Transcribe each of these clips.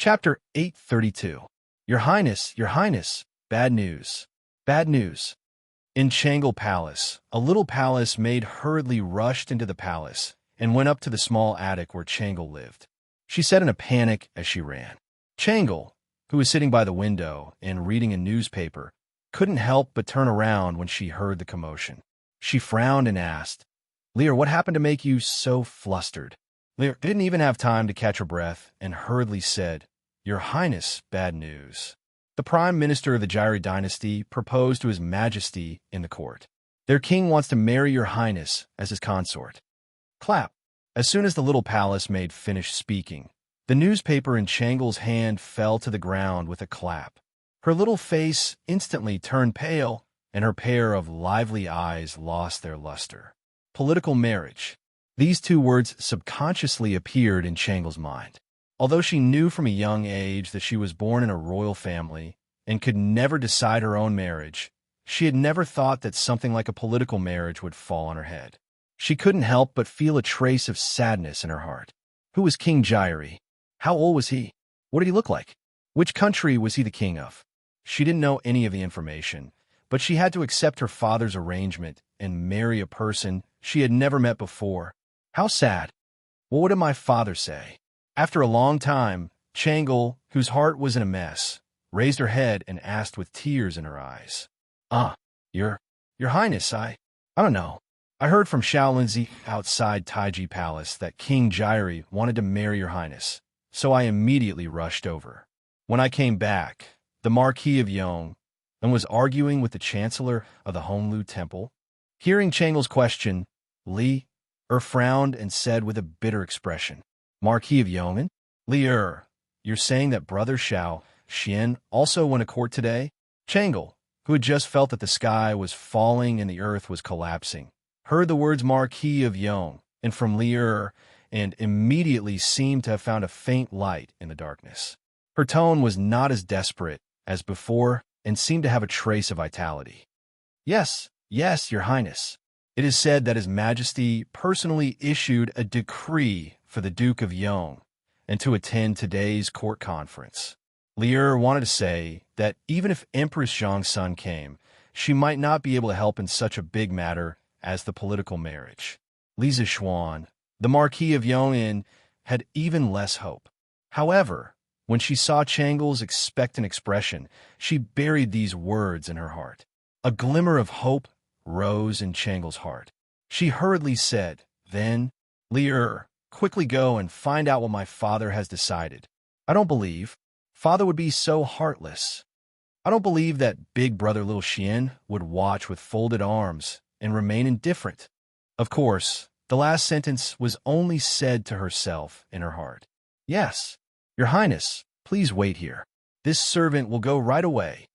Chapter 832. Your Highness, bad news. Bad news. In Changle Palace, a little palace maid hurriedly rushed into the palace and went up to the small attic where Changle lived. She said in a panic as she ran. Changle, who was sitting by the window and reading a newspaper, couldn't help but turn around when she heard the commotion. She frowned and asked, Lear, what happened to make you so flustered? Lear didn't even have time to catch her breath and hurriedly said, Your Highness, bad news. The Prime Minister of the Gyri dynasty proposed to His Majesty in the court. Their king wants to marry Your Highness as his consort. Clap. As soon as the little palace maid finished speaking, the newspaper in Changle's hand fell to the ground with a clap. Her little face instantly turned pale, and her pair of lively eyes lost their luster. Political marriage. These two words subconsciously appeared in Changle's mind. Although she knew from a young age that she was born in a royal family and could never decide her own marriage, she had never thought that something like a political marriage would fall on her head. She couldn't help but feel a trace of sadness in her heart. Who was King Gyri? How old was he? What did he look like? Which country was he the king of? She didn't know any of the information, but she had to accept her father's arrangement and marry a person she had never met before. How sad. What would my father say? After a long time, Changle, whose heart was in a mess, raised her head and asked with tears in her eyes. Your Highness, I don't know. I heard from Xianxia outside Taiji Palace that King Gyri wanted to marry Your Highness, so I immediately rushed over. When I came back, the Marquis of Yong was arguing with the Chancellor of the Honglu Temple. Hearing Changle's question, Li frowned and said with a bitter expression, Marquis of Yong'an? Li you're saying that Brother Xian also went to court today? Changle, who had just felt that the sky was falling and the earth was collapsing, heard the words Marquis of Yong and from Li and immediately seemed to have found a faint light in the darkness. Her tone was not as desperate as before and seemed to have a trace of vitality. Yes, Your Highness. It is said that His Majesty personally issued a decree for the Duke of Yong and to attend today's court conference. Li wanted to say that even if Empress Xianxia came, she might not be able to help in such a big matter as the political marriage. Li Zishuan, the Marquis of Yong'an, had even less hope. However, when she saw Changle's expectant expression, she buried these words in her heart. A glimmer of hope rose in Changle's heart. She hurriedly said, Then, Li quickly go and find out what my father has decided. I don't believe Father would be so heartless. I don't believe that big brother little Xian would watch with folded arms and remain indifferent. Of course, the last sentence was only said to herself in her heart. Yes, Your Highness, please wait here. This servant will go right away.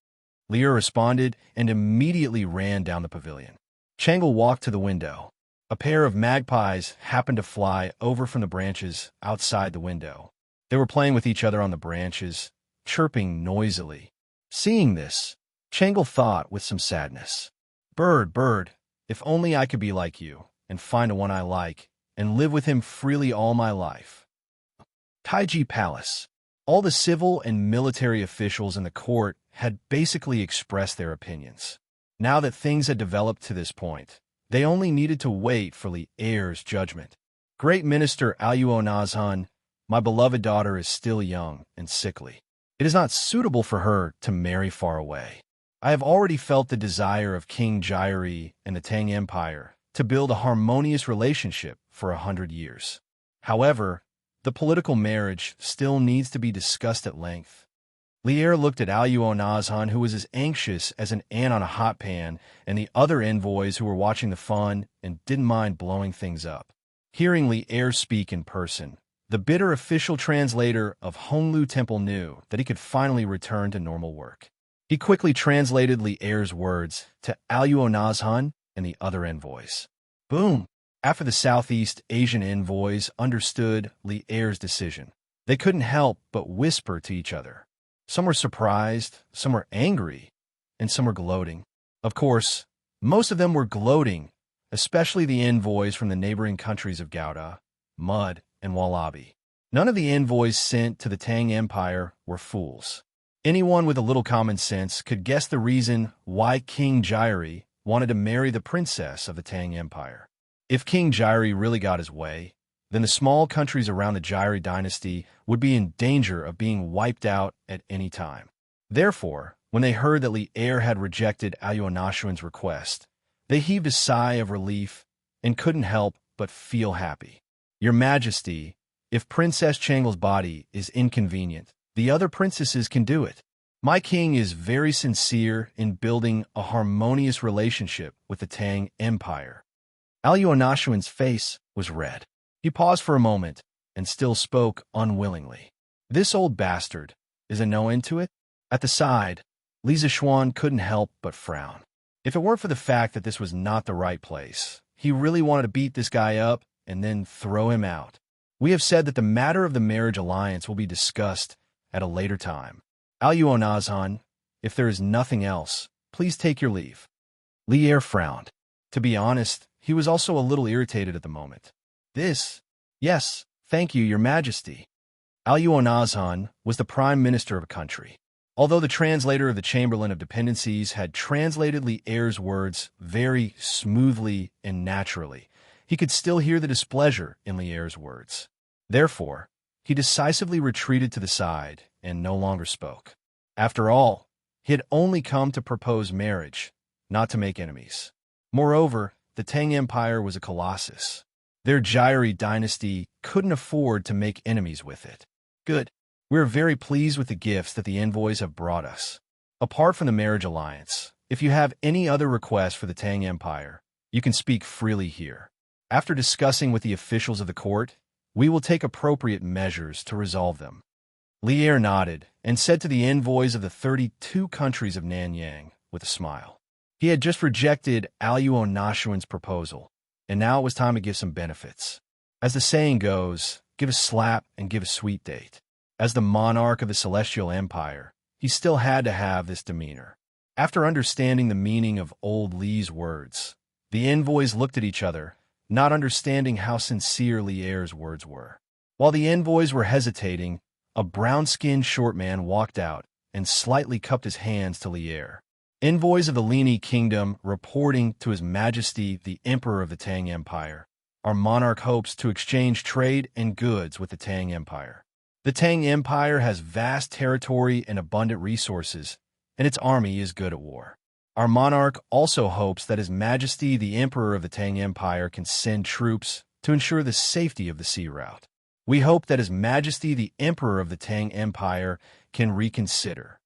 Li responded and immediately ran down the pavilion. Changle walked to the window. A pair of magpies happened to fly over from the branches outside the window. They were playing with each other on the branches, chirping noisily. Seeing this, Changle thought with some sadness, Bird, if only I could be like you, and find one I like, and live with him freely all my life. Taiji Palace. All the civil and military officials in the court had basically expressed their opinions. Now that things had developed to this point, they only needed to wait for Li's judgment. Great Minister Aluonazhan, my beloved daughter is still young and sickly. It is not suitable for her to marry far away. I have already felt the desire of King Gyri and the Tang Empire to build a harmonious relationship for 100 years. However, the political marriage still needs to be discussed at length. Li looked at Aluonazhan, who was as anxious as an ant on a hot pan, and the other envoys who were watching the fun and didn't mind blowing things up. Hearing Li speak in person, the bitter official translator of Honglu Temple knew that he could finally return to normal work. He quickly translated Li's words to Aluonazhan and the other envoys. Boom! After the Southeast Asian envoys understood Li's decision, they couldn't help but whisper to each other. Some were surprised, some were angry, and some were gloating. Of course, most of them were gloating, especially the envoys from the neighboring countries of Gouda, Mud, and Wallaby. None of the envoys sent to the Tang Empire were fools. Anyone with a little common sense could guess the reason why King Jairi wanted to marry the princess of the Tang Empire. If King Jairi really got his way, then the small countries around the Jairi dynasty would be in danger of being wiped out at any time. Therefore, when they heard that Li Er had rejected Aluonashuan's request, they heaved a sigh of relief and couldn't help but feel happy. Your Majesty, if Princess Changle's body is inconvenient, the other princesses can do it. My king is very sincere in building a harmonious relationship with the Tang Empire. Aluonashuan's face was red. He paused for a moment and still spoke unwillingly. This old bastard, is a no end to it? At the side, Li Zishuan couldn't help but frown. If it weren't for the fact that this was not the right place, he really wanted to beat this guy up and then throw him out. We have said that the matter of the marriage alliance will be discussed at a later time. Aluonazhan, if there is nothing else, please take your leave. Li Er frowned. To be honest, he was also a little irritated at the moment. Yes, thank you, Your Majesty. Aluonazhan was the prime minister of a country. Although the translator of the Chamberlain of Dependencies had translated Li Er's words very smoothly and naturally, he could still hear the displeasure in Li Er's words. Therefore, he decisively retreated to the side and no longer spoke. After all, he had only come to propose marriage, not to make enemies. Moreover, the Tang Empire was a colossus. Their Jairi dynasty couldn't afford to make enemies with it. Good. We are very pleased with the gifts that the envoys have brought us. Apart from the marriage alliance, if you have any other requests for the Tang Empire, you can speak freely here. After discussing with the officials of the court, we will take appropriate measures to resolve them. Li Er nodded and said to the envoys of the 32 countries of Nanyang with a smile. He had just rejected Aluonashuan's proposal, and now it was time to give some benefits. As the saying goes, give a slap and give a sweet date. As the monarch of the Celestial Empire, he still had to have this demeanor. After understanding the meaning of old Li's words, the envoys looked at each other, not understanding how sincere Li Er's words were. While the envoys were hesitating, a brown-skinned short man walked out and slightly cupped his hands to Li Er. Envoys of the Lini Kingdom reporting to His Majesty the Emperor of the Tang Empire. Our monarch hopes to exchange trade and goods with the Tang Empire. The Tang Empire has vast territory and abundant resources, and its army is good at war. Our monarch also hopes that His Majesty the Emperor of the Tang Empire can send troops to ensure the safety of the sea route. We hope that His Majesty the Emperor of the Tang Empire can reconsider.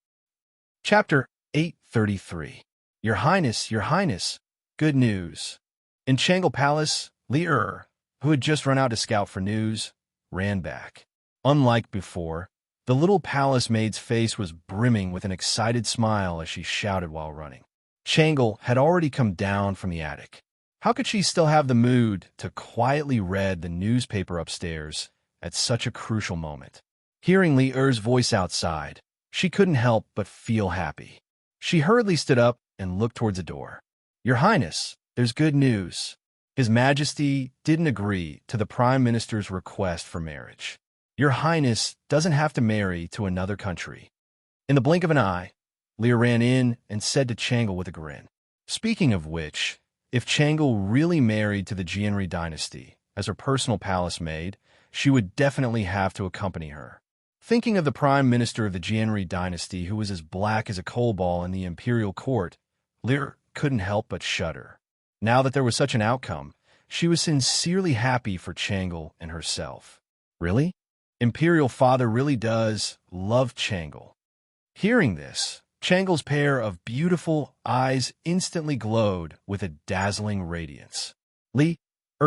Chapter 833. Your Highness, good news. In Changle Palace, Li Er, who had just run out to scout for news, ran back. Unlike before, the little palace maid's face was brimming with an excited smile as she shouted while running. Changle had already come down from the attic. How could she still have the mood to quietly read the newspaper upstairs at such a crucial moment? Hearing Li Er's voice outside, she couldn't help but feel happy. She hurriedly stood up and looked towards the door. Your Highness, there's good news. His Majesty didn't agree to the Prime Minister's request for marriage. Your Highness doesn't have to marry to another country. In the blink of an eye, Lear ran in and said to Changle with a grin. Speaking of which, if Changle really married to the Jianri dynasty as her personal palace maid, she would definitely have to accompany her. Thinking of the Prime Minister of the Jianri dynasty who was as black as a coal ball in the imperial court, Lear couldn't help but shudder. Now that there was such an outcome, she was sincerely happy for Changle and herself. Really? Imperial Father really does love Changle. Hearing this, Changle's pair of beautiful eyes instantly glowed with a dazzling radiance. Li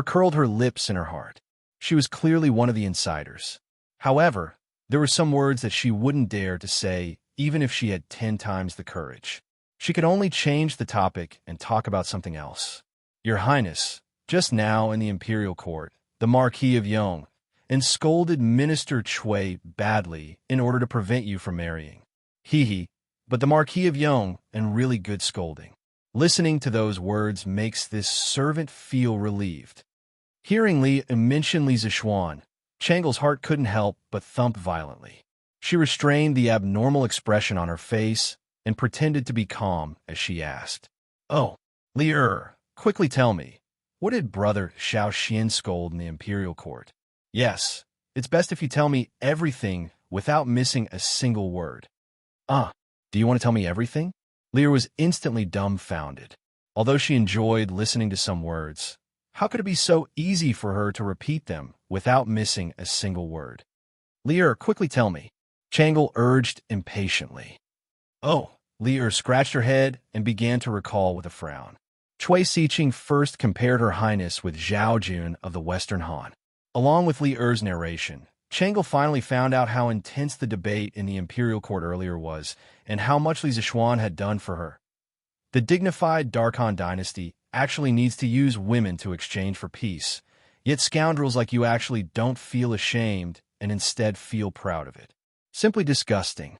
curled her lips in her heart. She was clearly one of the insiders. However, there were some words that she wouldn't dare to say even if she had 10 times the courage. She could only change the topic and talk about something else. Your Highness, just now in the imperial court, the Marquis of Yong and scolded Minister Chui badly in order to prevent you from marrying. Hee, but the Marquis of Yong and really good scolding. Listening to those words makes this servant feel relieved. Hearing Li mention Li Zishuan, Changle's heart couldn't help but thump violently. She restrained the abnormal expression on her face and pretended to be calm as she asked, "Oh, Li quickly tell me, what did Brother Xianxia scold in the imperial court?" "Yes, it's best if you tell me everything without missing a single word." Do you want to tell me everything?" Lear was instantly dumbfounded. Although she enjoyed listening to some words, how could it be so easy for her to repeat them without missing a single word? "Lear, quickly tell me," Changle urged impatiently. "Oh," Lear scratched her head and began to recall with a frown. Chui Siqing first compared Her Highness with Zhao Jun of the Western Han. Along with Li Er's narration, Changle finally found out how intense the debate in the imperial court earlier was, and how much Li Zixuan had done for her. The dignified Darkhan dynasty actually needs to use women to exchange for peace, yet scoundrels like you actually don't feel ashamed and instead feel proud of it. Simply disgusting.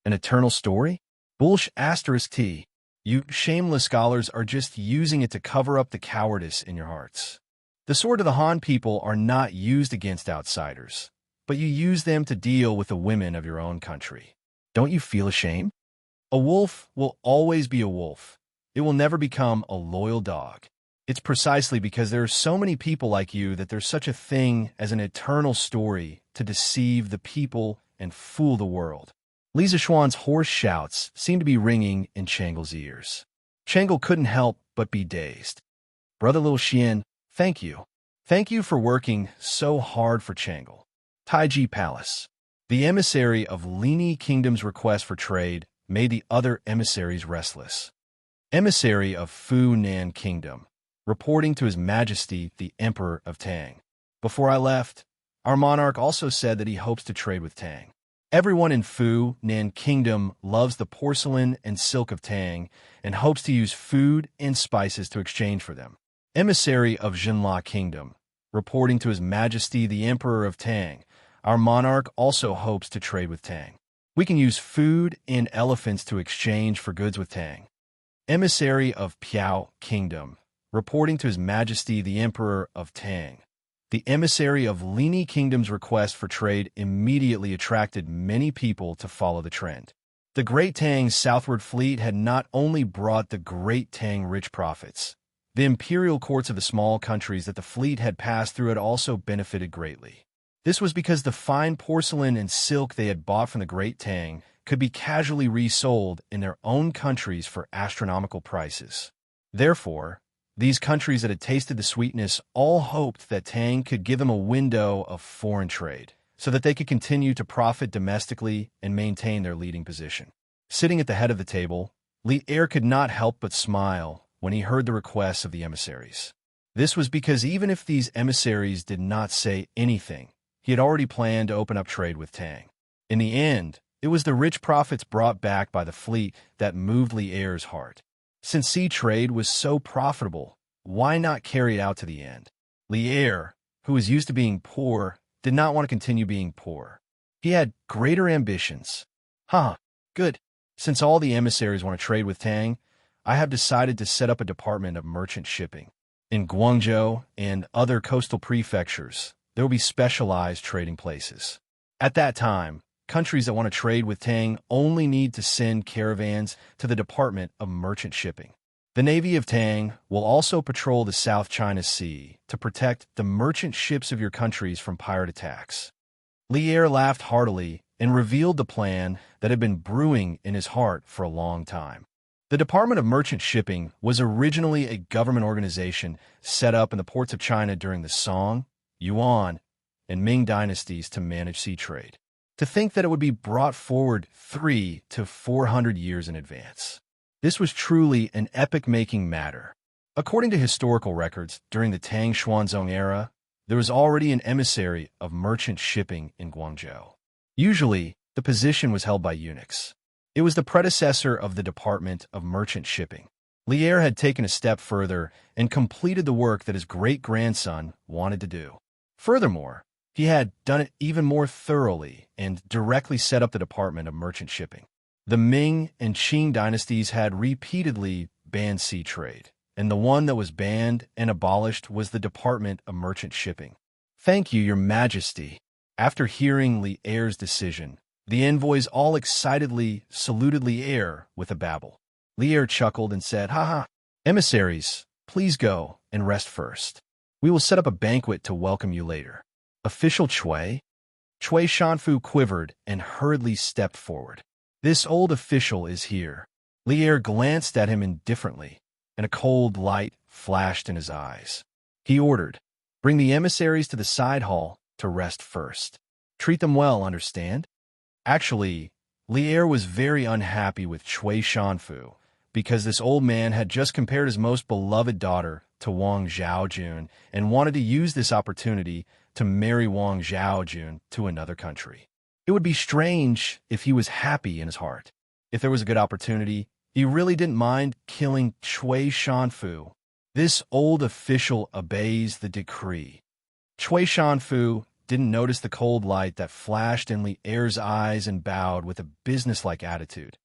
An eternal story? T. You shameless scholars are just using it to cover up the cowardice in your hearts. The sword of the Han people are not used against outsiders, but you use them to deal with the women of your own country. Don't you feel ashamed? A wolf will always be a wolf. It will never become a loyal dog. It's precisely because there are so many people like you that there's such a thing as an eternal story to deceive the people and fool the world. Li Zixuan's hoarse shouts seemed to be ringing in Changle's ears. Changle couldn't help but be dazed. "Brother Little Xian, thank you. Thank you for working so hard for Changle." Taiji Palace. The emissary of Lini Kingdom's request for trade made the other emissaries restless. Emissary of Fu Nan Kingdom, reporting to His Majesty the Emperor of Tang. "Before I left, our monarch also said that he hopes to trade with Tang. Everyone in Fu Nan Kingdom loves the porcelain and silk of Tang and hopes to use food and spices to exchange for them." Emissary of Jinla Kingdom, reporting to His Majesty the Emperor of Tang. "Our monarch also hopes to trade with Tang. We can use food and elephants to exchange for goods with Tang." Emissary of Piao Kingdom, reporting to His Majesty the Emperor of Tang. The emissary of Lini Kingdom's request for trade immediately attracted many people to follow the trend. The Great Tang's southward fleet had not only brought the Great Tang rich profits, the imperial courts of the small countries that the fleet had passed through had also benefited greatly. This was because the fine porcelain and silk they had bought from the Great Tang could be casually resold in their own countries for astronomical prices. Therefore, these countries that had tasted the sweetness all hoped that Tang could give them a window of foreign trade, so that they could continue to profit domestically and maintain their leading position. Sitting at the head of the table, Li Er could not help but smile when he heard the requests of the emissaries. This was because even if these emissaries did not say anything, he had already planned to open up trade with Tang. In the end, it was the rich profits brought back by the fleet that moved Li Er's heart. Since sea trade was so profitable, why not carry it out to the end? Li Er, who was used to being poor, did not want to continue being poor. He had greater ambitions. Good. Since all the emissaries want to trade with Tang, I have decided to set up a department of merchant shipping. In Guangzhou and other coastal prefectures, there will be specialized trading places. At that time, countries that want to trade with Tang only need to send caravans to the Department of Merchant Shipping. The Navy of Tang will also patrol the South China Sea to protect the merchant ships of your countries from pirate attacks. Li Er laughed heartily and revealed the plan that had been brewing in his heart for a long time. The Department of Merchant Shipping was originally a government organization set up in the ports of China during the Song, Yuan, and Ming dynasties to manage sea trade. To think that it would be brought forward 300 to 400 years in advance. This was truly an epic-making matter. According to historical records, during the Tang Xuanzong era, there was already an emissary of merchant shipping in Guangzhou. Usually, the position was held by eunuchs. It was the predecessor of the Department of Merchant Shipping. Li Er had taken a step further and completed the work that his great-grandson wanted to do. Furthermore, he had done it even more thoroughly and directly set up the Department of Merchant Shipping. The Ming and Qing dynasties had repeatedly banned sea trade, and the one that was banned and abolished was the Department of Merchant Shipping. Thank you, Your Majesty. After hearing Li Er's decision, the envoys all excitedly saluted Li Er with a babble. Li Er chuckled and said, "Haha, emissaries, please go and rest first. We will set up a banquet to welcome you later." Official Chui? Chui Shanfu quivered and hurriedly stepped forward. "This old official is here." Li Er glanced at him indifferently, and a cold light flashed in his eyes. He ordered, "Bring the emissaries to the side hall to rest first. Treat them well, understand?" Actually, Li Er was very unhappy with Chui Shanfu because this old man had just compared his most beloved daughter to Wang Zhaojun and wanted to use this opportunity to marry Wang Zhaojun to another country. It would be strange if he was happy in his heart. If there was a good opportunity, he really didn't mind killing Chui Shanfu. This old official obeys the decree. Chui Shanfu didn't notice the cold light that flashed in Li Er's eyes and bowed with a businesslike attitude.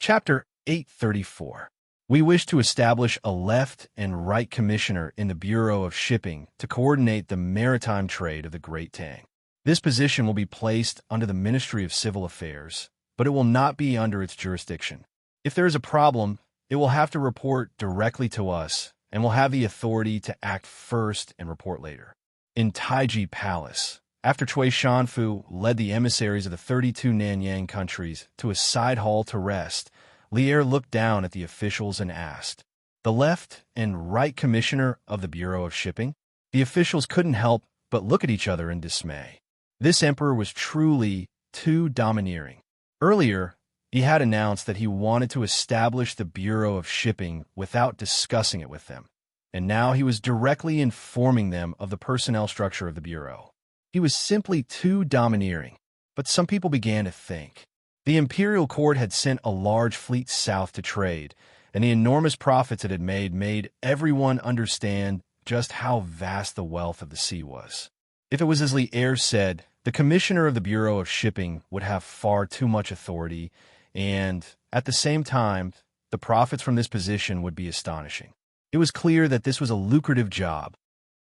Chapter 834. We wish to establish a left and right commissioner in the Bureau of Shipping to coordinate the maritime trade of the Great Tang. This position will be placed under the Ministry of Civil Affairs, but it will not be under its jurisdiction. If there is a problem, it will have to report directly to us and will have the authority to act first and report later. In Taiji Palace, after Chui Shanfu led the emissaries of the 32 Nanyang countries to a side hall to rest, Li Er looked down at the officials and asked, "The left and right commissioner of the Bureau of Shipping?" The officials couldn't help but look at each other in dismay. This emperor was truly too domineering. Earlier, he had announced that he wanted to establish the Bureau of Shipping without discussing it with them, and now he was directly informing them of the personnel structure of the Bureau. He was simply too domineering. But some people began to think. The imperial court had sent a large fleet south to trade, and the enormous profits it had made everyone understand just how vast the wealth of the sea was. If it was as Li Er said, the commissioner of the Bureau of Shipping would have far too much authority, and, at the same time, the profits from this position would be astonishing. It was clear that this was a lucrative job.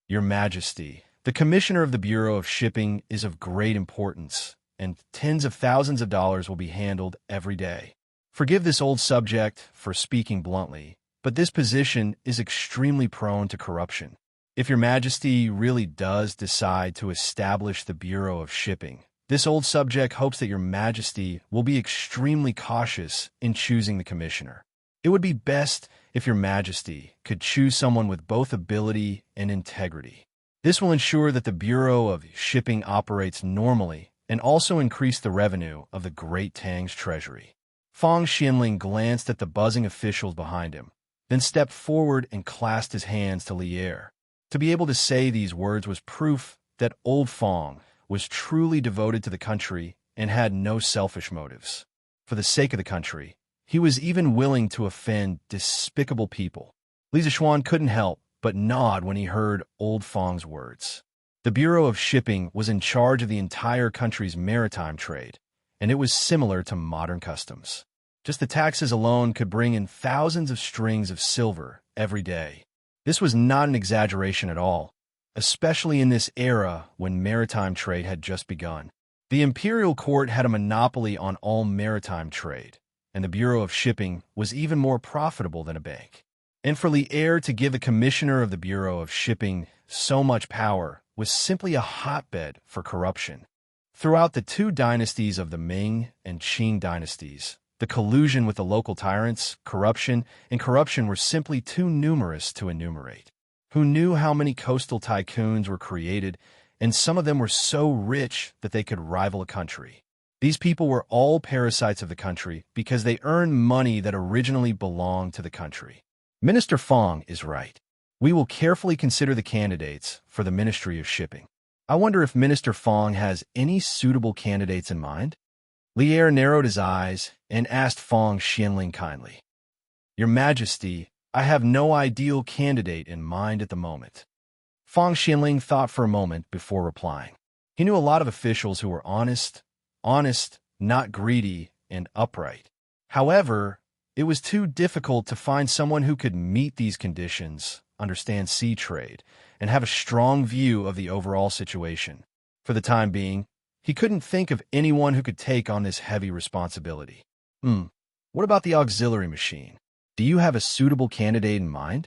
"Your Majesty, the commissioner of the Bureau of Shipping is of great importance, and tens of thousands of dollars will be handled every day. Forgive this old subject for speaking bluntly, but this position is extremely prone to corruption. If Your Majesty really does decide to establish the Bureau of Shipping, this old subject hopes that Your Majesty will be extremely cautious in choosing the commissioner. It would be best if Your Majesty could choose someone with both ability and integrity. This will ensure that the Bureau of Shipping operates normally and also increase the revenue of the Great Tang's treasury." Fang Xianling glanced at the buzzing officials behind him, then stepped forward and clasped his hands to Li Er. To be able to say these words was proof that old Fang was truly devoted to the country and had no selfish motives. For the sake of the country, he was even willing to offend despicable people. Li Zixuan couldn't help but nod when he heard old Fang's words. The Bureau of Shipping was in charge of the entire country's maritime trade, and it was similar to modern customs. Just the taxes alone could bring in thousands of strings of silver every day. This was not an exaggeration at all, especially in this era when maritime trade had just begun. The imperial court had a monopoly on all maritime trade, and the Bureau of Shipping was even more profitable than a bank. And for Li Er to give a commissioner of the Bureau of Shipping so much power was simply a hotbed for corruption. Throughout the two dynasties of the Ming and Qing dynasties, the collusion with the local tyrants, corruption were simply too numerous to enumerate. Who knew how many coastal tycoons were created, and some of them were so rich that they could rival a country. These people were all parasites of the country because they earned money that originally belonged to the country. Minister Fang is right. We will carefully consider the candidates for the Ministry of Shipping. I wonder if Minister Fang has any suitable candidates in mind? Li Er narrowed his eyes and asked Fang Xianling kindly, "Your Majesty, I have no ideal candidate in mind at the moment." Fang Xianling thought for a moment before replying. He knew a lot of officials who were honest, not greedy, and upright. However, it was too difficult to find someone who could meet these conditions understand sea trade, and have a strong view of the overall situation. For the time being, he couldn't think of anyone who could take on this heavy responsibility. What about the auxiliary machine? Do you have a suitable candidate in mind?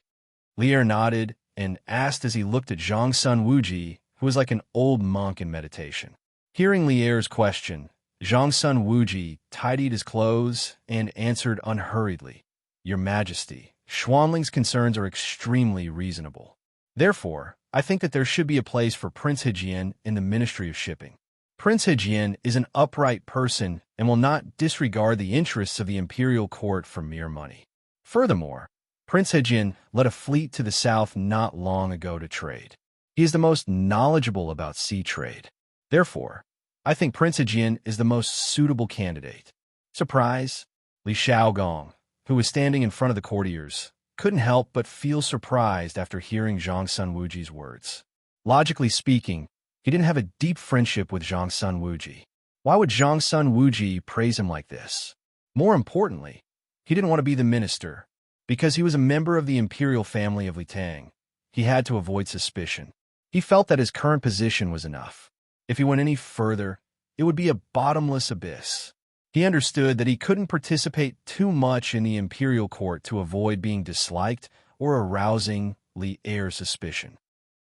Lier nodded and asked as he looked at Zhangsun Wuji, who was like an old monk in meditation. Hearing Lier's question, Zhangsun Wuji tidied his clothes and answered unhurriedly, "Your Majesty, Xuanling's concerns are extremely reasonable. Therefore, I think that there should be a place for Prince Hejian in the Ministry of Shipping. Prince Hejian is an upright person and will not disregard the interests of the imperial court for mere money. Furthermore, Prince Hejian led a fleet to the south not long ago to trade. He is the most knowledgeable about sea trade. Therefore, I think Prince Hejian is the most suitable candidate." Surprise! Li Xiaogong, who was standing in front of the courtiers, couldn't help but feel surprised after hearing Zhangsun Wuji's words. Logically speaking, he didn't have a deep friendship with Zhangsun Wuji. Why would Zhangsun Wuji praise him like this? More importantly, he didn't want to be the minister. Because he was a member of the imperial family of Li Tang, he had to avoid suspicion. He felt that his current position was enough. If he went any further, it would be a bottomless abyss. He understood that he couldn't participate too much in the imperial court to avoid being disliked or arousing Li Er's suspicion.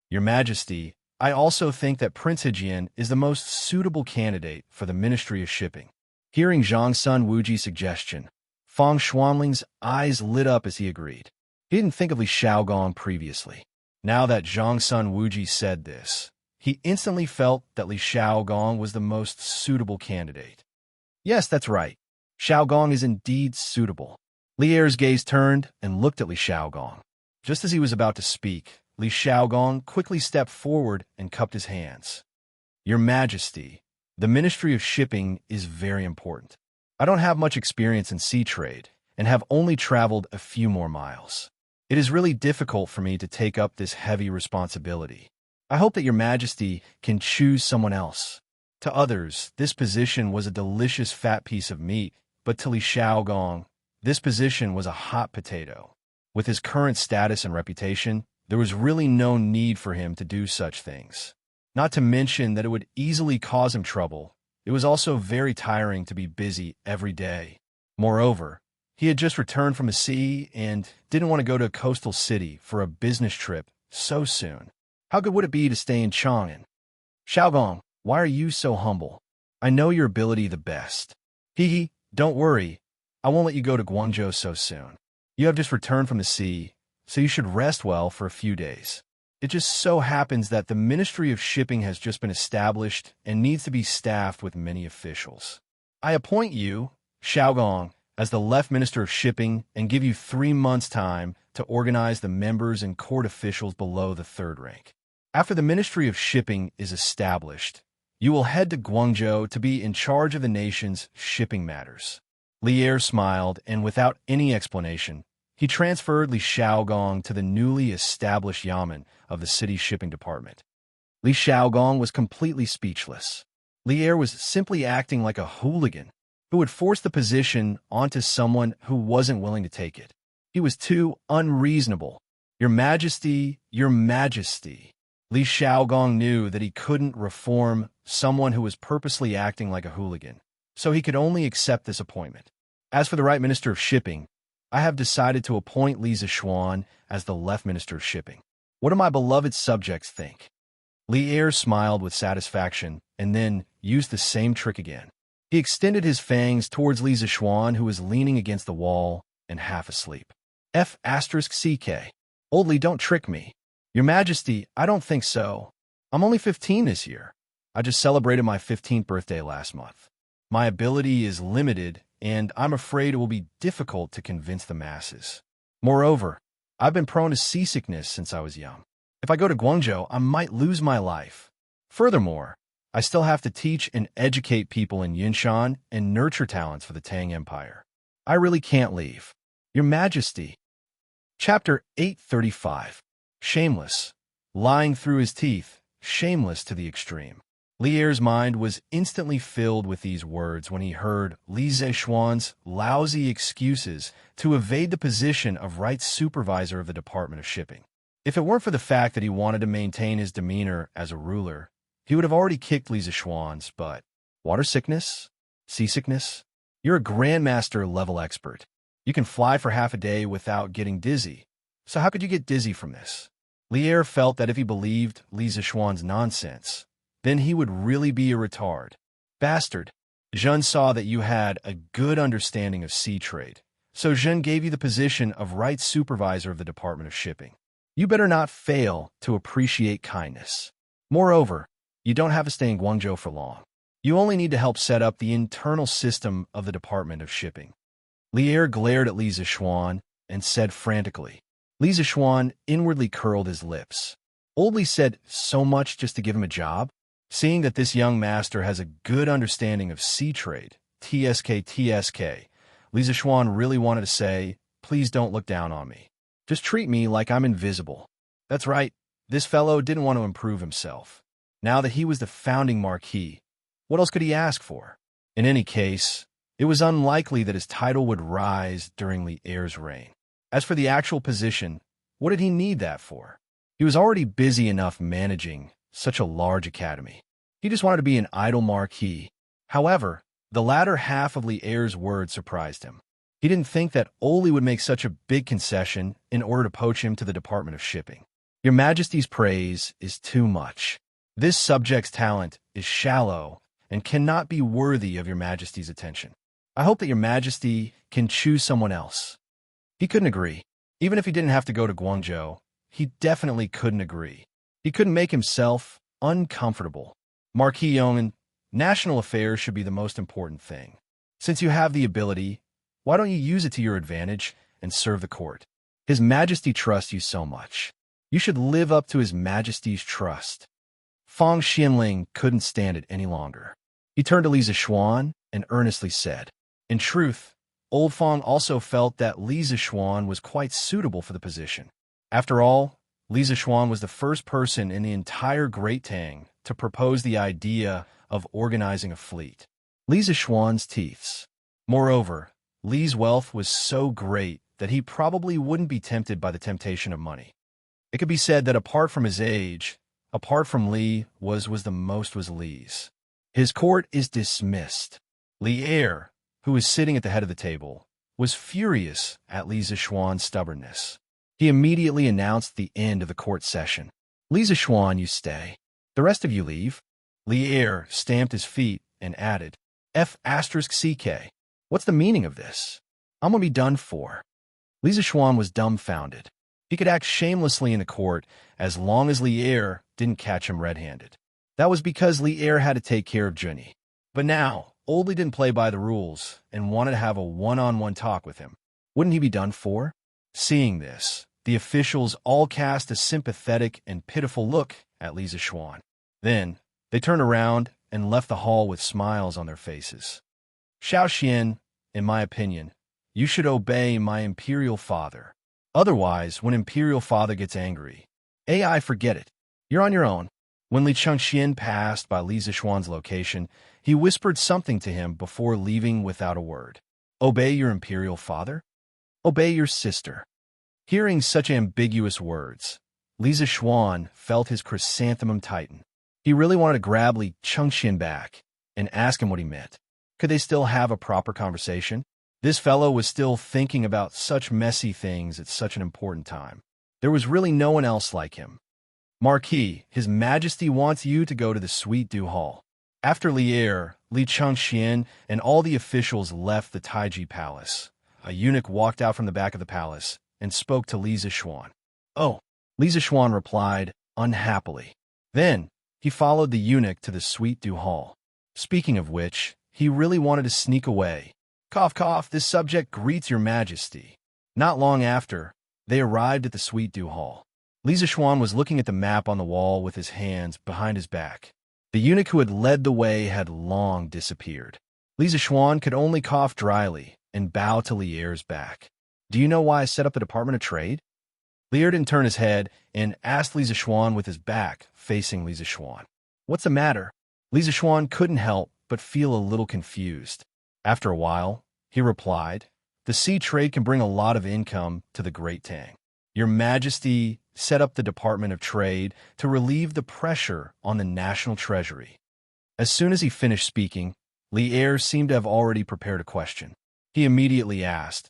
"Your Majesty, I also think that Prince Hejian is the most suitable candidate for the Ministry of Shipping." Hearing Zhangsun Wuji's suggestion, Fang Xuanling's eyes lit up as he agreed. He didn't think of Li Xiaogong previously. Now that Zhangsun Wuji said this, he instantly felt that Li Xiaogong was the most suitable candidate. Yes, that's right. Xiaogong is indeed suitable. Li Er's gaze turned and looked at Li Xiaogong. Just as he was about to speak, Li Xiaogong quickly stepped forward and cupped his hands. "Your Majesty, the Ministry of Shipping is very important. I don't have much experience in sea trade and have only traveled a few more miles. It is really difficult for me to take up this heavy responsibility. I hope that Your Majesty can choose someone else." To others, this position was a delicious fat piece of meat, but to Li Xiaogong, this position was a hot potato. With his current status and reputation, there was really no need for him to do such things. Not to mention that it would easily cause him trouble. It was also very tiring to be busy every day. Moreover, he had just returned from the sea and didn't want to go to a coastal city for a business trip so soon. How good would it be to stay in Chang'an? "Xiaogong, why are you so humble? I know your ability the best." "Hee, don't worry. I won't let you go to Guangzhou so soon. You have just returned from the sea, so you should rest well for a few days. It just so happens that the Ministry of Shipping has just been established and needs to be staffed with many officials. I appoint you, Xiaogong, as the Left Minister of Shipping and give you 3 months' time to organize the members and court officials below the 3rd rank. After the Ministry of Shipping is established, you will head to Guangzhou to be in charge of the nation's shipping matters." Lier smiled, and without any explanation, he transferred Li Xiaogong to the newly established yamen of the city's shipping department. Li Xiaogong was completely speechless. Lier was simply acting like a hooligan who would force the position onto someone who wasn't willing to take it. He was too unreasonable. "Your Majesty, Your Majesty." Li Xiaogong knew that he couldn't reform someone who was purposely acting like a hooligan, so he could only accept this appointment. As for the right Minister of Shipping, I have decided to appoint Li Zishuan as the Left Minister of Shipping. What do my beloved subjects think?" Li Er smiled with satisfaction and then used the same trick again. He extended his fangs towards Li Zishuan, who was leaning against the wall and half asleep. F***CK. "Old Li, don't trick me." "Your Majesty, I don't think so. I'm only 15 this year. I just celebrated my 15th birthday last month. My ability is limited, and I'm afraid it will be difficult to convince the masses. Moreover, I've been prone to seasickness since I was young. If I go to Guangzhou, I might lose my life. Furthermore, I still have to teach and educate people in Yinshan and nurture talents for the Tang Empire. I really can't leave. Your Majesty." Chapter 835. Shameless. Lying through his teeth, shameless to the extreme. Li Er's mind was instantly filled with these words when he heard Li Zishuan's lousy excuses to evade the position of right supervisor of the Department of Shipping. If it weren't for the fact that he wanted to maintain his demeanor as a ruler, he would have already kicked Li Zixuan's butt. Water sickness? Seasickness? You're a Grandmaster level expert. You can fly for half a day without getting dizzy. So how could you get dizzy from this? Lier felt that if he believed Li Zixuan's nonsense, then he would really be a retard. Bastard. Zhen saw that you had a good understanding of sea trade, so Zhen gave you the position of right supervisor of the Department of Shipping. You better not fail to appreciate kindness. Moreover, you don't have to stay in Guangzhou for long. You only need to help set up the internal system of the Department of Shipping. Lier glared at Li Zixuan and said frantically. Li Zixuan inwardly curled his lips. Old Li said so much just to give him a job? Seeing that this young master has a good understanding of sea trade, TSK, Li Zixuan really wanted to say, please don't look down on me. Just treat me like I'm invisible. That's right, this fellow didn't want to improve himself. Now that he was the founding marquis, what else could he ask for? In any case, it was unlikely that his title would rise during Li Er's reign. As for the actual position, what did he need that for? He was already busy enough managing such a large academy. He just wanted to be an idle marquis. However, the latter half of Li Er's words surprised him. He didn't think that Oli would make such a big concession in order to poach him to the Department of Shipping. Your Majesty's praise is too much. This subject's talent is shallow and cannot be worthy of your Majesty's attention. I hope that your Majesty can choose someone else. He couldn't agree. Even if he didn't have to go to Guangzhou, he definitely couldn't agree. He couldn't make himself uncomfortable. Marquis Yong'an, national affairs should be the most important thing. Since you have the ability, why don't you use it to your advantage and serve the court? His Majesty trusts you so much. You should live up to His Majesty's trust. Fang Xianling couldn't stand it any longer. He turned to Li Zixuan and earnestly said, in truth, Old Fang also felt that Li Zixuan was quite suitable for the position. After all, Li Zixuan was the first person in the entire Great Tang to propose the idea of organizing a fleet. Li Zixuan's teeths. Moreover, Li's wealth was so great that he probably wouldn't be tempted by the temptation of money. It could be said that apart from his age, apart from Li was the most was Li's. His court is dismissed. Li Er, who was sitting at the head of the table, was furious at Li Zixuan's stubbornness. He immediately announced the end of the court session. Li Zixuan, you stay. The rest of you leave. Li Er stamped his feet and added, F***CK. What's the meaning of this? I'm gonna be done for. Li Zixuan was dumbfounded. He could act shamelessly in the court as long as Li Er didn't catch him red-handed. That was because Li Er had to take care of Junyi. But now, Old Li didn't play by the rules and wanted to have a one-on-one talk with him. Wouldn't he be done for? Seeing this, the officials all cast a sympathetic and pitiful look at Li Zixuan. Then, they turned around and left the hall with smiles on their faces. Xiaoxian, in my opinion, you should obey my imperial father. Otherwise, when imperial father gets angry, AI, forget it. You're on your own. When Li Chengxian passed by Li Zixuan's location, he whispered something to him before leaving without a word. Obey your imperial father? Obey your sister. Hearing such ambiguous words, Li Zixuan felt his chrysanthemum tighten. He really wanted to grab Li Chengxian back and ask him what he meant. Could they still have a proper conversation? This fellow was still thinking about such messy things at such an important time. There was really no one else like him. Marquis, His Majesty wants you to go to the Suite du Hall. After Li Er, Li Chengxian, and all the officials left the Taiji Palace, a eunuch walked out from the back of the palace and spoke to Li Zixuan. Oh, Li Zixuan replied, unhappily. Then, he followed the eunuch to the Suite du Hall. Speaking of which, he really wanted to sneak away. Cough, cough, this subject greets your Majesty. Not long after, they arrived at the Suite du Hall. Li Zixuan was looking at the map on the wall with his hands behind his back. The eunuch who had led the way had long disappeared. Li Zixuan could only cough dryly and bow to Li Er's back. Do you know why I set up the Department of Trade? Li Er didn't turn his head and asked Li Zixuan with his back facing Li Zixuan. What's the matter? Li Zixuan couldn't help but feel a little confused. After a while, he replied, the sea trade can bring a lot of income to the Great Tang. Your Majesty set up the Department of Trade to relieve the pressure on the national treasury. As soon as he finished speaking, Lier seemed to have already prepared a question. He immediately asked,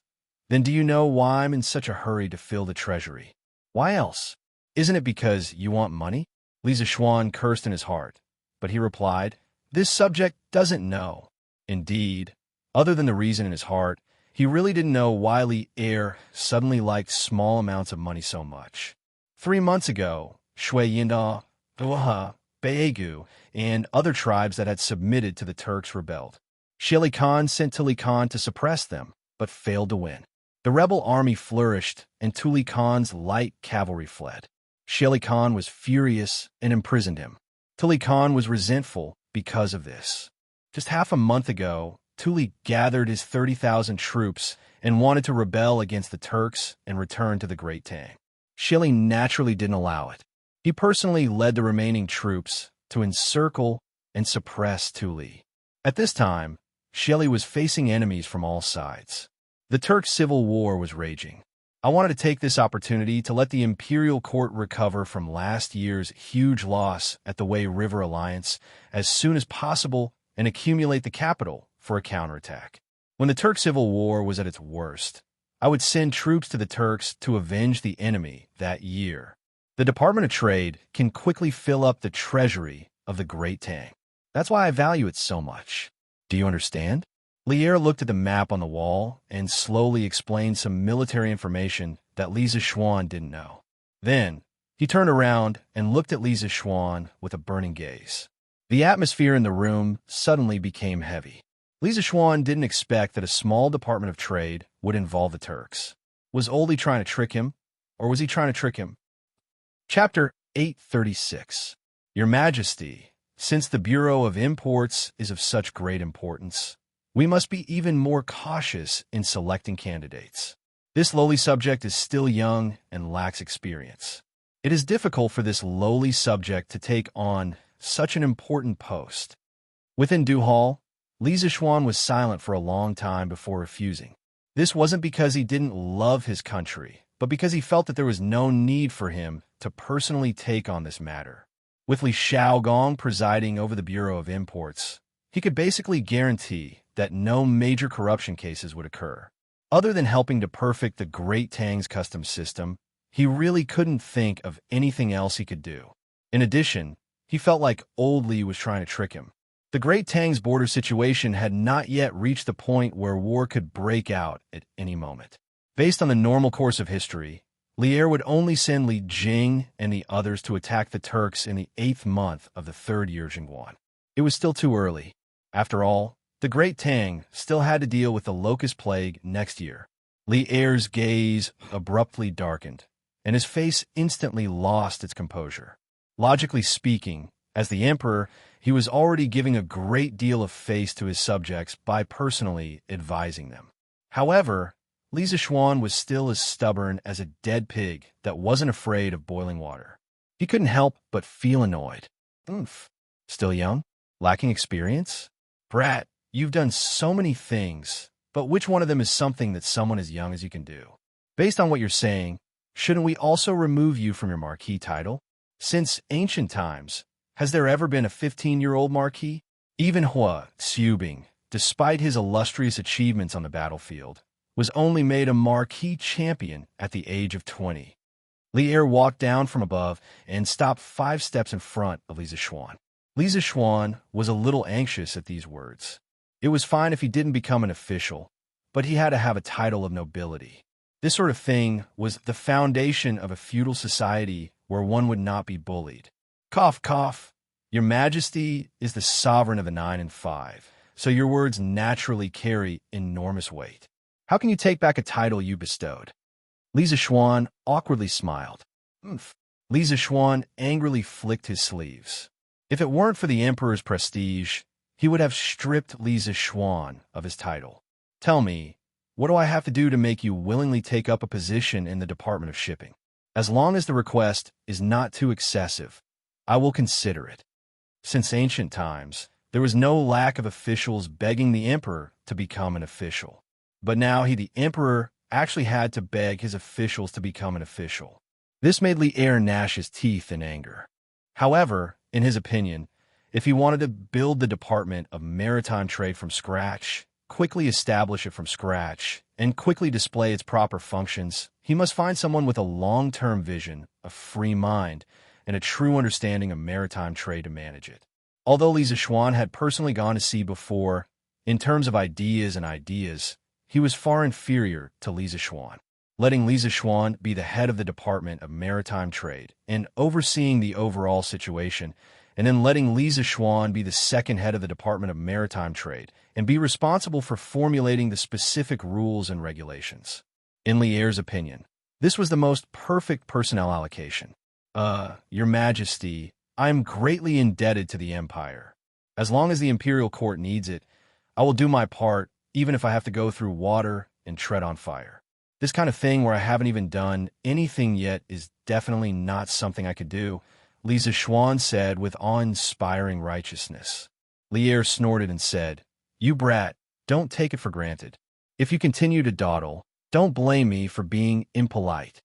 "Then do you know why I'm in such a hurry to fill the treasury? Why else? Isn't it because you want money?" Li Zishuan cursed in his heart, but he replied, "This subject doesn't know." Indeed, other than the reason in his heart, he really didn't know why Lier suddenly liked small amounts of money so much. 3 months ago, Shui Yinda, Wuxia, Baegu, and other tribes that had submitted to the Turks rebelled. Shili Khan sent Tuli Khan to suppress them, but failed to win. The rebel army flourished, and Tuli Khan's light cavalry fled. Shili Khan was furious and imprisoned him. Tuli Khan was resentful because of this. Just half a month ago, Tuli gathered his 30,000 troops and wanted to rebel against the Turks and return to the Great Tang. Shili naturally didn't allow it. He personally led the remaining troops to encircle and suppress Tuli. At this time, Shili was facing enemies from all sides. The Turk civil war was raging. I wanted to take this opportunity to let the imperial court recover from last year's huge loss at the Wei River Alliance as soon as possible and accumulate the capital for a counterattack. When the Turk civil war was at its worst, I would send troops to the Turks to avenge the enemy that year. The Department of Trade can quickly fill up the treasury of the Great Tang. That's why I value it so much. Do you understand? Lier looked at the map on the wall and slowly explained some military information that Li Zishuan didn't know. Then, he turned around and looked at Li Zishuan with a burning gaze. The atmosphere in the room suddenly became heavy. Li Zishuan didn't expect that a small Department of Trade would involve the Turks. Was Oli trying to trick him, or was he trying to trick him? Chapter 836. Your Majesty, since the Bureau of Imports is of such great importance, we must be even more cautious in selecting candidates. This lowly subject is still young and lacks experience. It is difficult for this lowly subject to take on such an important post. Within Duhal, Li Zishuan was silent for a long time before refusing. This wasn't because he didn't love his country, but because he felt that there was no need for him to personally take on this matter. With Li Shaogong presiding over the Bureau of Imports, he could basically guarantee that no major corruption cases would occur. Other than helping to perfect the Great Tang's customs system, he really couldn't think of anything else he could do. In addition, he felt like old Li was trying to trick him. The Great Tang's border situation had not yet reached the point where war could break out at any moment. Based on the normal course of history, Lier would only send Li Jing and the others to attack the Turks in the 8th month of the 3rd year Jingguan. It was still too early. After all, the Great Tang still had to deal with the locust plague next year. Lier's gaze abruptly darkened, and his face instantly lost its composure. Logically speaking, as the emperor, he was already giving a great deal of face to his subjects by personally advising them. However, Li Zishuan was still as stubborn as a dead pig that wasn't afraid of boiling water. He couldn't help but feel annoyed. Still young? Lacking experience? Brat, you've done so many things, but which one of them is something that someone as young as you can do? Based on what you're saying, shouldn't we also remove you from your marquis title? Since ancient times, has there ever been a 15-year-old marquis? Even Hua Xiubing, despite his illustrious achievements on the battlefield, was only made a marquis champion at the age of 20. Lier walked down from above and stopped 5 steps in front of Li Zishuan. Li Zishuan was a little anxious at these words. It was fine if he didn't become an official, but he had to have a title of nobility. This sort of thing was the foundation of a feudal society where one would not be bullied. Cough, cough. Your Majesty is the sovereign of the 9 and 5, so your words naturally carry enormous weight. How can you take back a title you bestowed? Li Zishuan awkwardly smiled. Li Zishuan angrily flicked his sleeves. If it weren't for the emperor's prestige, he would have stripped Li Zishuan of his title. Tell me, what do I have to do to make you willingly take up a position in the Department of Shipping? As long as the request is not too excessive, I will consider it. Since ancient times, there was no lack of officials begging the emperor to become an official. But now the emperor actually had to beg his officials to become an official. This made Lier gnash his teeth in anger. However, in his opinion, if he wanted to build the Department of Maritime Trade from scratch, quickly establish it from scratch, and quickly display its proper functions, he must find someone with a long-term vision, a free mind, and a true understanding of maritime trade to manage it. Although Li Zixuan had personally gone to sea before, in terms of ideas, he was far inferior to Li Zixuan. Letting Li Zixuan be the head of the Department of Maritime Trade and overseeing the overall situation, and then letting Li Zixuan be the second head of the Department of Maritime Trade and be responsible for formulating the specific rules and regulations. In Lier's opinion, this was the most perfect personnel allocation. Your Majesty, I am greatly indebted to the Empire. As long as the Imperial Court needs it, I will do my part, even if I have to go through water and tread on fire. This kind of thing where I haven't even done anything yet is definitely not something I could do, Li Zixuan said with awe-inspiring righteousness. Lier snorted and said, "You brat, don't take it for granted. If you continue to dawdle, don't blame me for being impolite.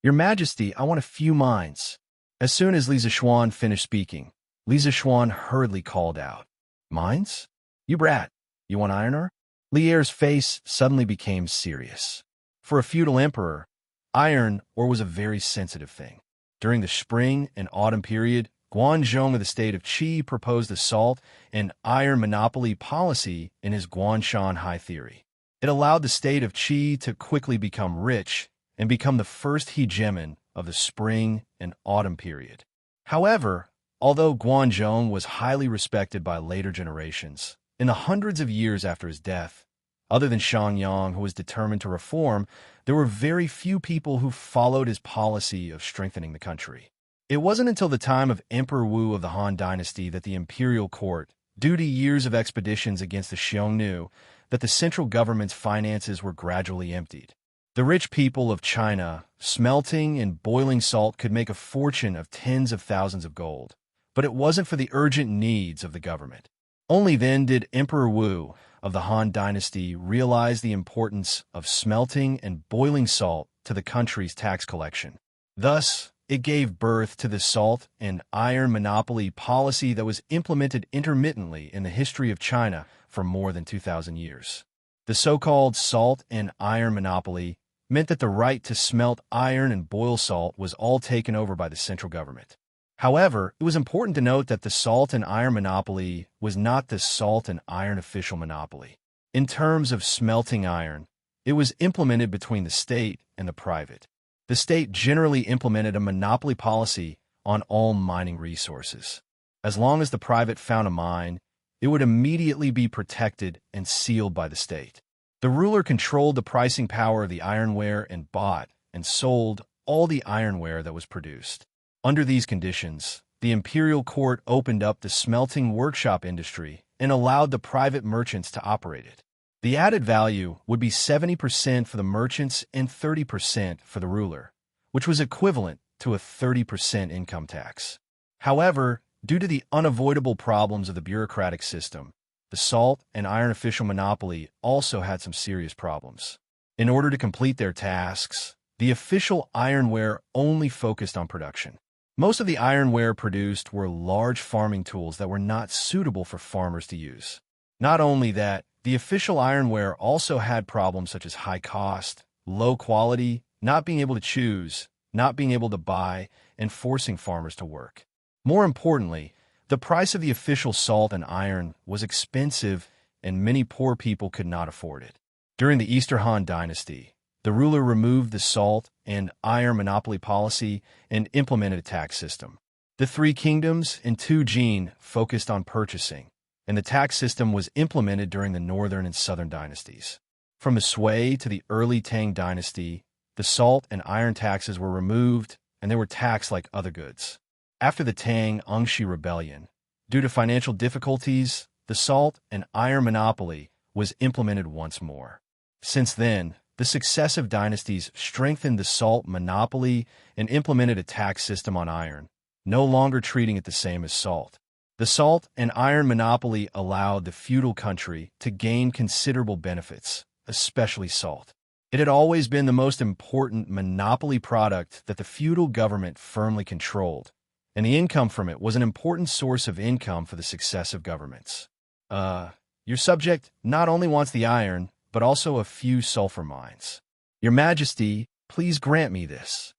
Your Majesty, I want a few mines." As soon as Li Zixuan finished speaking, Li Zixuan hurriedly called out, "Mines? You brat, you want iron ore?" Lier's face suddenly became serious. For a feudal emperor, iron ore was a very sensitive thing. During the spring and autumn period, Guanzhong of the state of Qi proposed a salt and iron monopoly policy in his Guanshan High Theory. It allowed the state of Qi to quickly become rich and become the first hegemon of the spring and autumn period. However, although Guanzhong was highly respected by later generations, in the hundreds of years after his death, other than Xianxia, who was determined to reform, there were very few people who followed his policy of strengthening the country. It wasn't until the time of Emperor Wu of the Han Dynasty that the imperial court, due to years of expeditions against the Xiongnu, that the central government's finances were gradually emptied. The rich people of China, smelting and boiling salt, could make a fortune of tens of thousands of gold, but it wasn't for the urgent needs of the government. Only then did Emperor Wu of the Han Dynasty realize the importance of smelting and boiling salt to the country's tax collection. Thus, it gave birth to the salt and iron monopoly policy that was implemented intermittently in the history of China for more than 2,000 years. The so-called salt and iron monopoly meant that the right to smelt iron and boil salt was all taken over by the central government. However, it was important to note that the salt and iron monopoly was not the salt and iron official monopoly. In terms of smelting iron, it was implemented between the state and the private. The state generally implemented a monopoly policy on all mining resources. As long as the private found a mine, it would immediately be protected and sealed by the state. The ruler controlled the pricing power of the ironware and bought and sold all the ironware that was produced. Under these conditions, the imperial court opened up the smelting workshop industry and allowed the private merchants to operate it. The added value would be 70% for the merchants and 30% for the ruler, which was equivalent to a 30% income tax. However, due to the unavoidable problems of the bureaucratic system, the salt and iron official monopoly also had some serious problems. In order to complete their tasks, the official ironware only focused on production. Most of the ironware produced were large farming tools that were not suitable for farmers to use. Not only that, the official ironware also had problems such as high cost, low quality, not being able to choose, not being able to buy, and forcing farmers to work. More importantly, the price of the official salt and iron was expensive and many poor people could not afford it. During the Eastern Han Dynasty, the ruler removed the salt and iron monopoly policy and implemented a tax system. The three kingdoms and two Jin focused on purchasing, and the tax system was implemented during the northern and southern dynasties. From the Sui to the early Tang dynasty, the salt and iron taxes were removed and they were taxed like other goods. After the Tang-Ungshi rebellion, due to financial difficulties, the salt and iron monopoly was implemented once more. Since then, the successive dynasties strengthened the salt monopoly and implemented a tax system on iron, no longer treating it the same as salt. The salt and iron monopoly allowed the feudal country to gain considerable benefits, especially salt. It had always been the most important monopoly product that the feudal government firmly controlled, and the income from it was an important source of income for the successive governments. Your subject not only wants the iron, but also a few sulfur mines. Your Majesty, please grant me this.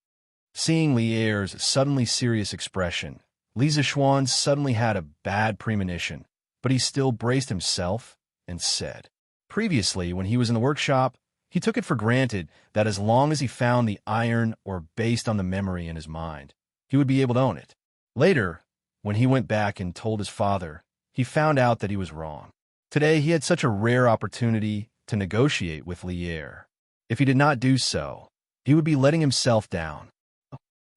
Seeing Li Er's suddenly serious expression, Li Zishuan suddenly had a bad premonition, but he still braced himself and said. Previously, when he was in the workshop, he took it for granted that as long as he found the iron or based on the memory in his mind, he would be able to own it. Later, when he went back and told his father, he found out that he was wrong. Today, he had such a rare opportunity to negotiate with Li Er. If he did not do so, he would be letting himself down.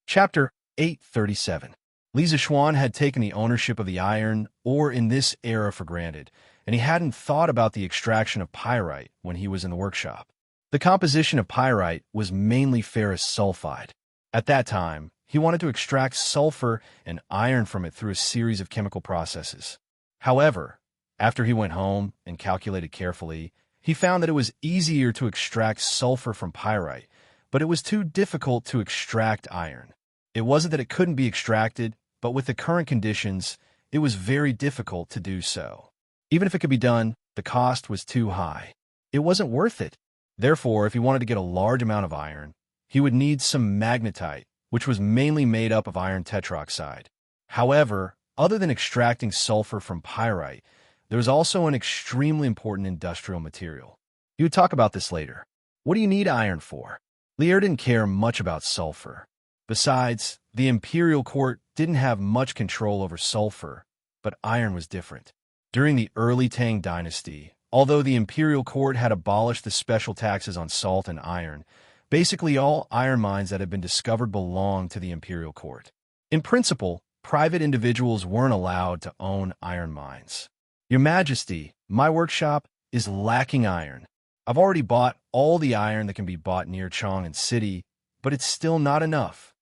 Chapter 837. Li Zishuan had taken the ownership of the iron ore in this era for granted, and he hadn't thought about the extraction of pyrite when he was in the workshop. The composition of pyrite was mainly ferrous sulfide. At that time, he wanted to extract sulfur and iron from it through a series of chemical processes. However, after he went home and calculated carefully, he found that it was easier to extract sulfur from pyrite, but it was too difficult to extract iron. It wasn't that it couldn't be extracted, but with the current conditions, it was very difficult to do so. Even if it could be done, the cost was too high. It wasn't worth it. Therefore, if he wanted to get a large amount of iron, he would need some magnetite, which was mainly made up of iron tetroxide. However, other than extracting sulfur from pyrite, there was also an extremely important industrial material. He would talk about this later. What do you need iron for? Li Er didn't care much about sulfur. Besides, the imperial court didn't have much control over sulfur, but iron was different. During the early Tang dynasty, although the imperial court had abolished the special taxes on salt and iron, basically all iron mines that had been discovered belonged to the imperial court. In principle, private individuals weren't allowed to own iron mines. Your Majesty, my workshop is lacking iron. I've already bought all the iron that can be bought near Chang'an City, but it's still not enough.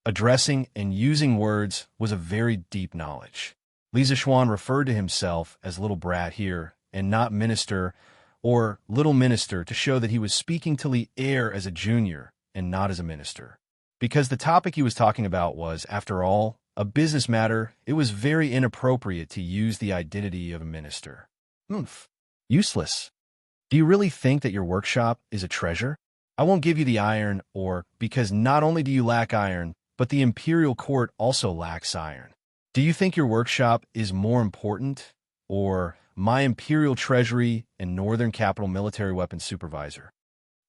Addressing and using words was a very deep knowledge. Li Zishuan referred to himself as little brat here and not minister or little minister to show that he was speaking to Li Er as a junior and not as a minister. Because the topic he was talking about was, after all, a business matter, it was very inappropriate to use the identity of a minister. Useless. Do you really think that your workshop is a treasure? I won't give you the iron because not only do you lack iron, but the imperial court also lacks iron. Do you think your workshop is more important, or my imperial treasury and northern capital military weapons supervisor?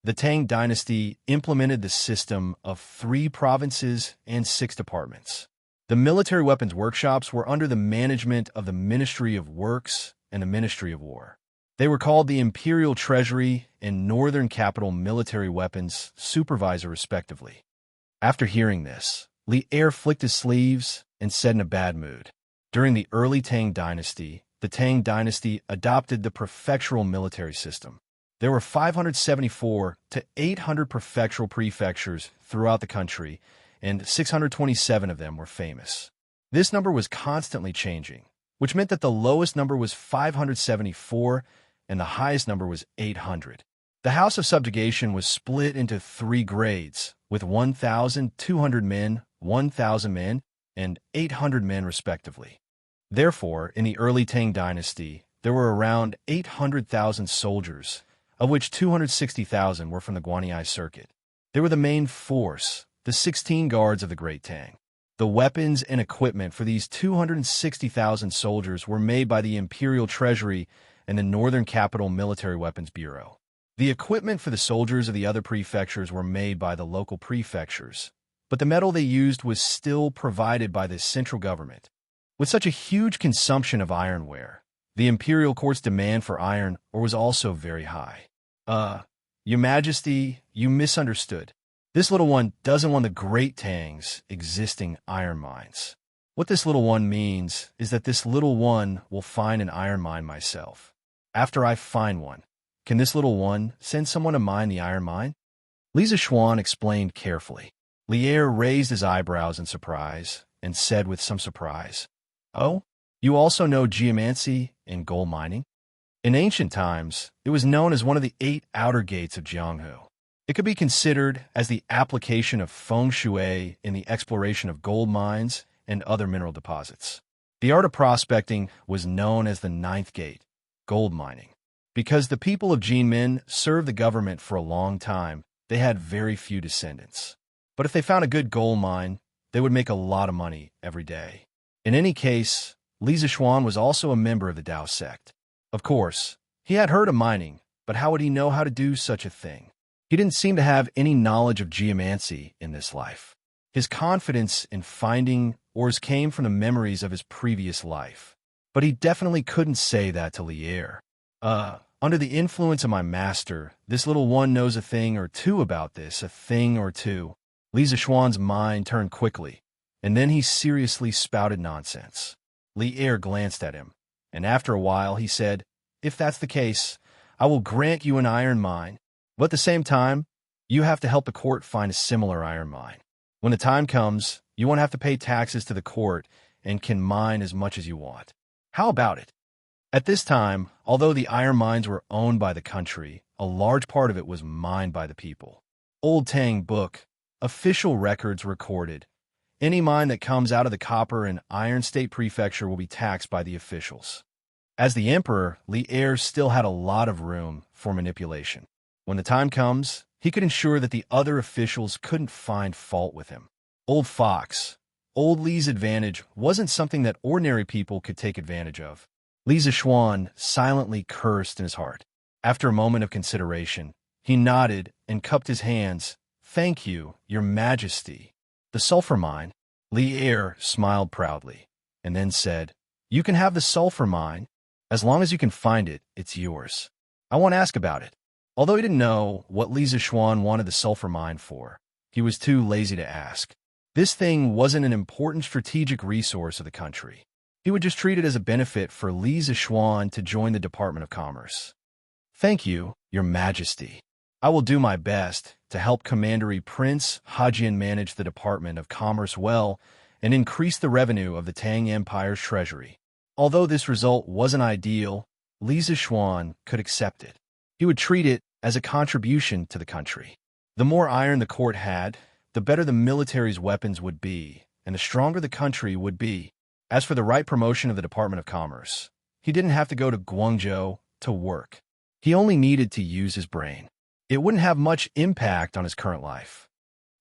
The Tang dynasty implemented the system of 3 provinces and 6 departments. The military weapons workshops were under the management of the Ministry of Works and the Ministry of War. They were called the Imperial Treasury and Northern Capital Military Weapons Supervisor, respectively. After hearing this, Li Er flicked his sleeves and said in a bad mood. During the early Tang dynasty, the Tang dynasty adopted the prefectural military system. There were 574 to 800 prefectural prefectures throughout the country, and 627 of them were famous. This number was constantly changing, which meant that the lowest number was 574 and the highest number was 800. The House of Subjugation was split into 3 grades, with 1,200 men, 1,000 men, and 800 men respectively. Therefore, in the early Tang dynasty, there were around 800,000 soldiers, of which 260,000 were from the Guanyi circuit. They were the main force, the 16 guards of the Great Tang. The weapons and equipment for these 260,000 soldiers were made by the Imperial Treasury and the Northern Capital Military Weapons Bureau. The equipment for the soldiers of the other prefectures were made by the local prefectures, but the metal they used was still provided by the central government. With such a huge consumption of ironware, the imperial court's demand for iron ore was also very high. Your Majesty, you misunderstood. This little one doesn't want the Great Tang's existing iron mines. What this little one means is that this little one will find an iron mine myself. After I find one, can this little one send someone to mine the iron mine? Li Zishuan explained carefully. Li Er raised his eyebrows in surprise and said with some surprise, "Oh, you also know geomancy and gold mining?" In ancient times, it was known as one of the 8 outer gates of Jianghu. It could be considered as the application of feng shui in the exploration of gold mines and other mineral deposits. The art of prospecting was known as the ninth gate, gold mining. Because the people of Jinmen served the government for a long time, they had very few descendants. But if they found a good gold mine, they would make a lot of money every day. In any case, Li Zixuan was also a member of the Dao sect. Of course, he had heard of mining, but how would he know how to do such a thing? He didn't seem to have any knowledge of geomancy in this life. His confidence in finding ores came from the memories of his previous life. But he definitely couldn't say that to Lier. Under the influence of my master, this little one knows a thing or two about this, a thing or two. Li Zixuan's mind turned quickly, and then he seriously spouted nonsense. Lier glanced at him, and after a while he said, "If that's the case, I will grant you an iron mine. But at the same time, you have to help the court find a similar iron mine. When the time comes, you won't have to pay taxes to the court and can mine as much as you want. How about it?" At this time, although the iron mines were owned by the country, a large part of it was mined by the people. Old Tang Book, official records recorded. Any mine that comes out of the copper and iron state prefecture will be taxed by the officials. As the emperor, Lier still had a lot of room for manipulation. When the time comes, he could ensure that the other officials couldn't find fault with him. Old Fox, Old Li's advantage wasn't something that ordinary people could take advantage of. Li Zixuan silently cursed in his heart. After a moment of consideration, he nodded and cupped his hands. "Thank you, your majesty." "The sulfur mine?" Lier smiled proudly, and then said, "You can have the sulfur mine. As long as you can find it, it's yours. I won't ask about it." Although he didn't know what Li Zixuan wanted the sulfur mine for, he was too lazy to ask. This thing wasn't an important strategic resource of the country. He would just treat it as a benefit for Li Zixuan to join the Department of Commerce. "Thank you, your majesty. I will do my best to help Commandery Prince Hajian manage the Department of Commerce well and increase the revenue of the Tang Empire's treasury." Although this result wasn't ideal, Li Zixuan could accept it. He would treat it as a contribution to the country. The more iron the court had, the better the military's weapons would be, and the stronger the country would be. As for the right promotion of the Department of Commerce, he didn't have to go to Guangzhou to work. He only needed to use his brain. It wouldn't have much impact on his current life.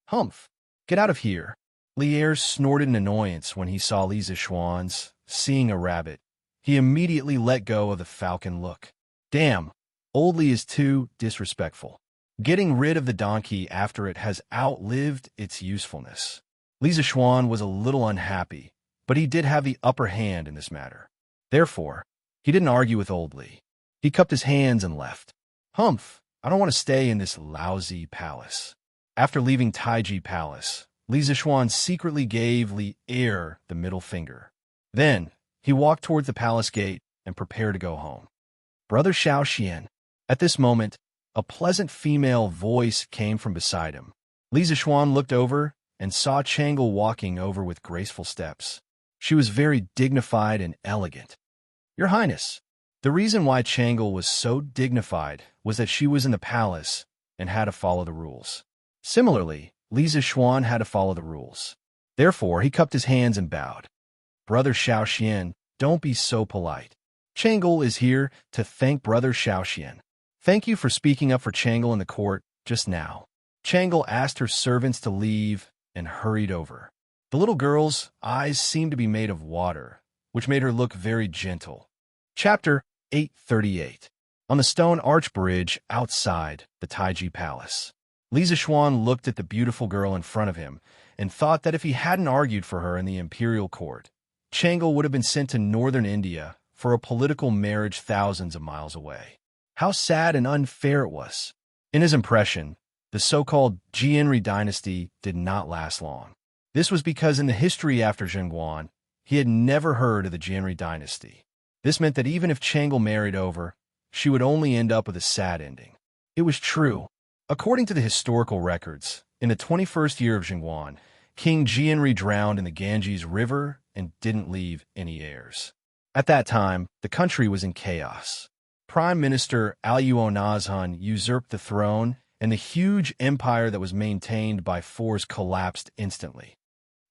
"Humph! Get out of here!" Lier snorted in annoyance when he saw Li Zixuan's seeing a rabbit. He immediately let go of the falcon look. Damn, Old Li is too disrespectful. Getting rid of the donkey after it has outlived its usefulness. Li Zixuan was a little unhappy, but he did have the upper hand in this matter. Therefore, he didn't argue with Old Li. He cupped his hands and left. "Humph, I don't want to stay in this lousy palace." After leaving Taiji Palace, Li Zixuan secretly gave Lier the middle finger. Then, he walked towards the palace gate and prepared to go home. "Brother Xianxia." At this moment, a pleasant female voice came from beside him. Li Zixuan looked over and saw Changle walking over with graceful steps. She was very dignified and elegant. "Your Highness." The reason why Changle was so dignified was that she was in the palace and had to follow the rules. Similarly, Li Zixuan had to follow the rules. Therefore, he cupped his hands and bowed. "Brother Xianxia, don't be so polite. Changle is here to thank Brother Xianxia. Thank you for speaking up for Changle in the court just now." Changle asked her servants to leave and hurried over. The little girl's eyes seemed to be made of water, which made her look very gentle. Chapter 838. On the stone arch bridge outside the Taiji Palace, Li Zixuan looked at the beautiful girl in front of him and thought that if he hadn't argued for her in the imperial court, Changle would have been sent to northern India for a political marriage thousands of miles away. How sad and unfair it was. In his impression, the so-called Jianri dynasty did not last long. This was because in the history after Zhengguan, he had never heard of the Jianri dynasty. This meant that even if Changle married over, she would only end up with a sad ending. It was true. According to the historical records, in the 21st year of Zhengguan, King Jianri drowned in the Ganges River and didn't leave any heirs. At that time, the country was in chaos. Prime Minister Aluonazhan usurped the throne and the huge empire that was maintained by force collapsed instantly.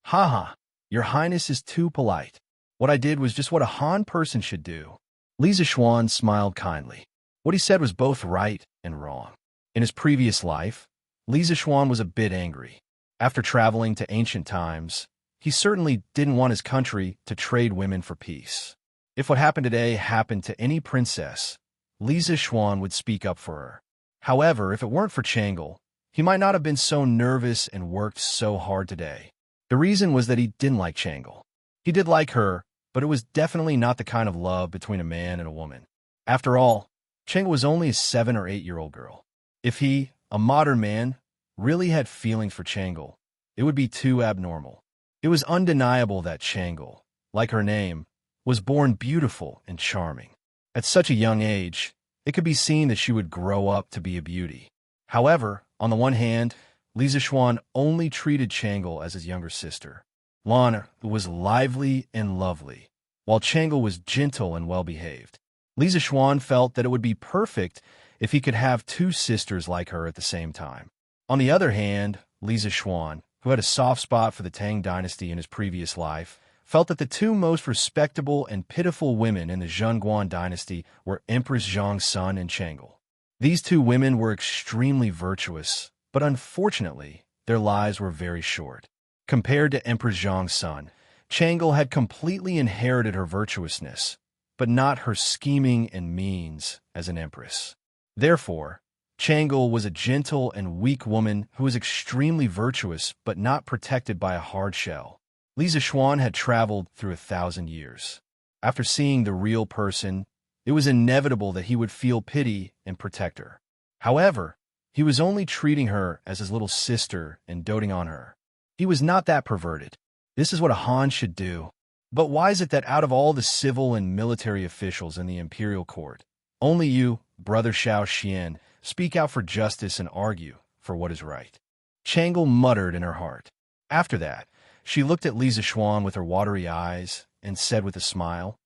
Haha, your highness is too polite. What I did was just what a Han person should do. Li Zishuan smiled kindly. What he said was both right and wrong. In his previous life, Li Zishuan was a bit angry. After traveling to ancient times, he certainly didn't want his country to trade women for peace. If what happened today happened to any princess, Li Zishuan would speak up for her. However, if it weren't for Chang'e, he might not have been so nervous and worked so hard today. The reason was that he didn't like Chang'e. He did like her, but it was definitely not the kind of love between a man and a woman. After all, Chang'e was only a 7 or 8-year-old girl. If he, a modern man, really had feelings for Chang'e, it would be too abnormal. It was undeniable that Chang'e, like her name, was born beautiful and charming. At such a young age, it could be seen that she would grow up to be a beauty. However, on the one hand, Li Zishuan only treated Chang'e as his younger sister. Lan was lively and lovely, while Chang'e was gentle and well-behaved. Li Zishuan felt that it would be perfect if he could have 2 sisters like her at the same time. On the other hand, Li Zishuan, who had a soft spot for the Tang dynasty in his previous life, felt that the 2 most respectable and pitiful women in the Zhengguan dynasty were Empress Xianxia and Chang'e. These 2 women were extremely virtuous, but unfortunately, their lives were very short. Compared to Empress Xianxia, Chang'e had completely inherited her virtuousness, but not her scheming and means as an empress. Therefore, Chang'e was a gentle and weak woman who was extremely virtuous but not protected by a hard shell. Li Zishuan had traveled through 1,000 years. After seeing the real person, it was inevitable that he would feel pity and protect her. However, he was only treating her as his little sister and doting on her. He was not that perverted. This is what a Han should do. But why is it that out of all the civil and military officials in the imperial court, only you, Brother Xianxia, speak out for justice and argue for what is right? Chang'e muttered in her heart. After that, she looked at Li Zishuan with her watery eyes and said with a smile,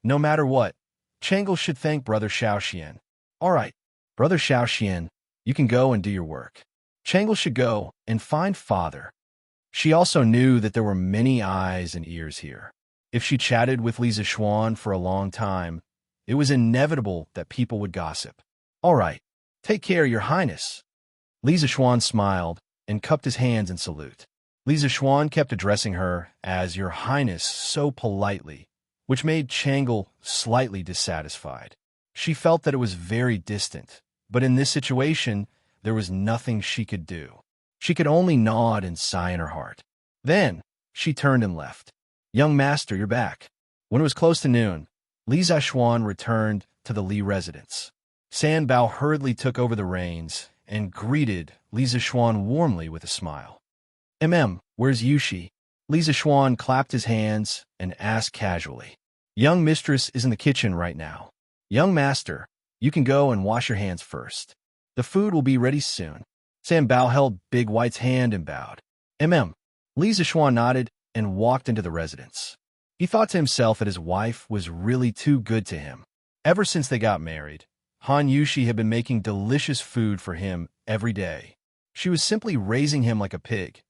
"No matter what, Chang'e should thank Brother Xianxia. All right, Brother Xianxia, you can go and do your work. Chang'e should go and find father." She also knew that there were many eyes and ears here. If she chatted with Li Zishuan for a long time, it was inevitable that people would gossip. "All right, take care, Your Highness." Li Zishuan smiled and cupped his hands in salute. Li Zishuan kept addressing her as Your Highness so politely, which made Chang'e slightly dissatisfied. She felt that it was very distant, but in this situation, there was nothing she could do. She could only nod and sigh in her heart. Then, she turned and left. "Young master, you're back." When it was close to noon, Li Zishuan returned to the Li residence. San Bao hurriedly took over the reins and greeted Li Zishuan warmly with a smile. Where's Yushi?" Li Zishuan clapped his hands and asked casually. "Young mistress is in the kitchen right now. Young master, you can go and wash your hands first. The food will be ready soon." San Bao held Big White's hand and bowed. Li Zishuan nodded and walked into the residence. He thought to himself that his wife was really too good to him. Ever since they got married, Han Yushi had been making delicious food for him every day. She was simply raising him like a pig.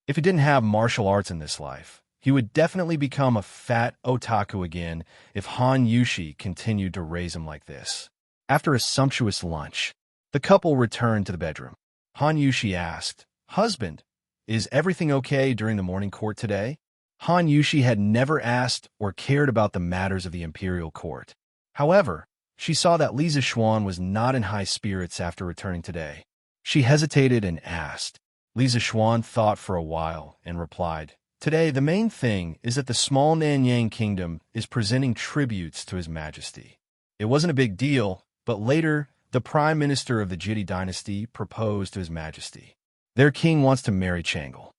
If he didn't have martial arts in this life, he would definitely become a fat otaku again if Han Yushi continued to raise him like this. After a sumptuous lunch, the couple returned to the bedroom. Han Yushi asked, "Husband, is everything okay during the morning court today?" Han Yushi had never asked or cared about the matters of the imperial court. However, she saw that Li Zishuan was not in high spirits after returning today. She hesitated and asked. Li Zishuan thought for a while and replied, "Today, the main thing is that the small Nanyang kingdom is presenting tributes to His Majesty. It wasn't a big deal, but later, the prime minister of the Jidi dynasty proposed to His Majesty. Their king wants to marry Chang'e."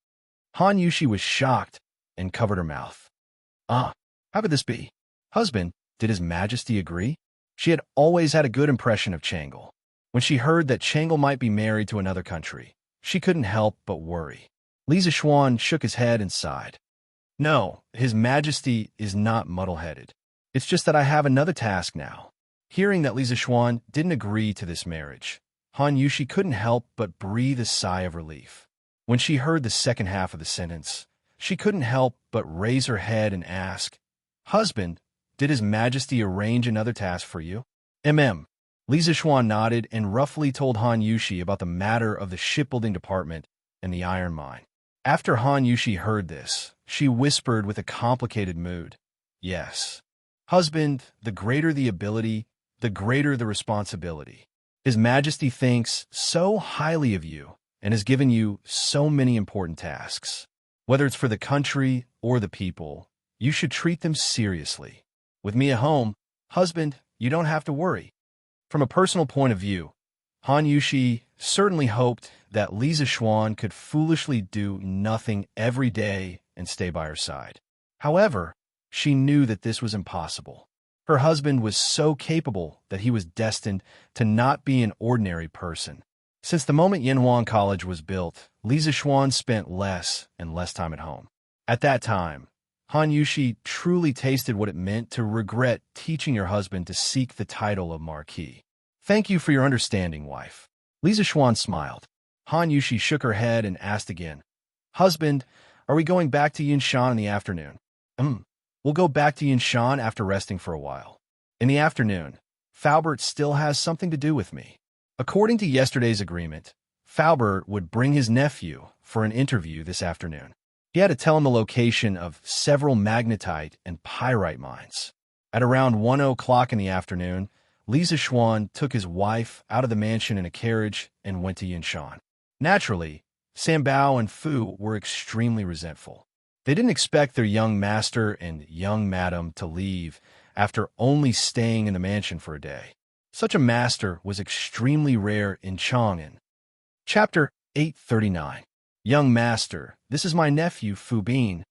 Han Yushi was shocked and covered her mouth. How could this be? Husband, did His Majesty agree? She had always had a good impression of Chang'e. When she heard that Chang'e might be married to another country, she couldn't help but worry. Li Zishuan shook his head and sighed. "No, His Majesty is not muddle-headed. It's just that I have another task now." Hearing that Li Zishuan didn't agree to this marriage, Han Yushi couldn't help but breathe a sigh of relief. When she heard the second half of the sentence, she couldn't help but raise her head and ask, "Husband, did His Majesty arrange another task for you?" Li Zixuan nodded and roughly told Han Yushi about the matter of the shipbuilding department and the iron mine. After Han Yushi heard this, she whispered with a complicated mood, "Yes. Husband, the greater the ability, the greater the responsibility. His Majesty thinks so highly of you and has given you so many important tasks. Whether it's for the country or the people, you should treat them seriously. With me at home, husband, you don't have to worry." From a personal point of view, Han Yushi certainly hoped that Li Zixuan could foolishly do nothing every day and stay by her side. However, she knew that this was impossible. Her husband was so capable that he was destined to not be an ordinary person. Since the moment Yanhuan College was built, Li Zixuan spent less and less time at home. At that time, Han Yushi truly tasted what it meant to regret teaching her husband to seek the title of Marquis. "Thank you for your understanding, wife." Li Zixuan smiled. Han Yushi shook her head and asked again, "Husband, are we going back to Yinshan in the afternoon?" We'll go back to Yinshan after resting for a while. In the afternoon, Faubert still has something to do with me." According to yesterday's agreement, Faubert would bring his nephew for an interview this afternoon. He had to tell him the location of several magnetite and pyrite mines. At around 1 o'clock in the afternoon, Li Zixuan took his wife out of the mansion in a carriage and went to Yinshan. Naturally, Sanbao and Fu were extremely resentful. They didn't expect their young master and young madam to leave after only staying in the mansion for a day. Such a master was extremely rare in Chang'an. Chapter 839. "Young master, this is my nephew Fu Bin."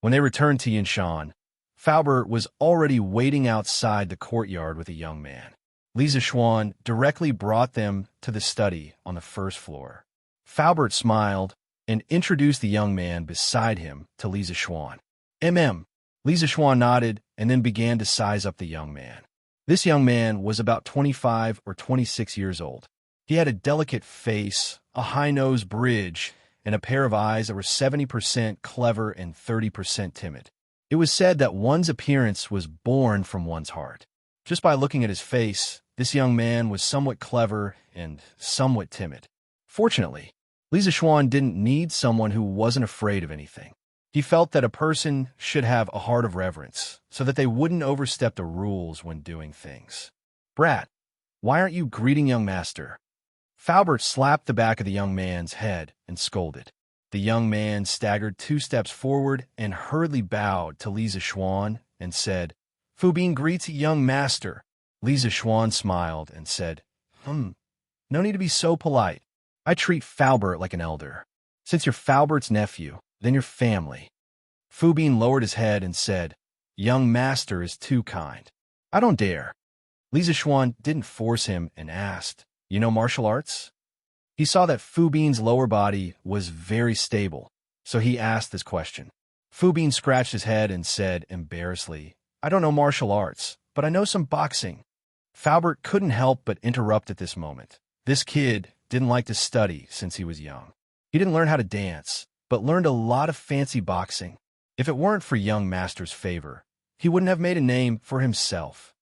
When they returned to Yinshan, Faubert was already waiting outside the courtyard with a young man. Li Zixuan directly brought them to the study on the first floor. Faubert smiled and introduced the young man beside him to Li Zixuan. Li Zixuan nodded and then began to size up the young man. This young man was about 25 or 26 years old. He had a delicate face, a high-nose bridge, and a pair of eyes that were 70% clever and 30% timid. It was said that one's appearance was born from one's heart. Just by looking at his face, this young man was somewhat clever and somewhat timid. Fortunately, Li Zixuan didn't need someone who wasn't afraid of anything. He felt that a person should have a heart of reverence so that they wouldn't overstep the rules when doing things. "Brat, why aren't you greeting young master?" Faubert slapped the back of the young man's head and scolded. The young man staggered 2 steps forward and hurriedly bowed to Li Zixuan and said, "Fu Bin greets young master." Li Zixuan smiled and said, No need to be so polite. I treat Faubert like an elder. Since you're Faubert's nephew, then you're family." Fu Bin lowered his head and said, "Young master is too kind. I don't dare." Li Zixuan didn't force him and asked, "You know martial arts?" He saw that Fu Bin's lower body was very stable, so he asked this question. Fu Bin scratched his head and said embarrassedly, "I don't know martial arts, but I know some boxing." Faubert couldn't help but interrupt at this moment. This kid didn't like to study since he was young. He didn't learn how to dance, but learned a lot of fancy boxing. If it weren't for young master's favor, he wouldn't have made a name for himself.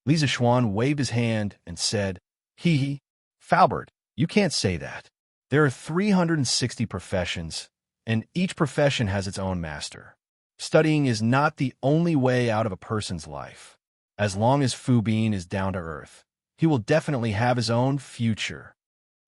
Li Zixuan waved his hand and said, Hee, Faubert, you can't say that. There are 360 professions, and each profession has its own master. Studying is not the only way out of a person's life. As long as Fu Bin is down to earth, he will definitely have his own future."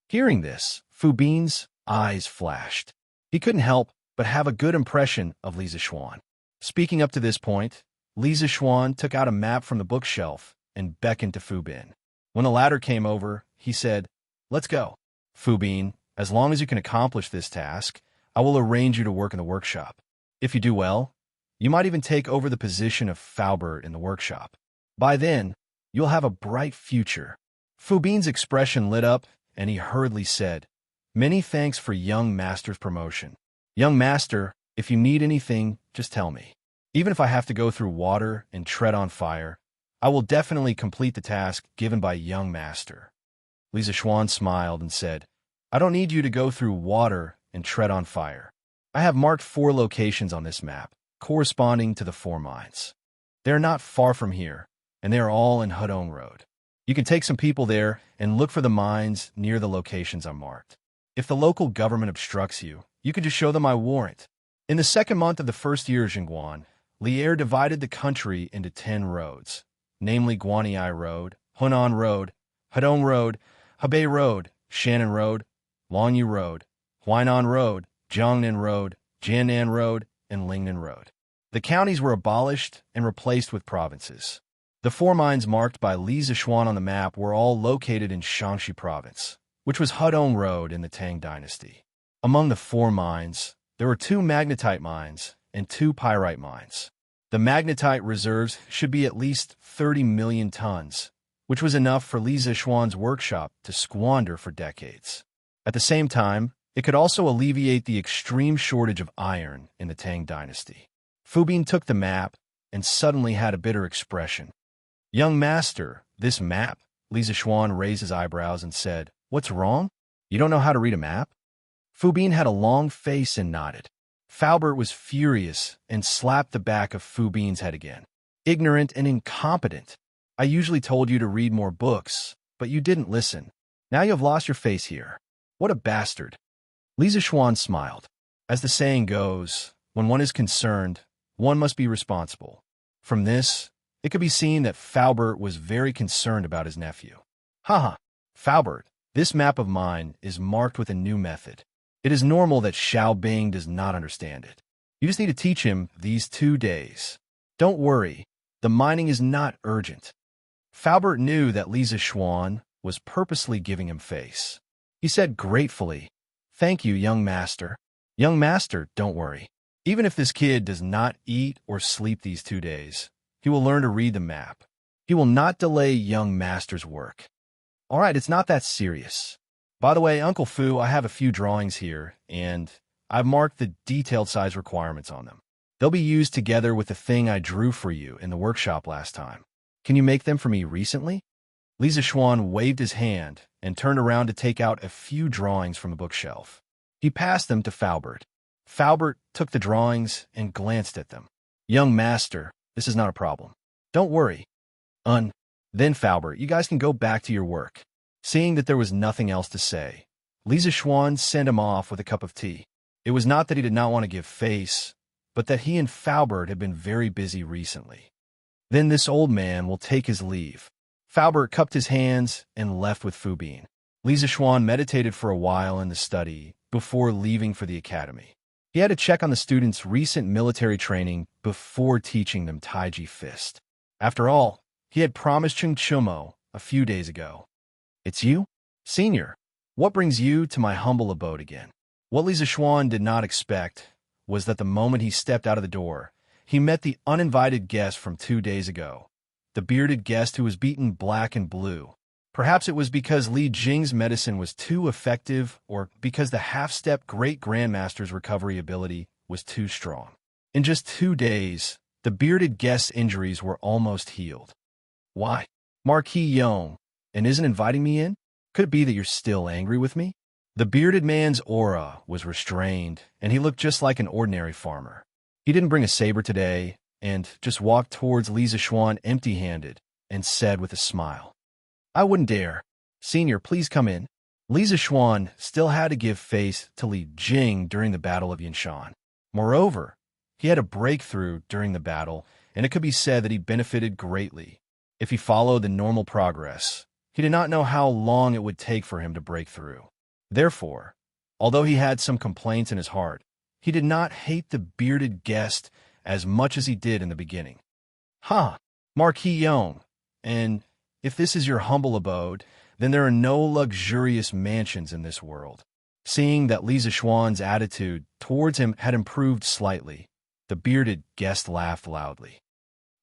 Hearing this, Fu Bin's eyes flashed. He couldn't help but have a good impression of Li Zixuan. Speaking up to this point, Li Zixuan took out a map from the bookshelf and beckoned to Fu Bin. When the latter came over, he said, "Let's go. Fu Bin, as long as you can accomplish this task, I will arrange you to work in the workshop. If you do well, you might even take over the position of Faubert in the workshop. By then, you'll have a bright future." Fu Bin's expression lit up, and he hurriedly said, "Many thanks for young master's promotion. Young master, if you need anything, just tell me. Even if I have to go through water and tread on fire, I will definitely complete the task given by young master." Li Zishuan smiled and said, I don't need you to go through water and tread on fire. I have marked 4 locations on this map, corresponding to the 4 mines. They are not far from here, and they are all in Hudong Road. You can take some people there and look for the mines near the locations I marked. If the local government obstructs you, you can just show them my warrant. In the 2nd month of the 1st year of Jingguan, Lier divided the country into 10 roads, namely Guanyi Road, Hunan Road, Hudong Road, Hebei Road, Shannon Road, Longyu Road, Huainan Road, Jiangnan Road, Jiannan Road, and Lingnan Road. The counties were abolished and replaced with provinces. The 4 mines marked by Li Zishuan on the map were all located in Xianxia province, which was Hudong Road in the Tang dynasty. Among the 4 mines, there were 2 magnetite mines and 2 pyrite mines. The magnetite reserves should be at least 30 million tons, which was enough for Li Zishuan's workshop to squander for decades. At the same time, it could also alleviate the extreme shortage of iron in the Tang dynasty. Fu Bin took the map and suddenly had a bitter expression. Young master, this map? Li Zishuan raised his eyebrows and said, What's wrong? You don't know how to read a map? Fu Bin had a long face and nodded. Faubert was furious and slapped the back of Fu Bin's head again. Ignorant and incompetent. I usually told you to read more books, but you didn't listen. Now you have lost your face here. What a bastard. Li Zishuan smiled. As the saying goes, when one is concerned, one must be responsible. From this, it could be seen that Faubert was very concerned about his nephew. Haha, Faubert, this map of mine is marked with a new method. It is normal that Xiao Bing does not understand it. You just need to teach him these 2 days. Don't worry, the mining is not urgent. Faubert knew that Li Zishuan was purposely giving him face. He said gratefully, Thank you, young master. Young master, don't worry. Even if this kid does not eat or sleep these 2 days, he will learn to read the map. He will not delay young master's work. All right, it's not that serious. By the way, Uncle Fu, I have a few drawings here, and I've marked the detailed size requirements on them. They'll be used together with the thing I drew for you in the workshop last time. Can you make them for me recently? Li Zishuan waved his hand and turned around to take out a few drawings from a bookshelf. He passed them to Faubert. Faubert took the drawings and glanced at them. Young master, this is not a problem. Don't worry. Then Faubert, you guys can go back to your work. Seeing that there was nothing else to say, Li Zishuan sent him off with a cup of tea. It was not that he did not want to give face, but that he and Faubert had been very busy recently. Then this old man will take his leave. Faubert cupped his hands and left with Fu Bin. Li Zishuan meditated for a while in the study before leaving for the academy. He had to check on the students' recent military training before teaching them Taiji Fist. After all, he had promised Cheng Chumo a few days ago. It's you? Senior, what brings you to my humble abode again? What Li Zishuan did not expect was that the moment he stepped out of the door, he met the uninvited guest from 2 days ago, the bearded guest who was beaten black and blue. Perhaps it was because Li Jing's medicine was too effective, or because the half-step Great Grandmaster's recovery ability was too strong. In just 2 days, the bearded guest's injuries were almost healed. Why? Marquis Yong, and isn't inviting me in? Could it be that you're still angry with me? The bearded man's aura was restrained, and he looked just like an ordinary farmer. He didn't bring a saber today, and just walked towards Li Zishuan empty-handed, and said with a smile, I wouldn't dare. Senior, please come in. Li Zishuan still had to give face to Li Jing during the Battle of Yanshan. Moreover, he had a breakthrough during the battle, and it could be said that he benefited greatly. If he followed the normal progress, he did not know how long it would take for him to break through. Therefore, although he had some complaints in his heart, he did not hate the bearded guest as much as he did in the beginning. Marquis Yong, and if this is your humble abode, then there are no luxurious mansions in this world. Seeing that Li Zishuan's attitude towards him had improved slightly, the bearded guest laughed loudly.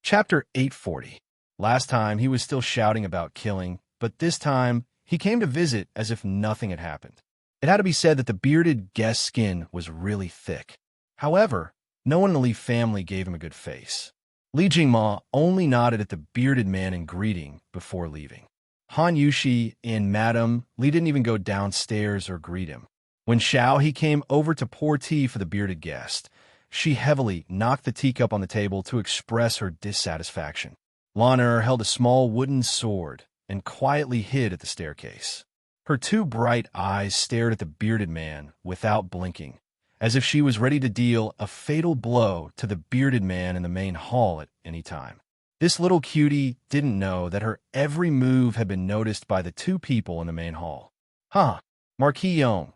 Chapter 840. Last time he was still shouting about killing, but this time he came to visit as if nothing had happened. It had to be said that the bearded guest's skin was really thick. However, no one in the Li family gave him a good face. Li Jingma only nodded at the bearded man in greeting before leaving. Han Yushi and Madame Li didn't even go downstairs or greet him. When Xiao he came over to pour tea for the bearded guest, she heavily knocked the teacup on the table to express her dissatisfaction. Lan held a small wooden sword and quietly hid at the staircase. Her two bright eyes stared at the bearded man without blinking, as if she was ready to deal a fatal blow to the bearded man in the main hall at any time. This little cutie didn't know that her every move had been noticed by the two people in the main hall. Huh, Marquis Yong.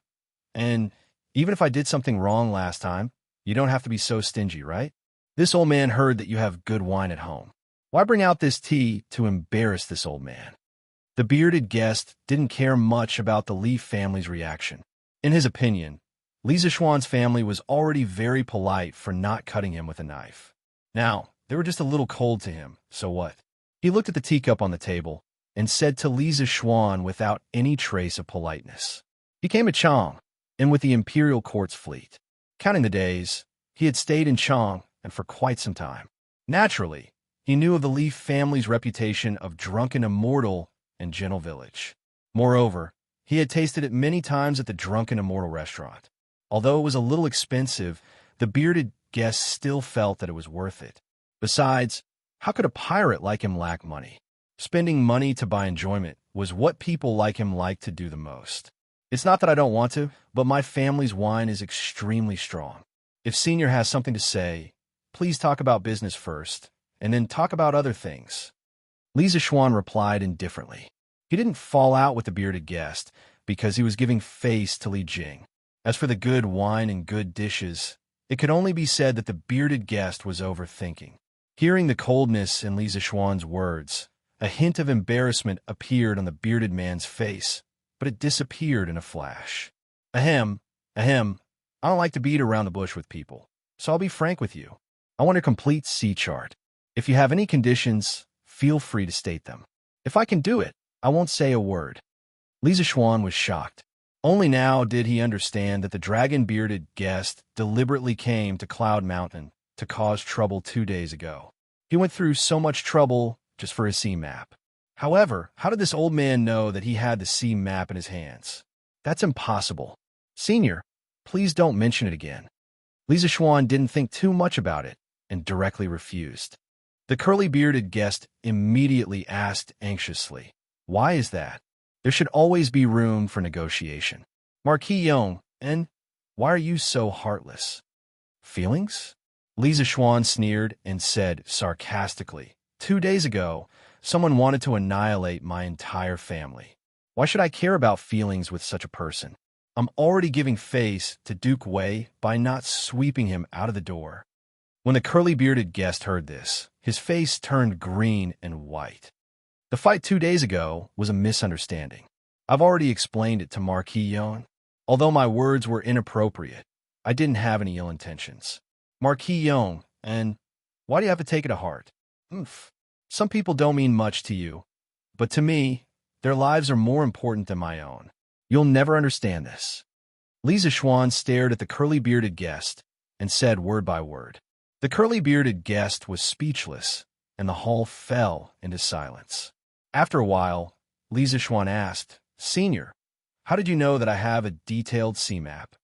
And even if I did something wrong last time, you don't have to be so stingy, right? This old man heard that you have good wine at home. Why bring out this tea to embarrass this old man? The bearded guest didn't care much about the Li family's reaction. In his opinion, Li Zixuan's family was already very polite for not cutting him with a knife. Now, they were just a little cold to him, so what? He looked at the teacup on the table and said to Li Zixuan without any trace of politeness. He came to Chang, and with the imperial court's fleet. Counting the days, he had stayed in Chang and for quite some time. Naturally, he knew of the Li family's reputation of drunken immortal and gentle village. Moreover, he had tasted it many times at the Drunken Immortal restaurant. Although it was a little expensive, the bearded guest still felt that it was worth it. Besides, how could a pirate like him lack money? Spending money to buy enjoyment was what people like him like to do the most. It's not that I don't want to, but my family's wine is extremely strong. If Senior has something to say, please talk about business first, and then talk about other things. Li Zixuan replied indifferently. He didn't fall out with the bearded guest because he was giving face to Li Jing. As for the good wine and good dishes, it could only be said that the bearded guest was overthinking. Hearing the coldness in Li Zixuan's words, a hint of embarrassment appeared on the bearded man's face, but it disappeared in a flash. Ahem, I don't like to beat around the bush with people, so I'll be frank with you. I want a complete sea chart. If you have any conditions, feel free to state them. If I can do it, I won't say a word. Li Zixuan was shocked. Only now did he understand that the dragon-bearded guest deliberately came to Cloud Mountain to cause trouble 2 days ago. He went through so much trouble just for his sea map. However, how did this old man know that he had the sea map in his hands? That's impossible. Senior, please don't mention it again. Li Zixuan didn't think too much about it and directly refused. The curly-bearded guest immediately asked anxiously, "Why is that? There should always be room for negotiation. Marquis Yong, and why are you so heartless?" Feelings? Li Zixuan sneered and said sarcastically, 2 days ago, someone wanted to annihilate my entire family. Why should I care about feelings with such a person? I'm already giving face to Duke Wei by not sweeping him out of the door. When the curly-bearded guest heard this, his face turned green and white. The fight 2 days ago was a misunderstanding. I've already explained it to Marquis Yong. Although my words were inappropriate, I didn't have any ill intentions. Marquis Yong, and why do you have to take it to heart? Some people don't mean much to you, but to me, their lives are more important than my own. You'll never understand this. Li Zixuan stared at the curly-bearded guest and said word by word. The curly-bearded guest was speechless, and the hall fell into silence. After a while, Li Zixuan asked, "Senior, how did you know that I have a detailed sea map?"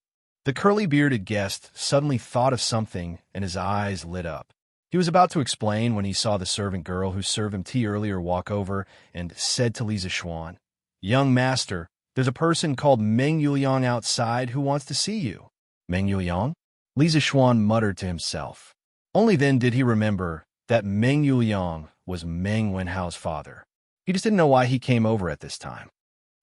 The curly-bearded guest suddenly thought of something, and his eyes lit up. He was about to explain when he saw the servant girl who served him tea earlier walk over and said to Li Zixuan, "Young master, there's a person called Meng Yuliang outside who wants to see you." Meng Yuliang? Li Zixuan muttered to himself. Only then did he remember that Meng Yuliang was Meng Wenhao's father. He just didn't know why he came over at this time.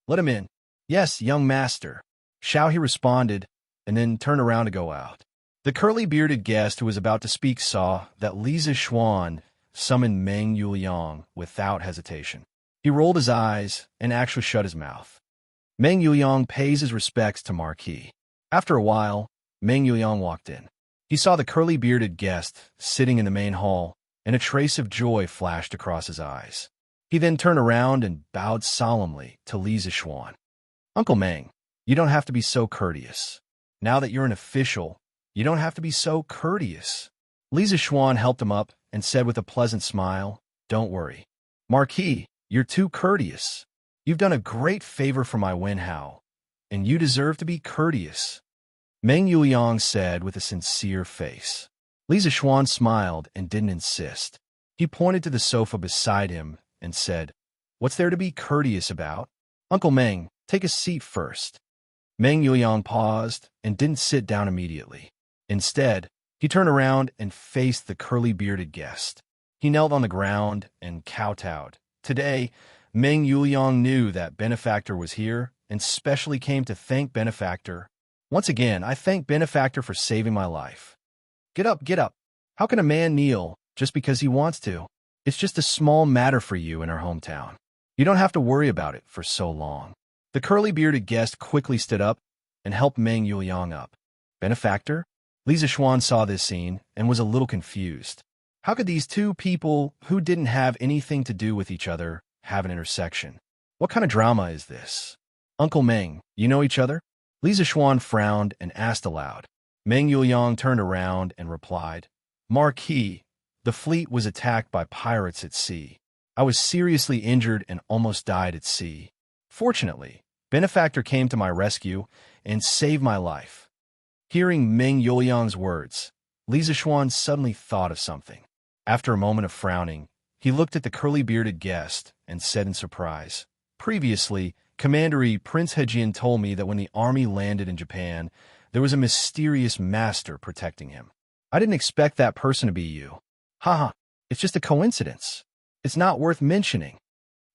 "Let him in." "Yes, young master." Xiao he responded, and then turned around to go out. The curly-bearded guest who was about to speak saw that Li Zixuan summoned Meng Yuliang without hesitation. He rolled his eyes and actually shut his mouth. Meng Yuliang pays his respects to Marquis. After a while, Meng Yuliang walked in. He saw the curly-bearded guest sitting in the main hall, and a trace of joy flashed across his eyes. He then turned around and bowed solemnly to Li Zixuan. "Uncle Meng, you don't have to be so courteous. Now that you're an official, you don't have to be so courteous." Li Zixuan helped him up and said with a pleasant smile, "Don't worry. Marquis, you're too courteous. You've done a great favor for my Wenhao, and you deserve to be courteous, Meng Yuliang said with a sincere face. Li Zixuan smiled and didn't insist. He pointed to the sofa beside him and said, "What's there to be courteous about? Uncle Meng, take a seat first." Meng Yuliang paused and didn't sit down immediately. Instead, he turned around and faced the curly-bearded guest. He knelt on the ground and kowtowed. Today, Meng Yuliang knew that Benefactor was here and specially came to thank Benefactor. "Once again, I thank Benefactor for saving my life." Get up, get up. How can a man kneel just because he wants to? It's just a small matter for you in our hometown. You don't have to worry about it for so long." The curly-bearded guest quickly stood up and helped Meng Yuliang up. Benefactor? Li Zixuan saw this scene and was a little confused. How could these two people who didn't have anything to do with each other have an intersection? What kind of drama is this? "Uncle Meng, you know each other?" Li Zixuan frowned and asked aloud. Meng Yuliang turned around and replied, "Marquis, the fleet was attacked by pirates at sea. I was seriously injured and almost died at sea. Fortunately, Benefactor came to my rescue and saved my life." Hearing Meng Yuliang's words, Li Zixuan suddenly thought of something. After a moment of frowning, he looked at the curly-bearded guest and said in surprise, "Previously, Commander Prince Hejian told me that when the army landed in Japan, there was a mysterious master protecting him. I didn't expect that person to be you. Haha, it's just a coincidence. It's not worth mentioning."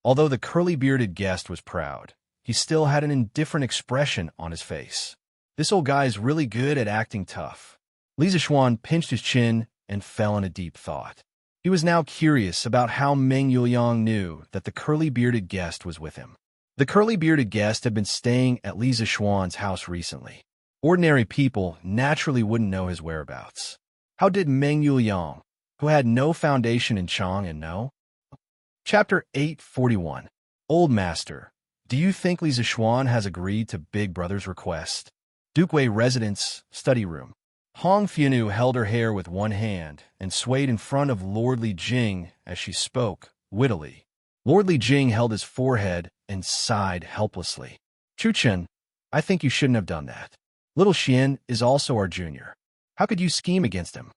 Although the curly-bearded guest was proud, he still had an indifferent expression on his face. This old guy is really good at acting tough. Li Zixuan pinched his chin and fell in a deep thought. He was now curious about how Meng Yuliang knew that the curly-bearded guest was with him. The curly-bearded guest had been staying at Li Zixuan's house recently. Ordinary people naturally wouldn't know his whereabouts. How did Meng Yuliang, who had no foundation in Chang'an, know? Chapter 841. Old Master, do you think Li Zixuan has agreed to Big Brother's request? Dukwei Residence, Study Room. Hong Fianu held her hair with one hand and swayed in front of Lord Li Jing as she spoke, wittily. Lord Li Jing held his forehead and sighed helplessly. "Chuchen, I think you shouldn't have done that. Little Xian is also our junior. How could you scheme against him?"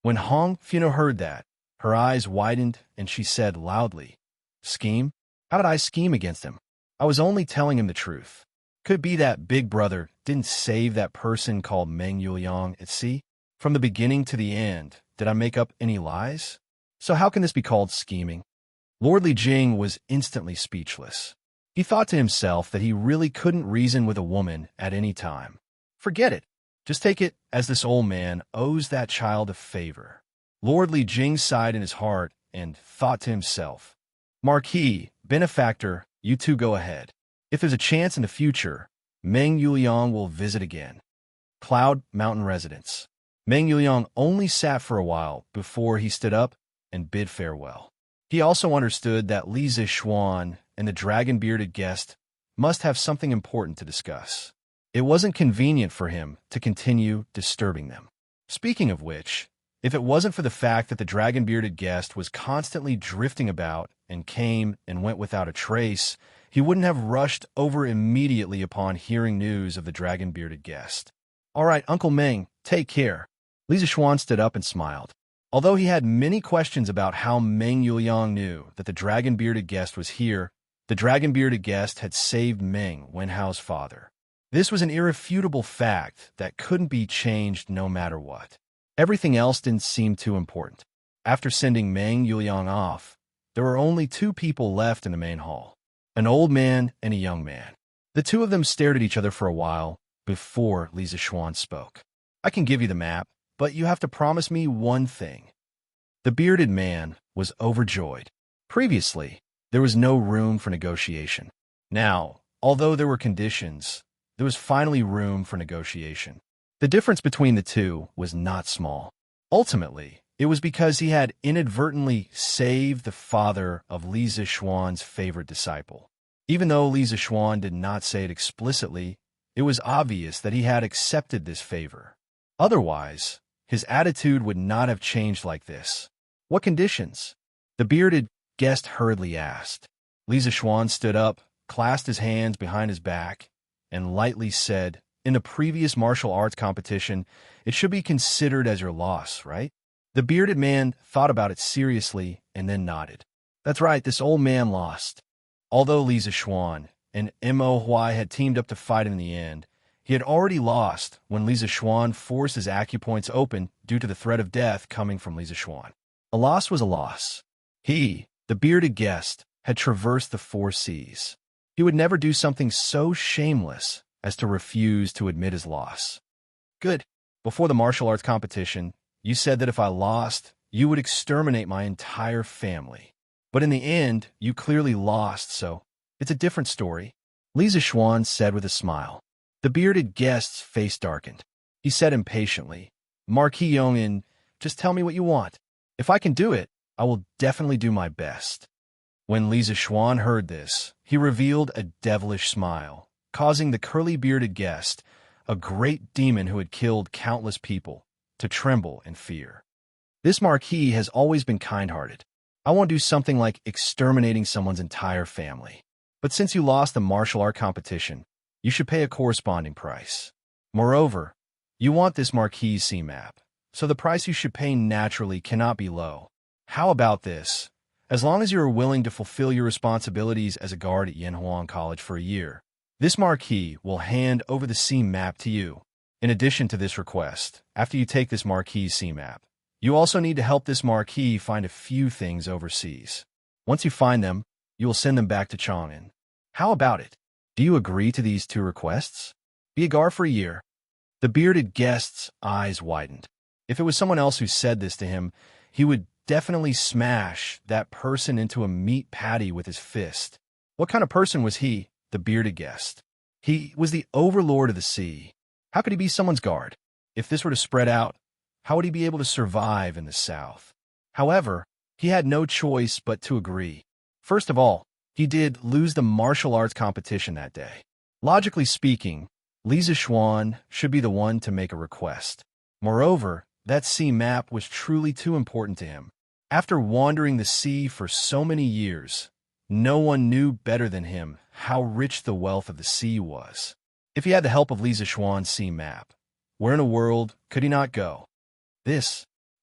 When Hong Fianu heard that, her eyes widened and she said loudly, "Scheme? How did I scheme against him? I was only telling him the truth. Could it be that Big Brother didn't save that person called Meng Yuliang at sea? From the beginning to the end, did I make up any lies? So how can this be called scheming?" Lord Li Jing was instantly speechless. He thought to himself that he really couldn't reason with a woman at any time. Forget it. Just take it as this old man owes that child a favor. Lord Li Jing sighed in his heart and thought to himself, "Marquis, Benefactor, you two go ahead. If there's a chance in the future, Meng Yuliang will visit again." Cloud Mountain Residence. Meng Yuliang only sat for a while before he stood up and bid farewell. He also understood that Li Zixuan and the dragon-bearded guest must have something important to discuss. It wasn't convenient for him to continue disturbing them. Speaking of which, if it wasn't for the fact that the dragon-bearded guest was constantly drifting about and came and went without a trace, he wouldn't have rushed over immediately upon hearing news of the dragon-bearded guest. "All right, Uncle Meng, take care." Li Zixuan stood up and smiled. Although he had many questions about how Meng Yuliang knew that the dragon-bearded guest was here, the dragon-bearded guest had saved Meng Wenhao's father. This was an irrefutable fact that couldn't be changed no matter what. Everything else didn't seem too important. After sending Meng Yuliang off, there were only two people left in the main hall, an old man and a young man. The two of them stared at each other for a while before Li Zixuan spoke. "I can give you the map, but you have to promise me one thing." The bearded man was overjoyed. Previously, there was no room for negotiation. Now, although there were conditions, there was finally room for negotiation. The difference between the two was not small. Ultimately, it was because he had inadvertently saved the father of Li Zixuan's favorite disciple. Even though Li Zixuan did not say it explicitly, it was obvious that he had accepted this favor. Otherwise, his attitude would not have changed like this. "What conditions?" the bearded guest hurriedly asked. Li Zixuan stood up clasped his hands behind his back, and lightly said, "In the previous martial arts competition, it should be considered as your loss, right?" The bearded man thought about it seriously and then nodded. "That's right, this old man lost." Although Li Zixuan and Mo Huai had teamed up to fight in the end, he had already lost when Li Zixuan forced his acupoints open due to the threat of death coming from Li Zixuan. A loss was a loss. He, the bearded guest, had traversed the 4 seas. He would never do something so shameless as to refuse to admit his loss. "Good. Before the martial arts competition, you said that if I lost, you would exterminate my entire family. But in the end, you clearly lost, so it's a different story," Li Zixuan said with a smile. The bearded guest's face darkened. He said impatiently, "Marquis Yongin, just tell me what you want. If I can do it, I will definitely do my best." When Li Zixuan heard this, he revealed a devilish smile, causing the curly-bearded guest, a great demon who had killed countless people, to tremble in fear. "This marquis has always been kind-hearted. I won't do something like exterminating someone's entire family. But since you lost the martial art competition, you should pay a corresponding price. Moreover, you want this marquis sea map, so the price you should pay naturally cannot be low. How about this? As long as you are willing to fulfill your responsibilities as a guard at Yanhuang College for a year, this marquis will hand over the sea map to you. In addition to this request, after you take this marquis sea map, you also need to help this marquis find a few things overseas. Once you find them, you will send them back to Chang'an. How about it? Do you agree to these 2 requests? Be a guard for a year." The bearded guest's eyes widened. If it was someone else who said this to him, he would definitely smash that person into a meat patty with his fist. What kind of person was he, the bearded guest? He was the overlord of the sea. How could he be someone's guard? If this were to spread out, how would he be able to survive in the south? However, he had no choice but to agree. First of all, he did lose the martial arts competition that day. Logically speaking, Li Zixuan should be the one to make a request. Moreover, that sea map was truly too important to him. After wandering the sea for so many years, no one knew better than him how rich the wealth of the sea was. If he had the help of Li Zixuan's sea map, where in a world could he not go?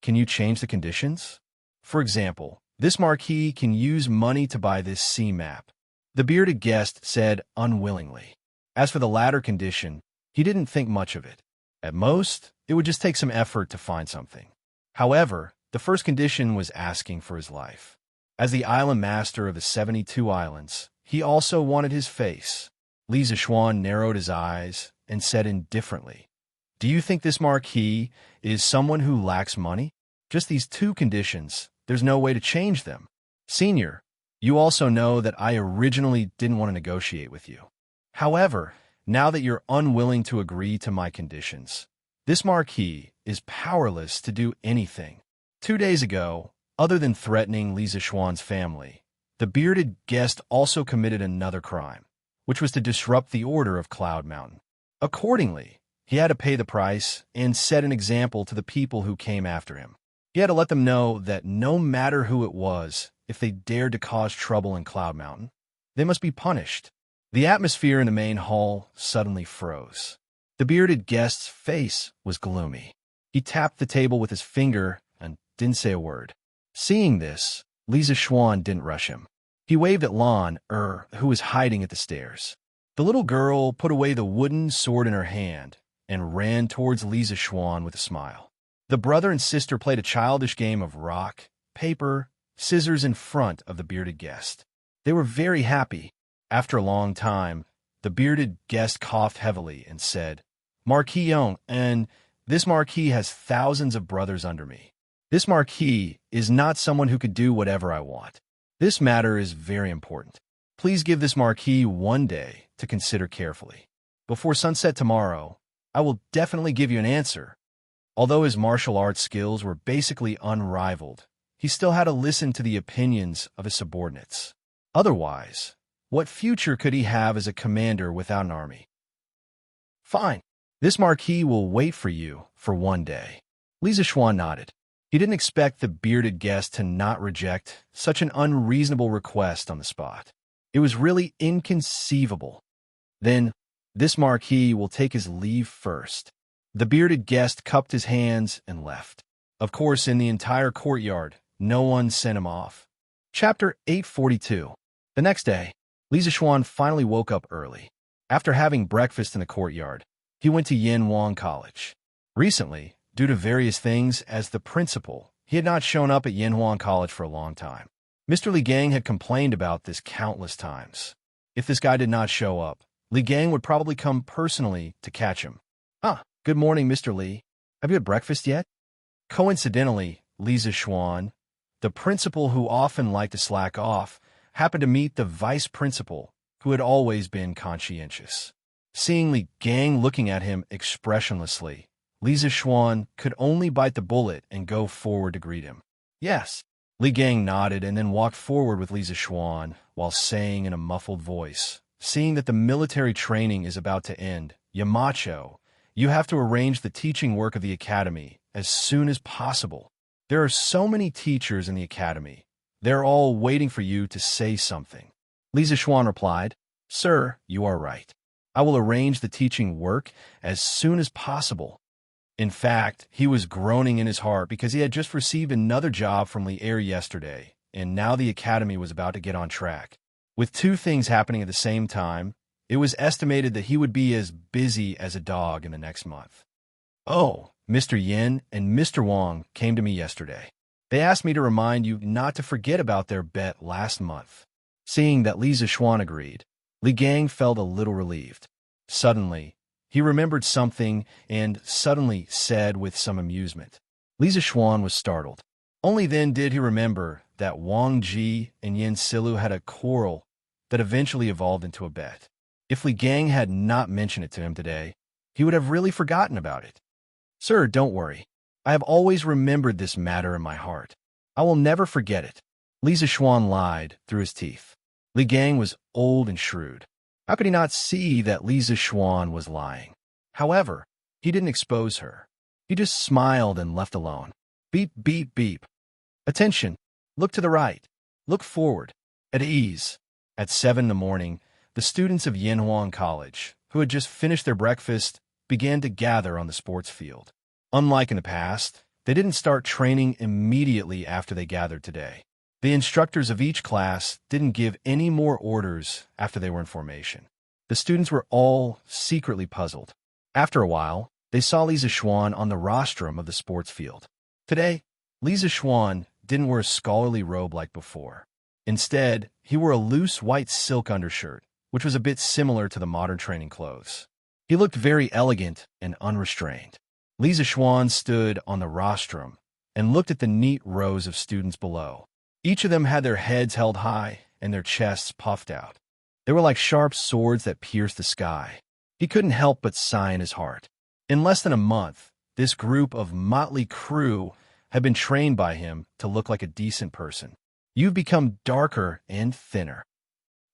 Can you change the conditions? For example, this marquis can use money to buy this sea map. The bearded guest said unwillingly. As for the latter condition, he didn't think much of it. At most, it would just take some effort to find something. However, the first condition was asking for his life. As the island master of the 72 islands, he also wanted his face. Li Zixuan narrowed his eyes and said indifferently, "Do you think this marquis is someone who lacks money? Just these 2 conditions, there's no way to change them. Senior, you also know that I originally didn't want to negotiate with you. However, now that you're unwilling to agree to my conditions, this marquis is powerless to do anything." 2 days ago, other than threatening Li Zixuan's family, the bearded guest also committed another crime, which was to disrupt the order of Cloud Mountain. Accordingly, he had to pay the price and set an example to the people who came after him. He had to let them know that no matter who it was, if they dared to cause trouble in Cloud Mountain, they must be punished. The atmosphere in the main hall suddenly froze. The bearded guest's face was gloomy. He tapped the table with his finger and didn't say a word. Seeing this, Li Zixuan didn't rush him. He waved at Lan who was hiding at the stairs. The little girl put away the wooden sword in her hand and ran towards Li Zixuan with a smile. The brother and sister played a childish game of rock, paper, scissors in front of the bearded guest. They were very happy. After a long time, the bearded guest coughed heavily and said, "Marquis Yong, and this marquis has thousands of brothers under me. This marquis is not someone who could do whatever I want. This matter is very important. Please give this marquis 1 day to consider carefully. Before sunset tomorrow, I will definitely give you an answer." Although his martial arts skills were basically unrivaled, he still had to listen to the opinions of his subordinates. Otherwise, what future could he have as a commander without an army? "Fine. This marquis will wait for you for 1 day." Li Zixuan nodded. He didn't expect the bearded guest to not reject such an unreasonable request on the spot. It was really inconceivable. Then, this marquis will take his leave first. The bearded guest cupped his hands and left. Of course, in the entire courtyard, no one sent him off. Chapter 842. The next day, Li Zixuan finally woke up early. After having breakfast in the courtyard, he went to Yanhuang College. Recently, due to various things as the principal, he had not shown up at Yanhuang College for a long time. Mr. Li Gang had complained about this countless times. If this guy did not show up, Li Gang would probably come personally to catch him. Good morning, Mr. Li. Have you had breakfast yet? Coincidentally, Li Zixuan, the principal who often liked to slack off, happened to meet the vice principal, who had always been conscientious. Seeing Li Gang looking at him expressionlessly, Li Zixuan could only bite the bullet and go forward to greet him. Yes. Li Gang nodded and then walked forward with Li Zixuan while saying in a muffled voice, "Seeing that the military training is about to end, Yamacho, you have to arrange the teaching work of the academy as soon as possible. There are so many teachers in the academy. They're all waiting for you to say something." Li Zixuan replied, "Sir, you are right. I will arrange the teaching work as soon as possible." In fact, he was groaning in his heart because he had just received another job from Li Er yesterday, and now the academy was about to get on track. With two things happening at the same time, it was estimated that he would be as busy as a dog in the next month. "Oh, Mr. Yin and Mr. Wang came to me yesterday. They asked me to remind you not to forget about their bet last month." Seeing that Li Zixuan agreed, Li Gang felt a little relieved. Suddenly, he remembered something and suddenly said with some amusement. Li Zixuan was startled. Only then did he remember that Wang Ji and Yin Silu had a quarrel that eventually evolved into a bet. If Li Gang had not mentioned it to him today, he would have really forgotten about it. "Sir, don't worry. I have always remembered this matter in my heart. I will never forget it." Li Zixuan lied through his teeth. Li Gang was old and shrewd. How could he not see that Li Zixuan was lying? However, he didn't expose her. He just smiled and left alone. Beep, beep, beep. Attention! Look to the right. Look forward. At ease. At 7 in the morning, the students of Yanhuang College, who had just finished their breakfast, began to gather on the sports field. Unlike in the past, they didn't start training immediately after they gathered today. The instructors of each class didn't give any more orders after they were in formation. The students were all secretly puzzled. After a while, they saw Li Zixuan on the rostrum of the sports field. Today, Li Zixuan didn't wear a scholarly robe like before. Instead, he wore a loose white silk undershirt, which was a bit similar to the modern training clothes. He looked very elegant and unrestrained. Li Zixuan stood on the rostrum and looked at the neat rows of students below. Each of them had their heads held high and their chests puffed out. They were like sharp swords that pierced the sky. He couldn't help but sigh in his heart. In less than a month, this group of motley crew had been trained by him to look like a decent person. "You've become darker and thinner."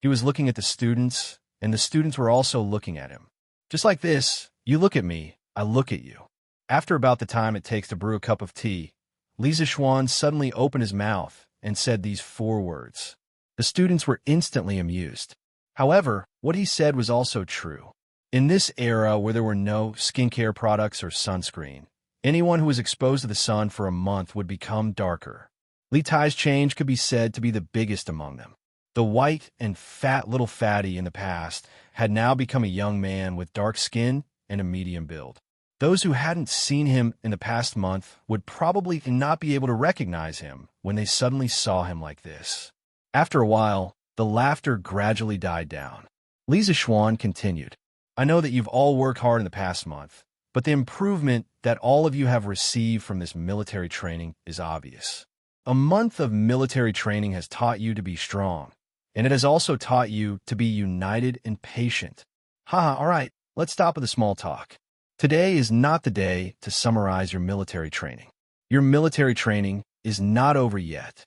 He was looking at the students, and the students were also looking at him. Just like this, you look at me, I look at you. After about the time it takes to brew a cup of tea, Li Zixuan suddenly opened his mouth and said these 4 words. The students were instantly amused. However, what he said was also true. In this era where there were no skincare products or sunscreen, anyone who was exposed to the sun for a month would become darker. Li Tai's change could be said to be the biggest among them. The white and fat little fatty in the past had now become a young man with dark skin and a medium build. Those who hadn't seen him in the past month would probably not be able to recognize him when they suddenly saw him like this. After a while, the laughter gradually died down. Li Zixuan continued, "I know that you've all worked hard in the past month, but the improvement that all of you have received from this military training is obvious. A month of military training has taught you to be strong, and it has also taught you to be united and patient. All right, let's stop with the small talk. Today is not the day to summarize your military training. Your military training is not over yet."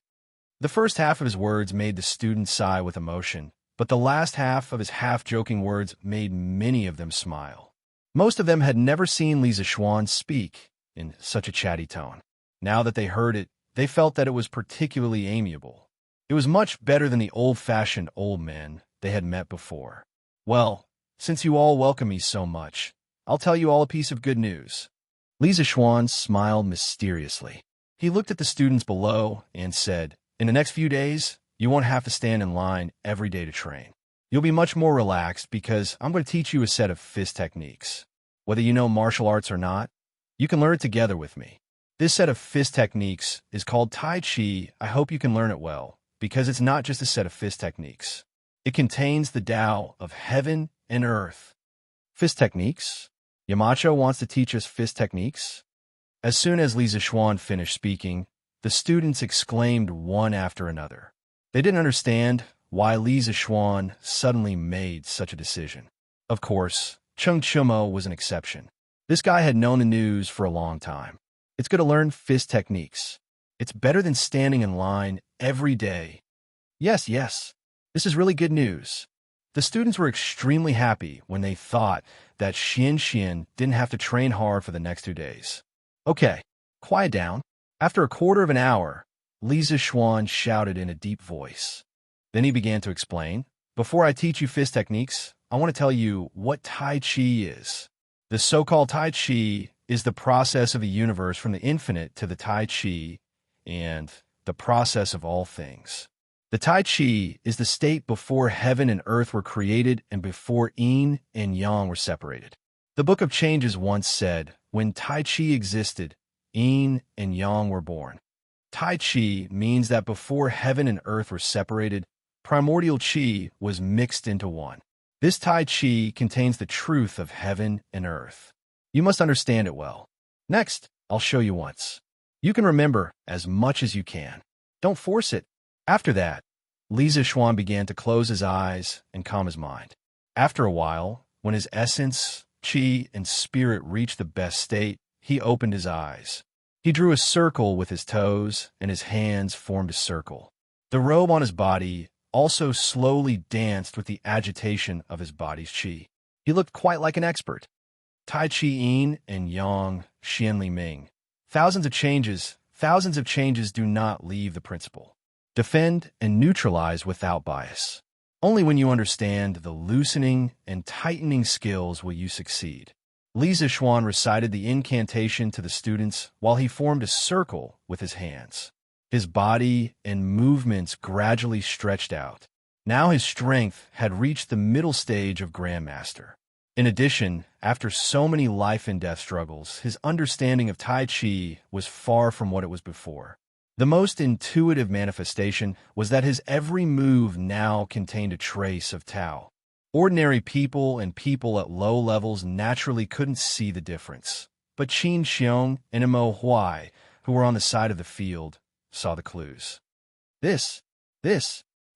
The first half of his words made the students sigh with emotion, but the last half of his half-joking words made many of them smile. Most of them had never seen Li Zixuan speak in such a chatty tone. Now that they heard it, they felt that it was particularly amiable. It was much better than the old-fashioned old men they had met before. Well, since you all welcome me so much, I'll tell you all a piece of good news. Li Zishuan smiled mysteriously. He looked at the students below and said, in the next few days, you won't have to stand in line every day to train. You'll be much more relaxed because I'm going to teach you a set of fist techniques. Whether you know martial arts or not, you can learn it together with me. This set of fist techniques is called Tai Chi. I hope you can learn it well, because it's not just a set of fist techniques. It contains the Tao of heaven and earth. Fist techniques? Yamacho wants to teach us fist techniques? As soon as Li Zishuan finished speaking, the students exclaimed one after another. They didn't understand why Li Zishuan suddenly made such a decision. Of course, Cheng Chumo was an exception. This guy had known the news for a long time. It's good to learn fist techniques. It's better than standing in line every day. Yes, this is really good news. The students were extremely happy when they thought that Xianxia didn't have to train hard for the next 2 days. Okay, quiet down. After a quarter of an hour, Li Zishuan shouted in a deep voice. Then he began to explain, before I teach you fist techniques, I want to tell you what Tai Chi is. The so-called Tai Chi is the process of a universe from the infinite to the Tai Chi and the process of all things. The Tai Chi is the state before heaven and earth were created and before yin and yang were separated. The Book of Changes once said, when Tai Chi existed, yin and yang were born. Tai Chi means that before heaven and earth were separated, primordial Chi was mixed into one. This Tai Chi contains the truth of heaven and earth. You must understand it well. Next, I'll show you once. You can remember as much as you can. Don't force it. After that, Li Zishuan began to close his eyes and calm his mind. After a while, when his essence, Qi, and spirit reached the best state, he opened his eyes. He drew a circle with his toes, and his hands formed a circle. The robe on his body also slowly danced with the agitation of his body's Qi. He looked quite like an expert. Tai Chi Yin and Yang, Xian Li Ming. Thousands of changes do not leave the principle. Defend and neutralize without bias. Only when you understand the loosening and tightening skills will you succeed. Li Zishuan recited the incantation to the students while he formed a circle with his hands. His body and movements gradually stretched out. Now his strength had reached the middle stage of Grandmaster. In addition, after so many life and death struggles, his understanding of Tai Chi was far from what it was before. The most intuitive manifestation was that his every move now contained a trace of Tao. Ordinary people and people at low levels naturally couldn't see the difference. But Qin Xiong and Mo Huai, who were on the side of the field, saw the clues.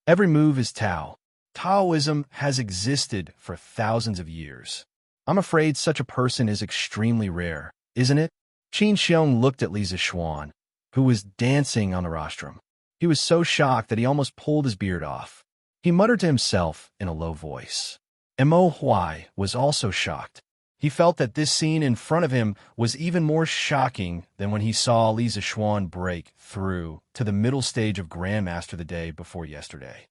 Every move is Tao. Taoism has existed for thousands of years. I'm afraid such a person is extremely rare, isn't it? Qin Xiong looked at Li Zishuan, who was dancing on the rostrum. He was so shocked that he almost pulled his beard off. He muttered to himself in a low voice. And Mo Huai was also shocked. He felt that this scene in front of him was even more shocking than when he saw Li Zishuan break through to the middle stage of Grandmaster the day before yesterday.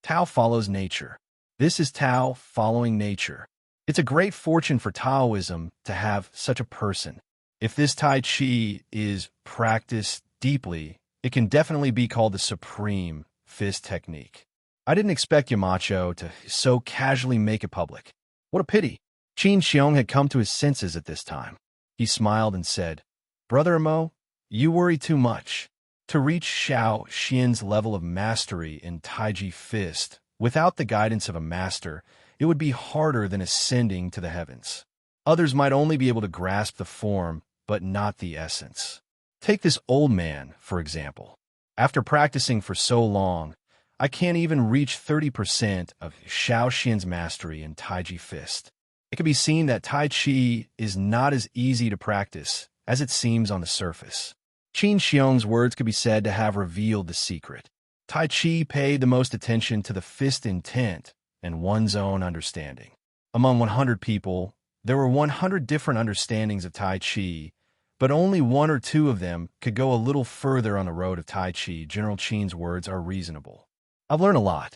Tao follows nature. This is Tao following nature. It's a great fortune for Taoism to have such a person. If this Tai Chi is practiced deeply, it can definitely be called the supreme fist technique. I didn't expect Yamacho to so casually make it public. What a pity. Qin Xiong had come to his senses at this time. He smiled and said, Brother Mo, you worry too much. To reach Xiao Xian's level of mastery in Taiji fist, without the guidance of a master, it would be harder than ascending to the heavens. Others might only be able to grasp the form, but not the essence. Take this old man, for example. After practicing for so long, I can't even reach 30% of Xiao Xian's mastery in Taiji fist. It can be seen that Tai Chi is not as easy to practice as it seems on the surface. Qin Xiong's words could be said to have revealed the secret. Tai Chi paid the most attention to the fist intent and one's own understanding. Among 100 people, there were 100 different understandings of Tai Chi, but only one or two of them could go a little further on the road of Tai Chi. General Qin's words are reasonable. I've learned a lot.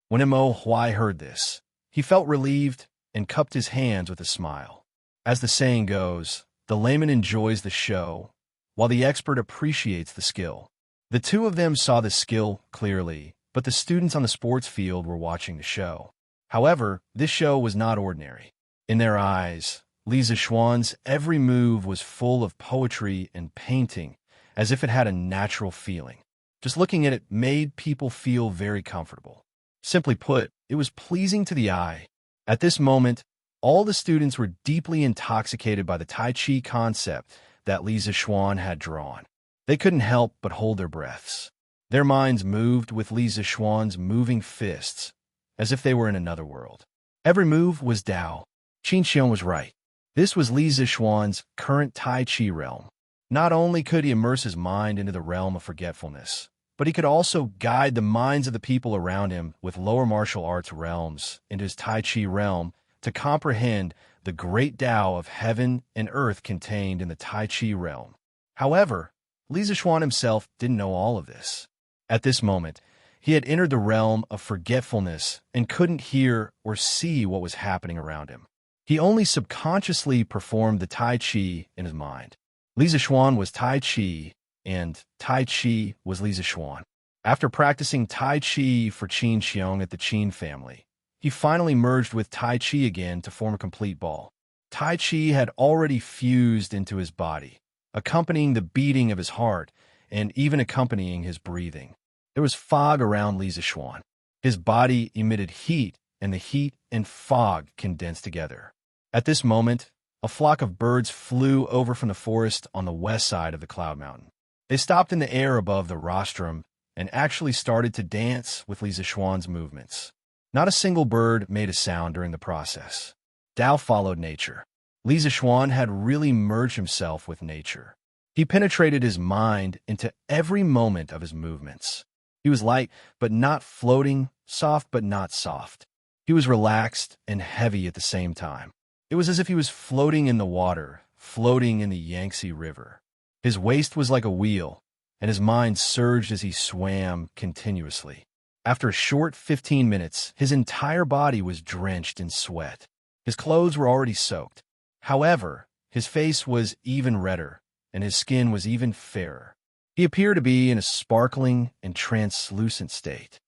When Mo Huai heard this, he felt relieved and cupped his hands with a smile. As the saying goes, the layman enjoys the show, while the expert appreciates the skill. The two of them saw the skill clearly, but the students on the sports field were watching the show. However, this show was not ordinary. In their eyes, Li Zixuan's every move was full of poetry and painting, as if it had a natural feeling. Just looking at it made people feel very comfortable. Simply put, it was pleasing to the eye. At this moment, all the students were deeply intoxicated by the Tai Chi concept that Li Zixuan had drawn. They couldn't help but hold their breaths. Their minds moved with Li Zixuan's moving fists, as if they were in another world. Every move was Tao. Xianxia was right. This was Li Zixuan's current Tai Chi realm. Not only could he immerse his mind into the realm of forgetfulness, but he could also guide the minds of the people around him with lower martial arts realms into his Tai Chi realm to comprehend the great Tao of heaven and earth contained in the Tai Chi realm. However, Li Zixuan himself didn't know all of this. At this moment, he had entered the realm of forgetfulness and couldn't hear or see what was happening around him. He only subconsciously performed the Tai Chi in his mind. Li Zixuan was Tai Chi, and Tai Chi was Li Zixuan. After practicing Tai Chi for Qin Xiong at the Qin family, he finally merged with Tai Chi again to form a complete ball. Tai Chi had already fused into his body, accompanying the beating of his heart and even accompanying his breathing. There was fog around Li Zixuan. His body emitted heat, and the heat and fog condensed together. At this moment, a flock of birds flew over from the forest on the west side of the cloud mountain. They stopped in the air above the rostrum and actually started to dance with Li Zixuan's movements. Not a single bird made a sound during the process. Tao followed nature. Li Zixuan had really merged himself with nature. He penetrated his mind into every moment of his movements. He was light but not floating, soft but not soft. He was relaxed and heavy at the same time. It was as if he was floating in the water, floating in the Xianxia River. His waist was like a wheel, and his mind surged as he swam continuously. After a short 15 minutes, his entire body was drenched in sweat. His clothes were already soaked. However, his face was even redder, and his skin was even fairer. He appeared to be in a sparkling and translucent state.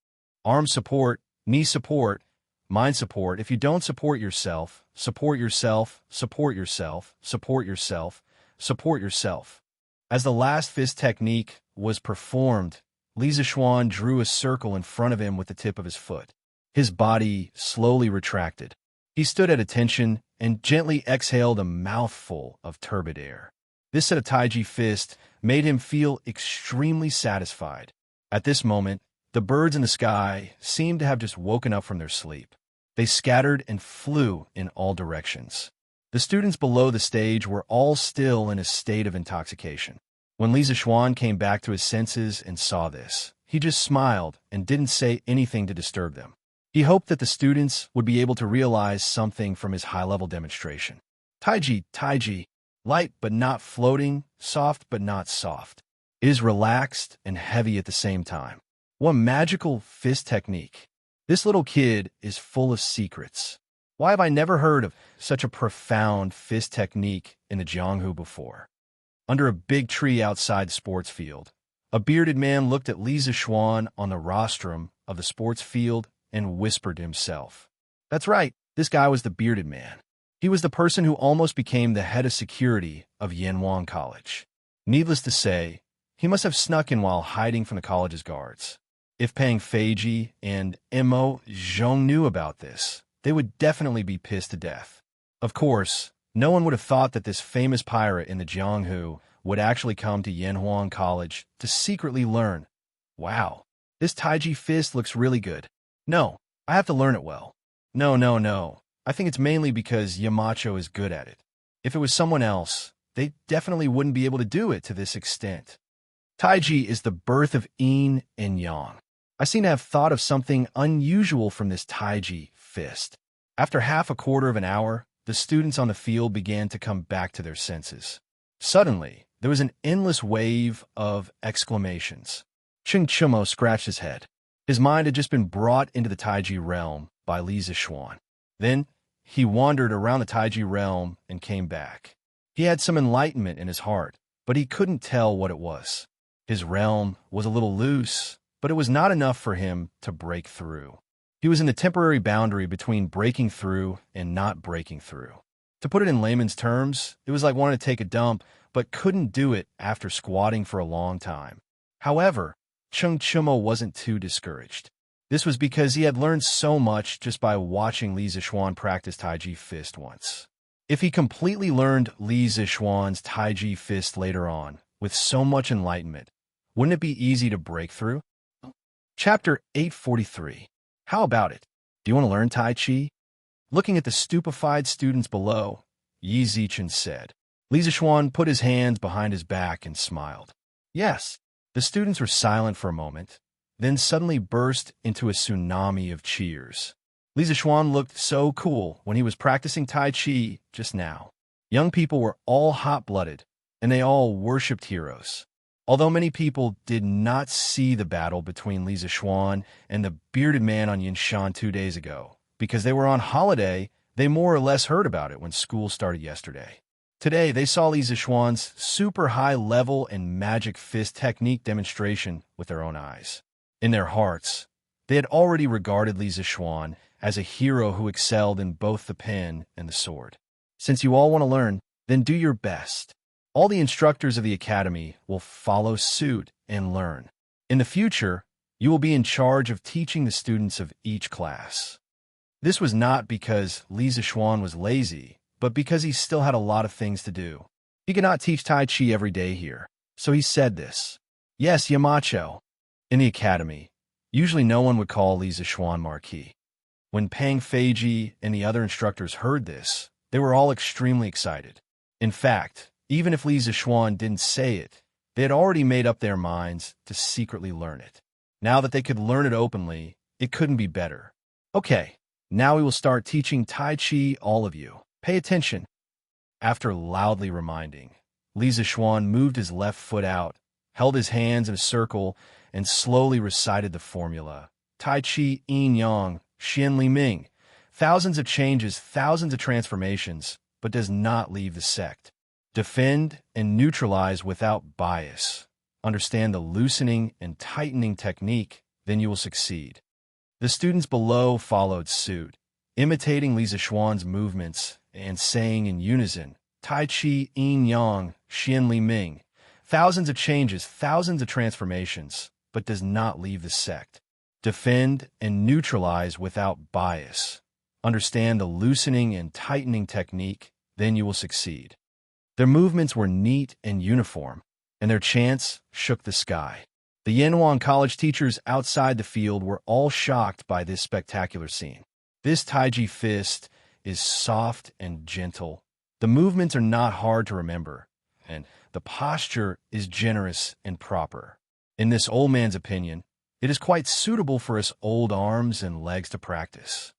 Arm support, knee support, mind support. If you don't support yourself, support yourself, support yourself, support yourself, support yourself. As the last fist technique was performed, Li Zixuan drew a circle in front of him with the tip of his foot. His body slowly retracted. He stood at attention and gently exhaled a mouthful of turbid air. This set of Taiji fist made him feel extremely satisfied. At this moment, the birds in the sky seemed to have just woken up from their sleep. They scattered and flew in all directions. The students below the stage were all still in a state of intoxication. When Li Zixuan came back to his senses and saw this, he just smiled and didn't say anything to disturb them. He hoped that the students would be able to realize something from his high-level demonstration. Taiji, light but not floating, soft but not soft. It is relaxed and heavy at the same time. What magical fist technique. This little kid is full of secrets. Why have I never heard of such a profound fist technique in the Jianghu before? Under a big tree outside the sports field, a bearded man looked at Li Zixuan on the rostrum of the sports field and whispered to himself. That's right, this guy was the bearded man. He was the person who almost became the head of security of Yanhuang College. Needless to say, he must have snuck in while hiding from the college's guards. If Pang Feiji and Mo Zhong knew about this, they would definitely be pissed to death. Of course, no one would have thought that this famous pirate in the Jianghu would actually come to Yanhuang College to secretly learn. Wow, this Taiji fist looks really good. No, I have to learn it well. No. I think it's mainly because Yamacho is good at it. If it was someone else, they definitely wouldn't be able to do it to this extent. Taiji is the birth of yin and yang. I seem to have thought of something unusual from this Taiji fist. After half a quarter of an hour, the students on the field began to come back to their senses. Suddenly, there was an endless wave of exclamations. Ching Chumo scratched his head. His mind had just been brought into the Taiji realm by Li Zixuan. Then, he wandered around the Taiji realm and came back. He had some enlightenment in his heart, but he couldn't tell what it was. His realm was a little loose, but it was not enough for him to break through. He was in the temporary boundary between breaking through and not breaking through. To put it in layman's terms, it was like wanting to take a dump, but couldn't do it after squatting for a long time. However, Cheng Chumo wasn't too discouraged. This was because he had learned so much just by watching Li Zixuan practice Taiji Fist once. If he completely learned Li Zixuan's Taiji Fist later on, with so much enlightenment, wouldn't it be easy to break through? Chapter 843. How about it? Do you want to learn Tai Chi? Looking at the stupefied students below, Yi Zichen said. Li Zixuan put his hands behind his back and smiled. Yes. The students were silent for a moment, then suddenly burst into a tsunami of cheers. Li Zixuan looked so cool when he was practicing Tai Chi just now. Young people were all hot-blooded, and they all worshipped heroes. Although many people did not see the battle between Li Zixuan and the bearded man on Yinshan 2 days ago, because they were on holiday, they more or less heard about it when school started yesterday. Today, they saw Li Zixuan's super high-level and magic fist technique demonstration with their own eyes. In their hearts, they had already regarded Li Zixuan as a hero who excelled in both the pen and the sword. Since you all want to learn, then do your best. All the instructors of the academy will follow suit and learn. In the future, you will be in charge of teaching the students of each class. This was not because Li Zixuan was lazy, but because he still had a lot of things to do. He could not teach Tai Chi every day here, so he said this. Yes, Yamacho. In the academy, usually no one would call Li Zixuan Marquis. When Pang Feiji and the other instructors heard this, they were all extremely excited. In fact, even if Li Zixuan didn't say it, they had already made up their minds to secretly learn it. Now that they could learn it openly, it couldn't be better. Okay, now we will start teaching Tai Chi, all of you. Pay attention. After loudly reminding, Li Zixuan moved his left foot out, held his hands in a circle, and slowly recited the formula. Tai Chi, Yin Yang, Xian Li Ming. Thousands of changes, thousands of transformations, but does not leave the sect. Defend and neutralize without bias. Understand the loosening and tightening technique, then you will succeed. The students below followed suit, imitating Li Zixuan's movements and saying in unison, Tai Chi, Yin Yang, Xian Li Ming. Thousands of changes, thousands of transformations, but does not leave the sect. Defend and neutralize without bias. Understand the loosening and tightening technique, then you will succeed. Their movements were neat and uniform, and their chants shook the sky. The Yanhuang College teachers outside the field were all shocked by this spectacular scene. This Taiji Fist is soft and gentle. The movements are not hard to remember, and the posture is generous and proper. In this old man's opinion, it is quite suitable for us old arms and legs to practice.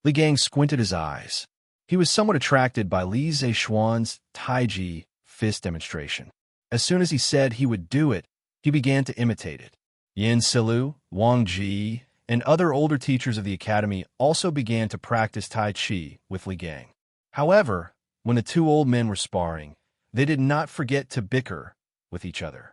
Li Gang squinted his eyes. He was somewhat attracted by Li Zixuan's Taiji Fist demonstration. As soon as he said he would do it, he began to imitate it. Yin Silu, Wang Ji, and other older teachers of the academy also began to practice Tai Chi with Li Gang. However, when the two old men were sparring, they did not forget to bicker with each other.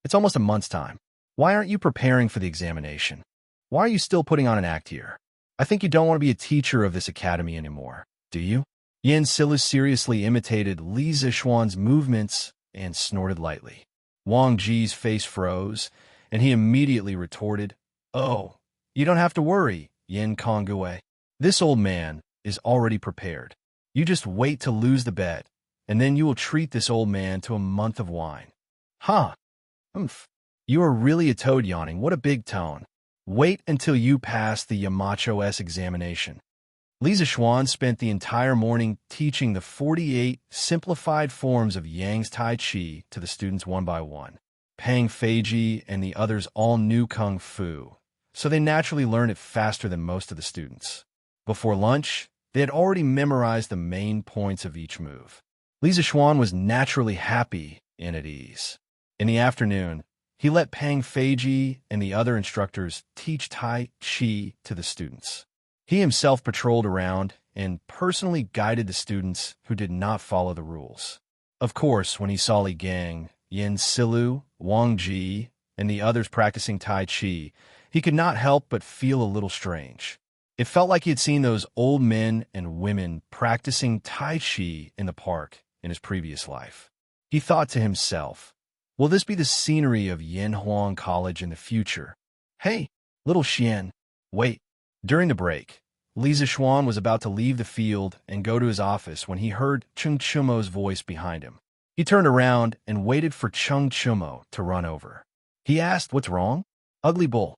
It's almost a month's time. Why aren't you preparing for the examination? Why are you still putting on an act here? I think you don't want to be a teacher of this academy anymore, do you? Yin Silu seriously imitated Li Zixuan's movements and snorted lightly. Wang Ji's face froze, and he immediately retorted, Oh, you don't have to worry, Yin Konggue. This old man is already prepared. You just wait to lose the bet, and then you will treat this old man to a month of wine. Huh. You are really a toad yawning. What a big tone. Wait until you pass the Yamacho S examination. Li Zixuan spent the entire morning teaching the 48 simplified forms of Yang's Tai Chi to the students one by one. Pang Feiji and the others all knew Kung Fu, so they naturally learned it faster than most of the students. Before lunch, they had already memorized the main points of each move. Li Zixuan was naturally happy and at ease. In the afternoon, he let Pang Feiji and the other instructors teach Tai Chi to the students. He himself patrolled around and personally guided the students who did not follow the rules. Of course, when he saw Li Gang, Yin Silu, Wang Ji, and the others practicing Tai Chi, he could not help but feel a little strange. It felt like he had seen those old men and women practicing Tai Chi in the park in his previous life. He thought to himself, will this be the scenery of Yanhuang College in the future? Hey, little Xian, wait. During the break, Li Zixuan was about to leave the field and go to his office when he heard Cheng Chumo's voice behind him. He turned around and waited for Cheng Chumo to run over. He asked, what's wrong? Ugly bull.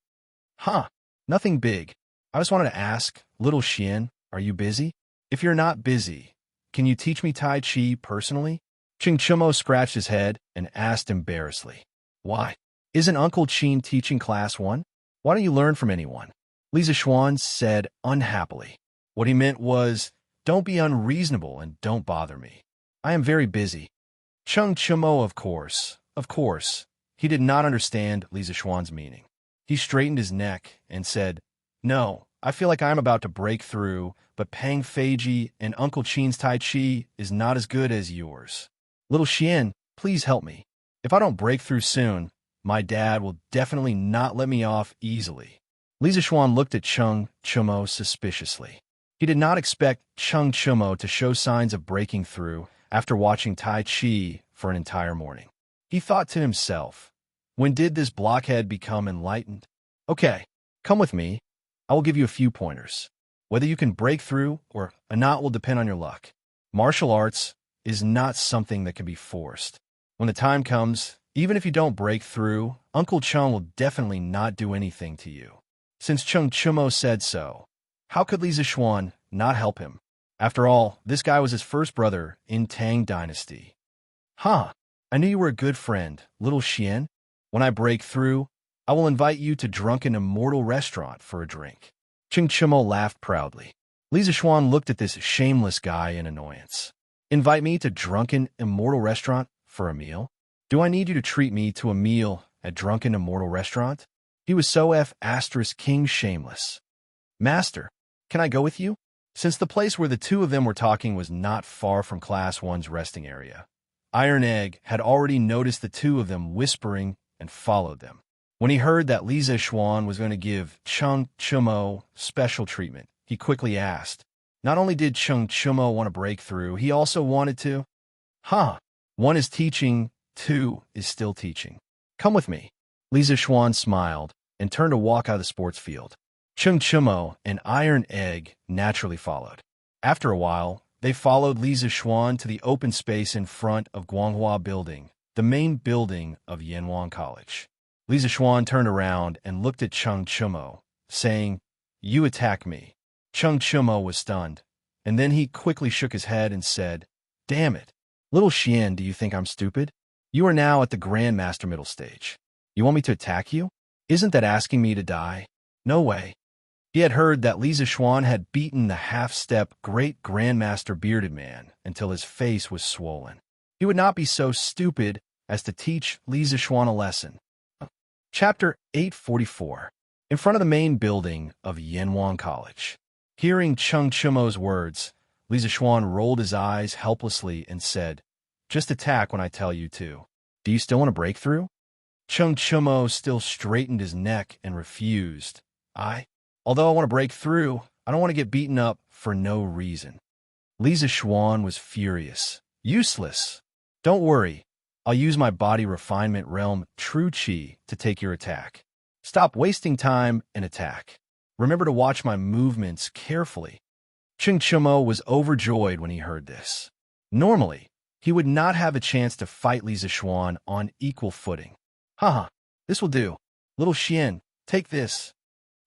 Huh, nothing big. I just wanted to ask, little Xian, are you busy? If you're not busy, can you teach me Tai Chi personally? Cheng Chumo scratched his head and asked embarrassedly. Why? Isn't Uncle Qin teaching class 1? Why don't you learn from anyone? Li Zixuan said unhappily. What he meant was, don't be unreasonable and don't bother me. I am very busy. Cheng Chumo, of course. He did not understand Li Zixuan's meaning. He straightened his neck and said, no, I feel like I am about to break through, but Pang Feiji and Uncle Qin's Tai Chi is not as good as yours. Little Xian, please help me. If I don't break through soon, my dad will definitely not let me off easily. Li Zixuan looked at Cheng Chumo suspiciously. He did not expect Cheng Chumo to show signs of breaking through after watching Tai Chi for an entire morning. He thought to himself, when did this blockhead become enlightened? Okay, come with me. I will give you a few pointers. Whether you can break through or not will depend on your luck. Martial arts is not something that can be forced. When the time comes, even if you don't break through, Uncle Cheng will definitely not do anything to you. Since Cheng Chumo said so, how could Li Zixuan not help him? After all, this guy was his first brother in Tang Dynasty. Huh, I knew you were a good friend, little Xian. When I break through, I will invite you to Drunken Immortal Restaurant for a drink. Cheng Chumo laughed proudly. Li Zixuan looked at this shameless guy in annoyance. Invite me to Drunken Immortal Restaurant for a meal? Do I need you to treat me to a meal at Drunken Immortal Restaurant? He was so King shameless. Master, can I go with you? Since the place where the two of them were talking was not far from Class 1's resting area, Iron Egg had already noticed the two of them whispering and followed them. When he heard that Li Zixuan was going to give Cheng Chumo special treatment, he quickly asked. Not only did Cheng Chumo want to break through, he also wanted to. Huh, 1 is teaching, 2 is still teaching. Come with me. Li Zixuan smiled and turned to walk out of the sports field. Cheng Chumo and Iron Egg naturally followed. After a while, they followed Li Zixuan to the open space in front of Guanghua Building, the main building of Yanhuang College. Li Zixuan turned around and looked at Cheng Chumo, saying, you attack me. Cheng Chumo was stunned, and then he quickly shook his head and said, damn it. Little Xian, do you think I'm stupid? You are now at the Grandmaster middle stage. You want me to attack you? Isn't that asking me to die? No way. He had heard that Li Zixuan had beaten the half-step Great Grandmaster Bearded Man until his face was swollen. He would not be so stupid as to teach Li Zixuan a lesson. Chapter 844. In front of the main building of Yanhuang College. Hearing Cheng Chumo's words, Li Zixuan rolled his eyes helplessly and said, just attack when I tell you to. Do you still want to break through? Cheng Chumo still straightened his neck and refused. Although I want to break through, I don't want to get beaten up for no reason. Li Zixuan was furious. Useless. Don't worry. I'll use my body refinement realm True Qi to take your attack. Stop wasting time and attack. Remember to watch my movements carefully. Cheng Chumo was overjoyed when he heard this. Normally, he would not have a chance to fight Li Zixuan on equal footing. Haha, this will do. Little Xian, take this.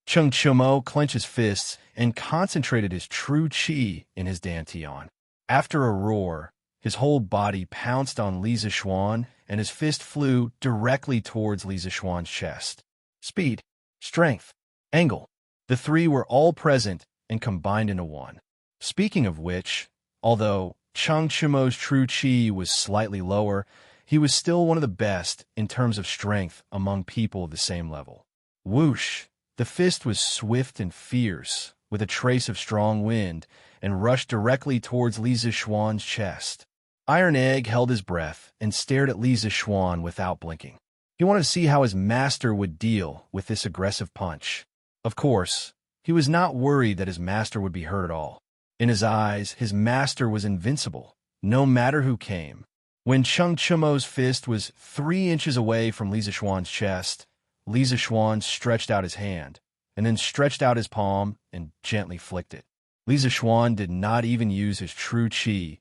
Cheng Chumo clenched his fists and concentrated his true qi in his dantian. After a roar, his whole body pounced on Li Zixuan, and his fist flew directly towards Li Zixuan's chest. Speed, strength, angle. The three were all present and combined into one. Speaking of which, although Cheng Chimo's true chi was slightly lower, he was still one of the best in terms of strength among people of the same level. Whoosh! The fist was swift and fierce, with a trace of strong wind, and rushed directly towards Li Zixuan's chest. Iron Egg held his breath and stared at Li Zixuan without blinking. He wanted to see how his master would deal with this aggressive punch. Of course, he was not worried that his master would be hurt at all. In his eyes, his master was invincible, no matter who came. When Cheng Chimo's fist was 3 inches away from Li Zixuan's chest, Li Zixuan stretched out his hand, and then stretched out his palm and gently flicked it. Li Zixuan did not even use his true chi,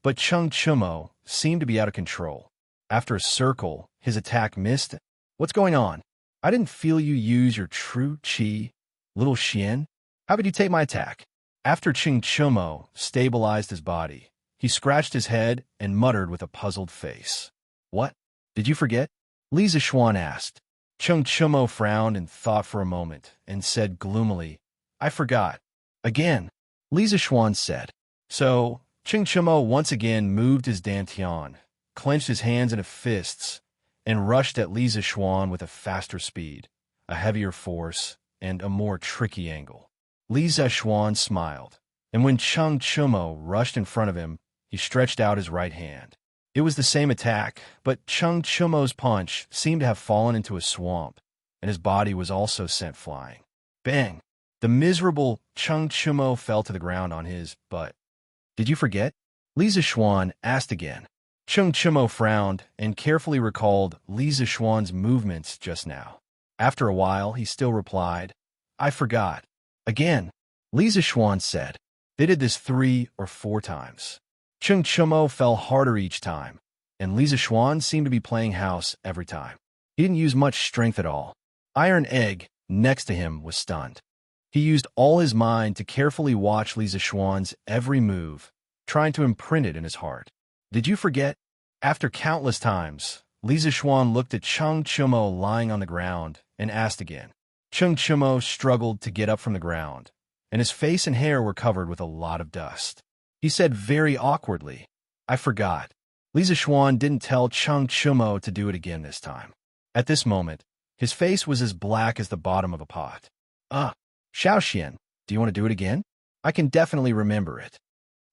but Cheng Chimo seemed to be out of control. After a circle, his attack missed. What's going on? I didn't feel you use your true chi, little Xian. How could you take my attack? After Cheng Chimo stabilized his body, he scratched his head and muttered with a puzzled face. What? Did you forget? Li Zixuan asked. Cheng Chimo frowned and thought for a moment, and said gloomily, I forgot. Again, Li Zixuan said. So, Cheng Chimo once again moved his dantian, clenched his hands into fists, and rushed at Li Zixuan with a faster speed, a heavier force, and a more tricky angle. Li Zixuan smiled, and when Cheng Chimo rushed in front of him, he stretched out his right hand. It was the same attack, but Cheng Chimo's punch seemed to have fallen into a swamp, and his body was also sent flying. Bang! The miserable Cheng Chimo fell to the ground on his butt. Did you forget? Li Zixuan asked again. Cheng Chimo frowned and carefully recalled Li Zixuan's movements just now. After a while, he still replied, I forgot. Again, Li Zixuan said. They did this 3 or 4 times. Cheng Chimo fell harder each time, and Li Zixuan seemed to be playing house every time. He didn't use much strength at all. Iron Egg, next to him, was stunned. He used all his mind to carefully watch Li Zixuan's every move, trying to imprint it in his heart. Did you forget? After countless times, Li Zixuan looked at Cheng Chimo lying on the ground and asked again. Cheng Chimo struggled to get up from the ground, and his face and hair were covered with a lot of dust. He said very awkwardly, I forgot. Li Zixuan didn't tell Cheng Chimo to do it again this time. At this moment, his face was as black as the bottom of a pot. Xiaoxian, do you want to do it again? I can definitely remember it.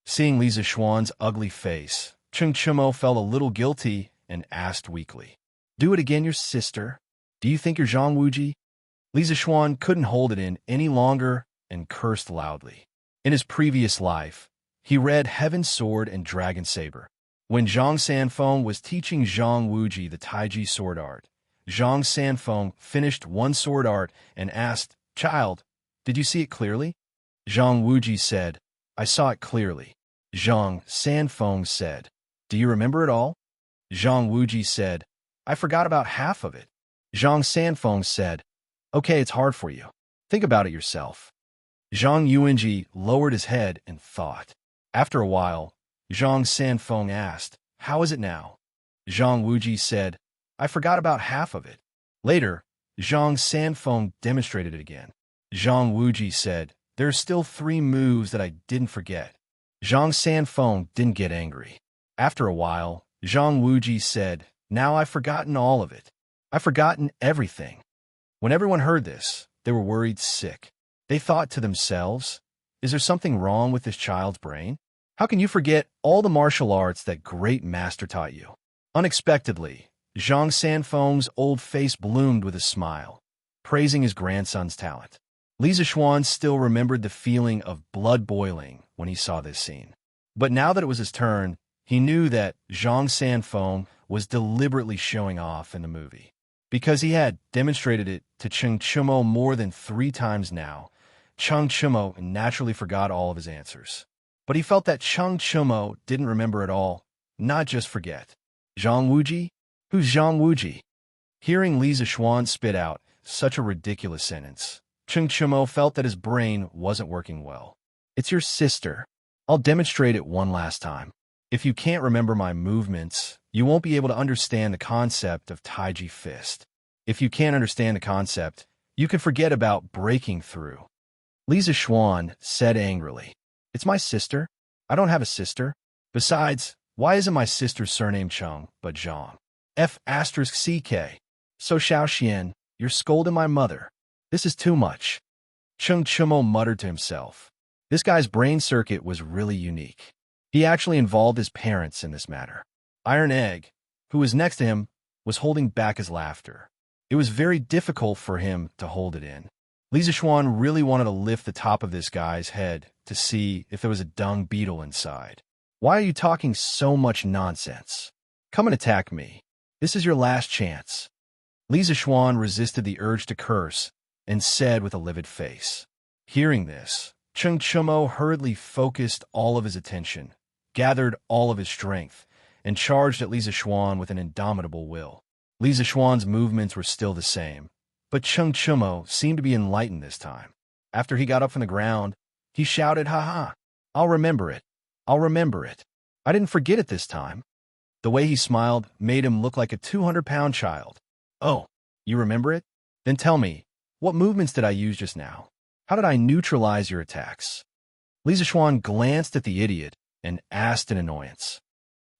Seeing Li Zixuan's ugly face, Cheng Chimo felt a little guilty and asked weakly, Do it again, your sister. Do you think you're Zhang Wuji? Li Zixuan couldn't hold it in any longer and cursed loudly. In his previous life, he read Heaven's Sword and Dragon Saber. When Zhang Sanfeng was teaching Zhang Wuji the Taiji sword art, Zhang Sanfeng finished one sword art and asked, Child, did you see it clearly? Zhang Wuji said, I saw it clearly. Zhang Sanfeng said, Do you remember it all? Zhang Wuji said, I forgot about half of it. Zhang Sanfeng said, Okay, it's hard for you. Think about it yourself. Zhang Yuanji lowered his head and thought. After a while, Zhang Sanfeng asked, How is it now? Zhang Wuji said, I forgot about half of it. Later, Zhang Sanfeng demonstrated it again. Zhang Wuji said, There are still 3 moves that I didn't forget. Zhang Sanfeng didn't get angry. After a while, Zhang Wuji said, Now I've forgotten all of it. I've forgotten everything. When everyone heard this, they were worried sick. They thought to themselves, Is there something wrong with this child's brain? How can you forget all the martial arts that great master taught you? Unexpectedly, Zhang Sanfeng's old face bloomed with a smile, praising his grandson's talent. Li Zixuan still remembered the feeling of blood boiling when he saw this scene. But now that it was his turn, he knew that Zhang Sanfeng was deliberately showing off in the movie. Because he had demonstrated it to Cheng Chimo more than 3 times now, Cheng Chimo naturally forgot all of his answers. But he felt that Cheng Chimo didn't remember at all, not just forget. Zhang Wuji? Who's Zhang Wuji? Hearing Li Zixuan spit out such a ridiculous sentence, Cheng Chimo felt that his brain wasn't working well. It's your sister. I'll demonstrate it one last time. If you can't remember my movements, you won't be able to understand the concept of Taiji Fist. If you can't understand the concept, you can forget about breaking through. Li Zixuan said angrily, It's my sister. I don't have a sister. Besides, why isn't my sister's surname Cheng, but Zhang? F***CK. So Xiaoxian, you're scolding my mother. This is too much. Cheng Chumo muttered to himself. This guy's brain circuit was really unique. He actually involved his parents in this matter. Iron Egg, who was next to him, was holding back his laughter. It was very difficult for him to hold it in. Li Zishuan really wanted to lift the top of this guy's head to see if there was a dung beetle inside. Why are you talking so much nonsense? Come and attack me. This is your last chance. Li Zishuan resisted the urge to curse and said with a livid face. Hearing this, Cheng Chumo hurriedly focused all of his attention, gathered all of his strength, and charged at Li Zishuan with an indomitable will. Li Zishuan's movements were still the same, but Cheng Chumo seemed to be enlightened this time. After he got up from the ground, he shouted, "Ha ha! I'll remember it. I'll remember it. I didn't forget it this time." The way he smiled made him look like a 200-pound child. "Oh, you remember it? Then tell me, what movements did I use just now? How did I neutralize your attacks?" Li Zishuan glanced at the idiot and asked in annoyance.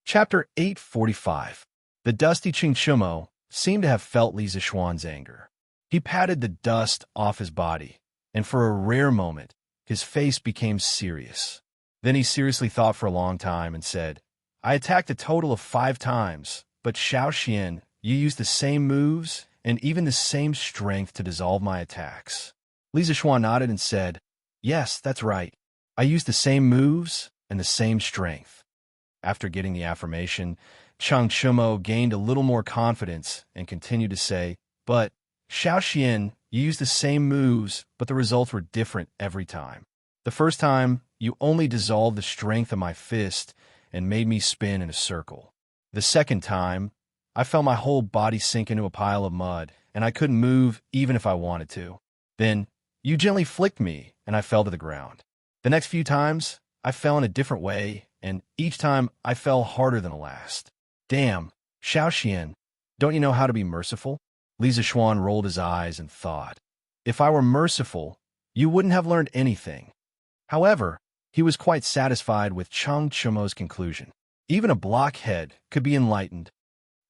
Chapter 845. The dusty Cheng Chumo seemed to have felt Li Zishuan's anger. He patted the dust off his body, and for a rare moment, his face became serious. Then he seriously thought for a long time and said, "I attacked a total of 5 times, but Xiaoxian, you used the same moves and even the same strength to dissolve my attacks." Li Zishuan nodded and said, "Yes, that's right. I used the same moves and the same strength." After getting the affirmation, Cheng Chumo gained a little more confidence and continued to say, "But, Xiaoxian, you used the same moves, but the results were different every time. The first time, you only dissolved the strength of my fist and made me spin in a circle. The second time, I felt my whole body sink into a pile of mud, and I couldn't move even if I wanted to. Then, you gently flicked me, and I fell to the ground. The next few times, I fell in a different way, and each time I fell harder than the last. Damn, Xiaoxian, don't you know how to be merciful?" Li Zishuan rolled his eyes and thought, "If I were merciful, you wouldn't have learned anything." However, he was quite satisfied with Cheng Chumo's conclusion. Even a blockhead could be enlightened.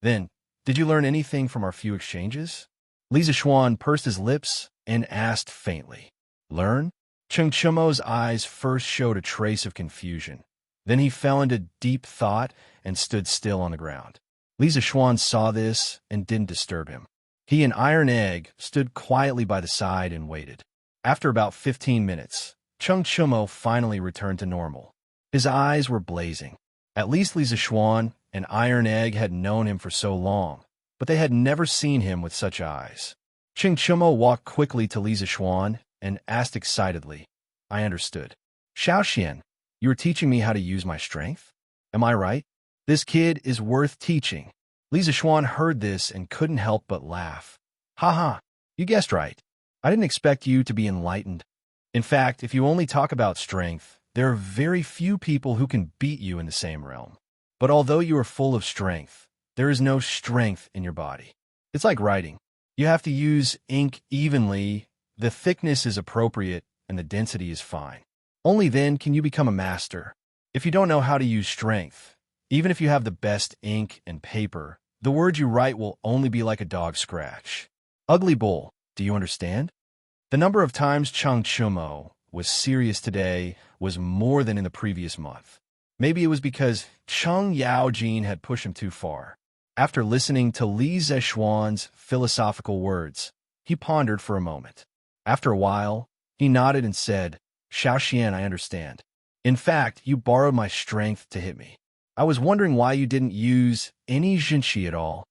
"Then, did you learn anything from our few exchanges?" Li Zishuan pursed his lips and asked faintly. "Learn?" Cheng Chumo's eyes first showed a trace of confusion. Then he fell into deep thought and stood still on the ground. Li Zishuan saw this and didn't disturb him. He and Iron Egg stood quietly by the side and waited. After about 15 minutes, Cheng Chumo finally returned to normal. His eyes were blazing. At least Li Zishuan and Iron Egg had known him for so long, but they had never seen him with such eyes. Cheng Chumo walked quickly to Li Zishuan and asked excitedly, "I understood. Xiaoxian, you are teaching me how to use my strength? Am I right? This kid is worth teaching." Li Zishuan heard this and couldn't help but laugh. "Ha ha, you guessed right. I didn't expect you to be enlightened. In fact, if you only talk about strength, there are very few people who can beat you in the same realm. But although you are full of strength, there is no strength in your body. It's like writing. You have to use ink evenly, the thickness is appropriate, and the density is fine. Only then can you become a master. If you don't know how to use strength, even if you have the best ink and paper, the words you write will only be like a dog scratch. Ugly bull, do you understand?" The number of times Cheng Chumo was serious today was more than in the previous month. Maybe it was because Cheng Yaojin had pushed him too far. After listening to Li Zishuan's philosophical words, he pondered for a moment. After a while, he nodded and said, "Xiaoxian, I understand. In fact, you borrowed my strength to hit me. I was wondering why you didn't use any Xianxia at all."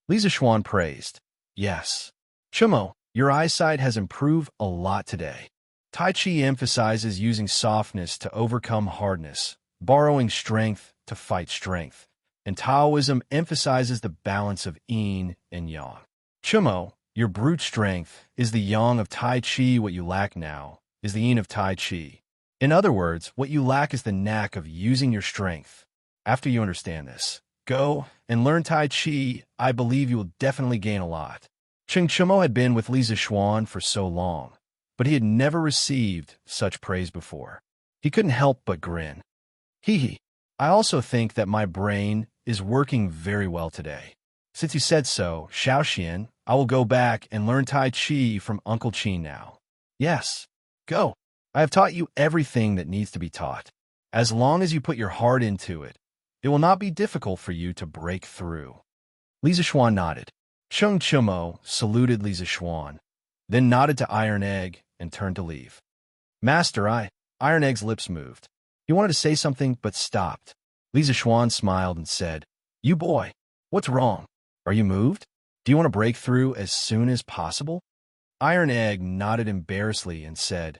Li Zishuan praised. "Yes. Chumo, your eyesight has improved a lot today. Tai Chi emphasizes using softness to overcome hardness, borrowing strength to fight strength, and Taoism emphasizes the balance of yin and yang. Chumo, your brute strength is the yang of Tai Chi. What you lack now is the yin of Tai Chi. In other words, what you lack is the knack of using your strength. After you understand this, go and learn Tai Chi. I believe you will definitely gain a lot." Cheng Chumo had been with Li Zishuan for so long, but he had never received such praise before. He couldn't help but grin. "Hee hee. I also think that my brain is working very well today. Since you said so, Xiaoxian, I will go back and learn Tai Chi from Uncle Qin now. Yes, go. I have taught you everything that needs to be taught. As long as you put your heart into it, it will not be difficult for you to break through. Li Zixuan nodded. Cheng Chimo saluted Li Zixuan, then nodded to Iron Egg and turned to leave. Master, Iron Egg's lips moved. He wanted to say something, but stopped. Li Zixuan smiled and said, You boy, what's wrong? Are you moved? Do you want to break through as soon as possible? Iron Egg nodded embarrassedly and said,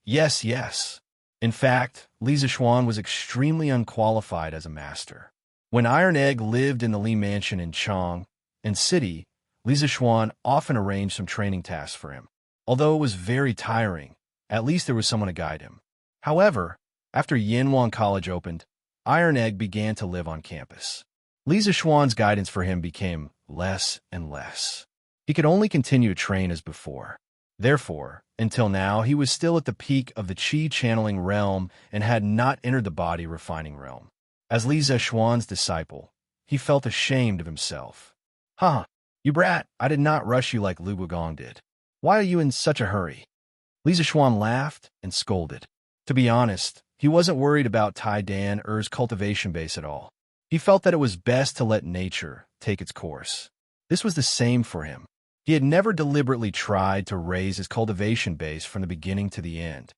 Yes, yes. In fact, Li Zixuan was extremely unqualified as a master. When Iron Egg lived in the Li Mansion in Chong and City, Li Zixuan often arranged some training tasks for him. Although it was very tiring, at least there was someone to guide him. However, after Yanwang College opened, Iron Egg began to live on campus. Li Zixuan's guidance for him became less and less. He could only continue to train as before. Therefore, until now, he was still at the peak of the Qi-channeling realm and had not entered the body-refining realm. As Li Zixuan's disciple, he felt ashamed of himself. You brat, I did not rush you like Lu Guogong did. Why are you in such a hurry? Li Zixuan laughed and scolded. To be honest, he wasn't worried about Tai Dan Er's cultivation base at all. He felt that it was best to let nature take its course. This was the same for him. He had never deliberately tried to raise his cultivation base from the beginning to the end.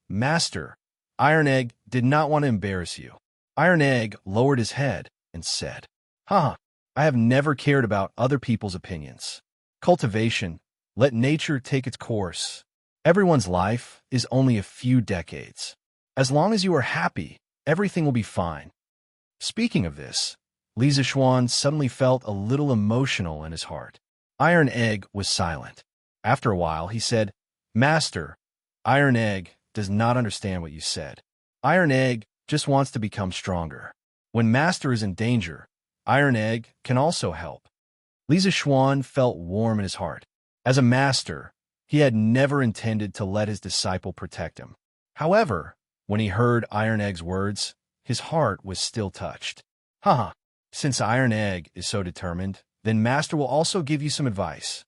Master, Iron Egg did not want to embarrass you. Iron Egg lowered his head and said, I have never cared about other people's opinions. Cultivation, let nature take its course. Everyone's life is only a few decades. As long as you are happy, everything will be fine. Speaking of this, Li Zixuan suddenly felt a little emotional in his heart. Iron Egg was silent. After a while, he said, Master, Iron Egg does not understand what you said. Iron Egg just wants to become stronger. When Master is in danger, Iron Egg can also help. Li Zixuan felt warm in his heart. As a master, he had never intended to let his disciple protect him. However, when he heard Iron Egg's words, his heart was still touched. Since Iron Egg is so determined, then Master will also give you some advice.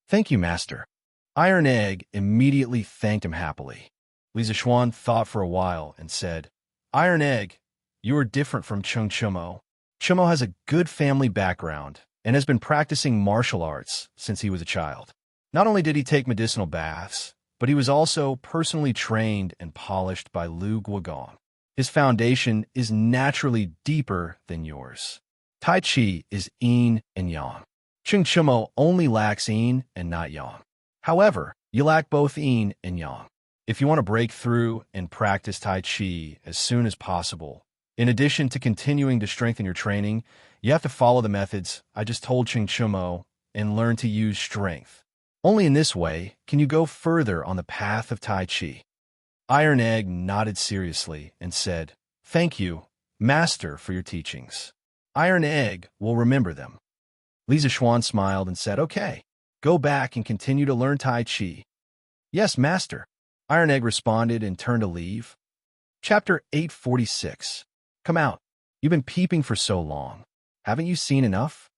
Thank you, Master. Iron Egg immediately thanked him happily. Li Zixuan thought for a while and said, Iron Egg, you are different from Cheng Chimo. Chimo has a good family background and has been practicing martial arts since he was a child. Not only did he take medicinal baths, but he was also personally trained and polished by Lu Guogong. His foundation is naturally deeper than yours. Tai Chi is yin and yang. Cheng Chimo only lacks yin and not yang. However, you lack both yin and yang. If you want to break through and practice Tai Chi as soon as possible, in addition to continuing to strengthen your training, you have to follow the methods I just told Cheng Chimo and learn to use strength. Only in this way can you go further on the path of Tai Chi. Iron Egg nodded seriously and said, Thank you, Master, for your teachings. Iron Egg will remember them. Li Zixuan smiled and said, Okay, go back and continue to learn Tai Chi. Yes, Master. Iron Egg responded and turned to leave. Chapter 846. Come out. You've been peeping for so long. Haven't you seen enough?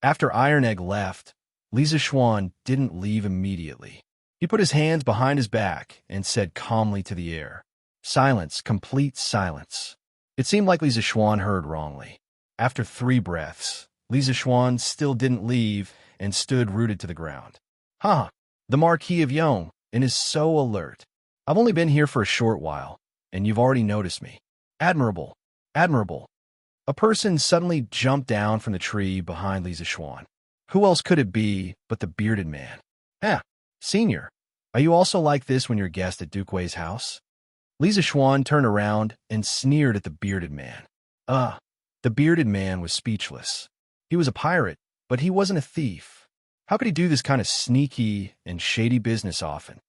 After Iron Egg left, Li Zixuan didn't leave immediately. He put his hands behind his back and said calmly to the air, Silence, complete silence. It seemed like Li Zixuan heard wrongly. After 3 breaths, Li Zixuan still didn't leave and stood rooted to the ground. The Marquis of Yong and is so alert. I've only been here for a short while, and you've already noticed me. Admirable, admirable. A person suddenly jumped down from the tree behind Li Zixuan. Who else could it be but the bearded man? Senior, are you also like this when you're guest at Duke Wei's house? Li Zixuan turned around and sneered at the bearded man. The bearded man was speechless. He was a pirate, but he wasn't a thief. How could he do this kind of sneaky and shady business often?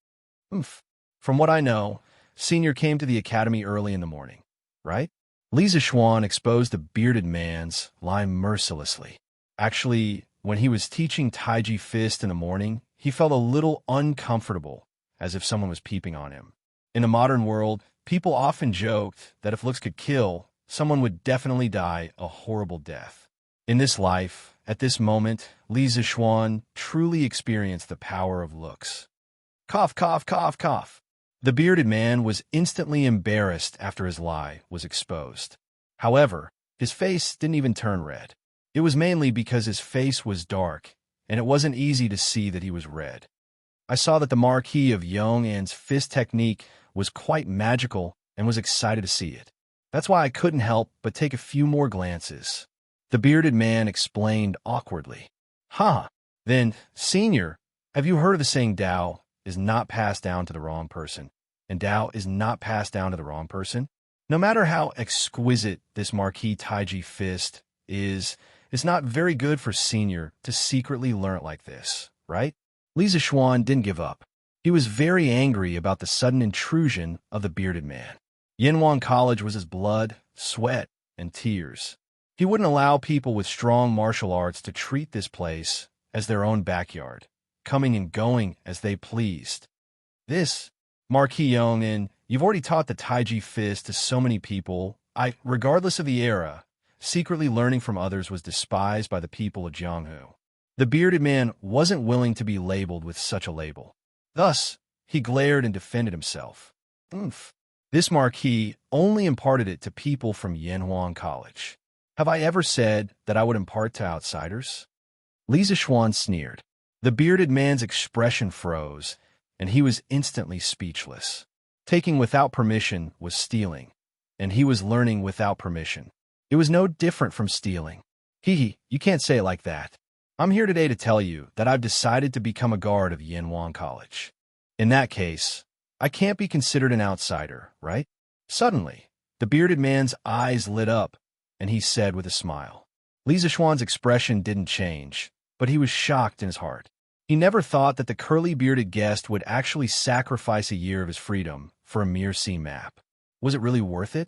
From what I know, Senior came to the academy early in the morning, right? Li Zixuan exposed the bearded man's lie mercilessly. Actually, when he was teaching Taiji Fist in the morning, he felt a little uncomfortable, as if someone was peeping on him. In the modern world, people often joked that if looks could kill, someone would definitely die a horrible death. In this life, at this moment, Li Zixuan truly experienced the power of looks. Cough, cough, cough, cough. The bearded man was instantly embarrassed after his lie was exposed. However, his face didn't even turn red. It was mainly because his face was dark, and it wasn't easy to see that he was red. I saw that the Marquis of Yong'an's fist technique was quite magical and was excited to see it. That's why I couldn't help but take a few more glances. The bearded man explained awkwardly. Huh. Then, Senior, have you heard of the saying Tao is not passed down to the wrong person, and Tao is not passed down to the wrong person? No matter how exquisite this Marquis Taiji fist is, it's not very good for Senior to secretly learn it like this, right? Li Zixuan didn't give up. He was very angry about the sudden intrusion of the bearded man. Yanhuang College was his blood, sweat, and tears. He wouldn't allow people with strong martial arts to treat this place as their own backyard, coming and going as they pleased. This, Marquis Yong'an, you've already taught the Taiji fist to so many people. Regardless of the era, secretly learning from others was despised by the people of Jianghu. The bearded man wasn't willing to be labeled with such a label. Thus, he glared and defended himself. Oomph. This Marquis only imparted it to people from Yanhuang College. Have I ever said that I would impart to outsiders? Li Zixuan sneered. The bearded man's expression froze, and he was instantly speechless. Taking without permission was stealing, and he was learning without permission. It was no different from stealing. Hee, you can't say it like that. I'm here today to tell you that I've decided to become a guard of Yanhuang College. In that case, I can't be considered an outsider, right? Suddenly, the bearded man's eyes lit up, and he said with a smile. Li Zixuan's expression didn't change, but he was shocked in his heart. He never thought that the curly-bearded guest would actually sacrifice a year of his freedom for a mere sea map. Was it really worth it?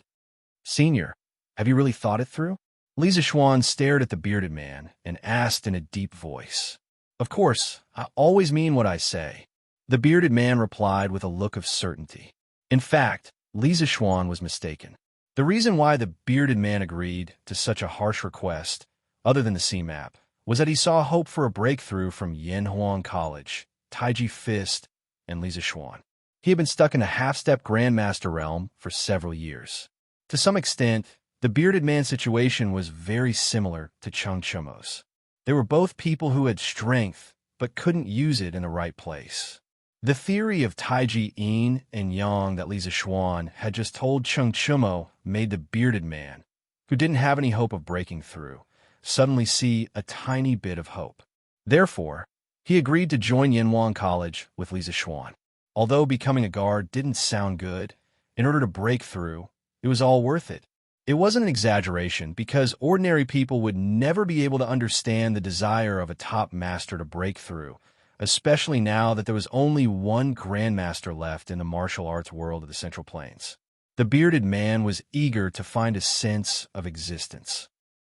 Senior, have you really thought it through? Li Zixuan stared at the bearded man and asked in a deep voice. Of course, I always mean what I say. The bearded man replied with a look of certainty. In fact, Li Zixuan was mistaken. The reason why the bearded man agreed to such a harsh request, other than the sea map, was that he saw hope for a breakthrough from Yanhuang College, Taiji Fist, and Li Zixuan. He had been stuck in a half-step Grandmaster realm for several years. To some extent, the bearded man's situation was very similar to Xianxia's. They were both people who had strength, but couldn't use it in the right place. The theory of Taiji Yin and Yang that Li Zixuan had just told Xianxia made the bearded man, who didn't have any hope of breaking through, suddenly see a tiny bit of hope. Therefore, he agreed to join Yanhuang College with Li Zixuan. Although becoming a guard didn't sound good, in order to break through, it was all worth it. It wasn't an exaggeration because ordinary people would never be able to understand the desire of a top master to break through, especially now that there was only one grandmaster left in the martial arts world of the Central Plains. The bearded man was eager to find a sense of existence.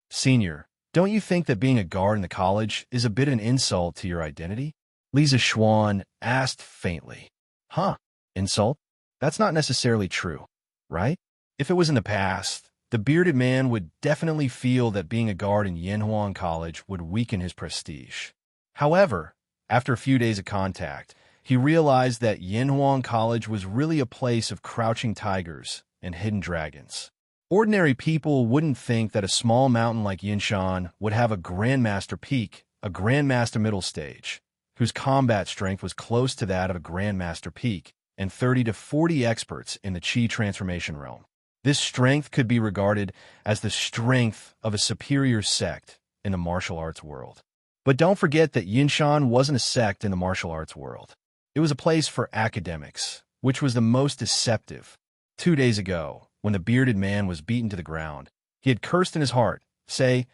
Senior, don't you think that being a guard in the college is a bit an insult to your identity? Li Zixuan asked faintly. Huh? Insult? That's not necessarily true, right? If it was in the past, the bearded man would definitely feel that being a guard in Yanhuang College would weaken his prestige. However, after a few days of contact, he realized that Yanhuang College was really a place of crouching tigers and hidden dragons. Ordinary people wouldn't think that a small mountain like Yinshan would have a Grandmaster Peak, a Grandmaster Middle Stage, whose combat strength was close to that of a Grandmaster Peak, and 30 to 40 experts in the Qi transformation realm. This strength could be regarded as the strength of a superior sect in the martial arts world. But don't forget that Yinshan wasn't a sect in the martial arts world. It was a place for academics, which was the most deceptive. 2 days ago, when the bearded man was beaten to the ground, he had cursed in his heart, say,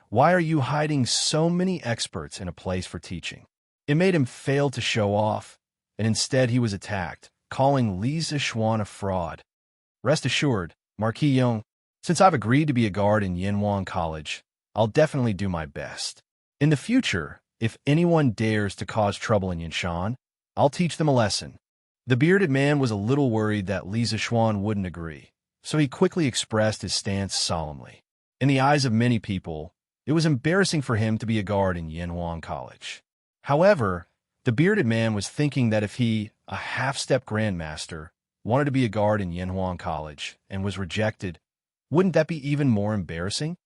"Why are you hiding so many experts in a place for teaching?" It made him fail to show off, and instead he was attacked, calling Li Zixuan a fraud. Rest assured, Marquis Yong, since I've agreed to be a guard in Yanhuang College, I'll definitely do my best. In the future, if anyone dares to cause trouble in Yinshan, I'll teach them a lesson. The bearded man was a little worried that Li Zixuan wouldn't agree, so he quickly expressed his stance solemnly. In the eyes of many people, it was embarrassing for him to be a guard in Yanhuang College. However, the bearded man was thinking that if he, a half-step grandmaster, wanted to be a guard in Yanhuang College and was rejected, wouldn't that be even more embarrassing?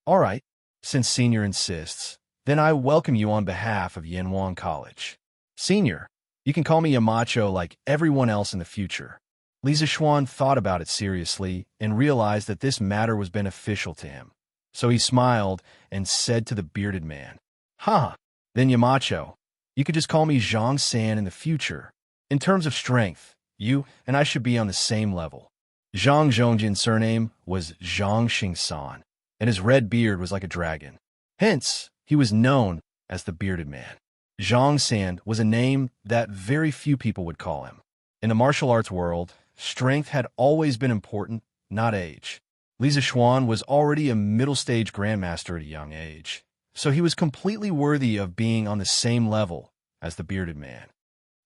All right, since Senior insists, then I welcome you on behalf of Yanhuang College. Senior, you can call me Yamacho like everyone else in the future. Li Zixuan thought about it seriously and realized that this matter was beneficial to him. So he smiled and said to the bearded man, "Ha, then Yamacho, you could just call me Zhang San in the future. In terms of strength, you and I should be on the same level." Zhang Zhongjin's surname was Zhang Xingsan, and his red beard was like a dragon. Hence, he was known as the bearded man. Zhang San was a name that very few people would call him. In the martial arts world, strength had always been important, not age. Li Zixuan was already a middle-stage grandmaster at a young age, so he was completely worthy of being on the same level as the bearded man.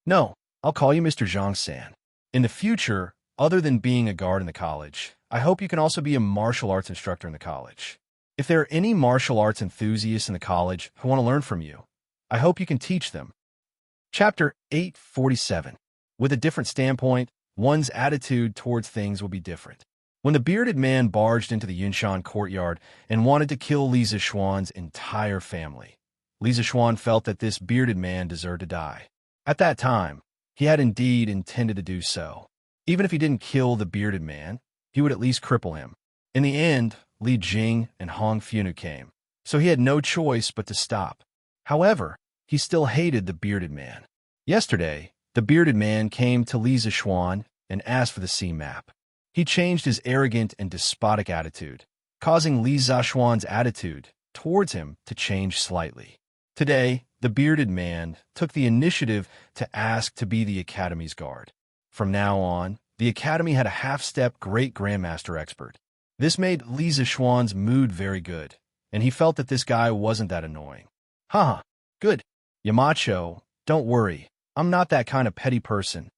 "No, I'll call you Mr. Zhang San. In the future, other than being a guard in the college, I hope you can also be a martial arts instructor in the college. If there are any martial arts enthusiasts in the college who want to learn from you, I hope you can teach them." Chapter 847. With a different standpoint, one's attitude towards things will be different. When the bearded man barged into the Yunshan courtyard and wanted to kill Li Zixuan's entire family, Li Zixuan felt that this bearded man deserved to die. At that time, he had indeed intended to do so. Even if he didn't kill the bearded man, he would at least cripple him. In the end, Li Jing and Hong Funu came, so he had no choice but to stop. However, he still hated the bearded man. Yesterday, the bearded man came to Li Zixuan and asked for the sea map. He changed his arrogant and despotic attitude, causing Li Zixuan's attitude towards him to change slightly. Today, the bearded man took the initiative to ask to be the Academy's guard. From now on, the Academy had a half-step great grandmaster expert. This made Li Zixuan's mood very good, and he felt that this guy wasn't that annoying. "Haha, good. Yamacho, don't worry. I'm not that kind of petty person."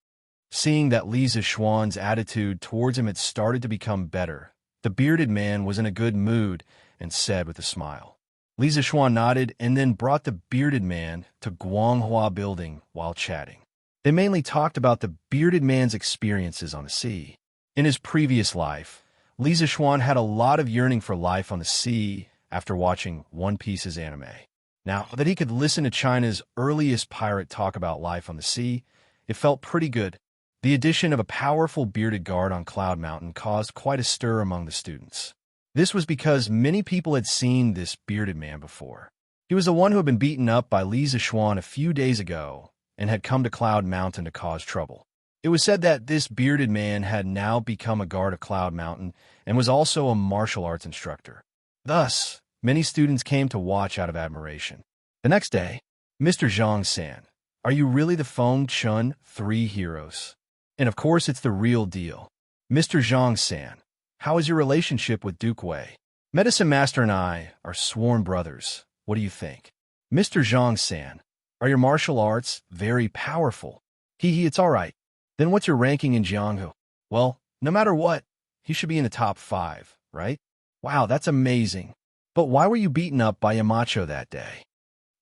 Seeing that Li Zixuan's attitude towards him had started to become better, the bearded man was in a good mood and said with a smile. Li Zixuan nodded and then brought the bearded man to Guanghua Building while chatting. They mainly talked about the bearded man's experiences on the sea. In his previous life, Li Zixuan had a lot of yearning for life on the sea after watching One Piece's anime. Now that he could listen to China's earliest pirate talk about life on the sea, it felt pretty good. The addition of a powerful bearded guard on Cloud Mountain caused quite a stir among the students. This was because many people had seen this bearded man before. He was the one who had been beaten up by Li Zixuan a few days ago and had come to Cloud Mountain to cause trouble. It was said that this bearded man had now become a guard of Cloud Mountain and was also a martial arts instructor. Thus, many students came to watch out of admiration. The next day, "Mr. Zhang San, are you really the Feng Chun 3 heroes? And of course it's the real deal. Mr. Zhang San, how is your relationship with Duke Wei? Medicine Master and I are sworn brothers. What do you think? Mr. Zhang San, are your martial arts very powerful? Hee, it's all right. Then what's your ranking in Jianghu? Well, no matter what, he should be in the top 5, right? Wow, that's amazing. But why were you beaten up by Yamacho that day?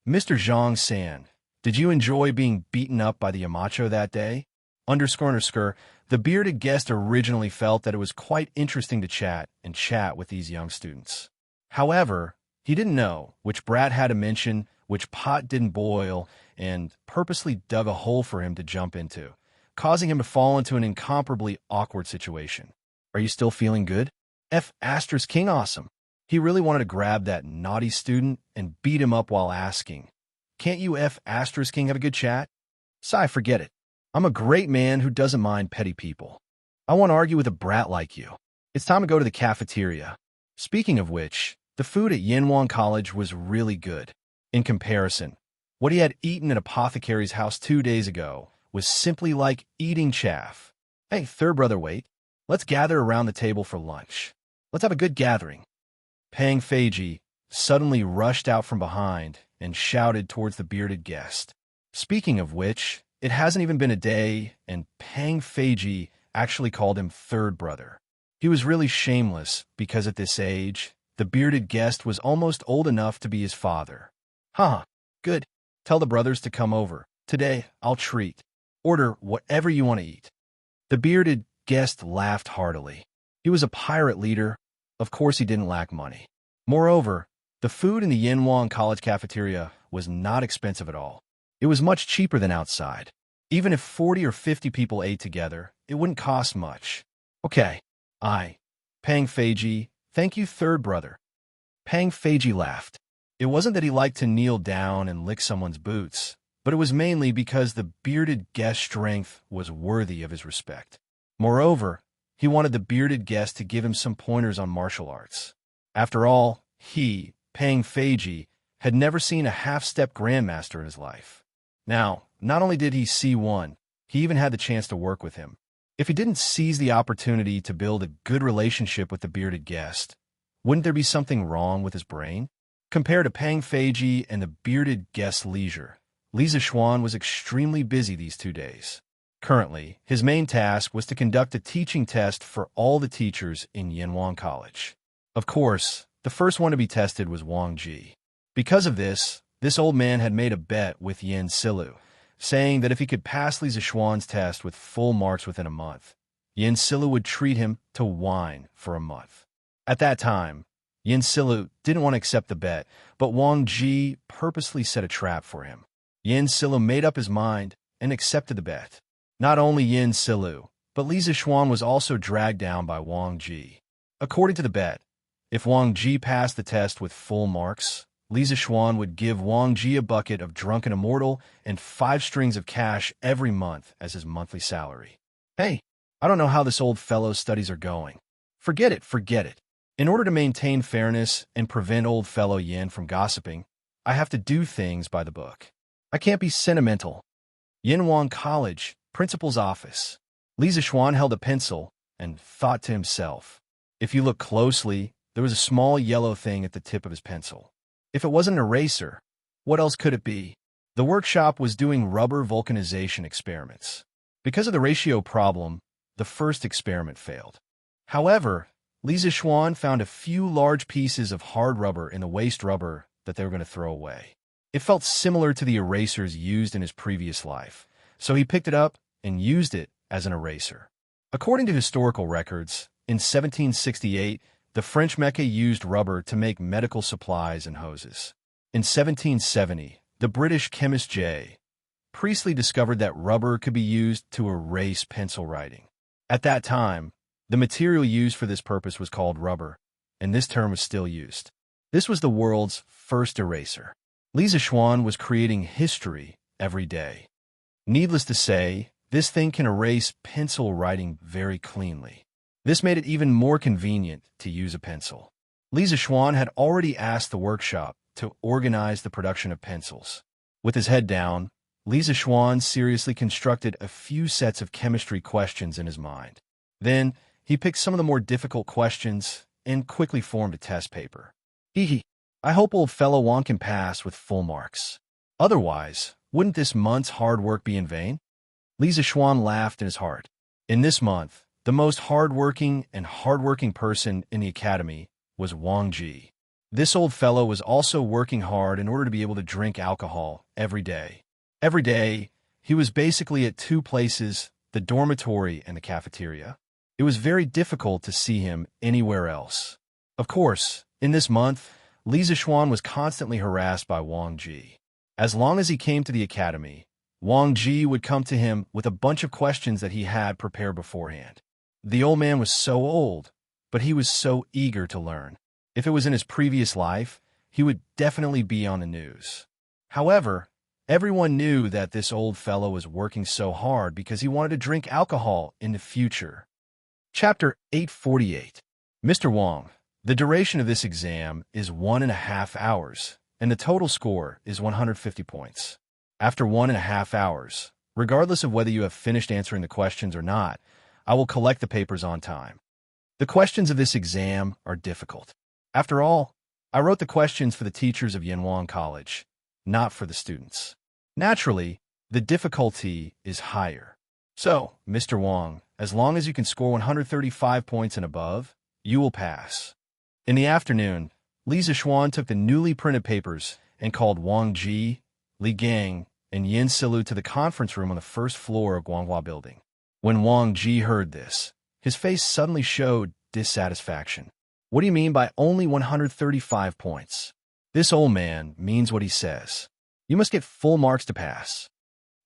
Mr. Zhang San, did you enjoy being beaten up by the Yamacho that day? The bearded guest originally felt that it was quite interesting to chat with these young students. However, he didn't know which brat had to mention, which pot didn't boil, and purposely dug a hole for him to jump into, causing him to fall into an incomparably awkward situation. Are you still feeling good? King awesome. He really wanted to grab that naughty student and beat him up while asking, "Can't you King have a good chat?" Sigh, forget it. I'm a great man who doesn't mind petty people. I won't argue with a brat like you. It's time to go to the cafeteria. Speaking of which, the food at Yanhuang College was really good. In comparison, what he had eaten at Apothecary's house 2 days ago was simply like eating chaff. Hey, third brother, wait. Let's gather around the table for lunch. Let's have a good gathering. Pang Feiji suddenly rushed out from behind and shouted towards the bearded guest. Speaking of which, it hasn't even been a day, and Pang Feiji actually called him third brother. He was really shameless because at this age, the bearded guest was almost old enough to be his father. Huh, good. Tell the brothers to come over. Today, I'll treat. Order whatever you want to eat. The bearded guest laughed heartily. He was a pirate leader. Of course he didn't lack money. Moreover, the food in the Yanwang College cafeteria was not expensive at all. It was much cheaper than outside. Even if 40 or 50 people ate together, it wouldn't cost much. Okay, Pang Feiji, thank you, third brother. Pang Feiji laughed. It wasn't that he liked to kneel down and lick someone's boots, but it was mainly because the bearded guest's strength was worthy of his respect. Moreover, he wanted the bearded guest to give him some pointers on martial arts. After all, he, Pang Feiji, had never seen a half-step grandmaster in his life. Now, not only did he see one, he even had the chance to work with him. If he didn't seize the opportunity to build a good relationship with the bearded guest, wouldn't there be something wrong with his brain? Compared to Pang Feiji and the bearded guest's leisure, Li Zixuan was extremely busy these 2 days. Currently, his main task was to conduct a teaching test for all the teachers in Yanwang College. Of course, the first one to be tested was Wang Ji. Because of this old man had made a bet with Yin Silu, saying that if he could pass Li Zixuan's test with full marks within a month, Yin Silu would treat him to wine for a month. At that time, Yin Silu didn't want to accept the bet, but Wang Ji purposely set a trap for him. Yin Silu made up his mind and accepted the bet. Not only Yin Silu, but Li Zixuan was also dragged down by Wang Ji. According to the bet, if Wang Ji passed the test with full marks, Li Zixuan would give Wang Ji a bucket of drunken immortal and 5 strings of cash every month as his monthly salary. Hey, I don't know how this old fellow's studies are going. Forget it. In order to maintain fairness and prevent old fellow Yin from gossiping, I have to do things by the book. I can't be sentimental. Yanwang College, principal's office. Li Zixuan held a pencil and thought to himself. If you look closely, there was a small yellow thing at the tip of his pencil. If it wasn't an eraser, what else could it be? The workshop was doing rubber vulcanization experiments. Because of the ratio problem, the first experiment failed. However, Li Zixuan found a few large pieces of hard rubber in the waste rubber that they were going to throw away. It felt similar to the erasers used in his previous life, so he picked it up and used it as an eraser. According to historical records, in 1768, the French Mecca used rubber to make medical supplies and hoses. In 1770, the British chemist J. Priestley discovered that rubber could be used to erase pencil writing. At that time, the material used for this purpose was called rubber, and this term was still used. This was the world's first eraser. Li Zixuan was creating history every day. Needless to say, this thing can erase pencil writing very cleanly. This made it even more convenient to use a pencil. Li Zixuan had already asked the workshop to organize the production of pencils. With his head down, Li Zixuan seriously constructed a few sets of chemistry questions in his mind. Then, he picked some of the more difficult questions and quickly formed a test paper. I hope old fellow Wang can pass with full marks. Otherwise, wouldn't this month's hard work be in vain? Li Zixuan laughed in his heart. In this month, the most hardworking person in the academy was Wang Ji. This old fellow was also working hard in order to be able to drink alcohol every day. Every day, he was basically at 2 places, the dormitory and the cafeteria. It was very difficult to see him anywhere else. Of course, in this month, Li Zixuan was constantly harassed by Wang Ji. As long as he came to the academy, Wang Ji would come to him with a bunch of questions that he had prepared beforehand. The old man was so old, but he was so eager to learn. If it was in his previous life, he would definitely be on the news. However, everyone knew that this old fellow was working so hard because he wanted to drink alcohol in the future. Chapter 848. Mr. Wang, the duration of this exam is 1.5 hours, and the total score is 150 points. After 1.5 hours, regardless of whether you have finished answering the questions or not, I will collect the papers on time. The questions of this exam are difficult. After all, I wrote the questions for the teachers of Yanwang College, not for the students. Naturally, the difficulty is higher. So, Mr. Wang, as long as you can score 135 points and above, you will pass. In the afternoon, Li Zixuan took the newly printed papers and called Wang Ji, Li Gang, and Yin Silu to the conference room on the first floor of Guanghua Building. When Wang Ji heard this, his face suddenly showed dissatisfaction. What do you mean by only 135 points? This old man means what he says. You must get full marks to pass.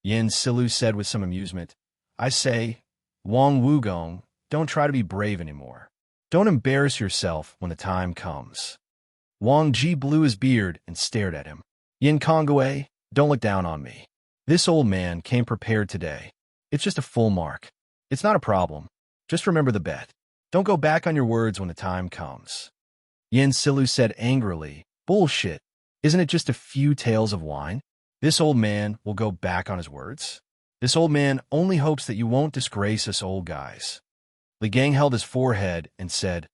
Yin Silu said with some amusement. I say, Wang Wugong, don't try to be brave anymore. Don't embarrass yourself when the time comes. Wang Ji blew his beard and stared at him. Yin Kongwei, don't look down on me. This old man came prepared today. It's just a full mark. It's not a problem. Just remember the bet. Don't go back on your words when the time comes. Yin Silu said angrily, Bullshit. Isn't it just a few taels of wine? This old man will go back on his words? This old man only hopes that you won't disgrace us old guys. Li Gang held his forehead and said,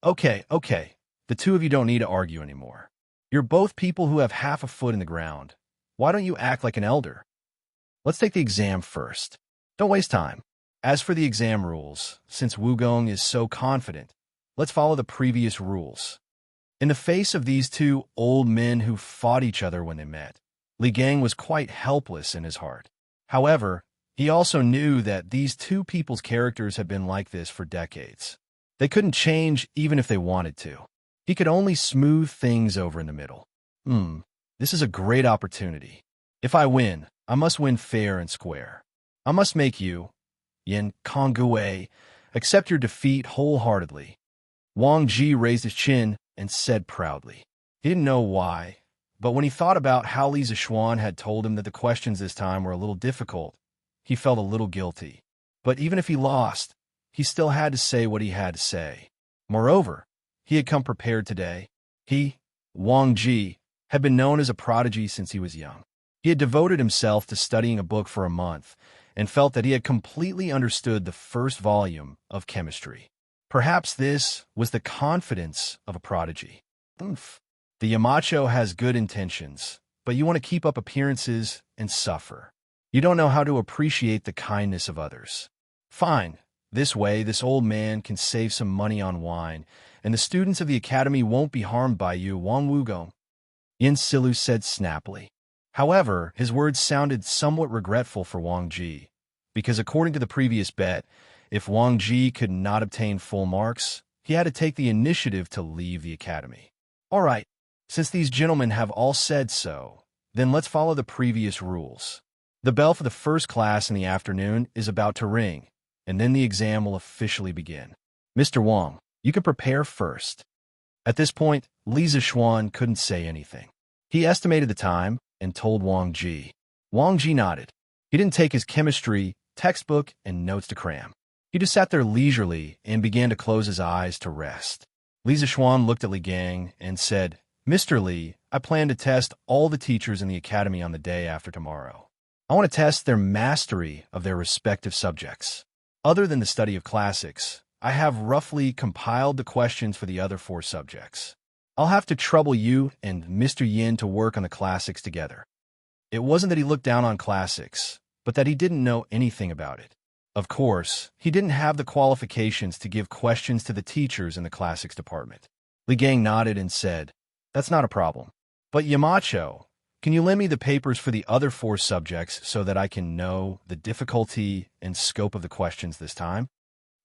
Okay, the two of you don't need to argue anymore. You're both people who have half a foot in the ground. Why don't you act like an elder? Let's take the exam first. Don't waste time. As for the exam rules, since Wugong is so confident, let's follow the previous rules. In the face of these two old men who fought each other when they met, Li Gang was quite helpless in his heart. However, he also knew that these two people's characters had been like this for decades. They couldn't change even if they wanted to. He could only smooth things over in the middle. This is a great opportunity. If I win, I must win fair and square. I must make you, Yin Kongwei, accept your defeat wholeheartedly. Wang Ji raised his chin and said proudly. He didn't know why, but when he thought about how Li Zixuan had told him that the questions this time were a little difficult, he felt a little guilty. But even if he lost, he still had to say what he had to say. Moreover, he had come prepared today. He, Wang Ji, had been known as a prodigy since he was young. He had devoted himself to studying a book for a month and felt that he had completely understood the first volume of chemistry. Perhaps this was the confidence of a prodigy. The Yamacho has good intentions, but you want to keep up appearances and suffer. You don't know how to appreciate the kindness of others. Fine. This way, this old man can save some money on wine, and the students of the academy won't be harmed by you, Wang Wugong. Yin Silu said snappily. However, his words sounded somewhat regretful for Wang Ji, because according to the previous bet, if Wang Ji could not obtain full marks, he had to take the initiative to leave the academy. All right, since these gentlemen have all said so, then let's follow the previous rules. The bell for the first class in the afternoon is about to ring, and then the exam will officially begin. Mr. Wang, you can prepare first. At this point, Li Zixuan couldn't say anything. He estimated the time and told Wang Ji. Wang Ji nodded. He didn't take his chemistry, textbook, and notes to cram. He just sat there leisurely and began to close his eyes to rest. Li Zixuan looked at Li Gang and said, Mr. Li, I plan to test all the teachers in the academy on the day after tomorrow. I want to test their mastery of their respective subjects. Other than the study of classics, I have roughly compiled the questions for the other 4 subjects. I'll have to trouble you and Mr. Yin to work on the classics together. It wasn't that he looked down on classics, but that he didn't know anything about it. Of course, he didn't have the qualifications to give questions to the teachers in the classics department. Li Gang nodded and said, That's not a problem. But Yamacho, can you lend me the papers for the other 4 subjects so that I can know the difficulty and scope of the questions this time?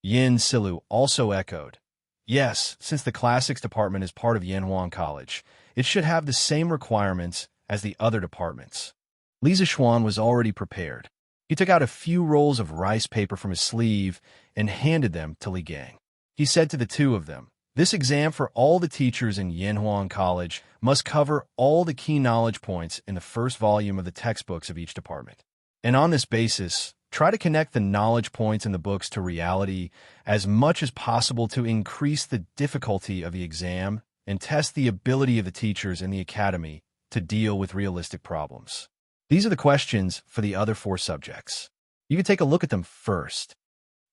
Yin Silu also echoed, Yes, since the classics department is part of Yanhuan College, it should have the same requirements as the other departments. Li Zixuan was already prepared. He took out a few rolls of rice paper from his sleeve and handed them to Li Gang. He said to the two of them, This exam for all the teachers in Yanhuan College must cover all the key knowledge points in the first volume of the textbooks of each department. And on this basis, try to connect the knowledge points in the books to reality as much as possible to increase the difficulty of the exam and test the ability of the teachers in the academy to deal with realistic problems. These are the questions for the other 4 subjects. You can take a look at them first.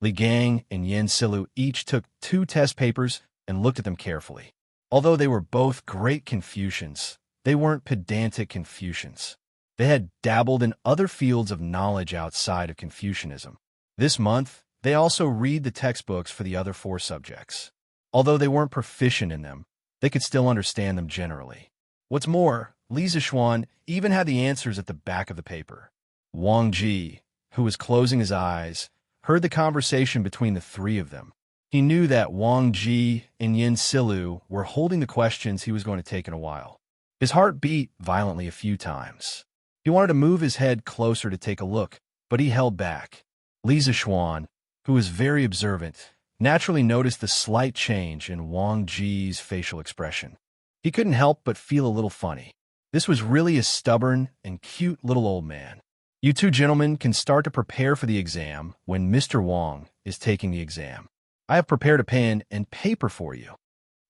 Li Gang and Yin Silu each took 2 test papers and looked at them carefully. Although they were both great Confucians, they weren't pedantic Confucians. They had dabbled in other fields of knowledge outside of Confucianism. This month, they also read the textbooks for the other 4 subjects. Although they weren't proficient in them, they could still understand them generally. What's more, Li Zixuan even had the answers at the back of the paper. Wang Ji, who was closing his eyes, heard the conversation between the 3 of them. He knew that Wang Ji and Yin Silu were holding the questions he was going to take in a while. His heart beat violently a few times. He wanted to move his head closer to take a look, but he held back. Li Zixuan, who was very observant, naturally noticed the slight change in Wang Ji's facial expression. He couldn't help but feel a little funny. This was really a stubborn and cute little old man. You 2 gentlemen can start to prepare for the exam when Mr. Wang is taking the exam. I have prepared a pen and paper for you,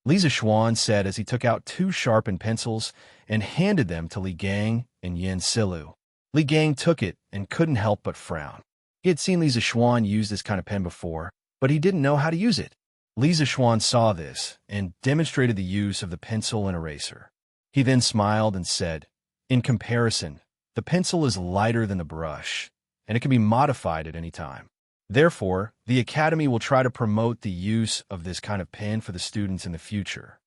Li Zixuan said as he took out 2 sharpened pencils and handed them to Li Gang and Yin Silu. Li Gang took it and couldn't help but frown. He had seen Li Zixuan use this kind of pen before, but he didn't know how to use it. Li Zixuan saw this and demonstrated the use of the pencil and eraser. He then smiled and said, "In comparison, the pencil is lighter than the brush, and it can be modified at any time. Therefore, the Academy will try to promote the use of this kind of pen for the students in the future."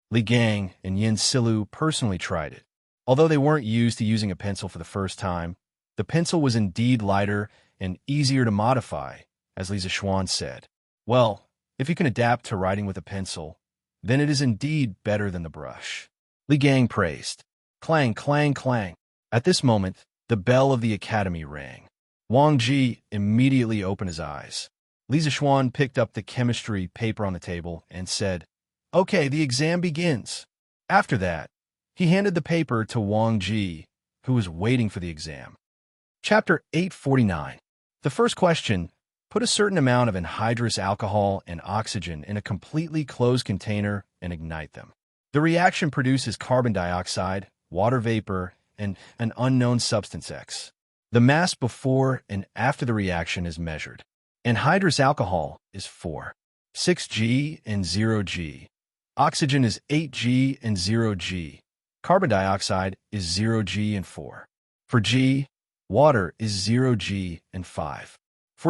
Li Gang and Yin Silu personally tried it. Although they weren't used to using a pencil for the first time, the pencil was indeed lighter and easier to modify, as Li Zixuan said. "Well, if you can adapt to writing with a pencil, then it is indeed better than the brush," Li Gang praised. Clang, clang, clang. At this moment, the bell of the Academy rang. Wang Ji immediately opened his eyes. Li Zixuan picked up the chemistry paper on the table and said, "Okay, the exam begins." After that, he handed the paper to Wang Ji, who was waiting for the exam. Chapter 849. The first question: put a certain amount of anhydrous alcohol and oxygen in a completely closed container and ignite them. The reaction produces carbon dioxide, water vapor, and an unknown substance X. The mass before and after the reaction is measured. Anhydrous alcohol is 4.6 and 0 G. Oxygen is 8 and 0 G. Carbon dioxide is 0 G and 4 G. Water is 0 G and 5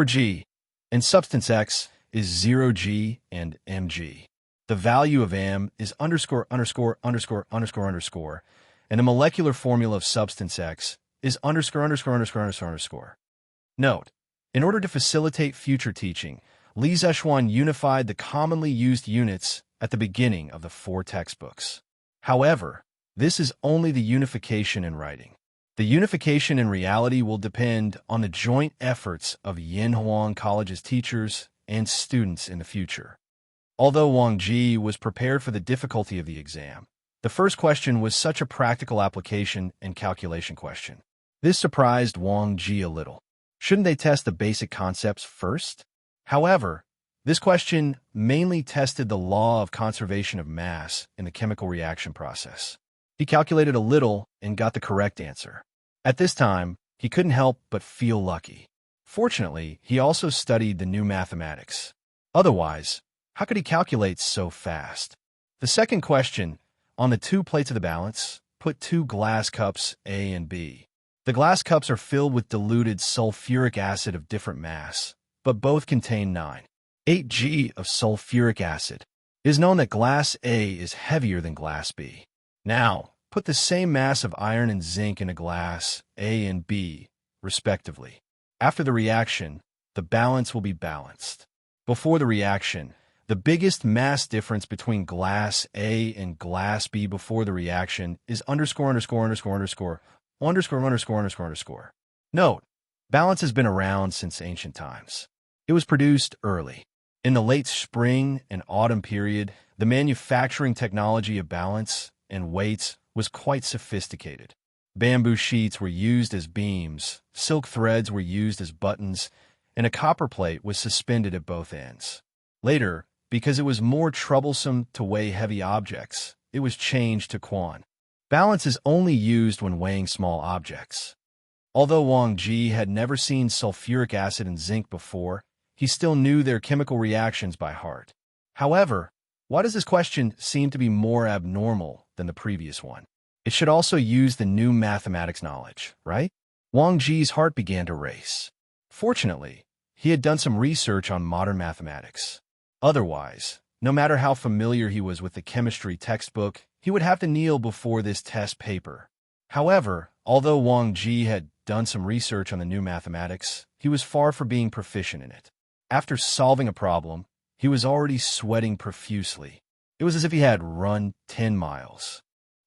G. And substance X is 0 G and mg. The value of m is underscore, underscore, underscore, underscore, underscore, and the molecular formula of substance X is underscore, underscore, underscore, underscore, underscore. Note: in order to facilitate future teaching, Li Zixuan unified the commonly used units at the beginning of the 4 textbooks. However, this is only the unification in writing. The unification in reality will depend on the joint efforts of Yinhuang College's teachers and students in the future. Although Wang Ji was prepared for the difficulty of the exam, the first question was such a practical application and calculation question. This surprised Wang Ji a little. Shouldn't they test the basic concepts first? However, this question mainly tested the law of conservation of mass in the chemical reaction process. He calculated a little and got the correct answer. At this time, he couldn't help but feel lucky. Fortunately, he also studied the new mathematics. Otherwise, how could he calculate so fast? The second question: on the 2 plates of the balance, put 2 glass cups A and B. The glass cups are filled with diluted sulfuric acid of different mass, but both contain 9.8 G of sulfuric acid. It is known that glass A is heavier than glass B. Now, put the same mass of iron and zinc in a glass A and B, respectively. After the reaction, the balance will be balanced. Before the reaction, the biggest mass difference between glass A and glass B before the reaction is underscore, underscore, underscore, underscore, underscore, underscore, underscore, underscore. Note: balance has been around since ancient times. It was produced early. In the late spring and autumn period, the manufacturing technology of balance and weights was quite sophisticated. Bamboo sheets were used as beams, silk threads were used as buttons, and a copper plate was suspended at both ends. Later, because it was more troublesome to weigh heavy objects, it was changed to quan. Balance is only used when weighing small objects. Although Wang Ji had never seen sulfuric acid and zinc before, he still knew their chemical reactions by heart. However, why does this question seem to be more abnormal than the previous one? It should also use the new mathematics knowledge, right? Wang Ji's heart began to race. Fortunately, he had done some research on modern mathematics. Otherwise, no matter how familiar he was with the chemistry textbook, he would have to kneel before this test paper. However, although Wang Ji had done some research on the new mathematics, he was far from being proficient in it. After solving a problem, he was already sweating profusely. It was as if he had run 10 miles.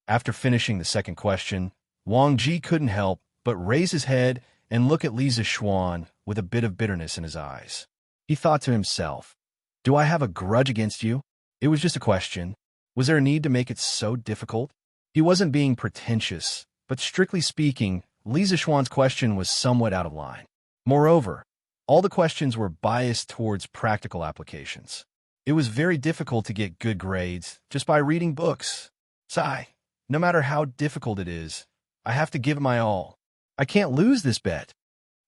After finishing the second question, Wang Ji couldn't help but raise his head and look at Li Zixuan with a bit of bitterness in his eyes. He thought to himself, "Do I have a grudge against you? It was just a question. Was there a need to make it so difficult?" He wasn't being pretentious, but strictly speaking, Li Zixuan's question was somewhat out of line. Moreover, all the questions were biased towards practical applications. It was very difficult to get good grades just by reading books. Sigh, no matter how difficult it is, I have to give it my all. I can't lose this bet.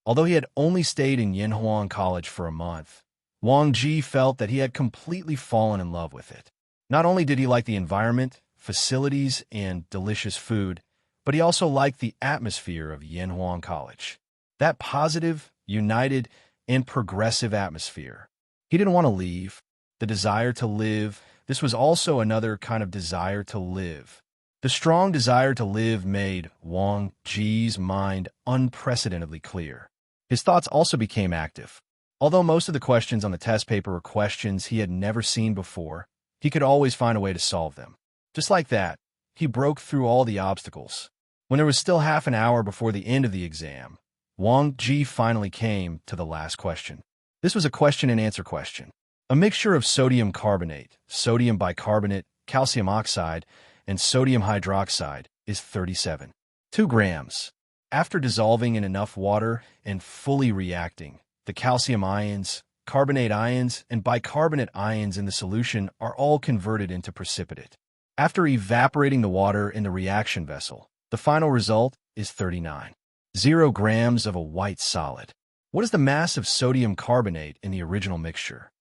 Although he had only stayed in Yanhuang College for a month, Wang Ji felt that he had completely fallen in love with it. Not only did he like the environment, facilities, and delicious food, but he also liked the atmosphere of Yanhuang College. That positive, united, and progressive atmosphere. He didn't want to leave. The desire to live, this was also another kind of desire to live. The strong desire to live made Wang Ji's mind unprecedentedly clear. His thoughts also became active. Although most of the questions on the test paper were questions he had never seen before, he could always find a way to solve them. Just like that, he broke through all the obstacles. When there was still half an hour before the end of the exam, Wang Ji finally came to the last question. This was a question-and-answer question. A mixture of sodium carbonate, sodium bicarbonate, calcium oxide, and sodium hydroxide is 37.2 grams. After dissolving in enough water and fully reacting, the calcium ions, carbonate ions, and bicarbonate ions in the solution are all converted into precipitate. After evaporating the water in the reaction vessel, the final result is 39.0 grams of a white solid. What is the mass of sodium carbonate in the original mixture?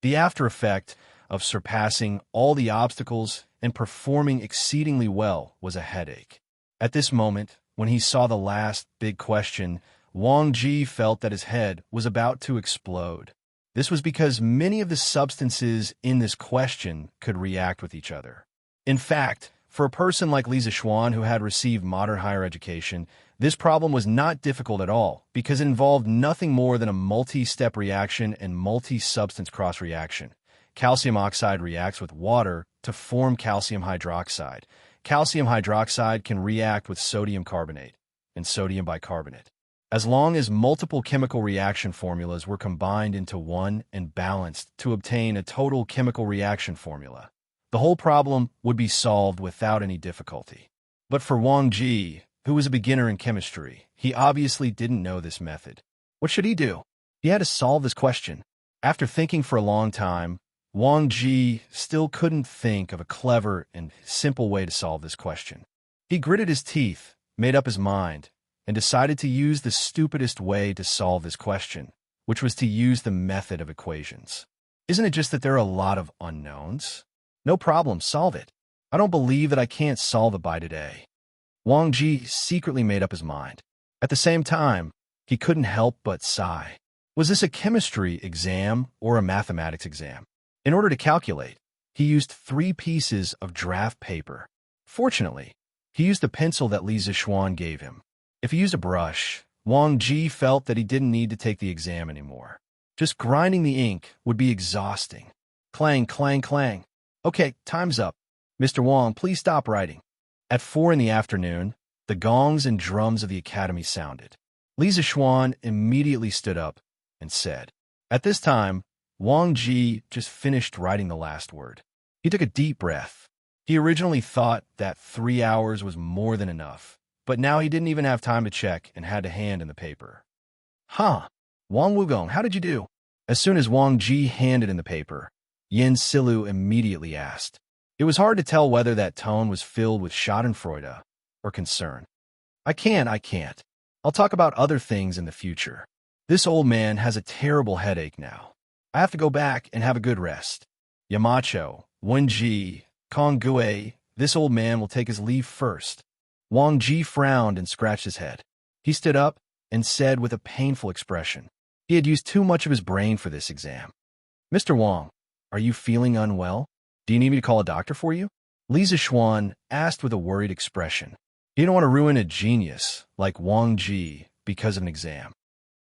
The after effect of surpassing all the obstacles and performing exceedingly well was a headache. At this moment, when he saw the last big question, Wang Ji felt that his head was about to explode. This was because many of the substances in this question could react with each other. In fact, for a person like Li Zixuan who had received modern higher education, this problem was not difficult at all because it involved nothing more than a multi-step reaction and multi-substance cross-reaction. Calcium oxide reacts with water to form calcium hydroxide. Calcium hydroxide can react with sodium carbonate and sodium bicarbonate. As long as multiple chemical reaction formulas were combined into one and balanced to obtain a total chemical reaction formula, the whole problem would be solved without any difficulty. But for Wang Ji, who was a beginner in chemistry, he obviously didn't know this method. What should he do? He had to solve this question. After thinking for a long time, Wang Ji still couldn't think of a clever and simple way to solve this question. He gritted his teeth, made up his mind, and decided to use the stupidest way to solve this question, which was to use the method of equations. Isn't it just that there are a lot of unknowns? No problem, solve it. I don't believe that I can't solve it by today. Wang Ji secretly made up his mind. At the same time, he couldn't help but sigh. Was this a chemistry exam or a mathematics exam? In order to calculate, he used 3 pieces of draft paper. Fortunately, he used the pencil that Li Zixuan gave him. If he used a brush, Wang Ji felt that he didn't need to take the exam anymore. Just grinding the ink would be exhausting. Clang, clang, clang. Okay, time's up. Mr. Wang, please stop writing. At 4 in the afternoon, the gongs and drums of the academy sounded. Li Zixuan immediately stood up and said, at this time, Wang Ji just finished writing the last word. He took a deep breath. He originally thought that 3 hours was more than enough, but now he didn't even have time to check and had to hand in the paper. Huh, Wang Wugong, how did you do? As soon as Wang Ji handed in the paper, Yin Silu immediately asked. It was hard to tell whether that tone was filled with schadenfreude or concern. I can't. I'll talk about other things in the future. This old man has a terrible headache now. I have to go back and have a good rest. Yamacho, Wenji, Konggue, this old man will take his leave first. Wang Ji frowned and scratched his head. He stood up and said with a painful expression, He had used too much of his brain for this exam. Mr. Wang, are you feeling unwell? Do you need me to call a doctor for you? Li Zishuan asked with a worried expression. You don't want to ruin a genius like Wang Ji because of an exam.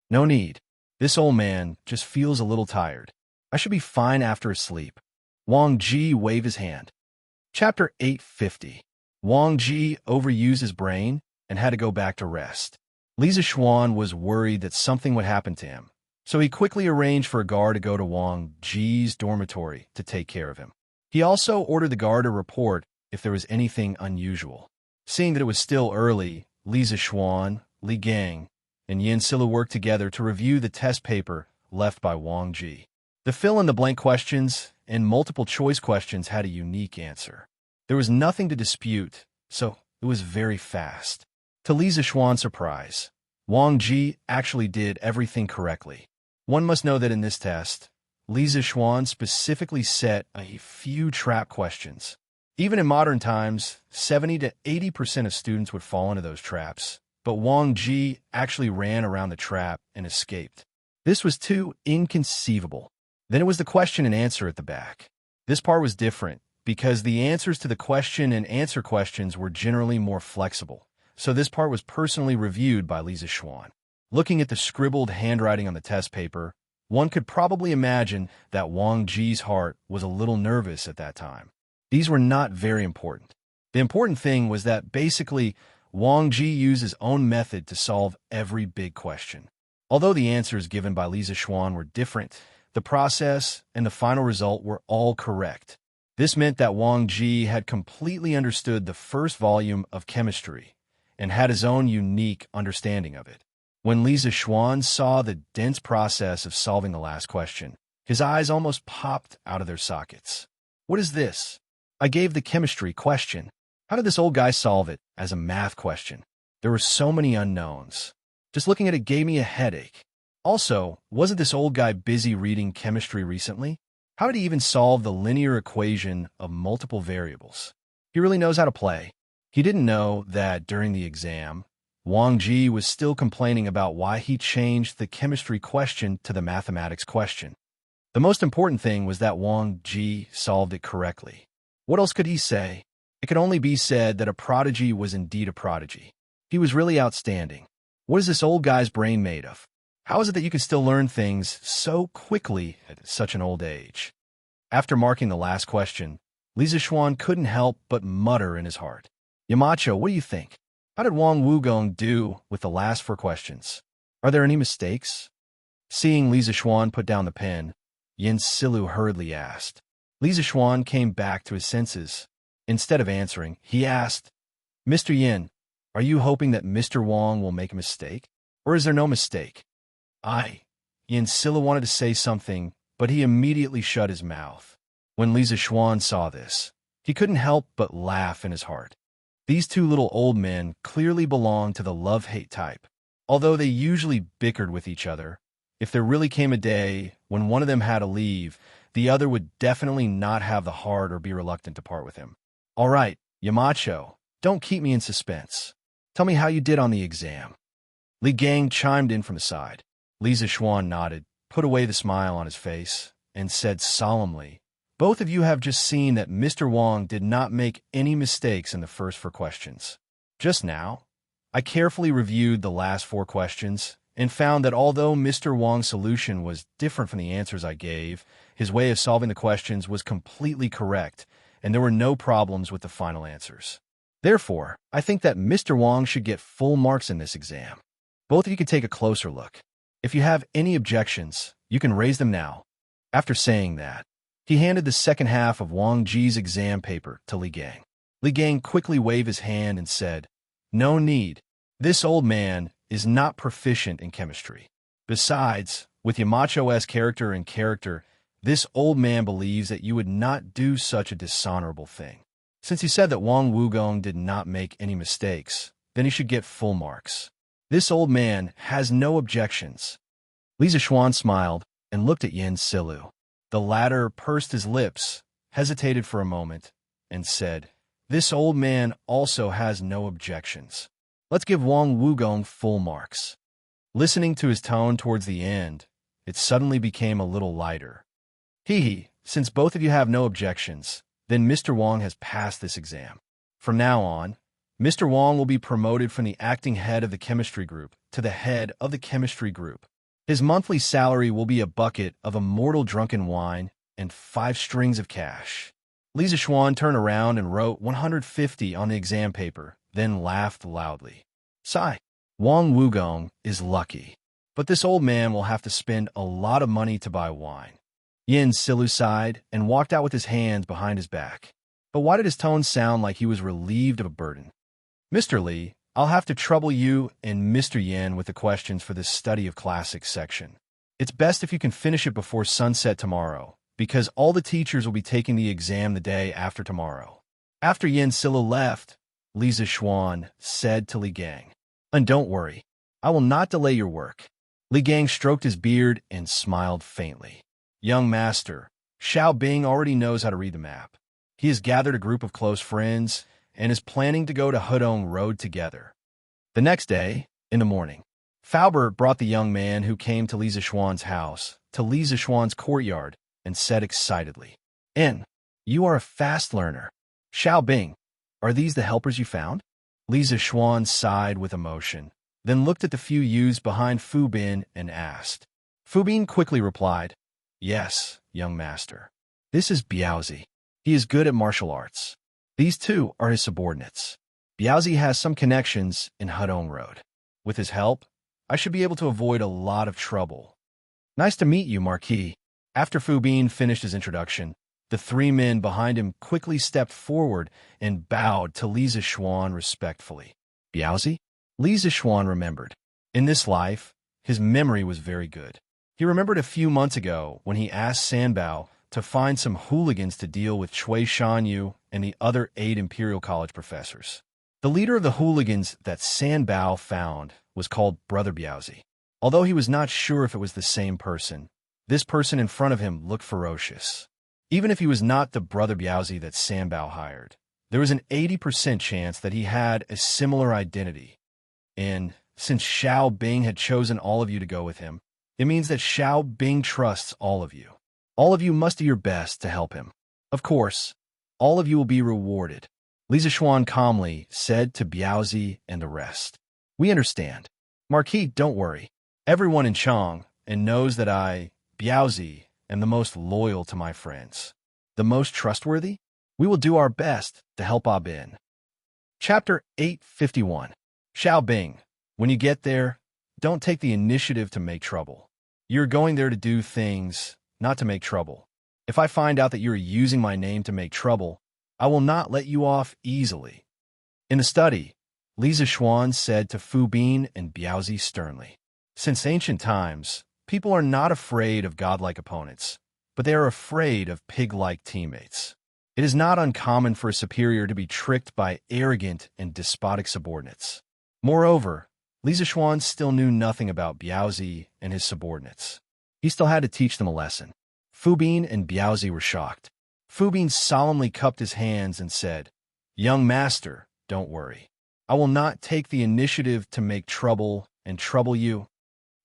No need. This old man just feels a little tired. I should be fine after a sleep. Wang Ji waved his hand. Chapter 850. Wang Ji overused his brain and had to go back to rest. Li Zishuan was worried that something would happen to him, so he quickly arranged for a guard to go to Wang Ji's dormitory to take care of him. He also ordered the guard to report if there was anything unusual. Seeing that it was still early, Li Zishuan, Li Gang, and Yin Silu worked together to review the test paper left by Wang Ji. The fill-in-the-blank questions and multiple-choice questions had a unique answer. There was nothing to dispute, so it was very fast. To Li Zishuan's surprise, Wang Ji actually did everything correctly. One must know that in this test, Li Zishuan specifically set a few trap questions. Even in modern times, 70 to 80% of students would fall into those traps, but Wang Ji actually ran around the trap and escaped. This was too inconceivable. Then it was the question and answer at the back. This part was different because the answers to the question and answer questions were generally more flexible, so this part was personally reviewed by Li Zishuan. Looking at the scribbled handwriting on the test paper, one could probably imagine that Wang Ji's heart was a little nervous at that time. These were not very important. The important thing was that basically Wang Ji used his own method to solve every big question. Although the answers given by Li Zishuan were different, the process and the final result were all correct. This meant that Wang Ji had completely understood the first volume of chemistry and had his own unique understanding of it. When Li Zishuan saw the dense process of solving the last question, his eyes almost popped out of their sockets. What is this? I gave the chemistry question. How did this old guy solve it as a math question? There were so many unknowns. Just looking at it gave me a headache. Also, wasn't this old guy busy reading chemistry recently? How did he even solve the linear equation of multiple variables? He really knows how to play. He didn't know that during the exam, Wang Ji was still complaining about why he changed the chemistry question to the mathematics question. The most important thing was that Wang Ji solved it correctly. What else could he say? It could only be said that a prodigy was indeed a prodigy. He was really outstanding. What is this old guy's brain made of? How is it that you can still learn things so quickly at such an old age? After marking the last question, Li Zishuan couldn't help but mutter in his heart. Yamacho, what do you think? How did Wang Wugong do with the last 4 questions? Are there any mistakes? Seeing Li Zishuan put down the pen, Yin Silu hurriedly asked. Li Zishuan came back to his senses. Instead of answering, he asked, Mr. Yin, are you hoping that Mr. Wang will make a mistake? Or is there no mistake? Yin Silu wanted to say something, but he immediately shut his mouth. When Li Zishuan saw this, he couldn't help but laugh in his heart. These two little old men clearly belonged to the love-hate type. Although they usually bickered with each other, if there really came a day when one of them had to leave, the other would definitely not have the heart or be reluctant to part with him. All right, Yamacho, don't keep me in suspense. Tell me how you did on the exam. Li Gang chimed in from the side. Li Zishuan nodded, put away the smile on his face, and said solemnly, Both of you have just seen that Mr. Wang did not make any mistakes in the first 4 questions. Just now, I carefully reviewed the last 4 questions and found that although Mr. Wang's solution was different from the answers I gave, his way of solving the questions was completely correct, and there were no problems with the final answers. Therefore, I think that Mr. Wang should get full marks in this exam. Both of you can take a closer look. If you have any objections, you can raise them now. After saying that, he handed the second half of Wang Ji's exam paper to Li Gang. Li Gang quickly waved his hand and said, No need. This old man is not proficient in chemistry. Besides, with Yamacho's character, this old man believes that you would not do such a dishonorable thing. Since he said that Wang Wugong did not make any mistakes, then he should get full marks. This old man has no objections. Li Zishuan smiled and looked at Yin Silu. The latter pursed his lips, hesitated for a moment, and said, This old man also has no objections. Let's give Wang Wugong full marks. Listening to his tone towards the end, it suddenly became a little lighter. Hee, since both of you have no objections, then Mr. Wang has passed this exam. From now on, Mr. Wang will be promoted from the acting head of the chemistry group to the head of the chemistry group. His monthly salary will be a bucket of immortal drunken wine and 5 strings of cash. Li Zixuan turned around and wrote 150 on the exam paper, then laughed loudly. Sigh. Wang Wugong is lucky. But this old man will have to spend a lot of money to buy wine. Yin Silu sighed and walked out with his hands behind his back. But why did his tone sound like he was relieved of a burden? Mr. Li, I'll have to trouble you and Mr. Yin with the questions for this study of classics section. It's best if you can finish it before sunset tomorrow, because all the teachers will be taking the exam the day after tomorrow. After Yin Silu left, Li Zixuan said to Li Gang, "And don't worry, I will not delay your work." Li Gang stroked his beard and smiled faintly. Young master, Xiao Bing already knows how to read the map. He has gathered a group of close friends and is planning to go to Hudong Road together. The next day, in the morning, Faubert brought the young man who came to Li Zixuan's house to Li Zixuan's courtyard and said excitedly, "In, you are a fast learner. Xiao Bing, are these the helpers you found?" Li Zixuan sighed with emotion, then looked at the few youths behind Fu Bin and asked. Fu Bin quickly replied, "Yes, young master. This is Biaozi. He is good at martial arts. These two are his subordinates. Biaozi has some connections in Hudong Road. With his help, I should be able to avoid a lot of trouble." "Nice to meet you, Marquis." After Fu Bin finished his introduction, the 3 men behind him quickly stepped forward and bowed to Li Zixuan respectfully. Biaozi? Li Zixuan remembered. In this life, his memory was very good. He remembered a few months ago when he asked Sanbao to find some hooligans to deal with Cui Shanyu and the other 8 Imperial College professors. The leader of the hooligans that Sanbao found was called Brother Biaozi. Although he was not sure if it was the same person, this person in front of him looked ferocious. Even if he was not the Brother Biaozi that Sanbao hired, there was an 80% chance that he had a similar identity. And since Xiao Bing had chosen all of you to go with him, it means that Xiao Bing trusts all of you. All of you must do your best to help him. Of course, all of you will be rewarded. Li Zixuan calmly said to Biaozi and the rest. "We understand. Marquis, don't worry. Everyone in Chang and knows that I, Biaozi, am the most loyal to my friends. The most trustworthy? We will do our best to help Ah Bin." Chapter 851. Xiao Bing, when you get there, don't take the initiative to make trouble. You're going there to do things, not to make trouble. If I find out that you're using my name to make trouble, I will not let you off easily. In the study, Li Zixuan said to Fu Bin and Biaozi sternly, "Since ancient times, people are not afraid of godlike opponents, but they are afraid of pig-like teammates. It is not uncommon for a superior to be tricked by arrogant and despotic subordinates." Moreover, Li Zixuan still knew nothing about Biaozi and his subordinates. He still had to teach them a lesson. Fu Bin and Biaozi were shocked. Fu Bin solemnly cupped his hands and said, "Young master, don't worry. I will not take the initiative to make trouble and trouble you."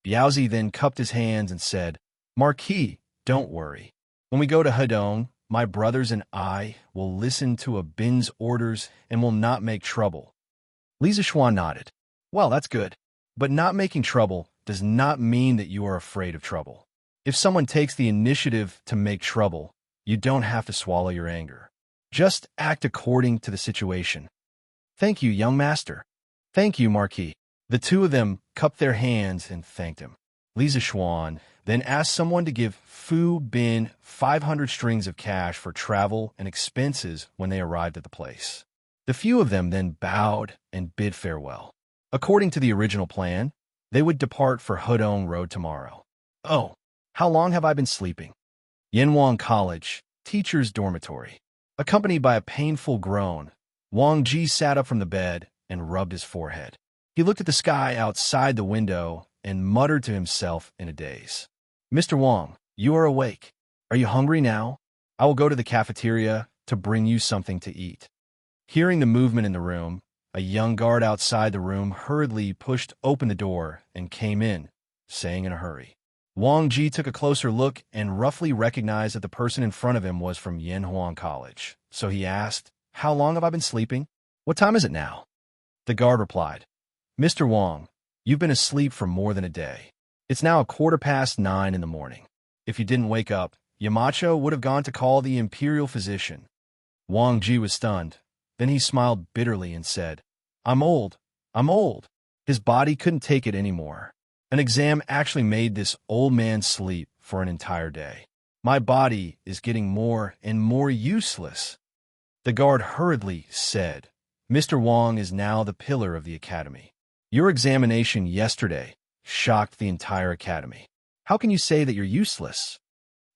Biaozi then cupped his hands and said, "Marquis, don't worry. When we go to Hudong, my brothers and I will listen to Bin's orders and will not make trouble." Li Zixuan nodded. "Well, that's good. But not making trouble does not mean that you are afraid of trouble. If someone takes the initiative to make trouble, you don't have to swallow your anger. Just act according to the situation." "Thank you, young master." "Thank you, Marquis." The 2 of them cupped their hands and thanked him. Li Zixuan then asked someone to give Fu Bin 500 strings of cash for travel and expenses when they arrived at the place. The few of them then bowed and bid farewell. According to the original plan, they would depart for Hudong Road tomorrow. Oh, how long have I been sleeping? Yanwang College, teacher's dormitory. Accompanied by a painful groan, Wang Ji sat up from the bed and rubbed his forehead. He looked at the sky outside the window and muttered to himself in a daze. "Mr. Wang, you are awake. Are you hungry now? I will go to the cafeteria to bring you something to eat." Hearing the movement in the room, a young guard outside the room hurriedly pushed open the door and came in, saying in a hurry, Wang Ji took a closer look and roughly recognized that the person in front of him was from Yanhuang College. So he asked, "How long have I been sleeping? What time is it now?" The guard replied, "Mr. Wang, you've been asleep for more than a day. It's now 9:15 in the morning. If you didn't wake up, Yamacho would have gone to call the imperial physician." Wang Ji was stunned. Then he smiled bitterly and said, I'm old. I'm old." His body couldn't take it anymore. An exam actually made this old man sleep for an entire day. My body is getting more and more useless. The guard hurriedly said, "Mr. Wang is now the pillar of the academy. Your examination yesterday shocked the entire academy. How can you say that you're useless?"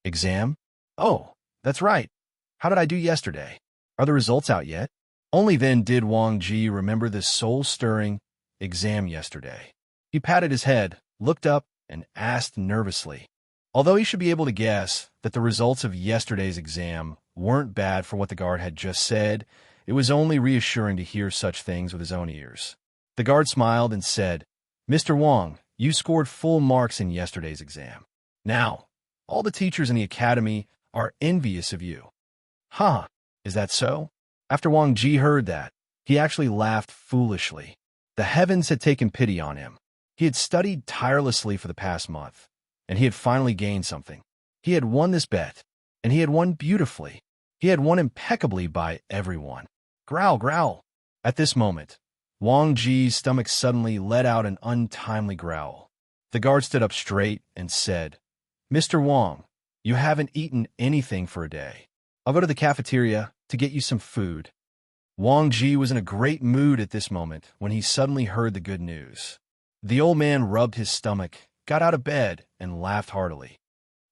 "Exam? Oh, that's right. How did I do yesterday? Are the results out yet?" Only then did Wang Ji remember the soul-stirring exam yesterday. He patted his head, looked up, and asked nervously. Although he should be able to guess that the results of yesterday's exam weren't bad for what the guard had just said, it was only reassuring to hear such things with his own ears. The guard smiled and said, "Mr. Wang, you scored full marks in yesterday's exam. Now, all the teachers in the academy are envious of you." "Huh, is that so?" After Wang Ji heard that, he actually laughed foolishly. The heavens had taken pity on him. He had studied tirelessly for the past month, and he had finally gained something. He had won this bet, and he had won beautifully. He had won impeccably by everyone. Growl, growl. At this moment, Wang Ji's stomach suddenly let out an untimely growl. The guard stood up straight and said, "Mr. Wang, you haven't eaten anything for a day. I'll go to the cafeteria to get you some food." Wang Ji was in a great mood at this moment when he suddenly heard the good news. The old man rubbed his stomach, got out of bed, and laughed heartily.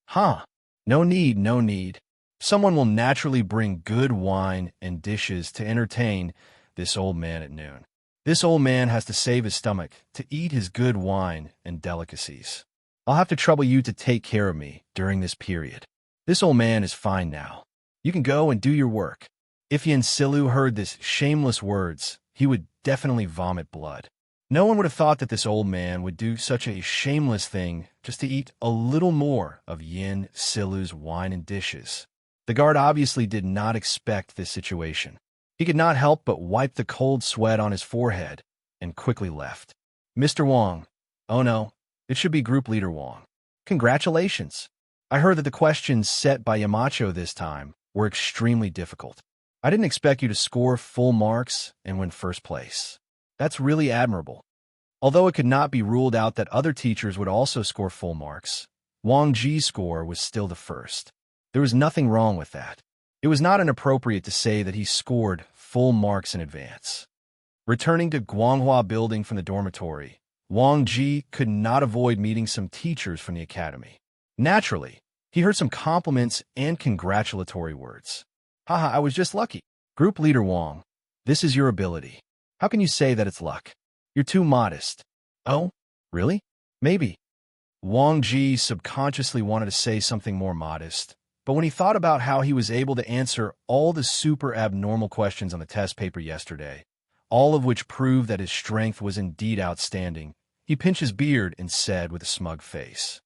"Huh, no need, no need. Someone will naturally bring good wine and dishes to entertain this old man at noon. This old man has to save his stomach to eat his good wine and delicacies. I'll have to trouble you to take care of me during this period. This old man is fine now. You can go and do your work." If Xianxia heard this shameless words, he would definitely vomit blood. No one would have thought that this old man would do such a shameless thing just to eat a little more of Xianxia's wine and dishes. The guard obviously did not expect this situation. He could not help but wipe the cold sweat on his forehead and quickly left. "Mr. Wang, oh no, it should be Group Leader Wang. Congratulations. I heard that the questions set by Yamacho this time were extremely difficult. I didn't expect you to score full marks and win first place. That's really admirable." Although it could not be ruled out that other teachers would also score full marks, Wang Ji's score was still the first. There was nothing wrong with that. It was not inappropriate to say that he scored full marks in advance. Returning to Guanghua Building from the dormitory, Wang Ji could not avoid meeting some teachers from the academy. Naturally, he heard some compliments and congratulatory words. "Haha, I was just lucky. Group Leader Wang, this is your ability. How can you say that it's luck? You're too modest." "Oh, really? Maybe." Wang Ji subconsciously wanted to say something more modest, but when he thought about how he was able to answer all the super abnormal questions on the test paper yesterday, all of which proved that his strength was indeed outstanding, he pinched his beard and said with a smug face.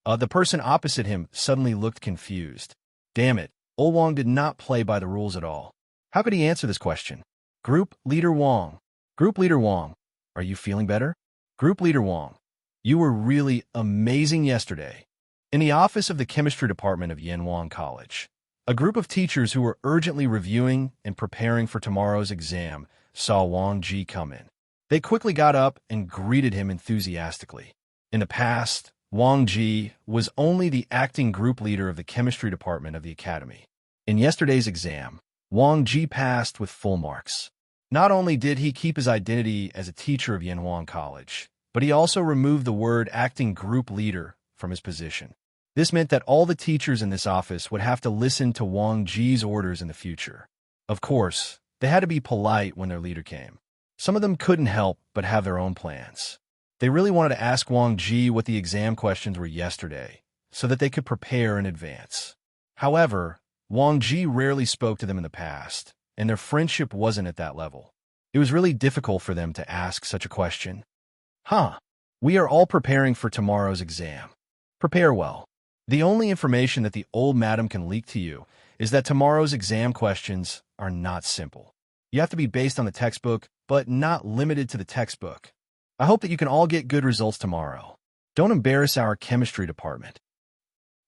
The person opposite him suddenly looked confused. Damn it, old Wang did not play by the rules at all. How could he answer this question? "Group Leader Wang. Group Leader Wang, are you feeling better? Group Leader Wang, you were really amazing yesterday." In the office of the chemistry department of Yanhuang College, a group of teachers who were urgently reviewing and preparing for tomorrow's exam saw Wang Ji come in. They quickly got up and greeted him enthusiastically. In the past, Wang Ji was only the acting group leader of the chemistry department of the academy. In yesterday's exam, Wang Ji passed with full marks. Not only did he keep his identity as a teacher of Yanhuang College, but he also removed the word acting group leader from his position. This meant that all the teachers in this office would have to listen to Wang Ji's orders in the future. Of course, they had to be polite when their leader came. Some of them couldn't help but have their own plans. They really wanted to ask Wang Ji what the exam questions were yesterday, so that they could prepare in advance. However, Wang Ji rarely spoke to them in the past, and their friendship wasn't at that level. It was really difficult for them to ask such a question. "Huh, we are all preparing for tomorrow's exam. Prepare well. The only information that the old madam can leak to you is that tomorrow's exam questions are not simple. You have to be based on the textbook, but not limited to the textbook. I hope that you can all get good results tomorrow. Don't embarrass our chemistry department.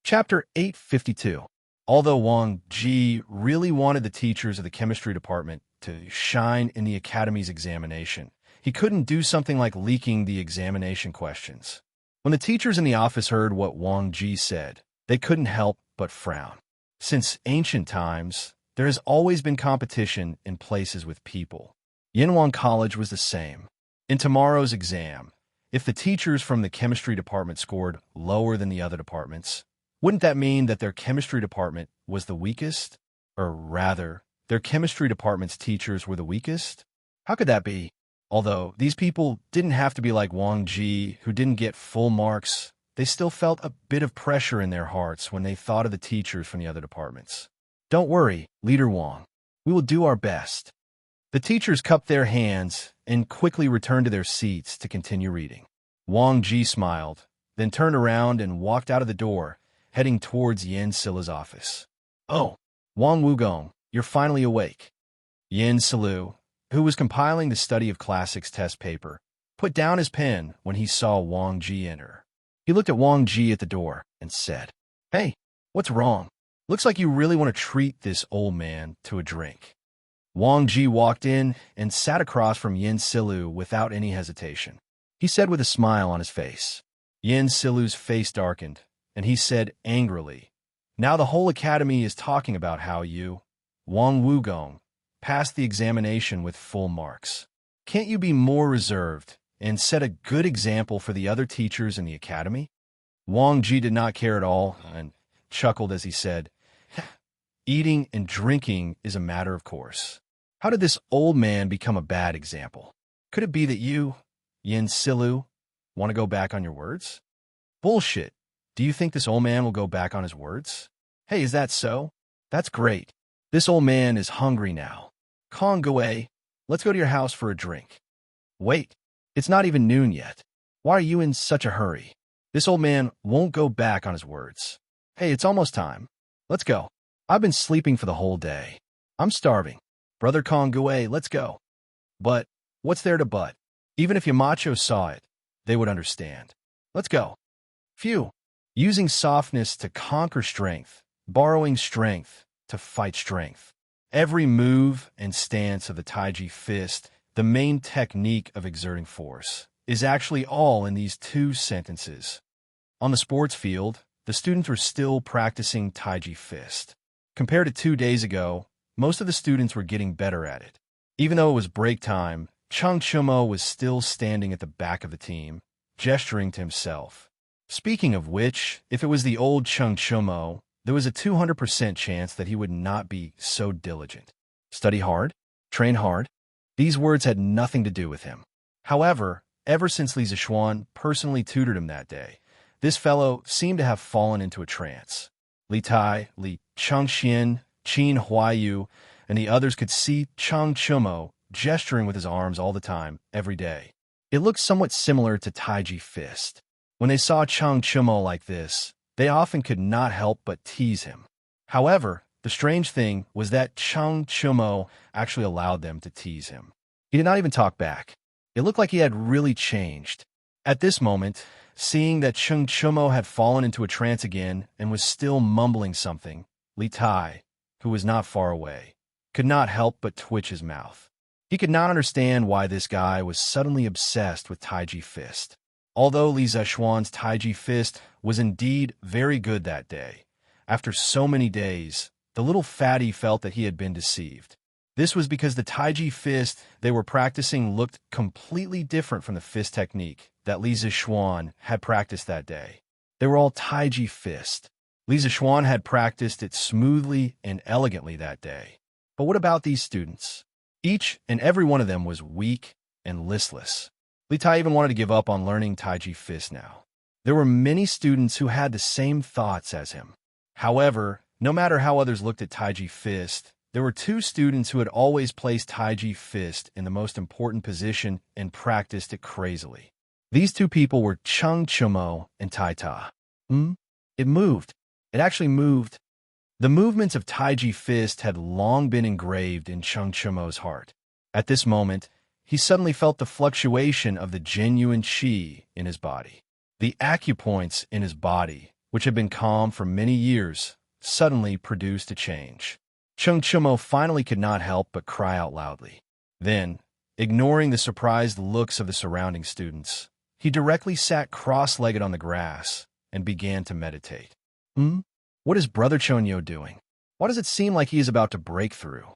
Chapter 852. Although Wang Ji really wanted the teachers of the chemistry department to shine in the academy's examination, he couldn't do something like leaking the examination questions. When the teachers in the office heard what Wang Ji said, they couldn't help but frown. Since ancient times, there has always been competition in places with people. Yanwang College was the same. In tomorrow's exam, if the teachers from the chemistry department scored lower than the other departments, wouldn't that mean that their chemistry department was the weakest? Or rather, their chemistry department's teachers were the weakest? How could that be? Although these people didn't have to be like Wang Ji, who didn't get full marks, they still felt a bit of pressure in their hearts when they thought of the teachers from the other departments. Don't worry, Leader Wang. We will do our best. The teachers cupped their hands and quickly returned to their seats to continue reading. Wang Ji smiled, then turned around and walked out of the door, heading towards Yin Sila's office. Oh, Wang Wugong, you're finally awake. Yin Silu, who was compiling the study of classics test paper, put down his pen when he saw Wang Ji enter. He looked at Wang Ji at the door and said, "Hey, what's wrong? Looks like you really want to treat this old man to a drink." Wang Ji walked in and sat across from Yin Silu without any hesitation. He said with a smile on his face. Yin Silu's face darkened, and he said angrily, "Now the whole academy is talking about how you, Wang Wugong, passed the examination with full marks. Can't you be more reserved and set a good example for the other teachers in the academy?" Wang Ji did not care at all and chuckled as he said, "Eating and drinking is a matter of course. How did this old man become a bad example? Could it be that you, Yin Silu, want to go back on your words?" "Bullshit. Do you think this old man will go back on his words?" "Hey, is that so? That's great. This old man is hungry now. Kong Gui, let's go to your house for a drink." "Wait, it's not even noon yet. Why are you in such a hurry? This old man won't go back on his words. Hey, it's almost time. Let's go. I've been sleeping for the whole day. I'm starving. Brother Kong Gui, let's go." "But, what's there to but? Even if Yamacho saw it, they would understand. Let's go." Phew. Using softness to conquer strength, borrowing strength to fight strength. Every move and stance of the Taiji fist, the main technique of exerting force, is actually all in these two sentences. On the sports field, the students were still practicing Taiji fist. Compared to 2 days ago, most of the students were getting better at it. Even though it was break time, Cheng Chumo was still standing at the back of the team, gesturing to himself. Speaking of which, if it was the old Cheng Chumo, there was a 200% chance that he would not be so diligent. Study hard? Train hard? These words had nothing to do with him. However, ever since Li Zixuan personally tutored him that day, this fellow seemed to have fallen into a trance. Li Tai, Li Chengxian, Qin Huayu, and the others could see Cheng Chumo gesturing with his arms all the time, every day. It looked somewhat similar to Taiji fist. When they saw Cheng Chumo like this, they often could not help but tease him. However, the strange thing was that Cheng Chumo actually allowed them to tease him. He did not even talk back. It looked like he had really changed. At this moment, seeing that Cheng Chumo had fallen into a trance again and was still mumbling something, Li Tai, who was not far away, could not help but twitch his mouth. He could not understand why this guy was suddenly obsessed with Taiji fist. Although Li Zixuan's Taiji fist was indeed very good that day, after so many days, the little fatty felt that he had been deceived. This was because the Taiji fist they were practicing looked completely different from the fist technique that Li Zixuan had practiced that day. They were all Taiji fist. Li Zixuan had practiced it smoothly and elegantly that day. But what about these students? Each and every one of them was weak and listless. Li Tai even wanted to give up on learning Taiji fist now. There were many students who had the same thoughts as him. However, no matter how others looked at Taiji fist, there were two students who had always placed Taiji fist in the most important position and practiced it crazily. These two people were Cheng Chumo and Tai Ta. Hmm? It moved. It actually moved. The movements of Taiji Fist had long been engraved in Xianxia's heart. At this moment, he suddenly felt the fluctuation of the genuine qi in his body. The acupoints in his body, which had been calm for many years, suddenly produced a change. Xianxia finally could not help but cry out loudly. Then, ignoring the surprised looks of the surrounding students, he directly sat cross-legged on the grass and began to meditate. What is Brother Chonyo doing? Why does it seem like he is about to break through?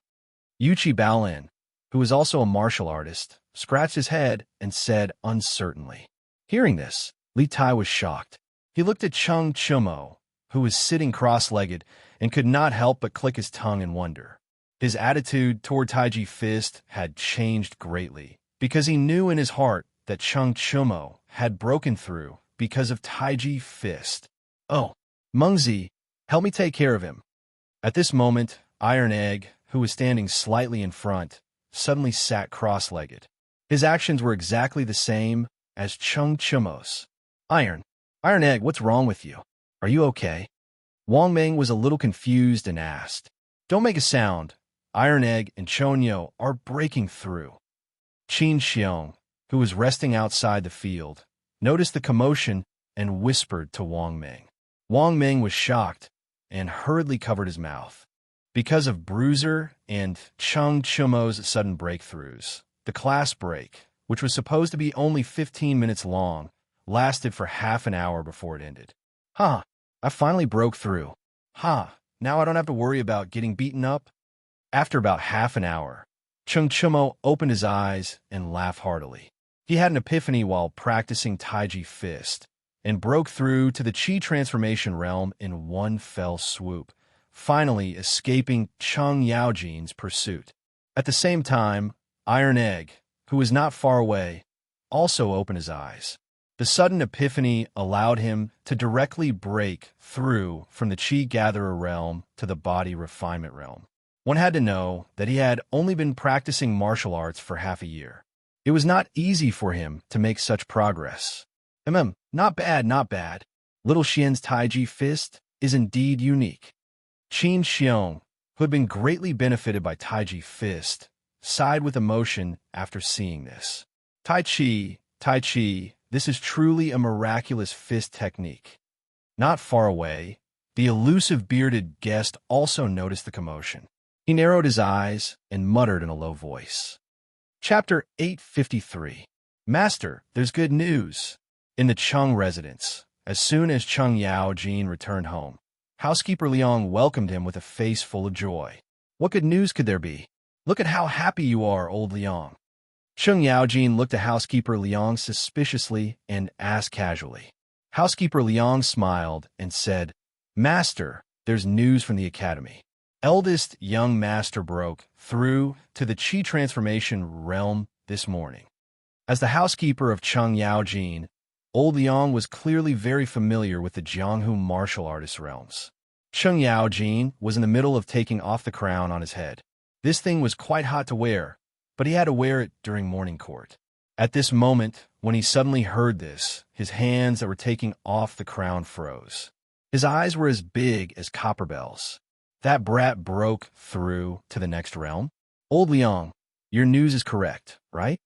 Yuchi Baolin, who is also a martial artist, scratched his head and said uncertainly. Hearing this, Li Tai was shocked. He looked at Chung Chumo, who was sitting cross-legged, and could not help but click his tongue in wonder. His attitude toward Taiji Fist had changed greatly, because he knew in his heart that Chung Chumo had broken through because of Taiji Fist. Oh, Mengzi, help me take care of him. At this moment, Iron Egg, who was standing slightly in front, suddenly sat cross-legged. His actions were exactly the same as Chung Chumo's. Iron Egg, what's wrong with you? Are you okay? Wang Meng was a little confused and asked. Don't make a sound. Iron Egg and Chonyo are breaking through. Qin Xiong, who was resting outside the field, noticed the commotion and whispered to Wang Meng. Wang Meng was shocked and hurriedly covered his mouth. Because of Bruiser and Chung Chumo's sudden breakthroughs, the class break, which was supposed to be only 15 minutes long, lasted for half an hour before it ended. I finally broke through. Now I don't have to worry about getting beaten up. After about half an hour, Chung Chumo opened his eyes and laughed heartily. He had an epiphany while practicing Taiji Fist, and broke through to the Qi transformation realm in one fell swoop, finally escaping Chung Yaojin's pursuit. At the same time, Iron Egg, who was not far away, also opened his eyes. The sudden epiphany allowed him to directly break through from the Qi Gatherer realm to the Body Refinement realm. One had to know that he had only been practicing martial arts for half a year. It was not easy for him to make such progress. Not bad. Little Xian's Taiji Fist is indeed unique. Qin Xiong, who had been greatly benefited by Taiji Fist, sighed with emotion after seeing this. Tai Chi, this is truly a miraculous fist technique. Not far away, the elusive bearded guest also noticed the commotion. He narrowed his eyes and muttered in a low voice. Chapter 853. Master, there's good news. In the Chung residence, as soon as Chung Yaojin returned home, housekeeper Liang welcomed him with a face full of joy. What good news could there be? Look at how happy you are, old Liang. Chung Yaojin looked at housekeeper Liang suspiciously and asked casually. Housekeeper Liang smiled and said, Master, there's news from the academy. Eldest young master broke through to the Qi transformation realm this morning. As the housekeeper of Chung Yaojin, old Liang was clearly very familiar with the Jianghu martial artist realms. Chung Yaojin was in the middle of taking off the crown on his head. This thing was quite hot to wear, but he had to wear it during morning court. At this moment, when he suddenly heard this, his hands that were taking off the crown froze. His eyes were as big as copper bells. That brat broke through to the next realm? Old Liang, your news is correct, right?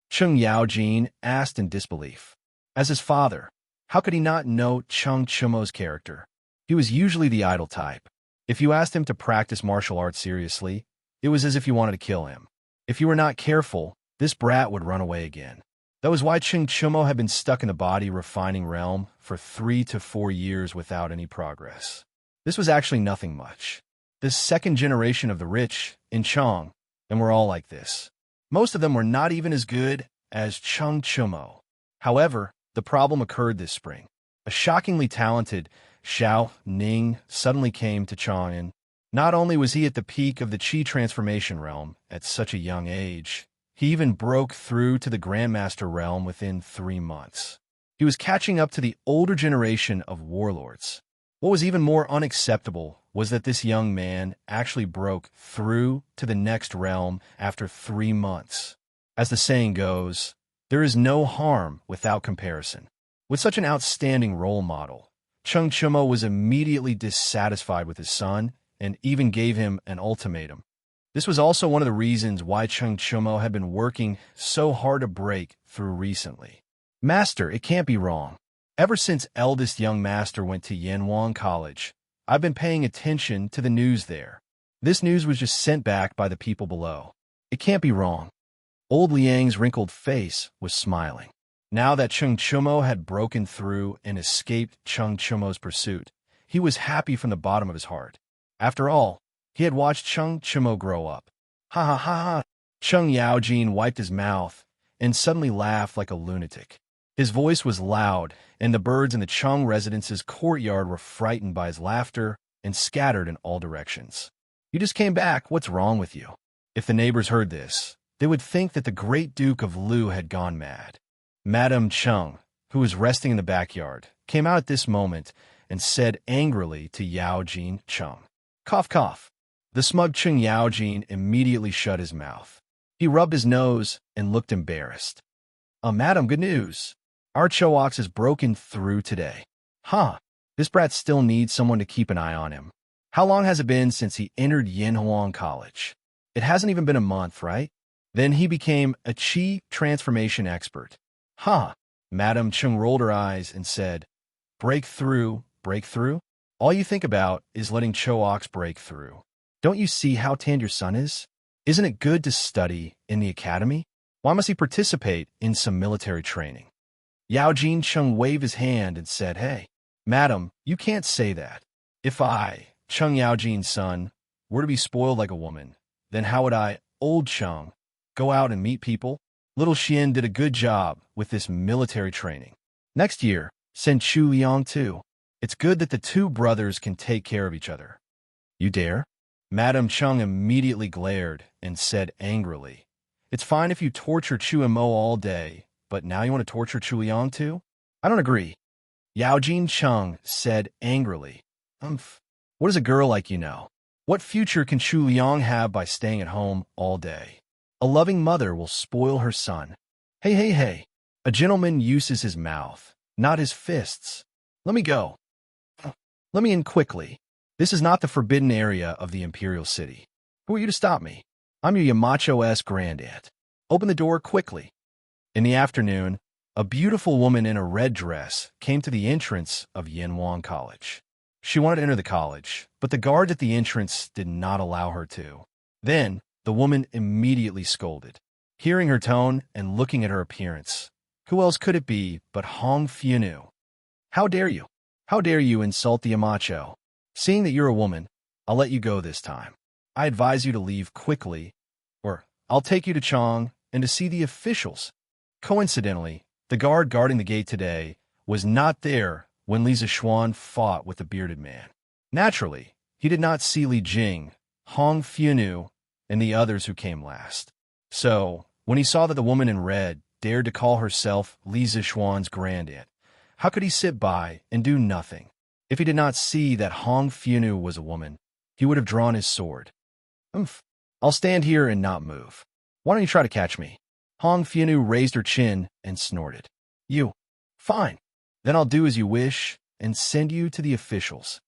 Chung Yaojin asked in disbelief. As his father, how could he not know Chung Chumo's character? He was usually the idle type. If you asked him to practice martial arts seriously, it was as if you wanted to kill him. If you were not careful, this brat would run away again. That was why Chung Chumo had been stuck in the body refining realm for 3 to 4 years without any progress. This was actually nothing much. This second generation of the rich in Chong, and we're all like this. Most of them were not even as good as Chung Chumo. However, the problem occurred this spring. A shockingly talented Xiao Ning suddenly came to Chang'an. Not only was he at the peak of the Qi transformation realm at such a young age, he even broke through to the Grandmaster realm within 3 months. He was catching up to the older generation of warlords. What was even more unacceptable was that this young man actually broke through to the next realm after 3 months. As the saying goes, there is no harm without comparison. With such an outstanding role model, Cheng Chumo was immediately dissatisfied with his son and even gave him an ultimatum. This was also one of the reasons why Cheng Chumo had been working so hard to break through recently. Master, it can't be wrong. Ever since eldest young master went to Yanhuang College, I've been paying attention to the news there. This news was just sent back by the people below. It can't be wrong. Old Liang's wrinkled face was smiling. Now that Cheng Chumo had broken through and escaped Cheng Chumo's pursuit, he was happy from the bottom of his heart. After all, he had watched Cheng Chumo grow up. Ha ha ha ha! Cheng Yaojin wiped his mouth and suddenly laughed like a lunatic. His voice was loud, and the birds in the Cheng residence's courtyard were frightened by his laughter and scattered in all directions. You just came back, what's wrong with you? If the neighbors heard this, they would think that the great Duke of Lu had gone mad. Madame Cheng, who was resting in the backyard, came out at this moment and said angrily to Yaojin Cheng, "Cough, cough." The smug Cheng Yaojin immediately shut his mouth. He rubbed his nose and looked embarrassed. Madam, good news. Our Choax has broken through today. Huh, this brat still needs someone to keep an eye on him. How long has it been since he entered Yanhuang College? It hasn't even been a month, right? Then he became a Qi transformation expert. Huh. Madame Cheng rolled her eyes and said, breakthrough, breakthrough? All you think about is letting Choax break through. Don't you see how tanned your son is? Isn't it good to study in the academy? Why must he participate in some military training? Yaojin Cheng waved his hand and said, Hey, madam, you can't say that. If I, Cheng Yaojin's son, were to be spoiled like a woman, then how would I, old Cheng, go out and meet people? Little Xian did a good job with this military training. Next year, send Chu Liang too. It's good that the two brothers can take care of each other. You dare? Madame Cheng immediately glared and said angrily, It's fine if you torture Chu and Mo all day, but now you want to torture Chu Liang too? I don't agree. Yaojin Cheng said angrily, What does a girl like you know? What future can Chu Liang have by staying at home all day? A loving mother will spoil her son. Hey, hey, hey. A gentleman uses his mouth, not his fists. Let me go. Let me in quickly. This is not the forbidden area of the Imperial City. Who are you to stop me? I'm your Yamacho-esque grandaunt. Open the door quickly. In the afternoon, a beautiful woman in a red dress came to the entrance of Yanhuang College. She wanted to enter the college, but the guard at the entrance did not allow her to. Then, the woman immediately scolded. Hearing her tone and looking at her appearance, who else could it be but Hong Fianu? How dare you? How dare you insult the Yamacho? Seeing that you're a woman, I'll let you go this time. I advise you to leave quickly, or I'll take you to Chong and to see the officials. Coincidentally, the guard guarding the gate today was not there when Li Zixuan fought with the bearded man. Naturally, he did not see Li Jing, Hong Fianu, and the others who came last. So, when he saw that the woman in red dared to call herself Li Zixuan's grandaunt, how could he sit by and do nothing? If he did not see that Hong Fianu was a woman, he would have drawn his sword. I'll stand here and not move. Why don't you try to catch me? Hong Fianu raised her chin and snorted. You. Fine. Then I'll do as you wish and send you to the officials.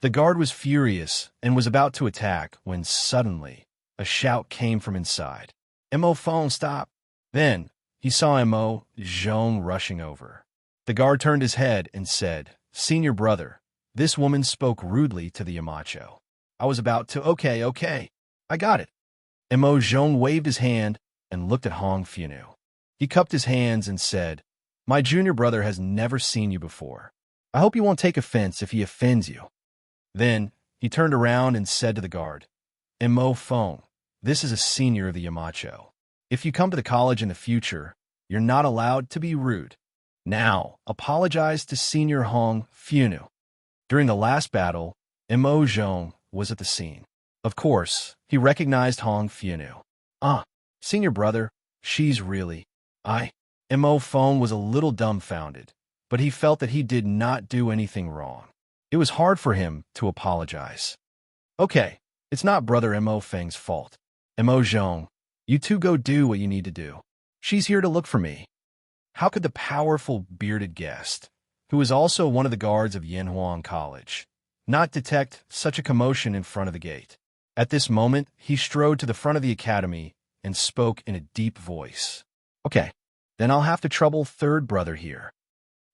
The guard was furious and was about to attack when suddenly a shout came from inside. Mo phone, stop. Then he saw Mo Zhong rushing over. The guard turned his head and said, Senior brother, this woman spoke rudely to the Yamacho. I was about to, okay, I got it. Mo Zhong waved his hand and looked at Hong Fianu. He cupped his hands and said, My junior brother has never seen you before. I hope you won't take offense if he offends you. Then he turned around and said to the guard, Mo Feng, this is a senior of the Yamacho. If you come to the college in the future, you're not allowed to be rude. Now, apologize to Senior Hong Fianu. During the last battle, Mo Zhong was at the scene. Of course, he recognized Hong Fianu. Senior brother, she's really... Mo Feng was a little dumbfounded, but he felt that he did not do anything wrong. It was hard for him to apologize. Okay, it's not brother Mo Feng's fault. Mo Zhong, you two go do what you need to do. She's here to look for me. How could the powerful bearded guest, who was also one of the guards of Yanhuang College, not detect such a commotion in front of the gate. At this moment, he strode to the front of the academy and spoke in a deep voice. Okay, then I'll have to trouble third brother here.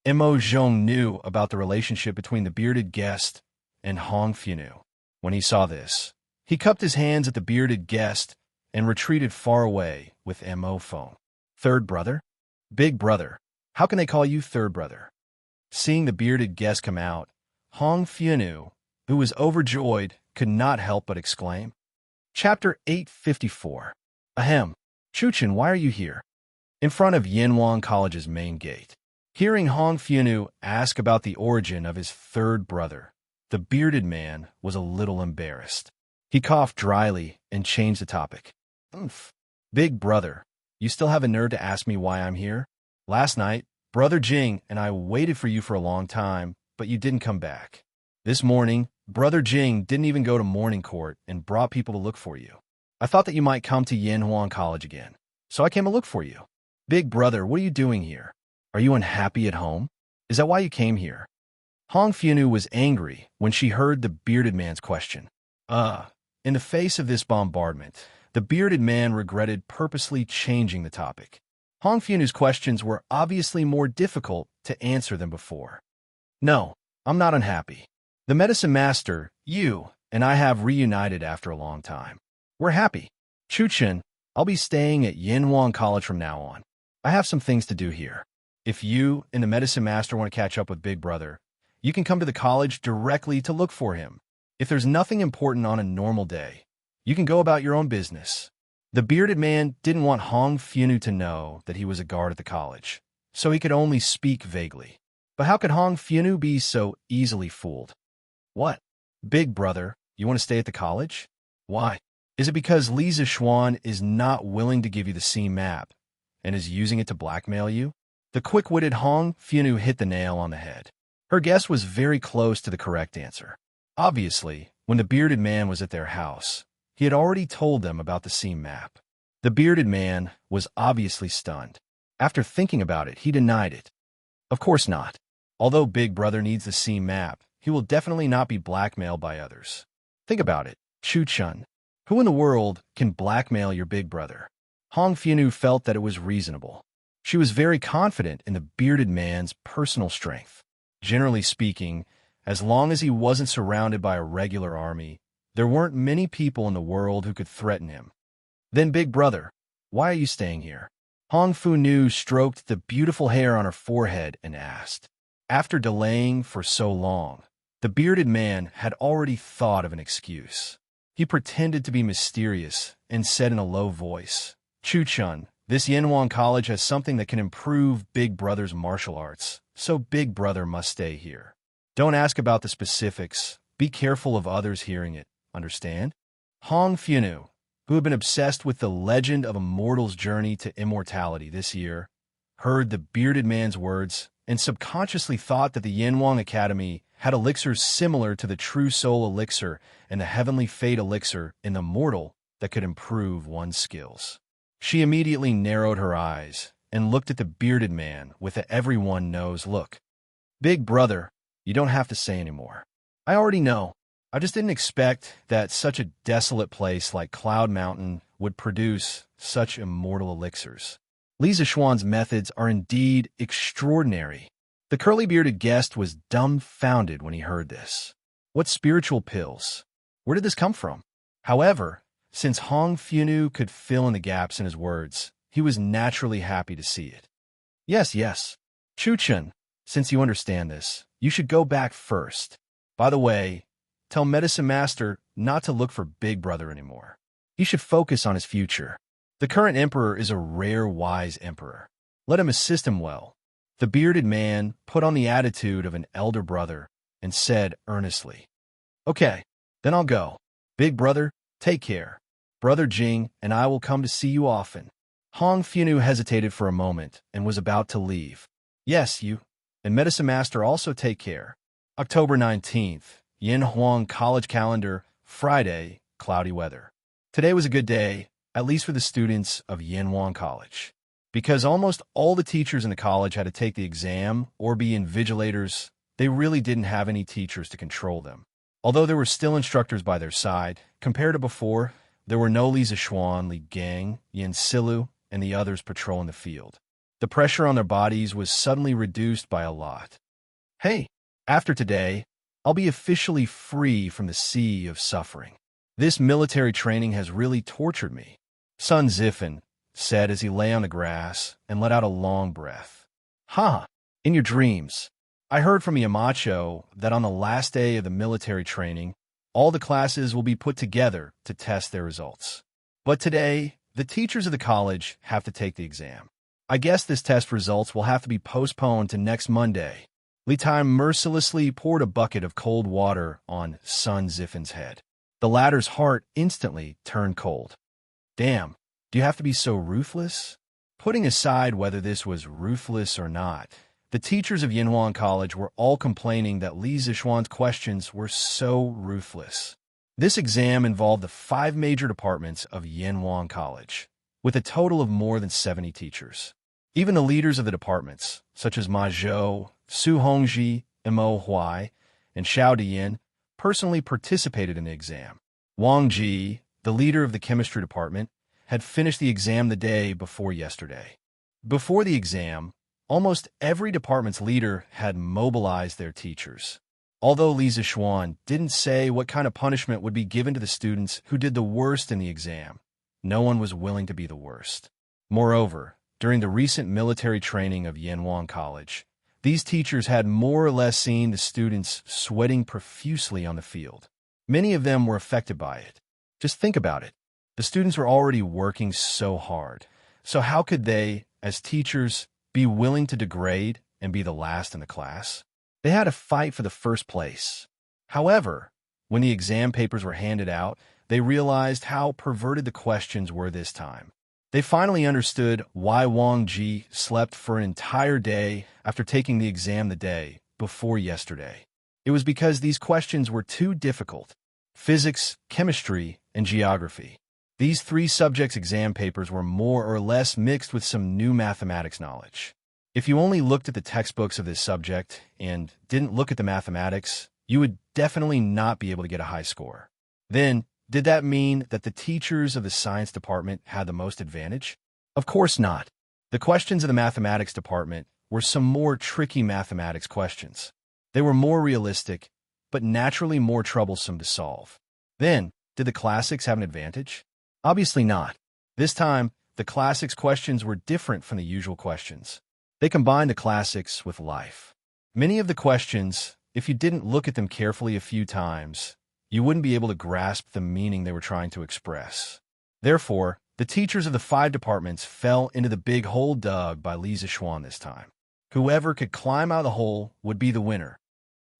Mo Zhong knew about the relationship between the bearded guest and Hong Funu. When he saw this, he cupped his hands at the bearded guest and retreated far away with Mo phone. Third brother? Big brother. How can they call you third brother? Seeing the bearded guest come out, Hong Funu, who was overjoyed, could not help but exclaim. Chapter 854. Ahem. Chuchen, why are you here? In front of Yanhuang College's main gate. Hearing Hong Funu ask about the origin of his third brother, the bearded man was a little embarrassed. He coughed dryly and changed the topic. Big brother, you still have a nerve to ask me why I'm here? Last night, Brother Jing and I waited for you for a long time, but you didn't come back. This morning, Brother Jing didn't even go to morning court and brought people to look for you. I thought that you might come to Yanhuang College again, so I came to look for you. Big brother, what are you doing here? Are you unhappy at home? Is that why you came here? Hong Funu was angry when she heard the bearded man's question. In the face of this bombardment, the bearded man regretted purposely changing the topic. Hong Funu's questions were obviously more difficult to answer than before. No, I'm not unhappy. The medicine master, you, and I have reunited after a long time. We're happy. Chuchen, I'll be staying at Yanhuang College from now on. I have some things to do here. If you and the medicine master want to catch up with Big Brother, you can come to the college directly to look for him. If there's nothing important on a normal day, you can go about your own business. The bearded man didn't want Hong Funu to know that he was a guard at the college, so he could only speak vaguely. But how could Hong Funu be so easily fooled? What? Big brother, you want to stay at the college? Why? Is it because Li Zixuan is not willing to give you the C map and is using it to blackmail you? The quick-witted Hong Funu hit the nail on the head. Her guess was very close to the correct answer. Obviously, when the bearded man was at their house, he had already told them about the C map. The bearded man was obviously stunned. After thinking about it, he denied it. Of course not. Although Big Brother needs the C map, he will definitely not be blackmailed by others. Think about it, Chu Chun. Who in the world can blackmail your big brother? Hong Funu felt that it was reasonable. She was very confident in the bearded man's personal strength. Generally speaking, as long as he wasn't surrounded by a regular army, there weren't many people in the world who could threaten him. Then Big Brother, why are you staying here? Hong Funu stroked the beautiful hair on her forehead and asked. After delaying for so long, the bearded man had already thought of an excuse. He pretended to be mysterious and said in a low voice, Chu Chun, this Yanhuang College has something that can improve Big Brother's martial arts, so Big Brother must stay here. Don't ask about the specifics. Be careful of others hearing it. Understand? Hong Funu, who had been obsessed with the legend of a mortal's journey to immortality this year, heard the bearded man's words and subconsciously thought that the Yanhuang Academy had elixirs similar to the True Soul Elixir and the Heavenly Fate Elixir in the mortal that could improve one's skills. She immediately narrowed her eyes and looked at the bearded man with a everyone knows look. Big brother, you don't have to say anymore. I already know. I just didn't expect that such a desolate place like Cloud Mountain would produce such immortal elixirs. Li Zixuan's methods are indeed extraordinary. The curly-bearded guest was dumbfounded when he heard this. What spiritual pills? Where did this come from? However, since Hong Funu could fill in the gaps in his words, he was naturally happy to see it. Yes. Chuchen, since you understand this, you should go back first. By the way, tell Medicine Master not to look for Big Brother anymore. He should focus on his future. The current emperor is a rare, wise emperor. Let him assist him well. The bearded man put on the attitude of an elder brother and said earnestly, Okay, then I'll go. Big Brother, take care. Brother Jing and I will come to see you often. Hong Funu hesitated for a moment and was about to leave. Yes, you and Medicine Master also take care. October 19th, Yanhuang College Calendar, Friday, cloudy weather. Today was a good day, at least for the students of Yanhuang College. Because almost all the teachers in the college had to take the exam or be invigilators, they really didn't have any teachers to control them. Although there were still instructors by their side, compared to before, there were no Li Zixuan, Li Gang, Yin Silu, and the others patrolling the field. The pressure on their bodies was suddenly reduced by a lot. Hey, after today, I'll be officially free from the sea of suffering. This military training has really tortured me, Sun Zifan said as he lay on the grass and let out a long breath. In your dreams, I heard from Yamacho that on the last day of the military training, all the classes will be put together to test their results. But today, the teachers of the college have to take the exam. I guess this test results will have to be postponed to next Monday. Li Tai mercilessly poured a bucket of cold water on Sun Zifan's head. The latter's heart instantly turned cold. Damn, do you have to be so ruthless? Putting aside whether this was ruthless or not, the teachers of Yinhuan College were all complaining that Li Zixuan's questions were so ruthless. This exam involved the 5 major departments of Yinhuan College, with a total of more than 70 teachers. Even the leaders of the departments, such as Ma Zhou, Su Hongji, Mo Huai, and Xiao Diyin, personally participated in the exam. Wang Ji, the leader of the chemistry department, had finished the exam the day before yesterday. Before the exam, almost every department's leader had mobilized their teachers. Although Li Zixuan didn't say what kind of punishment would be given to the students who did the worst in the exam, no one was willing to be the worst. Moreover, during the recent military training of Yinhuan College, these teachers had more or less seen the students sweating profusely on the field. Many of them were affected by it. Just think about it. The students were already working so hard. So how could they, as teachers, be willing to degrade and be the last in the class? They had to fight for the first place. However, when the exam papers were handed out, they realized how perverted the questions were this time. They finally understood why Wang Ji slept for an entire day after taking the exam the day before yesterday. It was because these questions were too difficult: physics, chemistry, and geography. These 3 subjects' exam papers were more or less mixed with some new mathematics knowledge. If you only looked at the textbooks of this subject and didn't look at the mathematics, you would definitely not be able to get a high score. Then, did that mean that the teachers of the science department had the most advantage? Of course not. The questions of the mathematics department were some more tricky mathematics questions. They were more realistic, but naturally more troublesome to solve. Then, did the classics have an advantage? Obviously not. This time, the classics questions were different from the usual questions. They combined the classics with life. Many of the questions, if you didn't look at them carefully a few times, you wouldn't be able to grasp the meaning they were trying to express. Therefore, the teachers of the 5 departments fell into the big hole dug by Li Zixuan this time. Whoever could climb out of the hole would be the winner.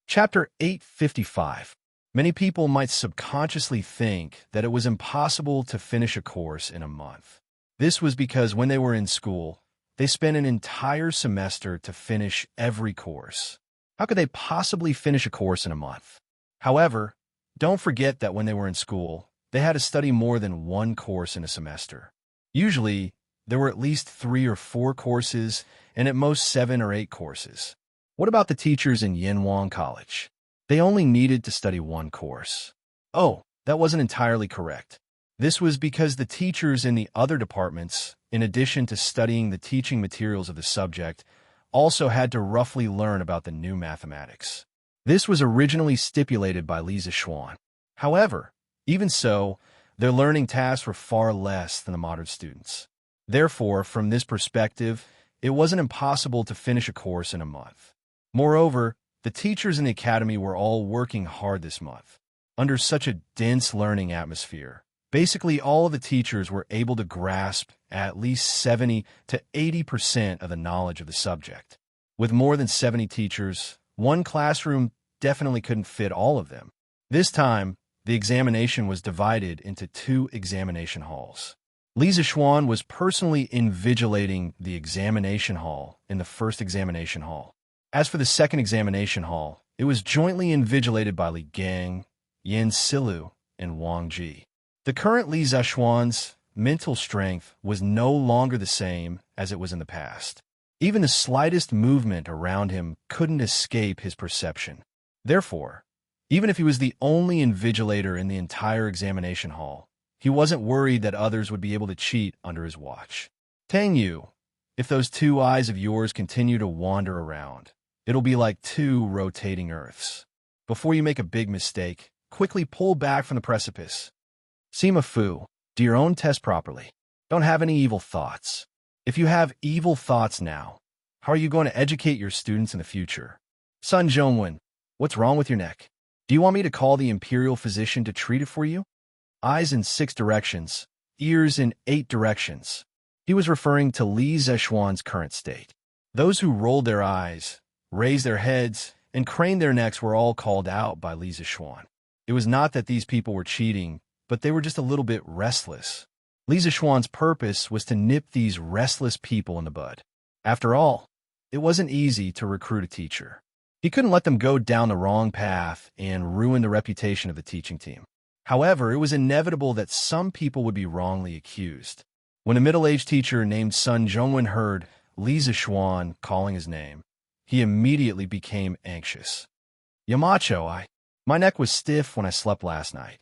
Chapter 855. Many people might subconsciously think that it was impossible to finish a course in a month. This was because when they were in school, they spent an entire semester to finish every course. How could they possibly finish a course in a month? However, don't forget that when they were in school, they had to study more than 1 course in a semester. Usually, there were at least 3 or 4 courses, and at most 7 or 8 courses. What about the teachers in Yinhuan College? They only needed to study 1 course. Oh, that wasn't entirely correct. This was because the teachers in the other departments, in addition to studying the teaching materials of the subject, also had to roughly learn about the new mathematics. This was originally stipulated by Li Zixuan. However, even so, their learning tasks were far less than the modern students. Therefore, from this perspective, it wasn't impossible to finish a course in a month. Moreover, the teachers in the academy were all working hard this month. Under such a dense learning atmosphere, basically all of the teachers were able to grasp at least 70 to 80% of the knowledge of the subject. With more than 70 teachers, 1 classroom definitely couldn't fit all of them. This time, the examination was divided into 2 examination halls. Li Zixuan was personally invigilating the examination hall in the first examination hall. As for the second examination hall, it was jointly invigilated by Li Gang, Yin Silu, and Wang Ji. The current Li Zixuan's mental strength was no longer the same as it was in the past. Even the slightest movement around him couldn't escape his perception. Therefore, even if he was the only invigilator in the entire examination hall, he wasn't worried that others would be able to cheat under his watch. Tang Yu, if those two eyes of yours continue to wander around, it'll be like two rotating Earths. Before you make a big mistake, quickly pull back from the precipice. Sima Fu, do your own test properly. Don't have any evil thoughts. If you have evil thoughts now, how are you going to educate your students in the future? Sun Zhongwen, what's wrong with your neck? Do you want me to call the imperial physician to treat it for you? Eyes in 6 directions, ears in 8 directions. He was referring to Li Zexuan's current state. Those who rolled their eyes, raised their heads, and craned their necks were all called out by Li Zexuan. It was not that these people were cheating, but they were just a little bit restless. Li Zexuan's purpose was to nip these restless people in the bud. After all, it wasn't easy to recruit a teacher. He couldn't let them go down the wrong path and ruin the reputation of the teaching team. However, it was inevitable that some people would be wrongly accused. When a middle-aged teacher named Sun Zhongwen heard Li Zexuan calling his name, he immediately became anxious. Yamacho, my neck was stiff when I slept last night.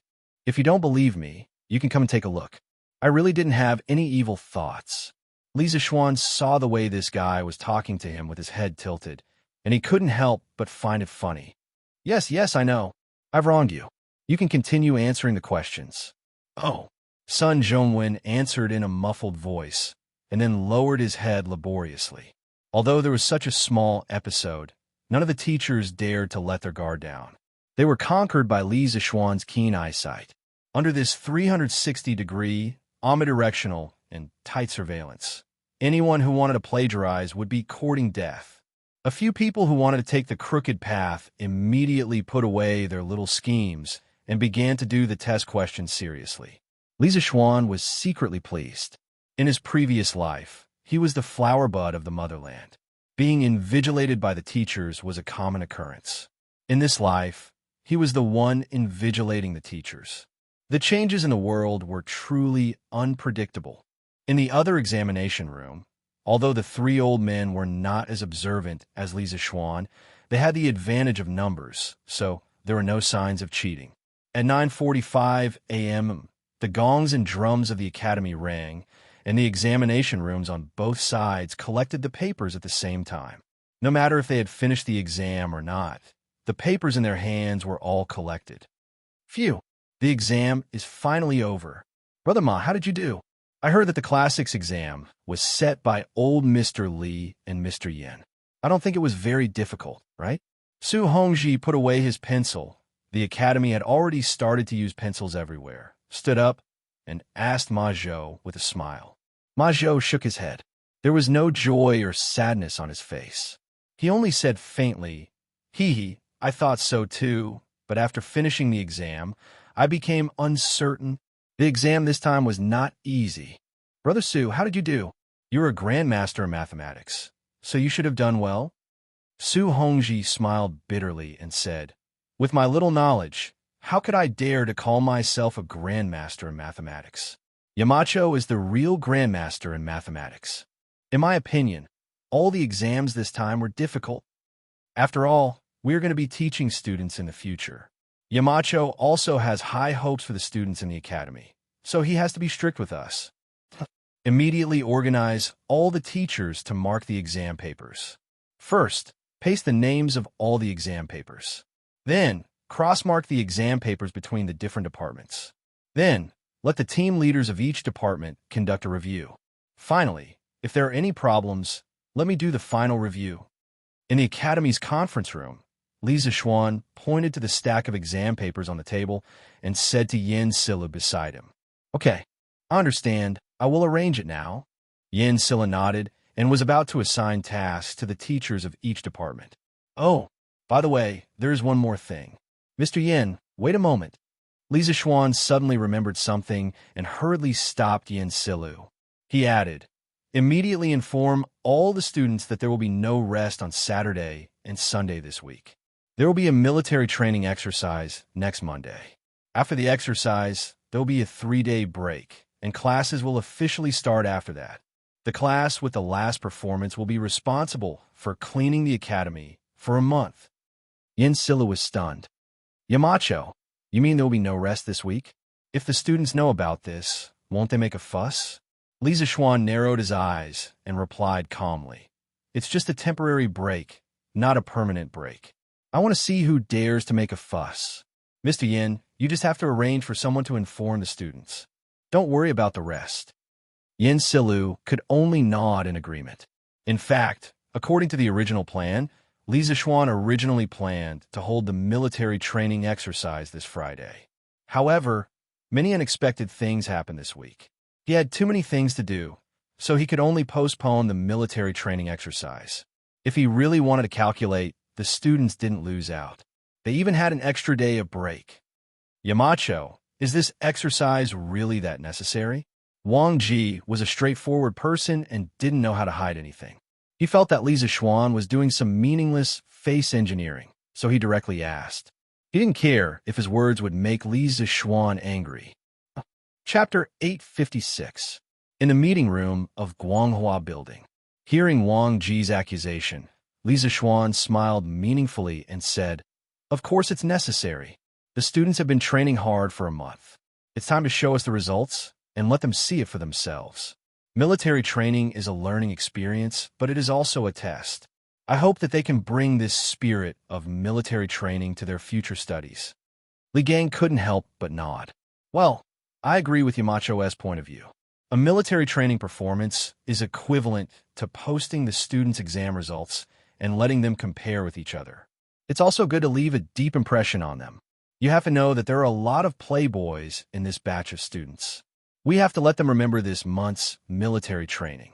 If you don't believe me, you can come and take a look. I really didn't have any evil thoughts. Li Zexuan saw the way this guy was talking to him with his head tilted, and he couldn't help but find it funny. Yes, I know. I've wronged you. You can continue answering the questions. Oh, Sun Zhongwen answered in a muffled voice, and then lowered his head laboriously. Although there was such a small episode, none of the teachers dared to let their guard down. They were conquered by Li Zexuan's keen eyesight. Under this 360-degree, omnidirectional, and tight surveillance, anyone who wanted to plagiarize would be courting death. A few people who wanted to take the crooked path immediately put away their little schemes and began to do the test questions seriously. Li Zexuan was secretly pleased. In his previous life, he was the flower bud of the motherland. Being invigilated by the teachers was a common occurrence. In this life, he was the one invigilating the teachers. The changes in the world were truly unpredictable. In the other examination room, although the 3 old men were not as observant as Li Zexuan, they had the advantage of numbers, so there were no signs of cheating. At 9:45 a.m., the gongs and drums of the academy rang, and the examination rooms on both sides collected the papers at the same time. No matter if they had finished the exam or not, the papers in their hands were all collected. Phew, the exam is finally over. Brother Ma, how did you do? I heard that the classics exam was set by old Mr. Li and Mr. Yin. I don't think it was very difficult, right? Su Hongji put away his pencil. The academy had already started to use pencils everywhere, stood up, and asked Ma Zhou with a smile. Ma Zhou shook his head. There was no joy or sadness on his face. He only said faintly, "Hee, I thought so too, but after finishing the exam, I became uncertain. The exam this time was not easy." Brother Su, how did you do? You're a grandmaster in mathematics, so you should have done well. Su Hongji smiled bitterly and said, "With my little knowledge, how could I dare to call myself a grandmaster in mathematics? Yamacho is the real grandmaster in mathematics. In my opinion, all the exams this time were difficult. After all, we are going to be teaching students in the future. Yamacho also has high hopes for the students in the academy, so he has to be strict with us. Immediately organize all the teachers to mark the exam papers. First, paste the names of all the exam papers. Then, cross-mark the exam papers between the different departments. Then, let the team leaders of each department conduct a review. Finally, if there are any problems, let me do the final review." In the academy's conference room, Li Zexuan pointed to the stack of exam papers on the table and said to Yin Silla beside him, "Okay, I understand. I will arrange it now." Yin Silla nodded and was about to assign tasks to the teachers of each department. "Oh, by the way, there is one more thing. Mr. Yin, wait a moment." Li Zexuan suddenly remembered something and hurriedly stopped Yin Silu. He added, "Immediately inform all the students that there will be no rest on Saturday and Sunday this week. There will be a military training exercise next Monday. After the exercise, there will be a 3-day break, and classes will officially start after that. The class with the last performance will be responsible for cleaning the academy for a month. Xianxia was stunned. Yamacho, you mean there will be no rest this week? If the students know about this, won't they make a fuss? Li Zixuan narrowed his eyes and replied calmly. It's just a temporary break, not a permanent break. I want to see who dares to make a fuss. Mr. Yin, you just have to arrange for someone to inform the students. Don't worry about the rest. Xianxia could only nod in agreement. In fact, according to the original plan, Li Zixuan originally planned to hold the military training exercise this Friday. However, many unexpected things happened this week. He had too many things to do, so he could only postpone the military training exercise. If he really wanted to calculate, the students didn't lose out. They even had an extra day of break. Yamacho, is this exercise really that necessary? Wang Ji was a straightforward person and didn't know how to hide anything. He felt that Li Zixuan was doing some meaningless face engineering, so he directly asked. He didn't care if his words would make Li Zixuan angry. Chapter 856. In the meeting room of Guanghua Building. Hearing Wang Ji's accusation, Li Zixuan smiled meaningfully and said, Of course it's necessary. The students have been training hard for a month. It's time to show us the results and let them see it for themselves. Military training is a learning experience, but it is also a test. I hope that they can bring this spirit of military training to their future studies. Li Gang couldn't help but nod. Well, I agree with Yamacho's point of view. A military training performance is equivalent to posting the students' exam results and letting them compare with each other. It's also good to leave a deep impression on them. You have to know that there are a lot of playboys in this batch of students. We have to let them remember this month's military training.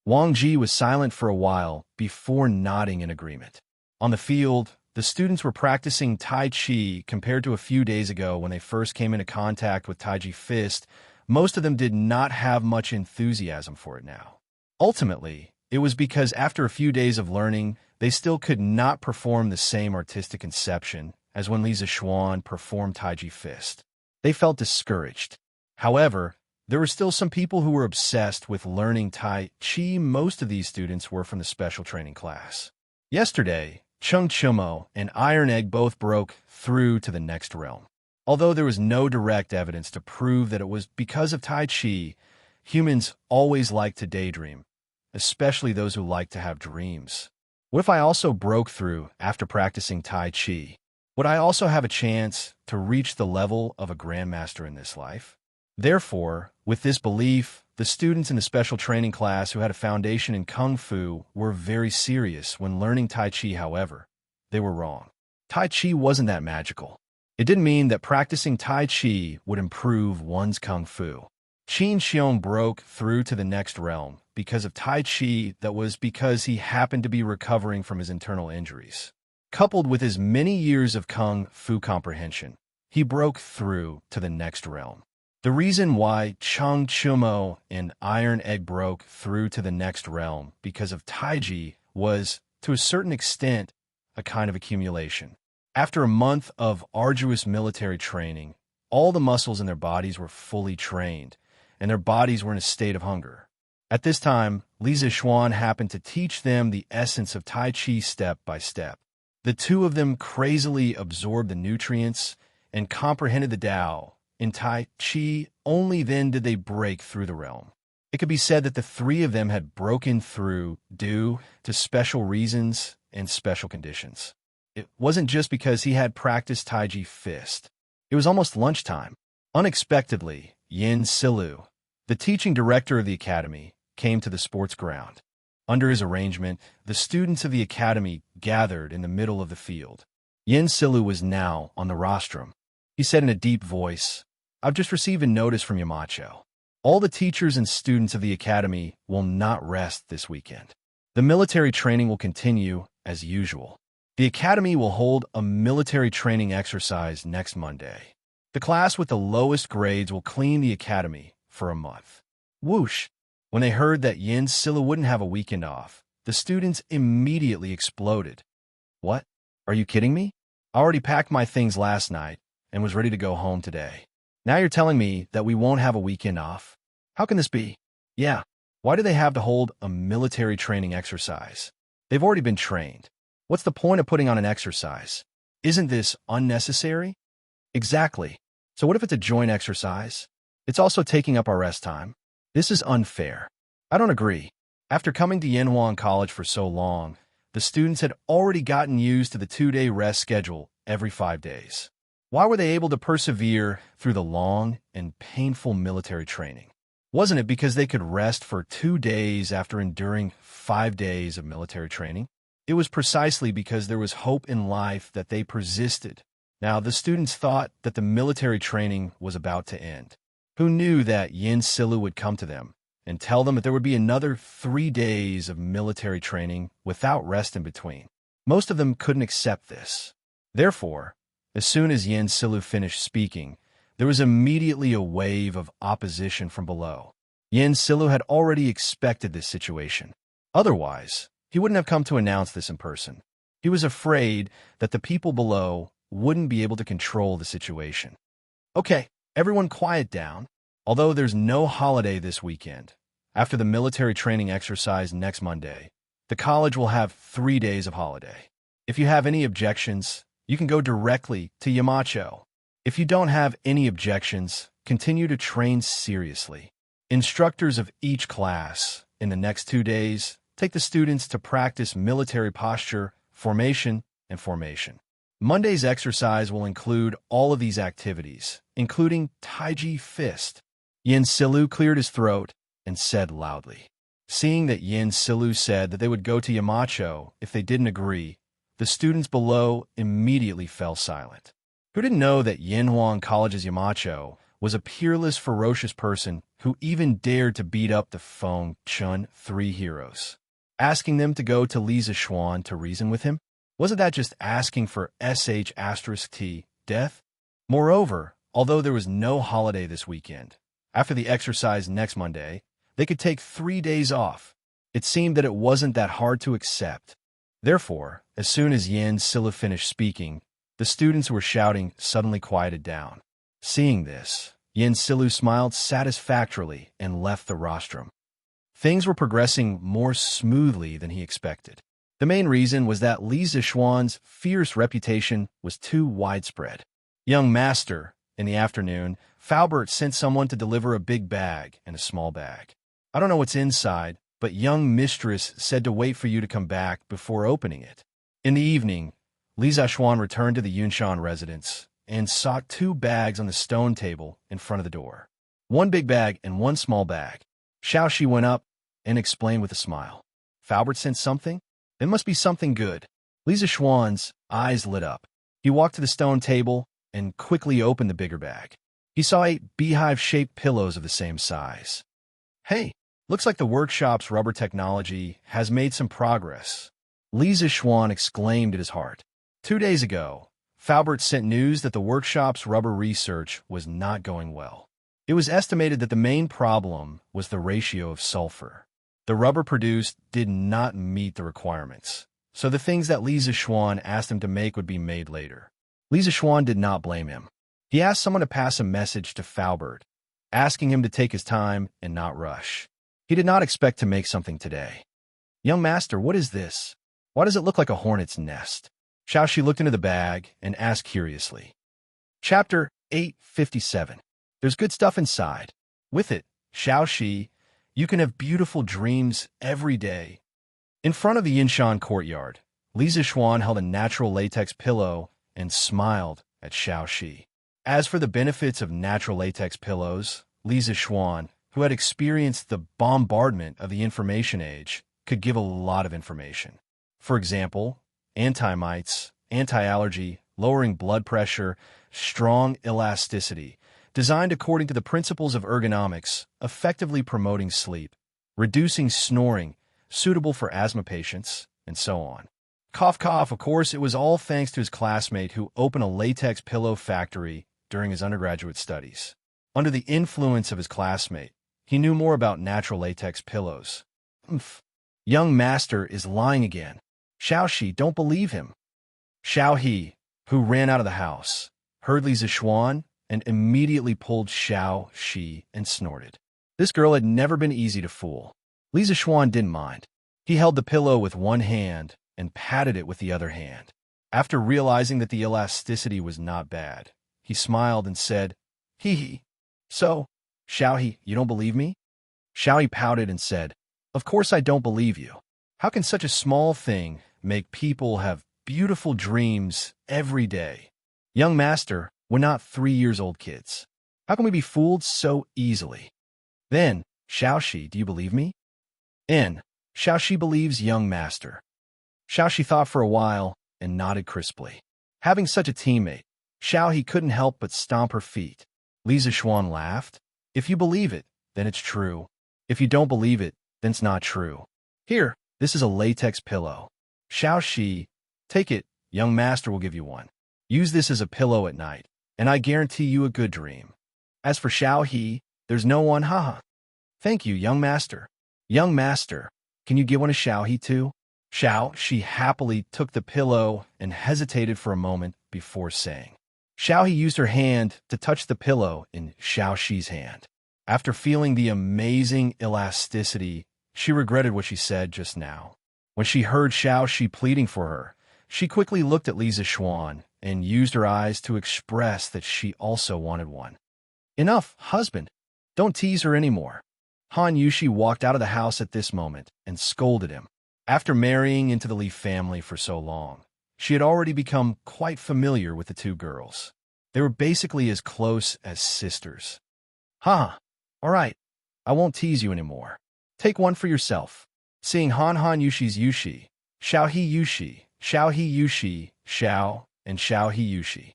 Wang Ji was silent for a while before nodding in agreement. On the field, the students were practicing Tai Chi compared to a few days ago when they first came into contact with Taiji Fist. Most of them did not have much enthusiasm for it now. Ultimately, it was because after a few days of learning, they still could not perform the same artistic conception as when Li Zixuan performed Taiji Fist. They felt discouraged. However, there were still some people who were obsessed with learning Tai Chi. Most of these students were from the special training class. Yesterday, Chung Chumo and Iron Egg both broke through to the next realm. Although there was no direct evidence to prove that it was because of Tai Chi, humans always like to daydream, especially those who like to have dreams. What if I also broke through after practicing Tai Chi? Would I also have a chance to reach the level of a grandmaster in this life? Therefore, with this belief, the students in the special training class who had a foundation in Kung Fu were very serious when learning Tai Chi. However, they were wrong. Tai Chi wasn't that magical. It didn't mean that practicing Tai Chi would improve one's Kung Fu. Qin Xiong broke through to the next realm because of Tai Chi. That was because he happened to be recovering from his internal injuries. Coupled with his many years of Kung Fu comprehension, he broke through to the next realm. The reason why Chung Chumo and Iron Egg broke through to the next realm because of Taiji was, to a certain extent, a kind of accumulation. After a month of arduous military training, all the muscles in their bodies were fully trained, and their bodies were in a state of hunger. At this time, Li Zixuan happened to teach them the essence of Tai Chi step by step. The two of them crazily absorbed the nutrients and comprehended the Tao. In Tai Chi, only then did they break through the realm. It could be said that the three of them had broken through due to special reasons and special conditions. It wasn't just because he had practiced Taiji Fist. It was almost lunchtime. Unexpectedly, Xianxia, the teaching director of the academy, came to the sports ground. Under his arrangement, the students of the academy gathered in the middle of the field. Xianxia was now on the rostrum. He said in a deep voice, I've just received a notice from Yamacho. All the teachers and students of the academy will not rest this weekend. The military training will continue as usual. The academy will hold a military training exercise next Monday. The class with the lowest grades will clean the academy for a month. Whoosh! When they heard that Xianxia wouldn't have a weekend off, the students immediately exploded. What? Are you kidding me? I already packed my things last night and was ready to go home today. Now you're telling me that we won't have a weekend off? How can this be? Yeah, Why do they have to hold a military training exercise? They've already been trained. What's the point of putting on an exercise? Isn't this unnecessary? Exactly. So what if it's a joint exercise? It's also taking up our rest time. This is unfair. I don't agree. After coming to Yanhuan College for so long, the students had already gotten used to the 2-day rest schedule every 5 days. Why were they able to persevere through the long and painful military training? Wasn't it because they could rest for 2 days after enduring 5 days of military training? It was precisely because there was hope in life that they persisted. Now, the students thought that the military training was about to end. Who knew that Yin Silu would come to them and tell them that there would be another 3 days of military training without rest in between? Most of them couldn't accept this. Therefore, as soon as Yin Silu finished speaking, there was immediately a wave of opposition from below. Yin Silu had already expected this situation. Otherwise, he wouldn't have come to announce this in person. He was afraid that the people below wouldn't be able to control the situation. Okay, everyone quiet down. Although there's no holiday this weekend, after the military training exercise next Monday, the college will have 3 days of holiday. If you have any objections, you can go directly to Yamacho. If you don't have any objections, continue to train seriously. Instructors of each class in the next 2 days take the students to practice military posture, formation, and formation. Monday's exercise will include all of these activities, including Taiji Fist. Yin Silu cleared his throat and said loudly. Seeing that Yin Silu said that they would go to Yamacho if they didn't agree, the students below immediately fell silent. Who didn't know that Yanhuan College's Yamacho was a peerless, ferocious person who even dared to beat up the Feng Chun 3 heroes? Asking them to go to Li Zishuan to reason with him? Wasn't that just asking for *T, death? Moreover, although there was no holiday this weekend, after the exercise next Monday, they could take 3 days off. It seemed that it wasn't that hard to accept. Therefore, as soon as Yin Silu finished speaking, the students who were shouting suddenly quieted down. Seeing this, Yin Silu smiled satisfactorily and left the rostrum. Things were progressing more smoothly than he expected. The main reason was that Li Zishuan's fierce reputation was too widespread. Young master, in the afternoon, Faubert sent someone to deliver a big bag and a small bag. I don't know what's inside, but young mistress said to wait for you to come back before opening it. In the evening, Li Zishuan returned to the Yunshan residence and saw 2 bags on the stone table in front of the door. 1 big bag and 1 small bag. Xiaoxi went up and explained with a smile. Faubert sent something? It must be something good. Li Zishuan's eyes lit up. He walked to the stone table and quickly opened the bigger bag. He saw 8 beehive-shaped pillows of the same size. Hey, looks like the workshop's rubber technology has made some progress. Li Zishuan exclaimed at his heart. 2 days ago, Faubert sent news that the workshop's rubber research was not going well. It was estimated that the main problem was the ratio of sulfur. The rubber produced did not meet the requirements, so the things that Li Zishuan asked him to make would be made later. Li Zishuan did not blame him. He asked someone to pass a message to Faubert, asking him to take his time and not rush. He did not expect to make something today. Young master, what is this? Why does it look like a hornet's nest? Xiaoxi looked into the bag and asked curiously. Chapter 857. There's good stuff inside. With it, Xiaoxi, you can have beautiful dreams every day. In front of the Yinshan courtyard, Li Zishuan held a natural latex pillow and smiled at Xiaoxi. As for the benefits of natural latex pillows, Li Zishuan, who had experienced the bombardment of the information age, could give a lot of information. For example, anti-mites, anti-allergy, lowering blood pressure, strong elasticity, designed according to the principles of ergonomics, effectively promoting sleep, reducing snoring, suitable for asthma patients, and so on. Cough, cough, of course, it was all thanks to his classmate who opened a latex pillow factory during his undergraduate studies. Under the influence of his classmate, he knew more about natural latex pillows. Umph. Young master is lying again. Xiaoxi, don't believe him. Xiao He, who ran out of the house, heard Li Zishuan and immediately pulled Xiao Shi and snorted. This girl had never been easy to fool. Li Zixuan didn't mind. He held the pillow with one hand and patted it with the other hand. After realizing that the elasticity was not bad, he smiled and said, "Hee hee. So, Xiaohe, you don't believe me?" Xiaohe pouted and said, "Of course I don't believe you. How can such a small thing make people have beautiful dreams every day? Young master, we're not 3-year-old kids. How can we be fooled so easily?" Then, Xiaoshi, do you believe me? N. Xiaoshi believes young master. Xiaoshi thought for a while and nodded crisply. Having such a teammate, Xiaohe couldn't help but stomp her feet. Li Zixuan laughed. If you believe it, then it's true. If you don't believe it, then it's not true. Here, this is a latex pillow. Xiaoshi, take it, young master will give you one. Use this as a pillow at night, and I guarantee you a good dream. As for Xiaohe, there's no one, haha. Thank you, young master. Young master, can you give one to Xiaohe too? Xiaoshi happily took the pillow and hesitated for a moment before saying. Xiaohe used her hand to touch the pillow in Xiaoshi's hand. After feeling the amazing elasticity, she regretted what she said just now. When she heard Xiaoshi pleading for her, she quickly looked at Li Zixuan and used her eyes to express that she also wanted one. Enough, husband. Don't tease her anymore. Han Yushi walked out of the house at this moment and scolded him. After marrying into the Li family for so long, she had already become quite familiar with the two girls. They were basically as close as sisters. Ha! All right, I won't tease you anymore. Take one for yourself. Seeing Han Yushi's Yushi, Xiaohe Yushi, Xiaohe Yushi, Xiao, and Xiaohe Yushi.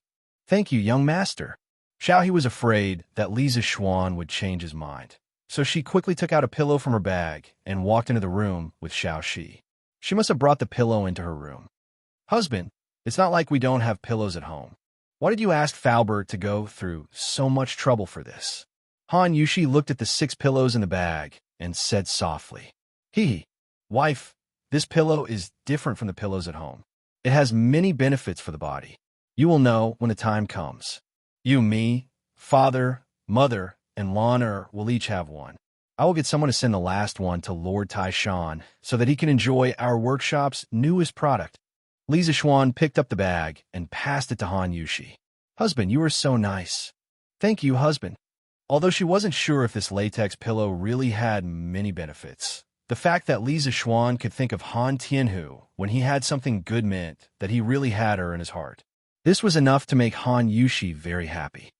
Thank you, young master. Xiaohe was afraid that Li Zixuan would change his mind, so she quickly took out a pillow from her bag and walked into the room with Xiaoshi. She must have brought the pillow into her room. Husband, it's not like we don't have pillows at home. Why did you ask Faubert to go through so much trouble for this? Han Yushi looked at the 6 pillows in the bag and said softly, Hee, wife, this pillow is different from the pillows at home. It has many benefits for the body. You will know when the time comes. You, me, father, mother, and Lana will each have one. I will get someone to send the last one to Lord Taishan so that he can enjoy our workshop's newest product. Li Zixuan picked up the bag and passed it to Han Yushi. Husband, you are so nice. Thank you, husband. Although she wasn't sure if this latex pillow really had many benefits, the fact that Li Zixuan could think of Han Tianhu when he had something good meant that he really had her in his heart. This was enough to make Han Yushi very happy.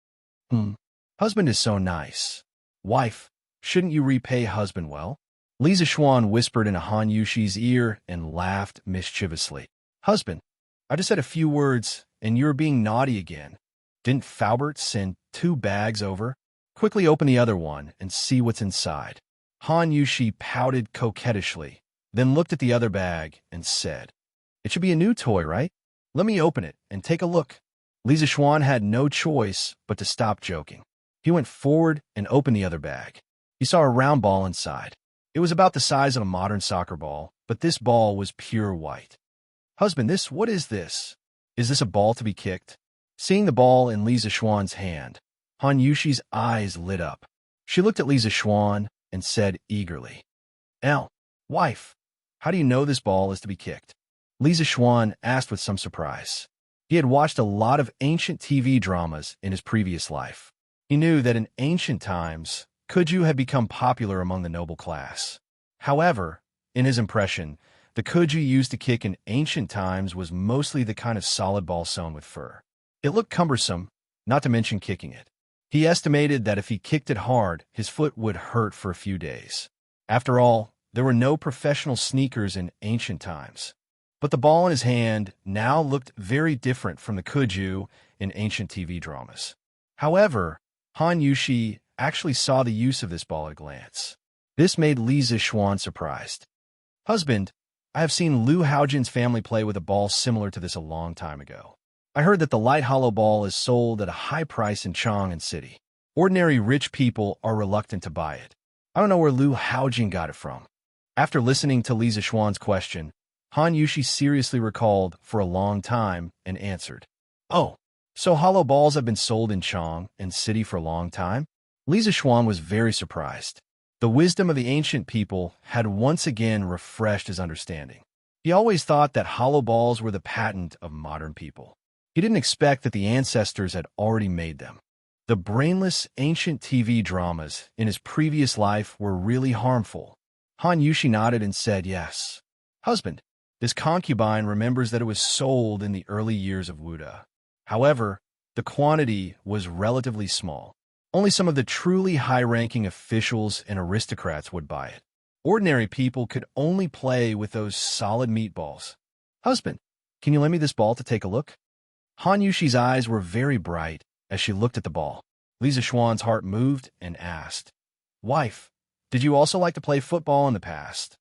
Husband is so nice. Wife, shouldn't you repay husband well? Li Zixuan whispered in Han Yushi's ear and laughed mischievously. Husband, I just said a few words and you're being naughty again. Didn't Faubert send 2 bags over? Quickly open the other one and see what's inside. Han Yushi pouted coquettishly, then looked at the other bag and said, It should be a new toy, right? Let me open it and take a look. Li Zixuan had no choice but to stop joking. He went forward and opened the other bag. He saw a round ball inside. It was about the size of a modern soccer ball, but this ball was pure white. Husband, what is this? Is this a ball to be kicked? Seeing the ball in Li Zixuan's hand, Han Yushi's eyes lit up. She looked at Li Zixuan and said eagerly, wife, how do you know this ball is to be kicked? Li Zixuan asked with some surprise. He had watched a lot of ancient TV dramas in his previous life. He knew that in ancient times, Kuju had become popular among the noble class. However, in his impression, the Kuju used to kick in ancient times was mostly the kind of solid ball sewn with fur. It looked cumbersome, not to mention kicking it. He estimated that if he kicked it hard, his foot would hurt for a few days. After all, there were no professional sneakers in ancient times. But the ball in his hand now looked very different from the Kuju in ancient TV dramas. However, Han Yushi actually saw the use of this ball at a glance. This made Li Zixuan surprised. Husband, I have seen Liu Haojin's family play with a ball similar to this a long time ago. I heard that the light hollow ball is sold at a high price in Chang'an City. Ordinary rich people are reluctant to buy it. I don't know where Liu Haojin got it from. After listening to Li Zixuan's question, Han Yushi seriously recalled for a long time and answered, Oh, so hollow balls have been sold in Chang'an City for a long time? Li Zixuan was very surprised. The wisdom of the ancient people had once again refreshed his understanding. He always thought that hollow balls were the patent of modern people. He didn't expect that the ancestors had already made them. The brainless ancient TV dramas in his previous life were really harmful. Han Yushi nodded and said, "Yes. Husband, this concubine remembers that it was sold in the early years of Wuda. However, the quantity was relatively small. Only some of the truly high-ranking officials and aristocrats would buy it. Ordinary people could only play with those solid meatballs. Husband, can you lend me this ball to take a look?" Han Yushi's eyes were very bright as she looked at the ball. Li Zixuan's heart moved and asked, "Wife, did you also like to play football in the past?"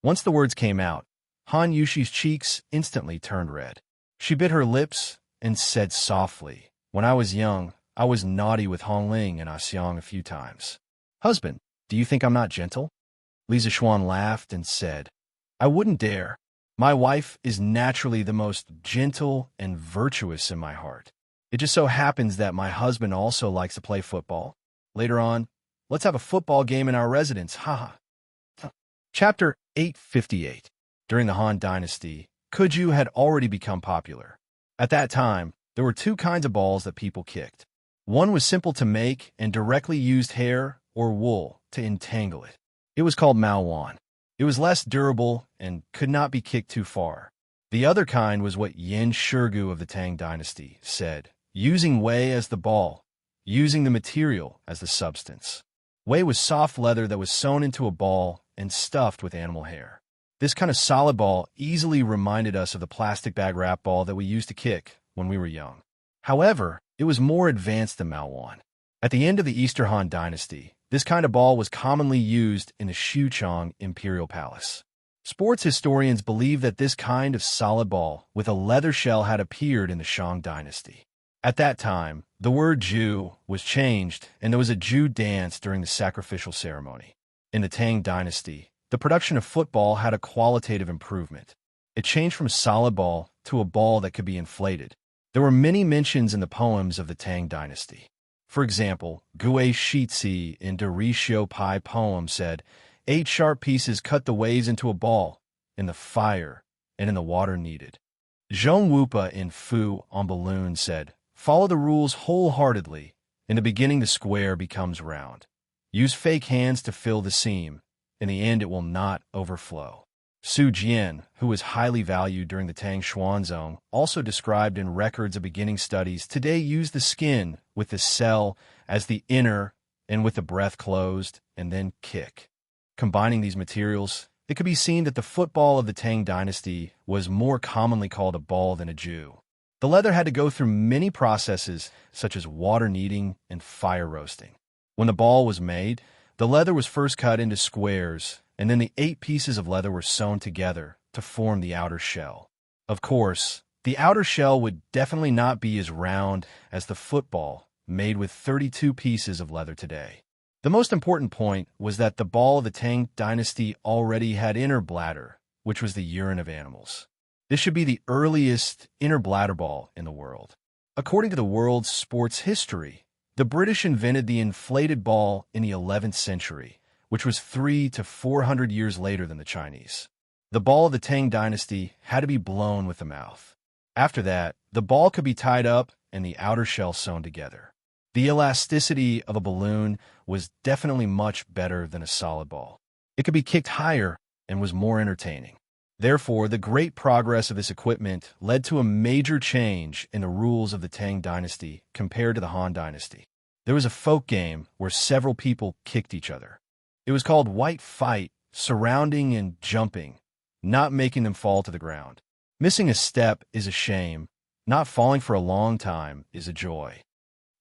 Once the words came out, Han Yushi's cheeks instantly turned red. She bit her lips and said softly, "When I was young, I was naughty with Hongling and Xiang a few times." "Husband, do you think I'm not gentle?" Li Zixuan laughed and said, "I wouldn't dare. My wife is naturally the most gentle and virtuous in my heart. It just so happens that my husband also likes to play football. Later on, let's have a football game in our residence, haha." Chapter 858. During the Han Dynasty, Kuju had already become popular. At that time, there were two kinds of balls that people kicked. One was simple to make and directly used hair or wool to entangle it. It was called Mao Wan. It was less durable and could not be kicked too far. The other kind was what Yan Shirgu of the Tang Dynasty said, using Wei as the ball, using the material as the substance. Wei was soft leather that was sewn into a ball and stuffed with animal hair. This kind of solid ball easily reminded us of the plastic bag wrap ball that we used to kick when we were young. However, it was more advanced than Mao Wan. At the end of the Eastern Han Dynasty, this kind of ball was commonly used in the Xuchang Imperial Palace. Sports historians believe that this kind of solid ball with a leather shell had appeared in the Shang Dynasty. At that time, the word Ju was changed and there was a Ju dance during the sacrificial ceremony. In the Tang Dynasty, the production of football had a qualitative improvement. It changed from a solid ball to a ball that could be inflated. There were many mentions in the poems of the Tang Dynasty. For example, Gui Shitzi in the Rishio Pai poem said, 8 sharp pieces cut the waves into a ball, in the fire, and in the water needed. Zhong Wupa in Fu on Balloon said, follow the rules wholeheartedly. In the beginning, the square becomes round. Use fake hands to fill the seam. In the end, it will not overflow. Su Jian, who was highly valued during the Tang Xuanzong, also described in records of beginning studies, today use the skin with the cell as the inner and with the breath closed, and then kick. Combining these materials, it could be seen that the football of the Tang Dynasty was more commonly called a ball than a Ju. The leather had to go through many processes, such as water kneading and fire roasting. When the ball was made, the leather was first cut into squares, and then the 8 pieces of leather were sewn together to form the outer shell. Of course, the outer shell would definitely not be as round as the football made with 32 pieces of leather today. The most important point was that the ball of the Tang Dynasty already had inner bladder, which was the urine of animals. This should be the earliest inner bladder ball in the world. According to the world's sports history, the British invented the inflated ball in the 11th century, which was 300 to 400 years later than the Chinese. The ball of the Tang Dynasty had to be blown with the mouth. After that, the ball could be tied up and the outer shell sewn together. The elasticity of a balloon was definitely much better than a solid ball. It could be kicked higher and was more entertaining. Therefore, the great progress of this equipment led to a major change in the rules of the Tang Dynasty compared to the Han Dynasty. There was a folk game where several people kicked each other. It was called White Fight, surrounding and jumping, not making them fall to the ground. Missing a step is a shame. Not falling for a long time is a joy.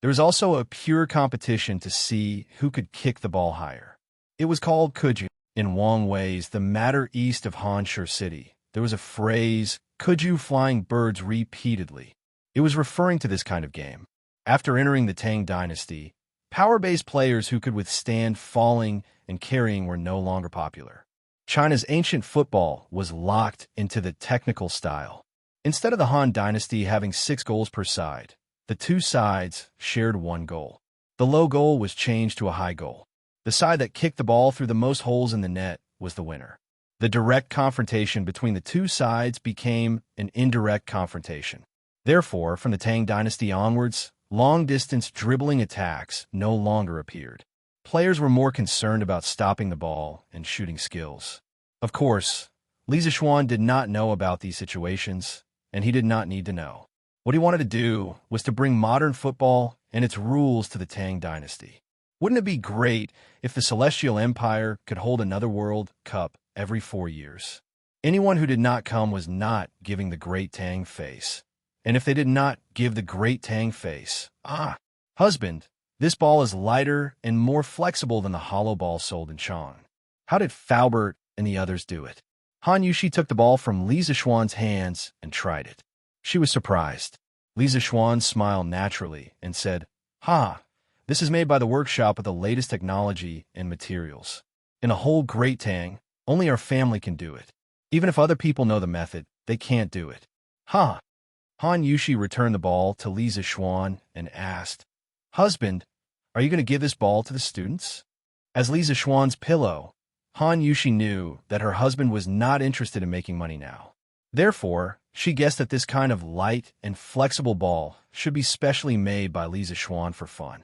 There was also a pure competition to see who could kick the ball higher. It was called Kuju. In Wang Wei's The Matter East of Hanshi City, there was a phrase, Kuju flying birds repeatedly. It was referring to this kind of game. After entering the Tang Dynasty, power-based players who could withstand falling and carrying were no longer popular. China's ancient football was locked into the technical style. Instead of the Han Dynasty having 6 goals per side, the 2 sides shared 1 goal. The low goal was changed to a high goal. The side that kicked the ball through the most holes in the net was the winner. The direct confrontation between the two sides became an indirect confrontation. Therefore, from the Tang dynasty onwards, long-distance dribbling attacks no longer appeared. Players were more concerned about stopping the ball and shooting skills. Of course, Li Zixuan did not know about these situations, and he did not need to know. What he wanted to do was to bring modern football and its rules to the Tang dynasty. Wouldn't it be great if the Celestial Empire could hold another World Cup every 4 years? Anyone who did not come was not giving the Great Tang face. And if they did not give the Great Tang face, husband, this ball is lighter and more flexible than the hollow ball sold in Chang. How did Faubert and the others do it? Han Yushi took the ball from Li Zixuan's hands and tried it. She was surprised. Li Zixuan smiled naturally and said, this is made by the workshop with the latest technology and materials. In a whole Great Tang, only our family can do it. Even if other people know the method, they can't do it. Han Yushi returned the ball to Li Zixuan and asked, Husband, are you going to give this ball to the students? As Li Zixuan's pillow, Han Yushi knew that her husband was not interested in making money now. Therefore, she guessed that this kind of light and flexible ball should be specially made by Li Zixuan for fun.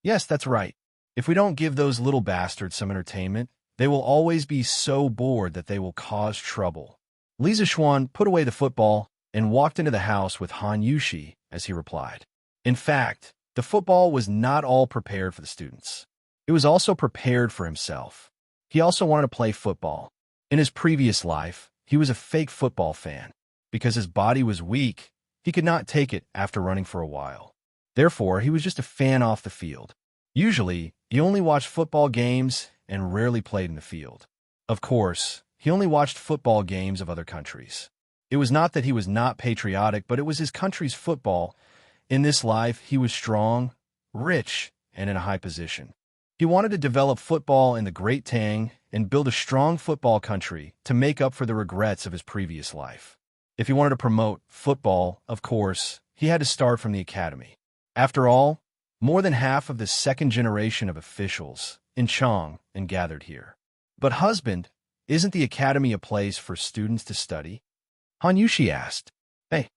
Yes, that's right. If we don't give those little bastards some entertainment, they will always be so bored that they will cause trouble. Li Zixuan put away the football and walked into the house with Han Yushi as he replied. In fact, the football was not all prepared for the students. It was also prepared for himself. He also wanted to play football. In his previous life, he was a fake football fan. Because his body was weak, he could not take it after running for a while. Therefore, he was just a fan off the field. Usually, he only watched football games and rarely played in the field. Of course, he only watched football games of other countries. It was not that he was not patriotic, but it was his country's football. In this life, he was strong, rich, and in a high position. He wanted to develop football in the Great Tang and build a strong football country to make up for the regrets of his previous life. If he wanted to promote football, of course, he had to start from the academy. After all, more than half of the second generation of officials in Chang and gathered here. But husband, isn't the academy a place for students to study? Han Yushi asked. Hey,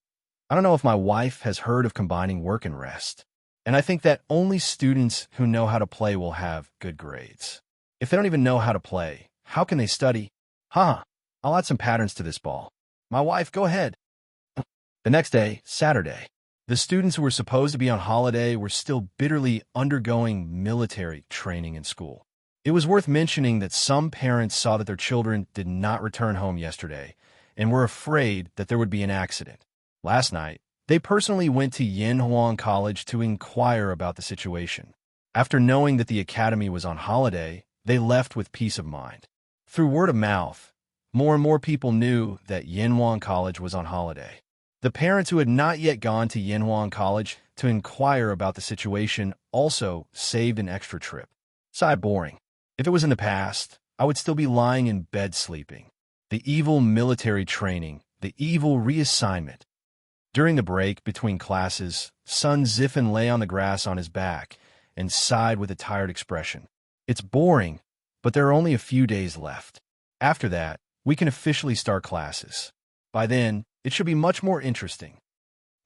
I don't know if my wife has heard of combining work and rest. And I think that only students who know how to play will have good grades. If they don't even know how to play, how can they study? I'll add some patterns to this ball. My wife, go ahead. The next day, Saturday, the students who were supposed to be on holiday were still bitterly undergoing military training in school. It was worth mentioning that some parents saw that their children did not return home yesterday and were afraid that there would be an accident. Last night, they personally went to Yanhuang College to inquire about the situation. After knowing that the academy was on holiday, they left with peace of mind. Through word of mouth, more and more people knew that Yanhuang College was on holiday. The parents who had not yet gone to Yanhuang College to inquire about the situation also saved an extra trip. Sigh boring. If it was in the past, I would still be lying in bed sleeping. The evil military training, the evil reassignment. During the break between classes, Sun Zifen lay on the grass on his back and sighed with a tired expression. It's boring, but there are only a few days left. After that, we can officially start classes. By then, it should be much more interesting.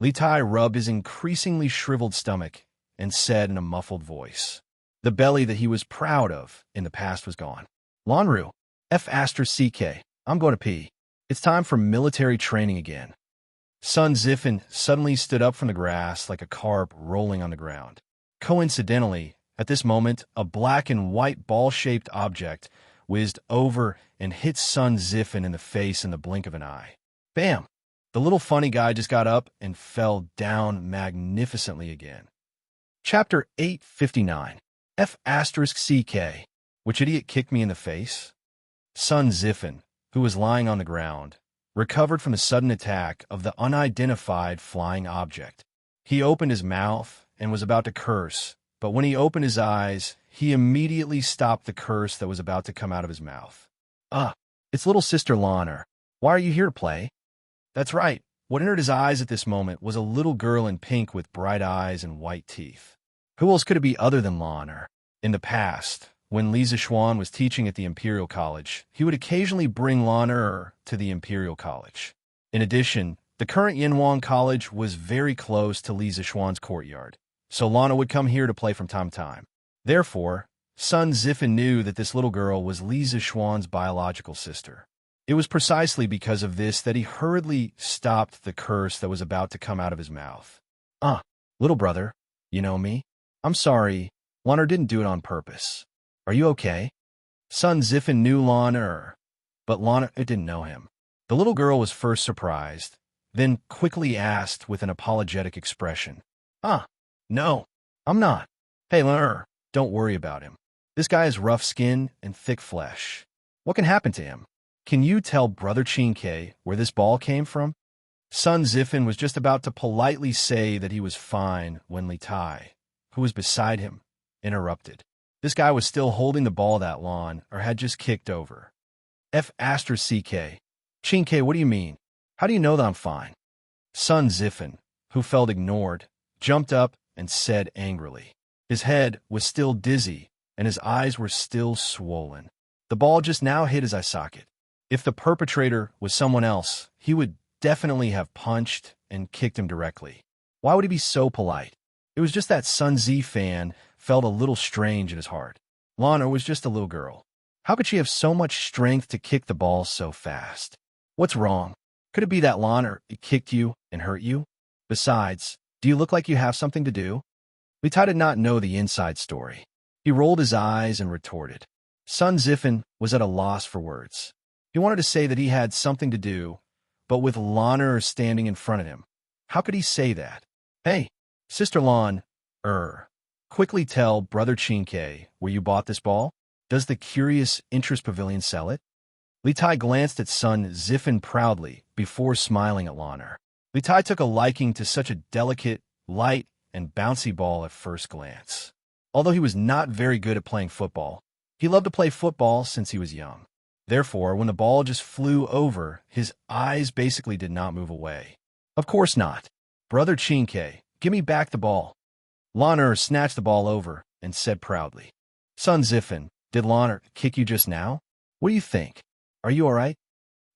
Li Tai rubbed his increasingly shriveled stomach and said in a muffled voice. The belly that he was proud of in the past was gone. Lanru, F***, I'm going to pee. It's time for military training again. Sun Zifen suddenly stood up from the grass like a carp rolling on the ground. Coincidentally, at this moment, a black and white ball-shaped object whizzed over and hit Sun Zifen in the face in the blink of an eye. Bam! The little funny guy just got up and fell down magnificently again. Chapter 859. F***, which idiot kicked me in the face? Sun Zifen, who was lying on the ground, recovered from the sudden attack of the unidentified flying object. He opened his mouth and was about to curse, but when he opened his eyes, he immediately stopped the curse that was about to come out of his mouth. It's little sister Lanner. Why are you here to play? That's right. What entered his eyes at this moment was a little girl in pink with bright eyes and white teeth. Who else could it be other than Lanner? In the past, when Li Zixuan was teaching at the Imperial College, he would occasionally bring Lan to the Imperial College. In addition, the current Yinhuang College was very close to Li Zixuan's courtyard, so Lana would come here to play from time to time. Therefore, Sun Zifan knew that this little girl was Li Zixuan's biological sister. It was precisely because of this that he hurriedly stopped the curse that was about to come out of his mouth. Little brother, you know me? I'm sorry, Lana didn't do it on purpose. Are you okay? Sun Zifan knew Lana, but Lana didn't know him. The little girl was first surprised, then quickly asked with an apologetic expression. No, I'm not. Hey, Lana, don't worry about him. This guy has rough skin and thick flesh. What can happen to him? Can you tell Brother Xianxia where this ball came from? Sun Zifan was just about to politely say that he was fine when Li Tai, who was beside him, interrupted. This guy was still holding the ball that long, or had just kicked over. Xianxia, what do you mean? How do you know that I'm fine? Sun Zifan, who felt ignored, jumped up and said angrily. His head was still dizzy, and his eyes were still swollen. The ball just now hit his eye socket. If the perpetrator was someone else, he would definitely have punched and kicked him directly. Why would he be so polite? It was just that Sun Zifan felt a little strange in his heart. Lana was just a little girl. How could she have so much strength to kick the ball so fast? What's wrong? Could it be that Lana kicked you and hurt you? Besides, do you look like you have something to do? Li Tai did not know the inside story. He rolled his eyes and retorted. Sun Zifan was at a loss for words. He wanted to say that he had something to do, but with Lana standing in front of him, how could he say that? Hey, Sister Lan, quickly tell Brother Xianxia where you bought this ball? Does the Curious Interest Pavilion sell it? Li Tai glanced at Sun Zifan proudly before smiling at Lana. Li Tai took a liking to such a delicate, light, and bouncy ball at first glance. Although he was not very good at playing football, he loved to play football since he was young. Therefore, when the ball just flew over, his eyes basically did not move away. Of course not. Brother Xianxia, give me back the ball. Lana snatched the ball over and said proudly. Sun Zifan, did Lana kick you just now? What do you think? Are you all right?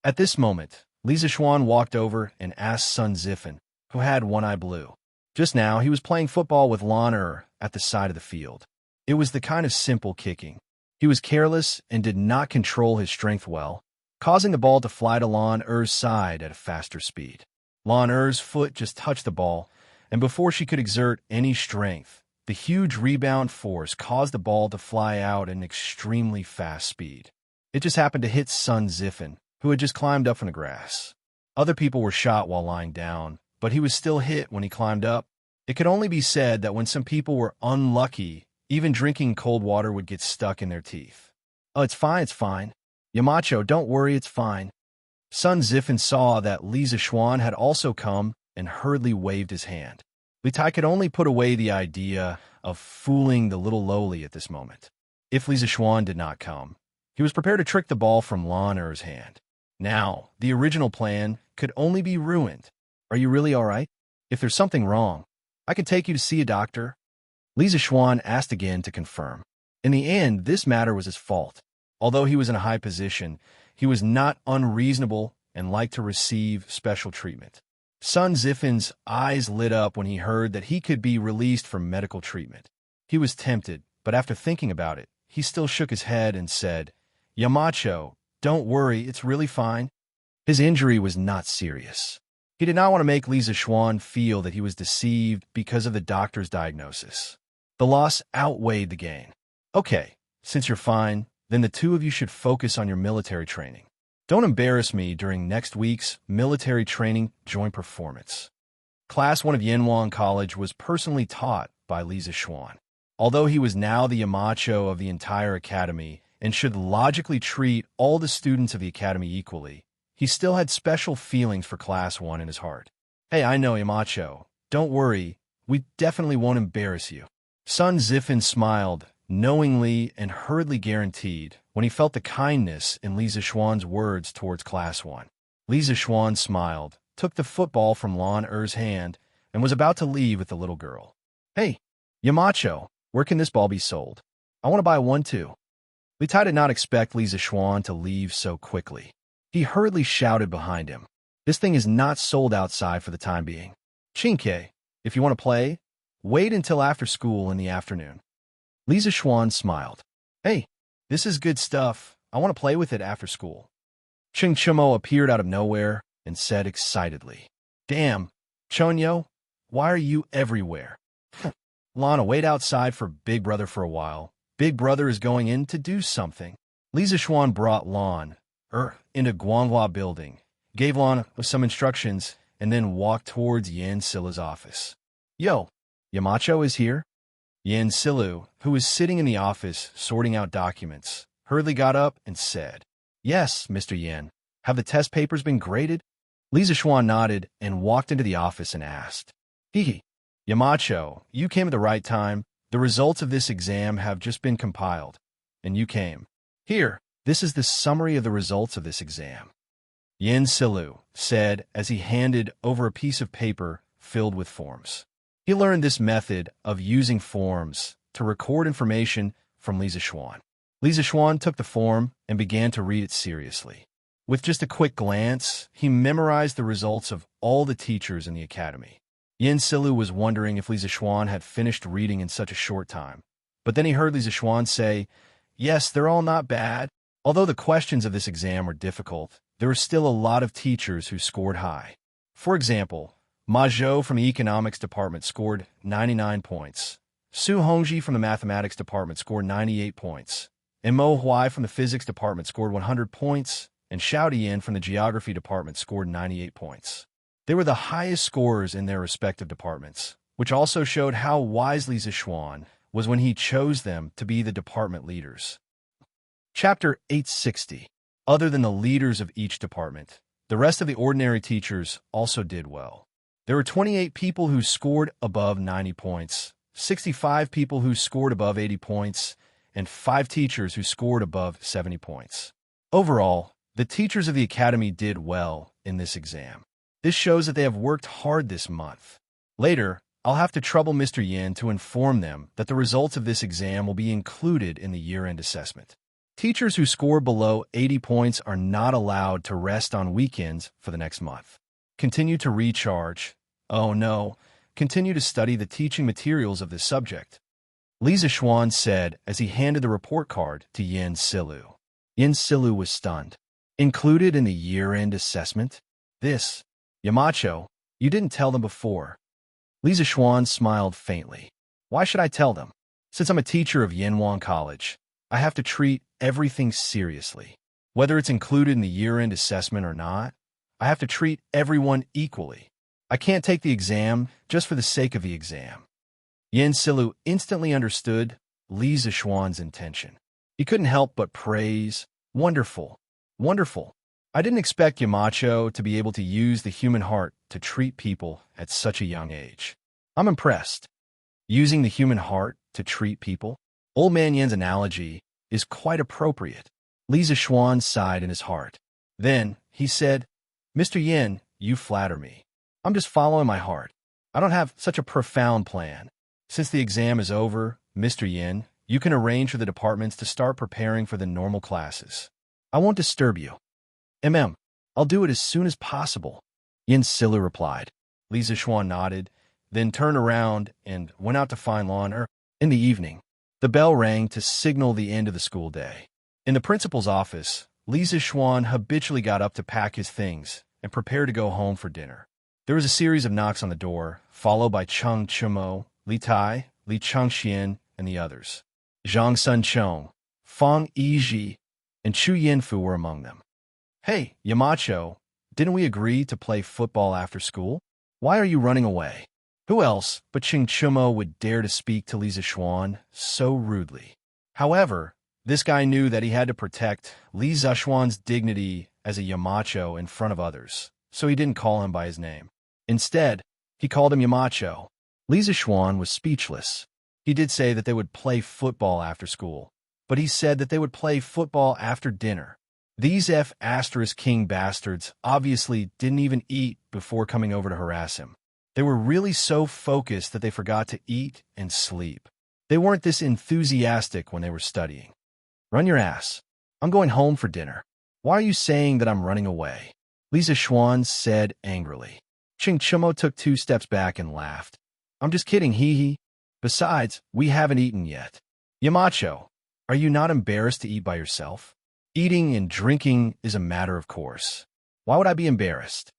At this moment, Li Zixuan walked over and asked Sun Zifan, who had one eye blue. Just now, he was playing football with Lana at the side of the field. It was the kind of simple kicking. He was careless and did not control his strength well, causing the ball to fly to Lana's side at a faster speed. Lana's foot just touched the ball, and before she could exert any strength, the huge rebound force caused the ball to fly out at an extremely fast speed. It just happened to hit Sun Zifan, who had just climbed up from the grass. Other people were shot while lying down, but he was still hit when he climbed up. It could only be said that when some people were unlucky, even drinking cold water would get stuck in their teeth. Oh, it's fine. Yamacho, don't worry, it's fine. Sun Zifan saw that Li Zixuan had also come and hurriedly waved his hand. Li Tai could only put away the idea of fooling the little lowly at this moment. If Li Zixuan did not come, he was prepared to trick the ball from Lana's hand. Now, the original plan could only be ruined. Are you really all right? If there's something wrong, I can take you to see a doctor. Li Zixuan asked again to confirm. In the end, this matter was his fault. Although he was in a high position, he was not unreasonable and liked to receive special treatment. Sun Zifan's eyes lit up when he heard that he could be released from medical treatment. He was tempted, but after thinking about it, he still shook his head and said, Yamacho, don't worry, it's really fine. His injury was not serious. He did not want to make Li Zixuan feel that he was deceived because of the doctor's diagnosis. The loss outweighed the gain. Okay, since you're fine, then the two of you should focus on your military training. Don't embarrass me during next week's military training joint performance. Class 1 of Yinhuang College was personally taught by Li Zixuan. Although he was now the Yamacho of the entire academy and should logically treat all the students of the academy equally, he still had special feelings for Class 1 in his heart. Hey, I know, Yamacho. Don't worry, we definitely won't embarrass you. Sun Zifan smiled, knowingly and hurriedly guaranteed, when he felt the kindness in Li Zixuan's words towards Class 1. Li Zixuan smiled, took the football from Lana's hand, and was about to leave with the little girl. Hey, Yamacho, where can this ball be sold? I want to buy one too. Li Tai did not expect Li Zixuan to leave so quickly. He hurriedly shouted behind him, "This thing is not sold outside for the time being. Xianxia, if you want to play, wait until after school in the afternoon." Li Zixuan smiled. "Hey, this is good stuff. I want to play with it after school." Xianxia appeared out of nowhere and said excitedly, "Damn, Chonyo, why are you everywhere? Lana, wait outside for Big Brother for a while. Big Brother is going in to do something." Li Zixuan brought Lan into Guanghua building, gave Lan some instructions, and then walked towards Yan Silu's office. "Yo, Yamacho is here?" Yan Silu, who was sitting in the office sorting out documents, hurriedly got up and said, "Yes, Mr. Yan. Have the test papers been graded?" Li Zixuan nodded and walked into the office and asked, "Hee, Yamacho, you came at the right time. The results of this exam have just been compiled, and you came. Here, this is the summary of the results of this exam." Yan Silu said as he handed over a piece of paper filled with forms. He learned this method of using forms to record information from Li Zixuan. Li Zixuan took the form and began to read it seriously. With just a quick glance, he memorized the results of all the teachers in the academy. Yan Silu was wondering if Li Zixuan had finished reading in such a short time. But then he heard Li Zixuan say, "Yes, they're all not bad. Although the questions of this exam were difficult, there were still a lot of teachers who scored high. For example, Ma Zhou from the economics department scored 99 points. Su Hongji from the mathematics department scored 98 points. And Mo Huai from the physics department scored 100 points. And Xiao Dian from the geography department scored 98 points. They were the highest scorers in their respective departments, which also showed how wise Li Zixuan was when he chose them to be the department leaders." Chapter 860. Other than the leaders of each department, the rest of the ordinary teachers also did well. There were 28 people who scored above 90 points, 65 people who scored above 80 points, and 5 teachers who scored above 70 points. Overall, the teachers of the academy did well in this exam. This shows that they have worked hard this month. Later, I'll have to trouble Mr. Yin to inform them that the results of this exam will be included in the year-end assessment. Teachers who score below 80 points are not allowed to rest on weekends for the next month. Continue to recharge. Oh no, continue to study the teaching materials of this subject." Li Zixuan said as he handed the report card to Yan Silu. Yan Silu was stunned. "Included in the year-end assessment? This, Yamacho, you didn't tell them before." Li Zixuan smiled faintly. "Why should I tell them? Since I'm a teacher of Yanwan College, I have to treat everything seriously. Whether it's included in the year-end assessment or not, I have to treat everyone equally. I can't take the exam just for the sake of the exam." Yan Silu instantly understood Li Zixuan's intention. He couldn't help but praise, "Wonderful, wonderful. I didn't expect Yamacho to be able to use the human heart to treat people at such a young age. I'm impressed." Using the human heart to treat people? Old Man Yan's analogy is quite appropriate. Li Zixuan sighed in his heart. Then he said, "Mr. Yan, you flatter me. I'm just following my heart. I don't have such a profound plan. Since the exam is over, Mr. Yan, you can arrange for the departments to start preparing for the normal classes. I won't disturb you." I'll do it as soon as possible," Yan Silu replied. Li Zixuan nodded, then turned around and went out to find Lan. In the evening, the bell rang to signal the end of the school day. In the principal's office, Li Zixuan habitually got up to pack his things and prepare to go home for dinner. There was a series of knocks on the door, followed by Cheng Chumo, Li Tai, Li Chengxian, and the others. Zhang Sun Chong, Fang Yizhi, and Chu Yinfu were among them. "Hey, Yamacho, didn't we agree to play football after school? Why are you running away?" Who else but Cheng Chumo would dare to speak to Li Zixuan so rudely? However, this guy knew that he had to protect Li Zixuan's dignity as a Yamacho in front of others, so he didn't call him by his name. Instead, he called him Yamacho. Li Zixuan was speechless. He did say that they would play football after school, but he said that they would play football after dinner. These F***king bastards obviously didn't even eat before coming over to harass him. They were really so focused that they forgot to eat and sleep. They weren't this enthusiastic when they were studying. Run your ass. I'm going home for dinner. Why are you saying that I'm running away? Lisa Xuan said angrily. Ching Chumo took 2 steps back and laughed. I'm just kidding, hee hee. Besides, we haven't eaten yet. Yamacho, are you not embarrassed to eat by yourself? Eating and drinking is a matter of course. Why would I be embarrassed?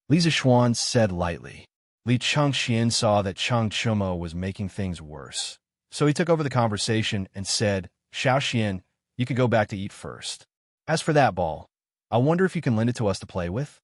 Lisa Xuan said lightly. Li Chengxian saw that Cheng Chumo was making things worse. So he took over the conversation and said, Xiaoxian, you could go back to eat first. As for that ball, I wonder if you can lend it to us to play with?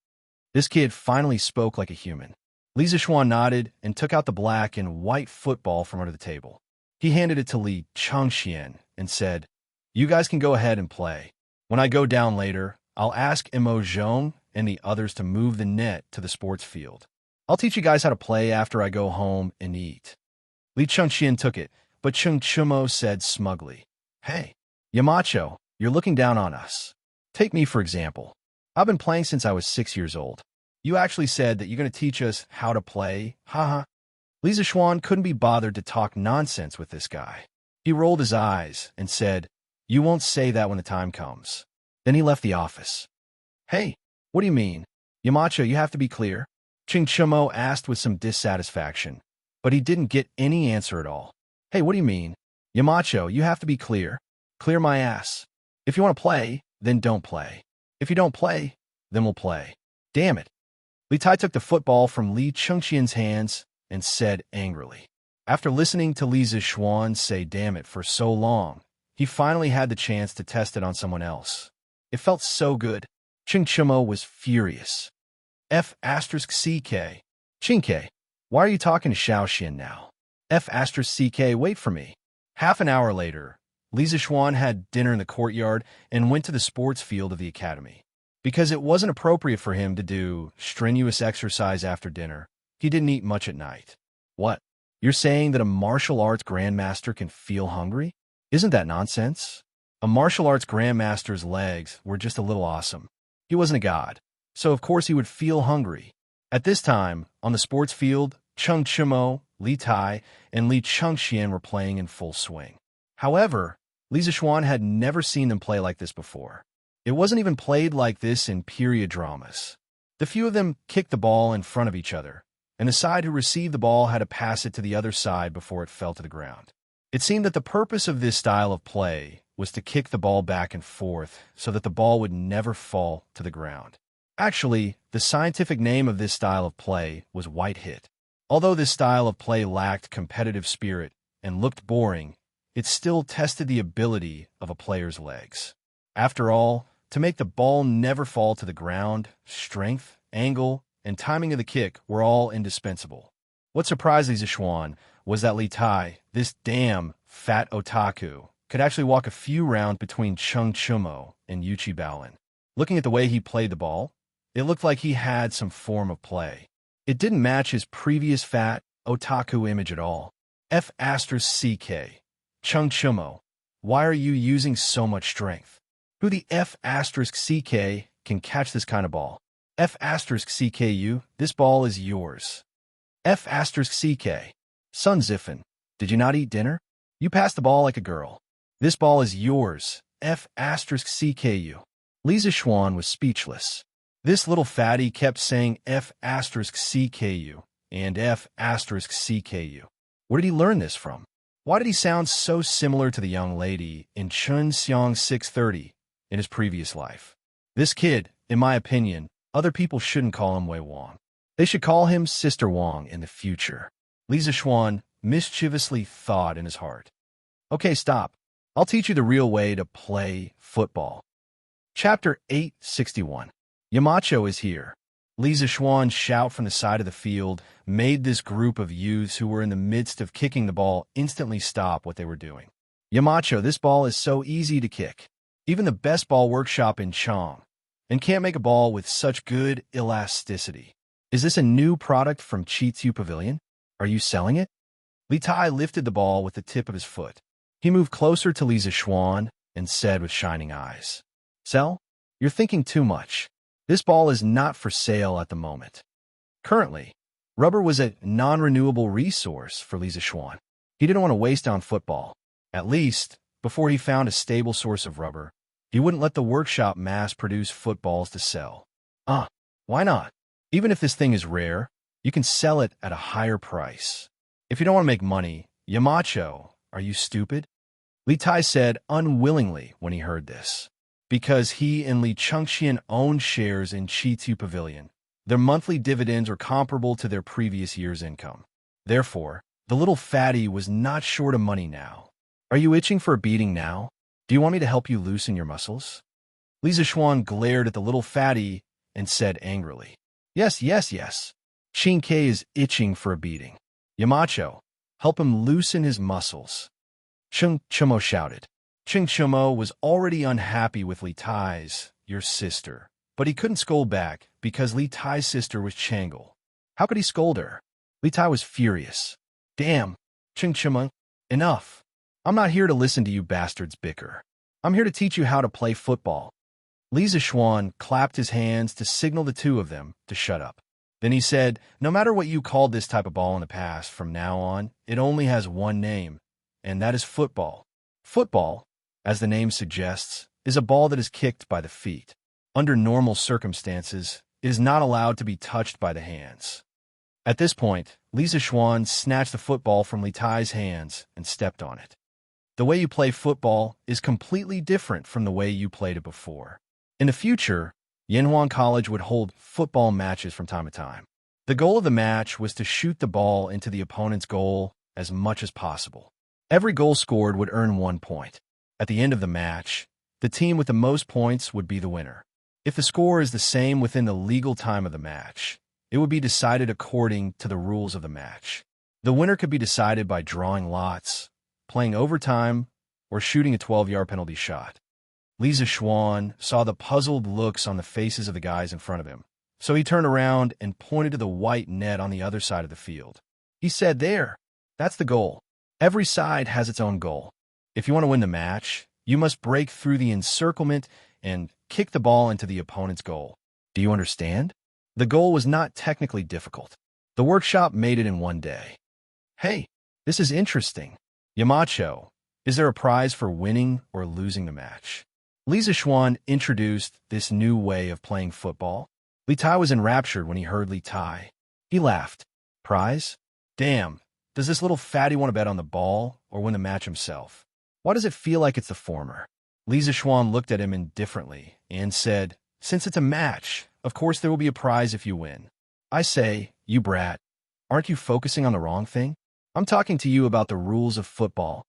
This kid finally spoke like a human. Li Zishuan nodded and took out the black and white football from under the table. He handed it to Li Chengxian and said, You guys can go ahead and play. When I go down later, I'll ask Imo Zhong and the others to move the net to the sports field. I'll teach you guys how to play after I go home and eat. Li Chengxian took it, but Cheng Chumo said smugly, Hey, Yamacho, you're looking down on us. Take me, for example. I've been playing since I was 6 years old. You actually said that you're going to teach us how to play, haha. Li Zishuan couldn't be bothered to talk nonsense with this guy. He rolled his eyes and said, You won't say that when the time comes. Then he left the office. Hey, what do you mean? Yamacho, you have to be clear. Ching Chumo asked with some dissatisfaction, but he didn't get any answer at all. Hey, what do you mean? Yamacho, you have to be clear. Clear my ass. If you want to play, then don't play. If you don't play, then we'll play. Damn it. Li Tai took the football from Li Chengxian's hands and said angrily. After listening to Li Zishuan say damn it for so long, he finally had the chance to test it on someone else. It felt so good. Ching Chumo was furious. F*CK. Chingke, why are you talking to Xiaoxian now? F*CK, wait for me. Half an hour later, Li Zishuan had dinner in the courtyard and went to the sports field of the academy. Because it wasn't appropriate for him to do strenuous exercise after dinner, he didn't eat much at night. What? You're saying that a martial arts grandmaster can feel hungry? Isn't that nonsense? A martial arts grandmaster's legs were just a little awesome. He wasn't a god, so of course he would feel hungry. At this time, on the sports field, Cheng Chumo, Li Tai, and Li Chengxian were playing in full swing. However, Li Zishuan had never seen them play like this before. It wasn't even played like this in period dramas. The few of them kicked the ball in front of each other, and the side who received the ball had to pass it to the other side before it fell to the ground. It seemed that the purpose of this style of play was to kick the ball back and forth so that the ball would never fall to the ground. Actually, the scientific name of this style of play was white hit. Although this style of play lacked competitive spirit and looked boring, it still tested the ability of a player's legs. After all, to make the ball never fall to the ground, strength, angle, and timing of the kick were all indispensable. What surprised Li Zishuan was that Li Tai, this damn fat otaku, could actually walk a few rounds between Cheng Chumo and Yuchi Baolin. Looking at the way he played the ball, it looked like he had some form of play. It didn't match his previous fat otaku image at all. F*CK. Cheng Chumo, why are you using so much strength? Who the F*CK can catch this kind of ball? F*CKU, this ball is yours. F*CK. Sun Ziffin, did you not eat dinner? You passed the ball like a girl. This ball is yours. F*CKU. Li Zishuan was speechless. This little fatty kept saying F*CKU and F*CKU. Where did he learn this from? Why did he sound so similar to the young lady in Chun Xiang 630 in his previous life? This kid, in my opinion, other people shouldn't call him Wei Wang. They should call him Sister Wang in the future. Li Zishuan mischievously thought in his heart. Okay, stop. I'll teach you the real way to play football. Chapter 861. Yamacho is here. Li Zishuan's shout from the side of the field made this group of youths who were in the midst of kicking the ball instantly stop what they were doing. Yamacho, this ball is so easy to kick. Even the best ball workshop in Chong, and can't make a ball with such good elasticity. Is this a new product from Chitsu Pavilion? Are you selling it? Li Tai lifted the ball with the tip of his foot. He moved closer to Li Zishuan and said with shining eyes, Sell? You're thinking too much. This ball is not for sale at the moment. Currently, rubber was a non-renewable resource for Li Zishuan. He didn't want to waste on football. At least, before he found a stable source of rubber. He wouldn't let the workshop mass-produce footballs to sell. Why not? Even if this thing is rare, you can sell it at a higher price. If you don't want to make money, Yamacho, are you stupid? Li Tai said unwillingly when he heard this. Because he and Li Chengxian owned shares in Chi-Tu Pavilion, their monthly dividends are comparable to their previous year's income. Therefore, the little fatty was not short of money now. Are you itching for a beating now? Do you want me to help you loosen your muscles? Li Zishuan glared at the little fatty and said angrily, Yes. Qin Ke is itching for a beating. Yamacho, help him loosen his muscles. Cheng Chumo shouted. Cheng Chumo was already unhappy with Li Tai's, your sister, but he couldn't scold back because Li Tai's sister was Changle. How could he scold her? Li Tai was furious. Damn, Cheng Chumo, enough. I'm not here to listen to you bastards bicker. I'm here to teach you how to play football. Li Zishuan clapped his hands to signal the two of them to shut up. Then he said, no matter what you called this type of ball in the past, from now on, it only has one name, and that is football. Football, as the name suggests, is a ball that is kicked by the feet. Under normal circumstances, it is not allowed to be touched by the hands. At this point, Li Zishuan snatched the football from Li Tai's hands and stepped on it. The way you play football is completely different from the way you played it before. In the future, Yanhuan College would hold football matches from time to time. The goal of the match was to shoot the ball into the opponent's goal as much as possible. Every goal scored would earn 1 point. At the end of the match, the team with the most points would be the winner. If the score is the same within the legal time of the match, it would be decided according to the rules of the match. The winner could be decided by drawing lots, playing overtime, or shooting a 12-yard penalty shot. Li Zishuan saw the puzzled looks on the faces of the guys in front of him, so he turned around and pointed to the white net on the other side of the field. He said, There, that's the goal. Every side has its own goal. If you want to win the match, you must break through the encirclement and kick the ball into the opponent's goal. Do you understand? The goal was not technically difficult. The workshop made it in 1 day. Hey, this is interesting. Yamacho, is there a prize for winning or losing the match? Li Zishuan introduced this new way of playing football. Li Tai was enraptured when he heard Li Tai. He laughed. Prize? Damn, does this little fatty want to bet on the ball or win the match himself? Why does it feel like it's the former? Li Zishuan looked at him indifferently and said, Since it's a match, of course there will be a prize if you win. I say, you brat, aren't you focusing on the wrong thing? I'm talking to you about the rules of football.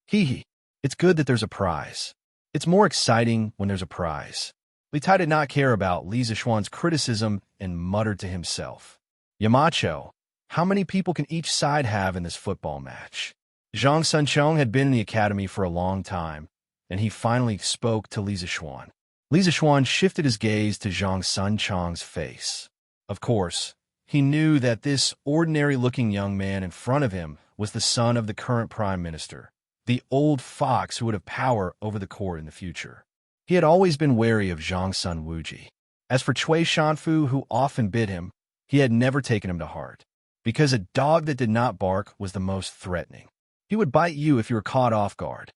Hee, it's good that there's a prize. It's more exciting when there's a prize. Li Tai did not care about Li Zishuan's criticism and muttered to himself, Yamacho, how many people can each side have in this football match? Zhang Sunchong had been in the academy for a long time, and he finally spoke to Li Zishuan. Li Zishuan shifted his gaze to Zhang Sunchong's face. Of course, he knew that this ordinary-looking young man in front of him was the son of the current prime minister, the old fox who would have power over the court in the future. He had always been wary of Zhang Sun Wuji. As for Cui Shanfu, who often bit him, he had never taken him to heart, because a dog that did not bark was the most threatening. He would bite you if you were caught off guard.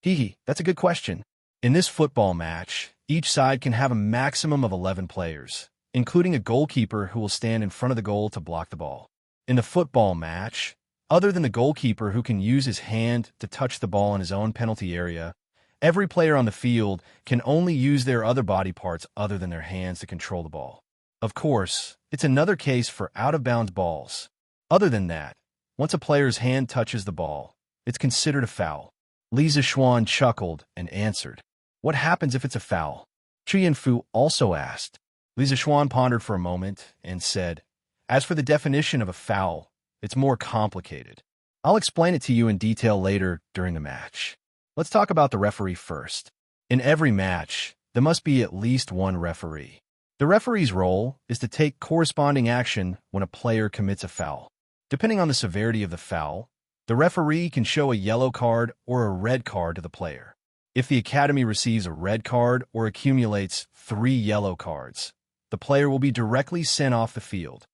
That's a good question. In this football match, each side can have a maximum of 11 players, including a goalkeeper who will stand in front of the goal to block the ball. In the football match, other than the goalkeeper who can use his hand to touch the ball in his own penalty area, every player on the field can only use their other body parts other than their hands to control the ball. Of course, it's another case for out-of-bounds balls. Other than that, once a player's hand touches the ball, it's considered a foul. Li Zishuan chuckled and answered, What happens if it's a foul? Fu also asked. Li Zishuan pondered for a moment and said, As for the definition of a foul, it's more complicated. I'll explain it to you in detail later during the match. Let's talk about the referee first. In every match, there must be at least one referee. The referee's role is to take corresponding action when a player commits a foul. Depending on the severity of the foul, the referee can show a yellow card or a red card to the player. If the academy receives a red card or accumulates 3 yellow cards, the player will be directly sent off the field.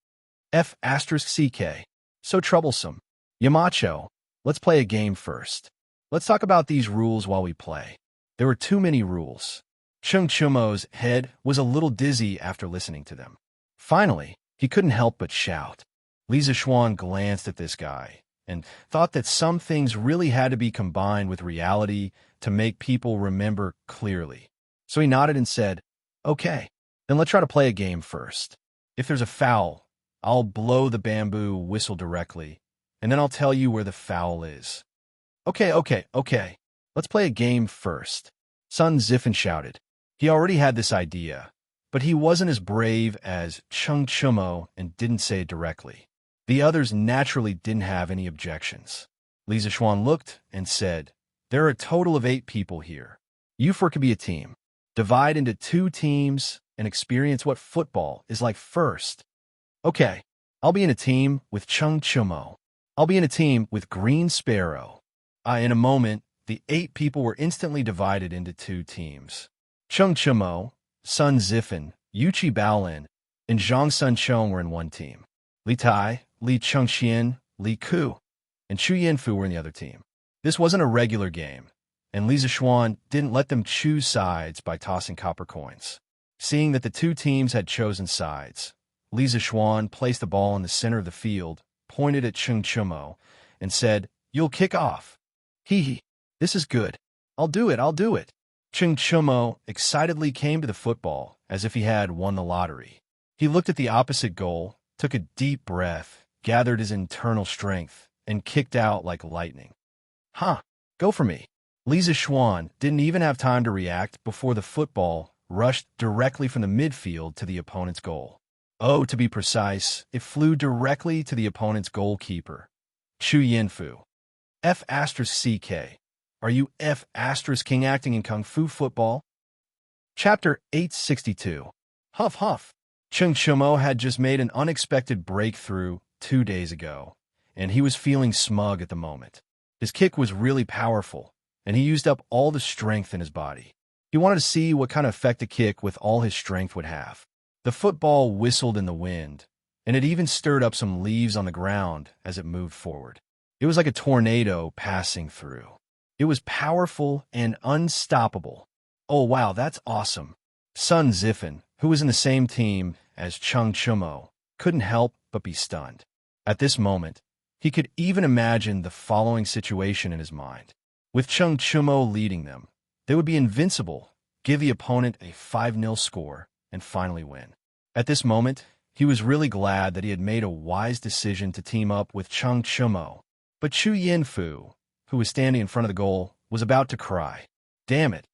F***CK. So troublesome. Yamacho, let's play a game first. Let's talk about these rules while we play. There were too many rules. Chung Chumo's head was a little dizzy after listening to them. Finally, he couldn't help but shout. Li Zixuan glanced at this guy and thought that some things really had to be combined with reality to make people remember clearly. So he nodded and said, "Okay, then let's try to play a game first. If there's a foul, I'll blow the bamboo whistle directly, and then I'll tell you where the foul is." Okay. Let's play a game first. Sun Zifen shouted. He already had this idea, but he wasn't as brave as Chung Chumo and didn't say it directly. The others naturally didn't have any objections. Li Zixuan looked and said, "There are a total of 8 people here. You four could be a team. Divide into 2 teams and experience what football is like first." "Okay, I'll be in a team with Chung Chumo. I'll be in a team with Green Sparrow." In a moment, the 8 people were instantly divided into 2 teams. Chung Chumo, Sun Zifen, Yuchi Baolin, and Zhang Sun Chong were in one team. Li Tai, Li Chengxian, Li Ku, and Chu Yinfu were in the other team. This wasn't a regular game, and Li Zixuan didn't let them choose sides by tossing copper coins. Seeing that the 2 teams had chosen sides, Li Zixuan placed the ball in the center of the field, pointed at Chung Chumo, and said, "You'll kick off." "Hee, this is good. I'll do it. Chung Chumo excitedly came to the football as if he had won the lottery. He looked at the opposite goal, took a deep breath, gathered his internal strength, and kicked out like lightning. Go for me." Li Zixuan didn't even have time to react before the football rushed directly from the midfield to the opponent's goal. To be precise, it flew directly to the opponent's goalkeeper, Chu Yinfu. F***CK. Are you F***king acting in Kung Fu football? Chapter 862. Huff. Chung Chumo had just made an unexpected breakthrough 2 days ago, and he was feeling smug at the moment. His kick was really powerful, and he used up all the strength in his body. He wanted to see what kind of effect a kick with all his strength would have. The football whistled in the wind, and it even stirred up some leaves on the ground as it moved forward. It was like a tornado passing through. It was powerful and unstoppable. "Oh wow, that's awesome." Sun Zifen, who was in the same team as Chung Chumo, couldn't help but be stunned. At this moment, he could even imagine the following situation in his mind. With Chung Chumo leading them, they would be invincible, give the opponent a 5-0 score, and finally win. At this moment, he was really glad that he had made a wise decision to team up with Chung Chumo. But Chu Yinfu, who was standing in front of the goal, was about to cry. "Damn it.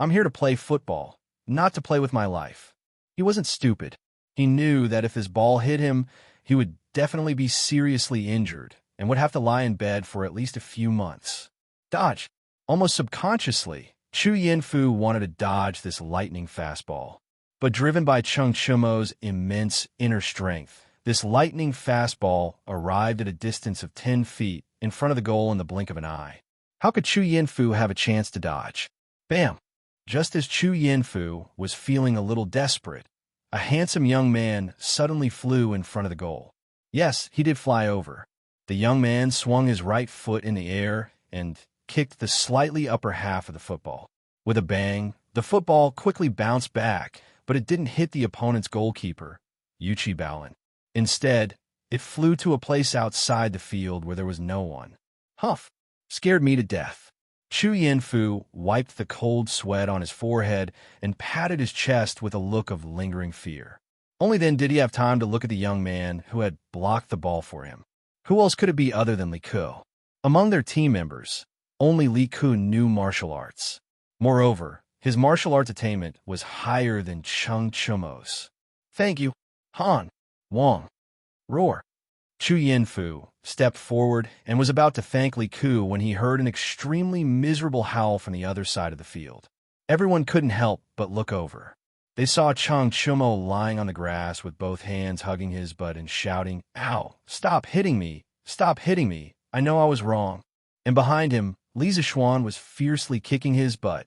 I'm here to play football, not to play with my life." He wasn't stupid. He knew that if his ball hit him, he would definitely be seriously injured and would have to lie in bed for at least a few months. Dodge. Almost subconsciously, Chu Yinfu wanted to dodge this lightning fastball. But driven by Chung Chumo's immense inner strength, this lightning fastball arrived at a distance of 10 feet in front of the goal in the blink of an eye. How could Chu Yinfu have a chance to dodge? Bam! Just as Chu Yinfu was feeling a little desperate, a handsome young man suddenly flew in front of the goal. Yes, he did fly over. The young man swung his right foot in the air and kicked the slightly upper half of the football. With a bang, the football quickly bounced back, but it didn't hit the opponent's goalkeeper, Yuchi Baolin. Instead, it flew to a place outside the field where there was no one. Huff! Scared me to death. Chu Yinfu wiped the cold sweat on his forehead and patted his chest with a look of lingering fear. Only then did he have time to look at the young man who had blocked the ball for him. Who else could it be other than Li Ku? Among their team members, only Li Ku knew martial arts. Moreover, his martial arts attainment was higher than Chung Chumo's. "Thank you, Han." Wong. Roar. Chu Yinfu stepped forward and was about to thank Li Ku when he heard an extremely miserable howl from the other side of the field. Everyone couldn't help but look over. They saw Chung Chumo lying on the grass with both hands hugging his butt and shouting, "Ow! Stop hitting me! Stop hitting me! I know I was wrong." And behind him, Li Zixuan was fiercely kicking his butt.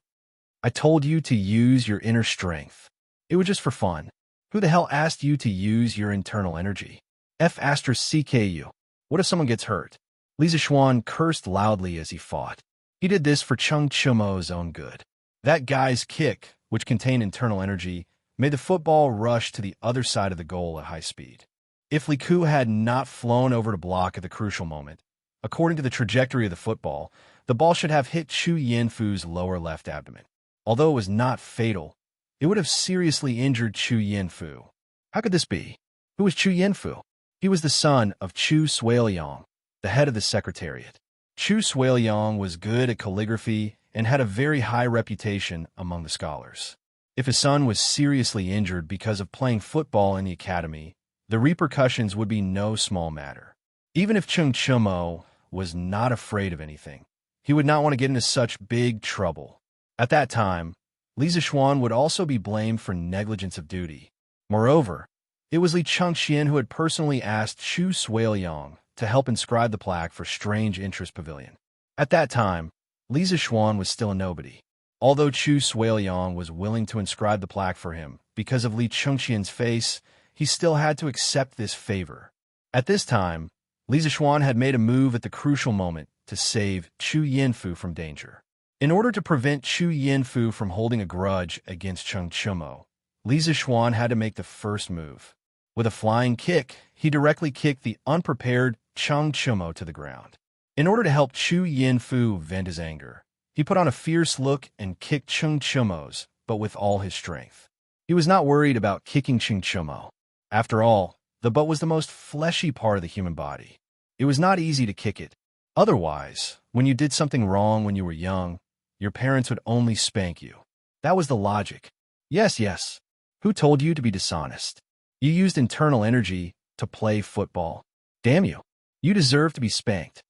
"I told you to use your inner strength. It was just for fun. Who the hell asked you to use your internal energy? F***CKU. What if someone gets hurt?" Li Zixuan cursed loudly as he fought. He did this for Cheng Chumo's own good. That guy's kick, which contained internal energy, made the football rush to the other side of the goal at high speed. If Li Ku had not flown over to block at the crucial moment, according to the trajectory of the football, the ball should have hit Chu Yanfu's lower left abdomen. Although it was not fatal, it would have seriously injured Chu Yanfu. How could this be? Who was Chu Yanfu? He was the son of Chu Suiliang, the head of the Secretariat. Chu Suiliang was good at calligraphy and had a very high reputation among the scholars. If his son was seriously injured because of playing football in the academy, the repercussions would be no small matter. Even if Cheng Chumo was not afraid of anything, he would not want to get into such big trouble. At that time, Li Zixuan would also be blamed for negligence of duty. Moreover, it was Li Chengxian who had personally asked Chu Suiliang to help inscribe the plaque for Strange Interest Pavilion. At that time, Li Zixuan was still a nobody. Although Chu Suiliang was willing to inscribe the plaque for him because of Li Chengxian's face, he still had to accept this favor. At this time, Li Zixuan had made a move at the crucial moment to save Chu Yanfu from danger. In order to prevent Chu Yanfu from holding a grudge against Cheng Chumo, Li Zixuan had to make the first move. With a flying kick, he directly kicked the unprepared Cheng Chumo to the ground. In order to help Chu Yanfu vent his anger, he put on a fierce look and kicked Cheng Chumo's, but with all his strength. He was not worried about kicking Cheng Chumo. After all, the butt was the most fleshy part of the human body. It was not easy to kick it. Otherwise, when you did something wrong when you were young, your parents would only spank you. That was the logic. Yes. Who told you to be dishonest? You used internal energy to play football. Damn you. You deserve to be spanked.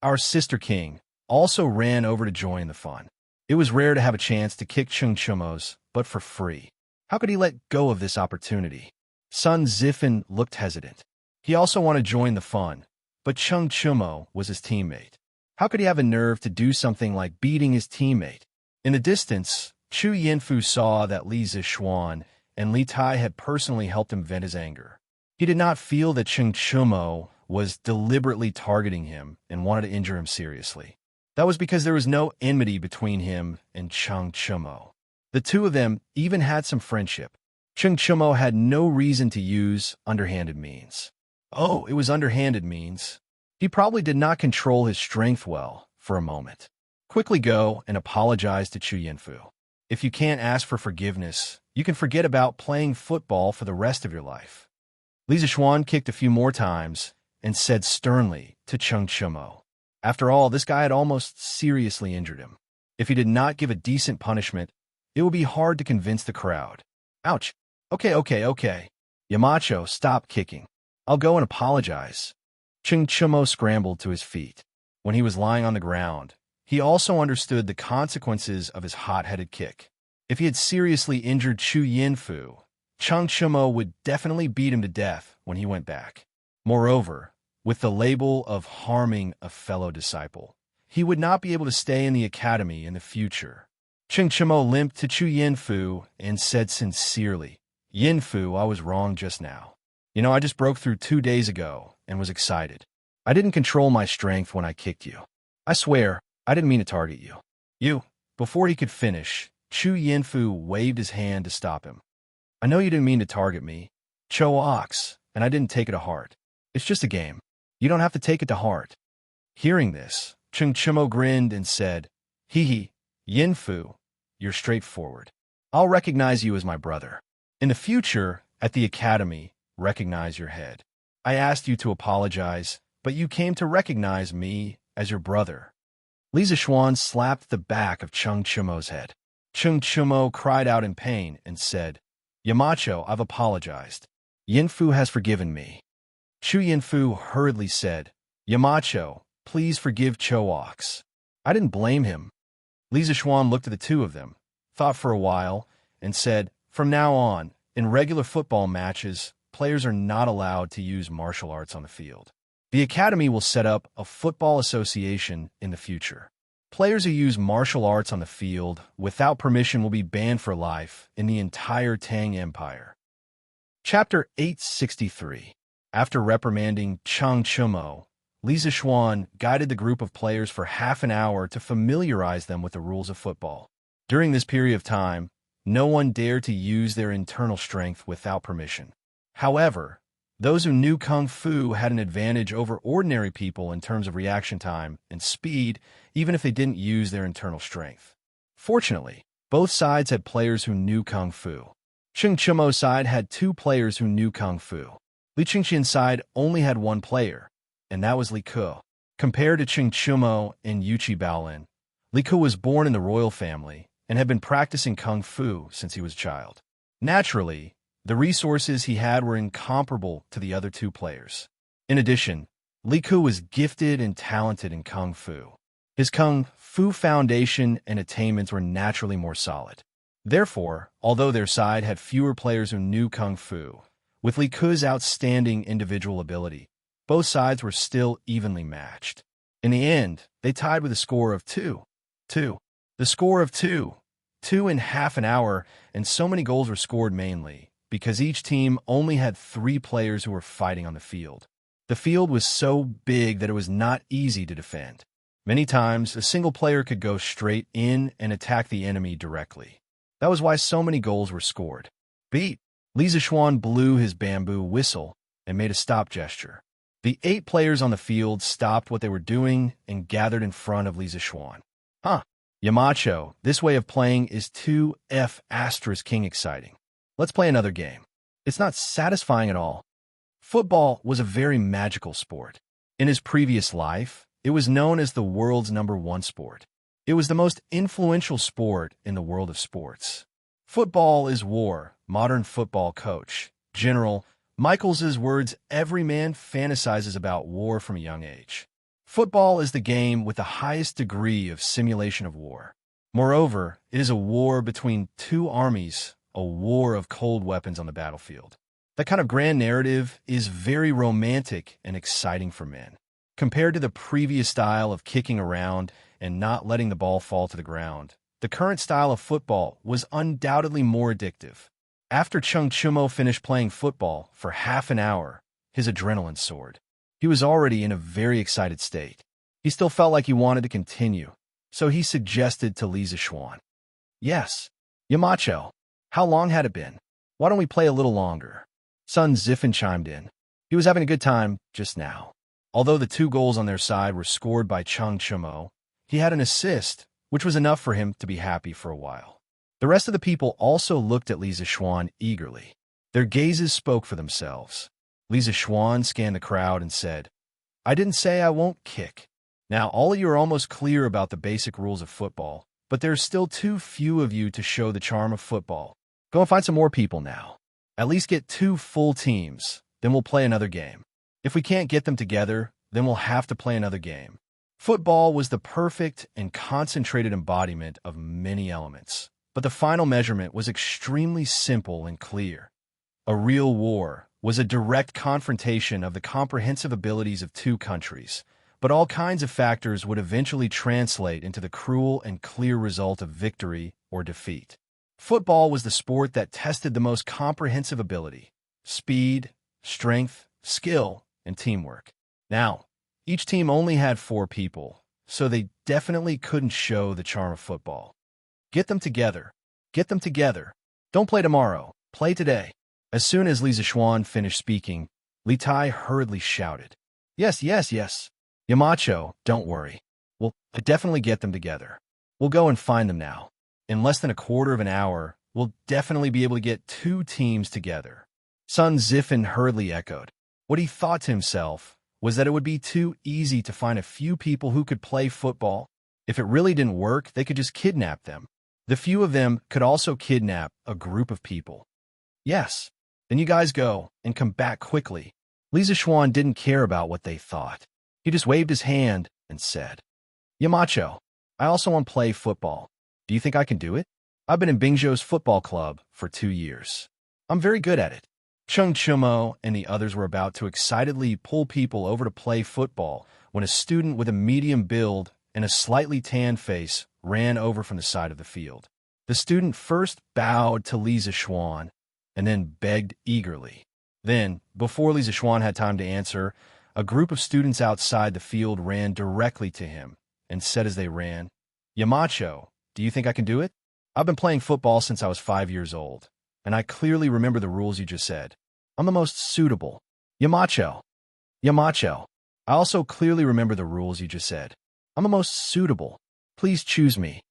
Our sister king also ran over to join the fun. It was rare to have a chance to kick Cheng Chumo's, but for free. How could he let go of this opportunity? Sun Zifan looked hesitant. He also wanted to join the fun, but Cheng Chumo was his teammate. How could he have a nerve to do something like beating his teammate? In the distance, Chu Yanfu saw that Li Zixuan and Li Tai had personally helped him vent his anger. He did not feel that Cheng Chumo was deliberately targeting him and wanted to injure him seriously. That was because there was no enmity between him and Cheng Chumo. The two of them even had some friendship. Cheng Chumo had no reason to use underhanded means. Oh, it was underhanded means. He probably did not control his strength well for a moment. Quickly go and apologize to Chu Yanfu. If you can't ask for forgiveness, you can forget about playing football for the rest of your life. Li Zixuan kicked a few more times and said sternly to Cheng Chumo. After all, this guy had almost seriously injured him. If he did not give a decent punishment, it would be hard to convince the crowd. Ouch. Okay. Yamacho, stop kicking. I'll go and apologize. Cheng Chumo scrambled to his feet. When he was lying on the ground, he also understood the consequences of his hot-headed kick. If he had seriously injured Chu Yanfu, Cheng Chumo would definitely beat him to death when he went back. Moreover, with the label of harming a fellow disciple, he would not be able to stay in the academy in the future. Cheng Chumo limped to Chu Yanfu and said sincerely, Yanfu, I was wrong just now. I just broke through 2 days ago and was excited. I didn't control my strength when I kicked you. I swear, I didn't mean to target you. Before he could finish, Chu Yanfu waved his hand to stop him. I know you didn't mean to target me, Cho Ox, and I didn't take it to heart. It's just a game. You don't have to take it to heart. Hearing this, Cheng Chumo grinned and said, Hee, Yanfu, you're straightforward. I'll recognize you as my brother. In the future, at the academy, recognize your head. I asked you to apologize, but you came to recognize me as your brother. Li Zixuan slapped the back of Cheng Chumo's head. Cheng Chumo cried out in pain and said, Yamacho, I've apologized. Yanfu has forgiven me. Chu Yanfu hurriedly said, Yamacho, please forgive Cho Ox. I didn't blame him. Li Zixuan looked at the two of them, thought for a while, and said, From now on, in regular football matches, players are not allowed to use martial arts on the field. The academy will set up a football association in the future. Players who use martial arts on the field without permission will be banned for life in the entire Tang Empire. Chapter 863. After reprimanding Cheng Chumo, Li Zishuan guided the group of players for half an hour to familiarize them with the rules of football. During this period of time, no one dared to use their internal strength without permission. However, those who knew Kung Fu had an advantage over ordinary people in terms of reaction time and speed, even if they didn't use their internal strength. Fortunately, both sides had players who knew Kung Fu. Xianxia's side had 2 players who knew Kung Fu. Li Qingqian's side only had 1 player, and that was Li Ke. Compared to Xianxia and Wuxia Baolin, Li Ke was born in the royal family and had been practicing Kung Fu since he was a child. Naturally, the resources he had were incomparable to the other 2 players. In addition, Li Ke was gifted and talented in Kung Fu. His Kung Fu foundation and attainments were naturally more solid. Therefore, although their side had fewer players who knew Kung Fu, with Li Ke's outstanding individual ability, both sides were still evenly matched. In the end, they tied with a score of 2-2. The score of 2-2 in half an hour, and so many goals were scored mainly because each team only had 3 players who were fighting on the field. The field was so big that it was not easy to defend. Many times, a single player could go straight in and attack the enemy directly. That was why so many goals were scored. Beat! Li Zishuan blew his bamboo whistle and made a stop gesture. The 8 players on the field stopped what they were doing and gathered in front of Li Zishuan. Yamacho, this way of playing is 2F** king exciting. Let's play another game. It's not satisfying at all. Football was a very magical sport. In his previous life, it was known as the world's #1 sport. It was the most influential sport in the world of sports. Football is war, modern football coach. General Michaels's words, every man fantasizes about war from a young age. Football is the game with the highest degree of simulation of war. Moreover, it is a war between 2 armies, a war of cold weapons on the battlefield. That kind of grand narrative is very romantic and exciting for men. Compared to the previous style of kicking around and not letting the ball fall to the ground, the current style of football was undoubtedly more addictive. After Xianxia finished playing football for half an hour, his adrenaline soared. He was already in a very excited state. He still felt like he wanted to continue, so he suggested to Li Zishuan. Yes, Yamacho, how long had it been? Why don't we play a little longer? Sun Zifen chimed in. He was having a good time just now. Although the 2 goals on their side were scored by Xianxia, he had an assist, which was enough for him to be happy for a while. The rest of the people also looked at Li Zishuan eagerly. Their gazes spoke for themselves. Li Zishuan scanned the crowd and said, I didn't say I won't kick. Now, all of you are almost clear about the basic rules of football, but there's still too few of you to show the charm of football. Go and find some more people now. At least get 2 full teams, then we'll play another game. If we can't get them together, then we'll have to play another game. Football was the perfect and concentrated embodiment of many elements, but the final measurement was extremely simple and clear. A real war was a direct confrontation of the comprehensive abilities of 2 countries, but all kinds of factors would eventually translate into the cruel and clear result of victory or defeat. Football was the sport that tested the most comprehensive ability, speed, strength, skill, and teamwork. Now, each team only had 4 people, so they definitely couldn't show the charm of football. Get them together. Get them together. Don't play tomorrow. Play today. As soon as Li Zishuan finished speaking, Li Tai hurriedly shouted, Yes, yes, yes. Yamacho, don't worry. We'll definitely get them together. We'll go and find them now. In less than a quarter of an hour, we'll definitely be able to get 2 teams together. Sun Zifen hurriedly echoed. What he thought to himself was that it would be too easy to find a few people who could play football. If it really didn't work, they could just kidnap them. The few of them could also kidnap a group of people. Yes, then you guys go and come back quickly. Li Zishuan didn't care about what they thought. He just waved his hand and said, Yamacho, I also want to play football. Do you think I can do it? I've been in Bingzhou's football club for 2 years. I'm very good at it. Xianxia and the others were about to excitedly pull people over to play football when a student with a medium build and a slightly tanned face ran over from the side of the field. The student first bowed to Li Zishuan and then begged eagerly. Then, before Li Zishuan had time to answer, A group of students outside the field ran directly to him and said as they ran, "Yamacho, do you think I can do it? I've been playing football since I was 5 years old, and I clearly remember the rules you just said. I'm the most suitable. Yamacho. Yamacho. I also clearly remember the rules you just said. I'm the most suitable. Please choose me.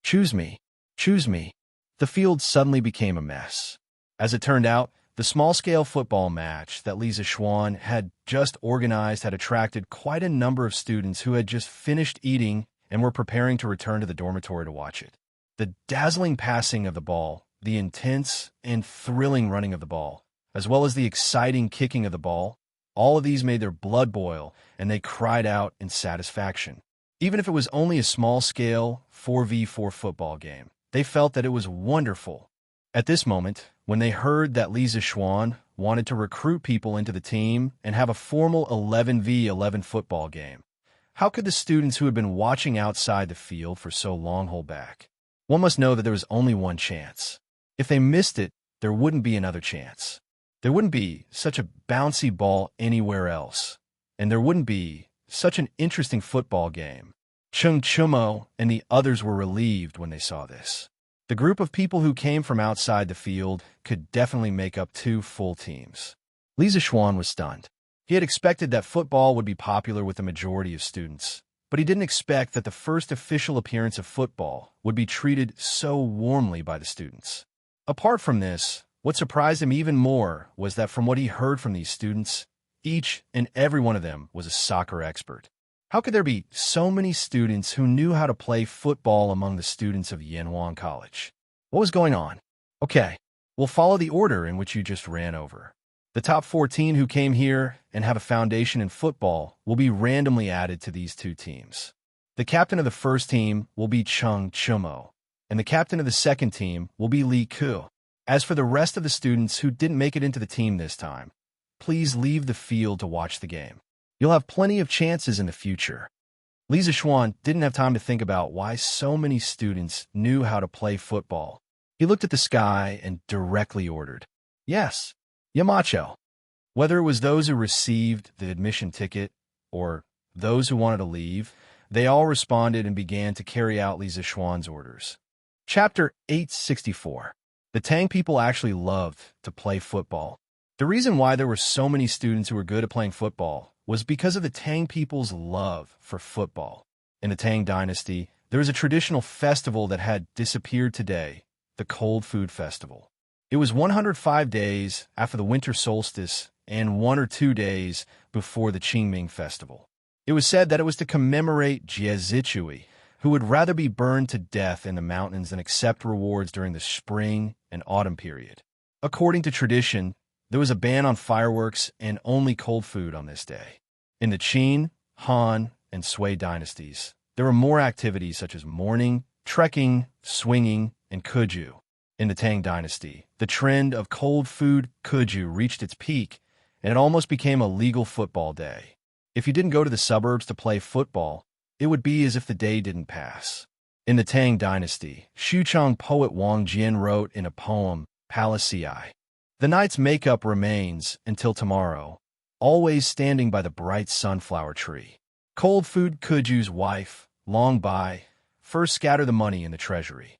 Choose me. Choose me." The field suddenly became a mess. As it turned out, the small-scale football match that Xianxia had just organized had attracted quite a number of students who had just finished eating and were preparing to return to the dormitory to watch it. The dazzling passing of the ball, the intense and thrilling running of the ball, as well as the exciting kicking of the ball, all of these made their blood boil, and they cried out in satisfaction. Even if it was only a small-scale 4v4 football game, they felt that it was wonderful. At this moment, when they heard that Xianxia wanted to recruit people into the team and have a formal 11v11 football game, how could the students who had been watching outside the field for so long hold back? One must know that there was only one chance. If they missed it, there wouldn't be another chance. There wouldn't be such a bouncy ball anywhere else, and there wouldn't be such an interesting football game. Chung Chumo and the others were relieved when they saw this. The group of people who came from outside the field could definitely make up 2 full teams. Xianxia was stunned. He had expected that football would be popular with the majority of students, but he didn't expect that the first official appearance of football would be treated so warmly by the students. Apart from this, what surprised him even more was that from what he heard from these students, each and every one of them was a soccer expert. How could there be so many students who knew how to play football among the students of Yanhuan College? What was going on? Okay, we'll follow the order in which you just ran over. The top 14 who came here and have a foundation in football will be randomly added to these 2 teams. The captain of the first team will be Chung Chumo, and the captain of the second team will be Li Ku. As for the rest of the students who didn't make it into the team this time, please leave the field to watch the game. You'll have plenty of chances in the future. Xianxia didn't have time to think about why so many students knew how to play football. He looked at the sky and directly ordered, "Yes, Yamacho." Whether it was those who received the admission ticket or those who wanted to leave, they all responded and began to carry out Xianxia's orders. Chapter 864. The Tang people actually loved to play football. The reason why there were so many students who were good at playing football was because of the Tang people's love for football. In the Tang dynasty, there was a traditional festival that had disappeared today, the Cold Food Festival. It was 105 days after the winter solstice and 1 or 2 days before the Qingming festival. It was said that it was to commemorate Jiezichui, who would rather be burned to death in the mountains than accept rewards during the spring and autumn period. According to tradition, there was a ban on fireworks and only cold food on this day. In the Qin, Han, and Sui dynasties, there were more activities such as mourning, trekking, swinging, and kuju. In the Tang dynasty, the trend of cold food kuju reached its peak, and it almost became a legal football day. If you didn't go to the suburbs to play football, it would be as if the day didn't pass. In the Tang dynasty, Xuchang poet Wang Jian wrote in a poem, Palaceii, "The night's makeup remains until tomorrow, always standing by the bright sunflower tree. Cold food kuju's wife, long by, first scatter the money in the treasury."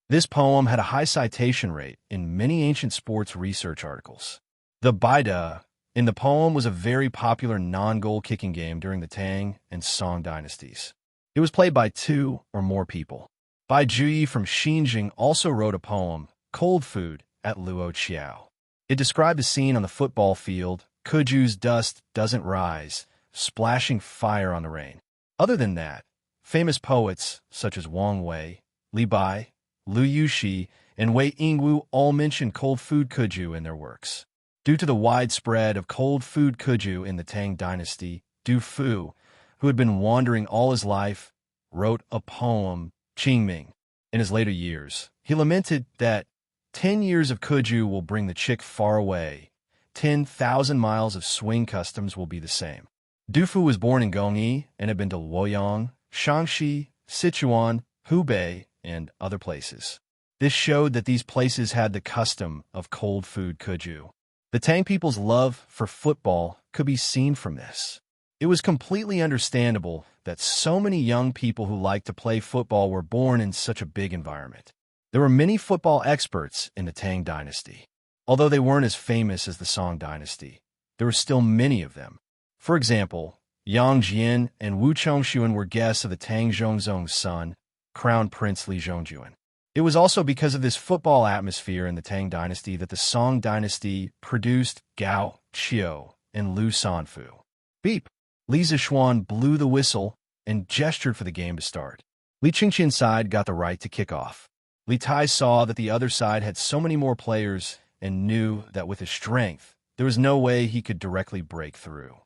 This poem had a high citation rate in many ancient sports research articles. The Baida in the poem was a very popular non-goal kicking game during the Tang and Song dynasties. It was played by 2 or more people. Bai Juyi from Xinjiang also wrote a poem, Cold Food, at Luo Qiao. It described the scene on the football field. Kuju's dust doesn't rise, splashing fire on the rain. Other than that, famous poets such as Wang Wei, Li Bai, Lu Yuxi, and Wei Yingwu all mention cold food kuju in their works. Due to the widespread of cold food kuju in the Tang dynasty, Du Fu, who had been wandering all his life, wrote a poem, Qingming. In his later years, he lamented that 10 years of kuju will bring the chick far away. 10,000 miles of swing customs will be the same. Du Fu was born in Gongyi and had been to Luoyang, Shaanxi, Sichuan, Hubei, and other places. This showed that these places had the custom of cold food kuju. The Tang people's love for football could be seen from this. It was completely understandable that so many young people who liked to play football were born in such a big environment. There were many football experts in the Tang dynasty. Although they weren't as famous as the Song dynasty, there were still many of them. For example, Yang Jian and Wu Chongxuan were guests of the Tang Zhongzong's son, Crown Prince Li Zhongjuan. It was also because of this football atmosphere in the Tang dynasty that the Song dynasty produced Gao Qiu and Lu Sanfu. Beep! Li Zishuan blew the whistle and gestured for the game to start. Li Qingqian's side got the right to kick off. Li Tai saw that the other side had so many more players and knew that with his strength, there was no way he could directly break through.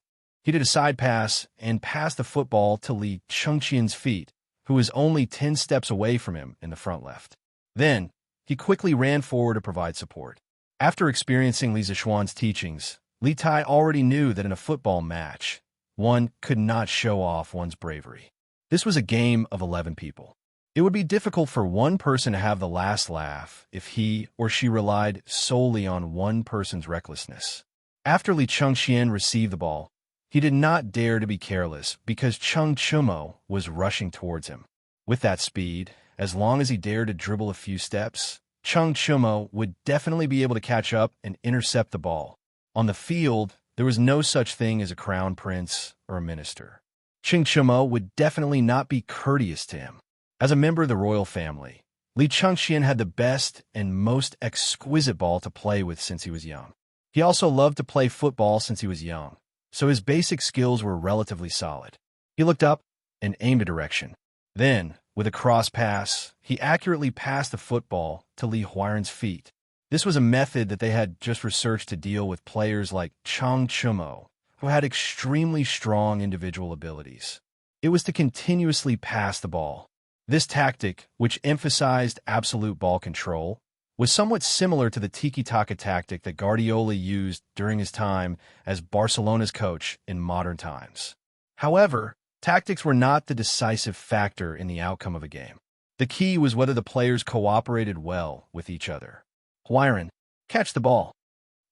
He did a side pass and passed the football to Li Qingqian's feet, who was only 10 steps away from him in the front left. Then, he quickly ran forward to provide support. After experiencing Li Zishuan's teachings, Li Tai already knew that in a football match, one could not show off one's bravery. This was a game of 11 people. It would be difficult for one person to have the last laugh if he or she relied solely on one person's recklessness. After Li Chengxian received the ball, he did not dare to be careless because Cheng Chumo was rushing towards him. With that speed, as long as he dared to dribble a few steps, Cheng Chumo would definitely be able to catch up and intercept the ball. On the field, there was no such thing as a crown prince or a minister. Cheng Chumo would definitely not be courteous to him. As a member of the royal family, Li Chengxian had the best and most exquisite ball to play with since he was young. He also loved to play football since he was young, so his basic skills were relatively solid. He looked up and aimed a direction. Then, with a cross pass, he accurately passed the football to Li Huairen's feet. This was a method that they had just researched to deal with players like Cheng Chumo, who had extremely strong individual abilities. It was to continuously pass the ball. This tactic, which emphasized absolute ball control, was somewhat similar to the tiki-taka tactic that Guardiola used during his time as Barcelona's coach in modern times. However, tactics were not the decisive factor in the outcome of a game. The key was whether the players cooperated well with each other. Huairen, catch the ball.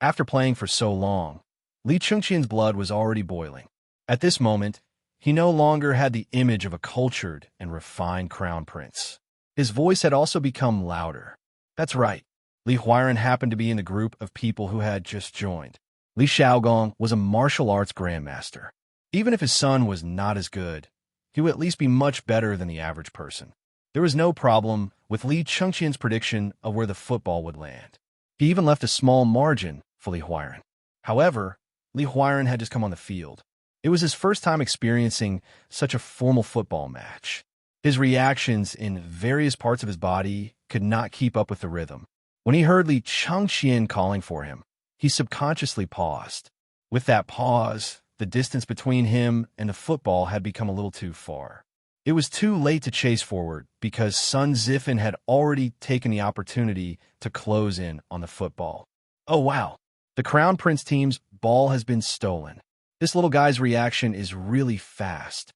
After playing for so long, Li Chengqian's blood was already boiling. At this moment, he no longer had the image of a cultured and refined crown prince. His voice had also become louder. That's right. Li Huairen happened to be in the group of people who had just joined. Li Xiaogong was a martial arts grandmaster. Even if his son was not as good, he would at least be much better than the average person. There was no problem with Li Chengqian's prediction of where the football would land. He even left a small margin for Li Huairen. However, Li Huairen had just come on the field. It was his first time experiencing such a formal football match. His reactions in various parts of his body could not keep up with the rhythm. When he heard Li Chengxian calling for him, he subconsciously paused. With that pause, the distance between him and the football had become a little too far. It was too late to chase forward because Sun Zifan had already taken the opportunity to close in on the football. Oh wow, the Crown Prince team's ball has been stolen. This little guy's reaction is really fast.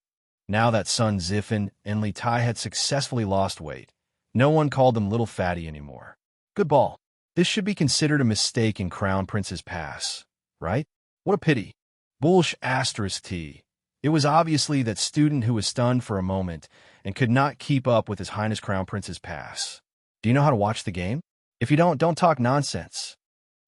Now that Sun Zifan and Li Tai had successfully lost weight, no one called them Little Fatty anymore. Good ball. This should be considered a mistake in Crown Prince's pass, right? What a pity. Bullsh asterisk T. It was obviously that student who was stunned for a moment and could not keep up with His Highness Crown Prince's pass. Do you know how to watch the game? If you don't talk nonsense.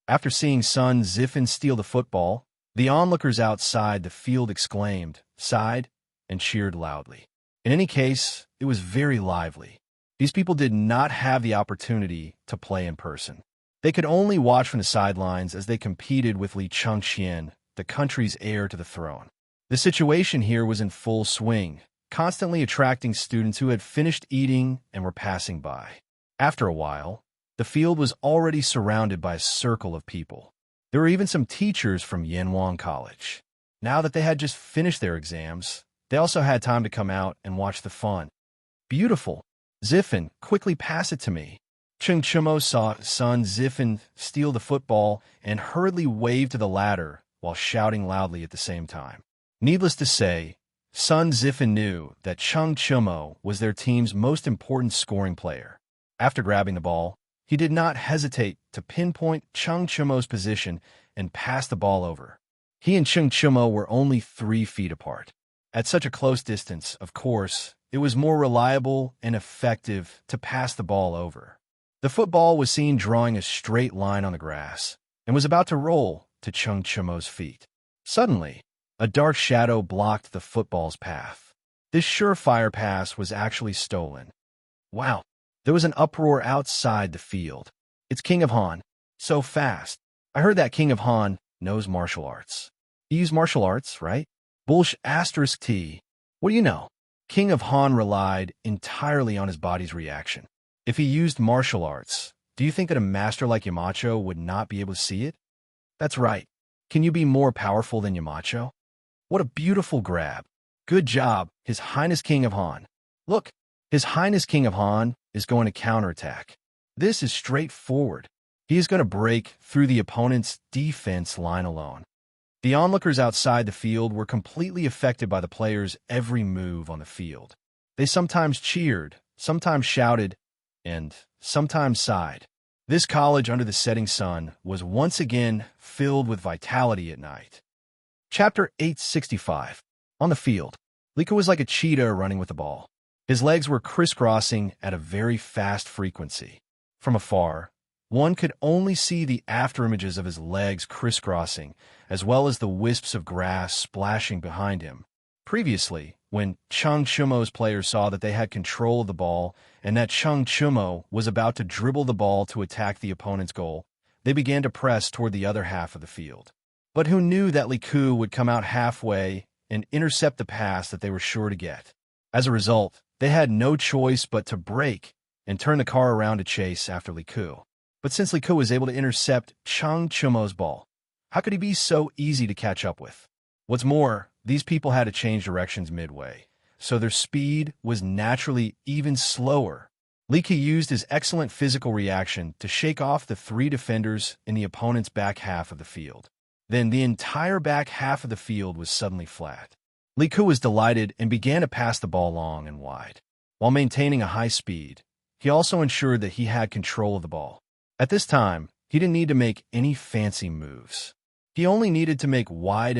After seeing Sun Zifan steal the football, the onlookers outside the field exclaimed, sighed, and cheered loudly. In any case, it was very lively. These people did not have the opportunity to play in person. They could only watch from the sidelines as they competed with Li Chengxian, the country's heir to the throne. The situation here was in full swing, constantly attracting students who had finished eating and were passing by. After a while, the field was already surrounded by a circle of people. There were even some teachers from Yanwang College. Now that they had just finished their exams, they also had time to come out and watch the fun. Beautiful. Zifan, quickly pass it to me. Cheng Chumo saw Sun Zifan steal the football and hurriedly waved to the latter while shouting loudly at the same time. Needless to say, Sun Zifan knew that Cheng Chumo was their team's most important scoring player. After grabbing the ball, he did not hesitate to pinpoint Cheng Chumo's position and pass the ball over. He and Xianxia were only 3 feet apart. At such a close distance, of course, it was more reliable and effective to pass the ball over. The football was seen drawing a straight line on the grass and was about to roll to Xianxia's feet. Suddenly, a dark shadow blocked the football's path. This surefire pass was actually stolen. Wow! There was an uproar outside the field. It's King of Han. So fast. I heard that King of Han knows martial arts. He used martial arts, right? Bullsh asterisk T. What do you know? King of Han relied entirely on his body's reaction. If he used martial arts, do you think that a master like Yamacho would not be able to see it? That's right. Can you be more powerful than Yamacho? What a beautiful grab. Good job, His Highness King of Han. Look, His Highness King of Han is going to counterattack. This is straightforward. He is going to break through the opponent's defense line alone. The onlookers outside the field were completely affected by the players' every move on the field. They sometimes cheered, sometimes shouted, and sometimes sighed. This college under the setting sun was once again filled with vitality at night. Chapter 865. On the field, Liko was like a cheetah running with the ball. His legs were crisscrossing at a very fast frequency. From afar, one could only see the afterimages of his legs crisscrossing, as well as the wisps of grass splashing behind him. Previously, when Xianxia's players saw that they had control of the ball and that Xianxia was about to dribble the ball to attack the opponent's goal, they began to press toward the other half of the field. But who knew that Li Ku would come out halfway and intercept the pass that they were sure to get? As a result, they had no choice but to break and turn the car around to chase after Li Ku. But since Li Ku was able to intercept Xianxia's ball, how could he be so easy to catch up with? What's more, these people had to change directions midway, so their speed was naturally even slower. Li Ku used his excellent physical reaction to shake off the 3 defenders in the opponent's back half of the field. Then the entire back half of the field was suddenly flat. Li Ku was delighted and began to pass the ball long and wide. While maintaining a high speed, he also ensured that he had control of the ball. At this time, he didn't need to make any fancy moves. He only needed to make wide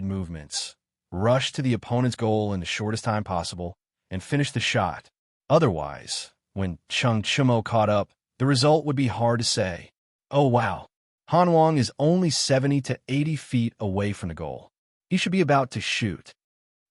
movements, rush to the opponent's goal in the shortest time possible, and finish the shot. Otherwise, when Xianxia caught up, the result would be hard to say. Oh wow, Han Wang is only 70 to 80 feet away from the goal. He should be about to shoot.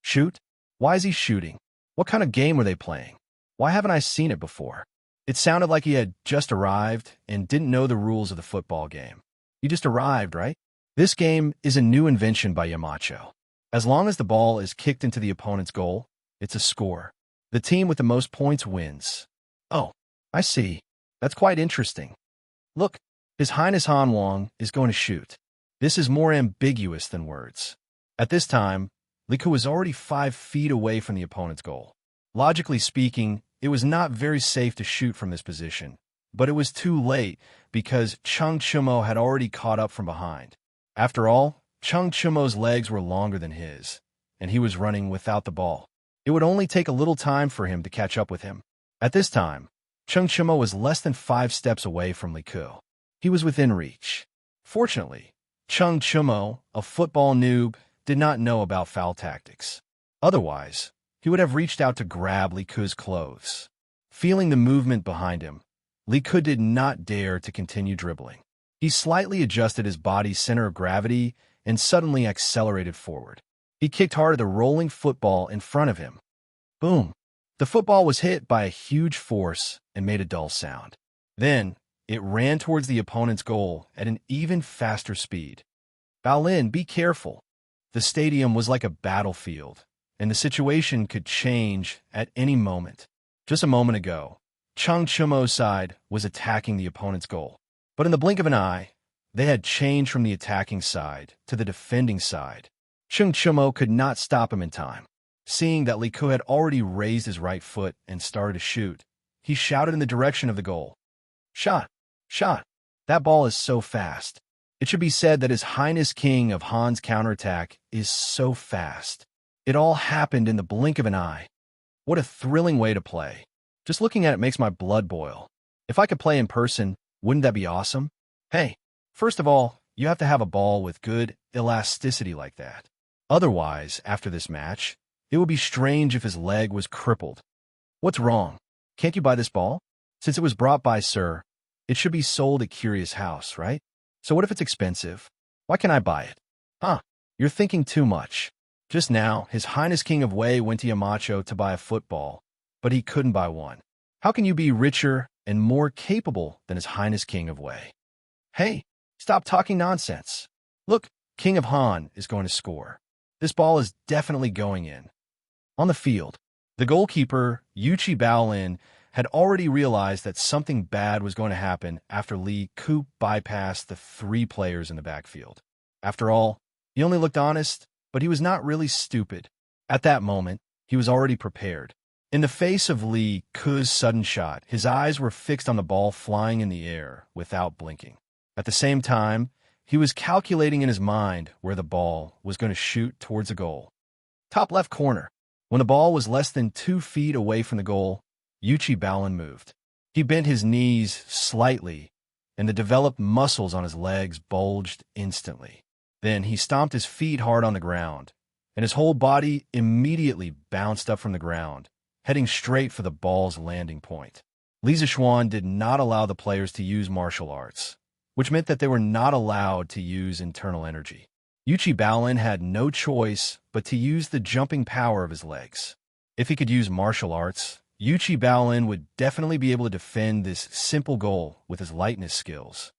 Shoot? Why is he shooting? What kind of game were they playing? Why haven't I seen it before? It sounded like he had just arrived and didn't know the rules of the football game. You just arrived, right? This game is a new invention by Yamacho. As long as the ball is kicked into the opponent's goal, it's a score. The team with the most points wins. Oh, I see. That's quite interesting. Look, His Highness Han Wang is going to shoot. This is more ambiguous than words. At this time, Li Ku was already 5 feet away from the opponent's goal. Logically speaking, it was not very safe to shoot from this position, but it was too late because Xianxia had already caught up from behind. After all, Xianxia's legs were longer than his, and he was running without the ball. It would only take a little time for him to catch up with him. At this time, Xianxia was less than 5 steps away from Li Ku. He was within reach. Fortunately, Xianxia, a football noob, did not know about foul tactics. Otherwise, he would have reached out to grab Li Ku's clothes. Feeling the movement behind him, Li Ku did not dare to continue dribbling. He slightly adjusted his body's center of gravity and suddenly accelerated forward. He kicked hard at the rolling football in front of him. Boom! The football was hit by a huge force and made a dull sound. Then, it ran towards the opponent's goal at an even faster speed. Baolin, be careful. The stadium was like a battlefield, and the situation could change at any moment. Just a moment ago, Xianxia's side was attacking the opponent's goal. But in the blink of an eye, they had changed from the attacking side to the defending side. Xianxia could not stop him in time. Seeing that Li Ku had already raised his right foot and started to shoot, he shouted in the direction of the goal. Shot! Shot! That ball is so fast. It should be said that His Highness King of Han's counterattack is so fast. It all happened in the blink of an eye. What a thrilling way to play. Just looking at it makes my blood boil. If I could play in person, wouldn't that be awesome? Hey, first of all, You have to have a ball with good elasticity like that. Otherwise, after this match, it would be strange if his leg was crippled. What's wrong? Can't you buy this ball? Since it was brought by Sir, it should be sold at Curious House, right? So what if it's expensive? Why can't I buy it? Huh, you're thinking too much. Just now, His Highness King of Wei went to Yamacho to buy a football, but he couldn't buy one. How can you be richer and more capable than His Highness King of Wei? Hey, stop talking nonsense. Look, King of Han is going to score. This ball is definitely going in. On the field, the goalkeeper, Yuchi Baolin, had already realized that something bad was going to happen after Li Ku bypassed the 3 players in the backfield. After all, he only looked honest, but he was not really stupid. At that moment, he was already prepared. In the face of Li Ku's sudden shot, his eyes were fixed on the ball flying in the air without blinking. At the same time, he was calculating in his mind where the ball was going to shoot towards the goal. Top left corner. When the ball was less than 2 feet away from the goal, Yuchi Baolin moved. He bent his knees slightly, and the developed muscles on his legs bulged instantly. Then he stomped his feet hard on the ground, and his whole body immediately bounced up from the ground, heading straight for the ball's landing point. Li Zishuan did not allow the players to use martial arts, which meant that they were not allowed to use internal energy. Yuchi Baolin had no choice but to use the jumping power of his legs. If he could use martial arts, Yuchi Baolin would definitely be able to defend this simple goal with his lightness skills.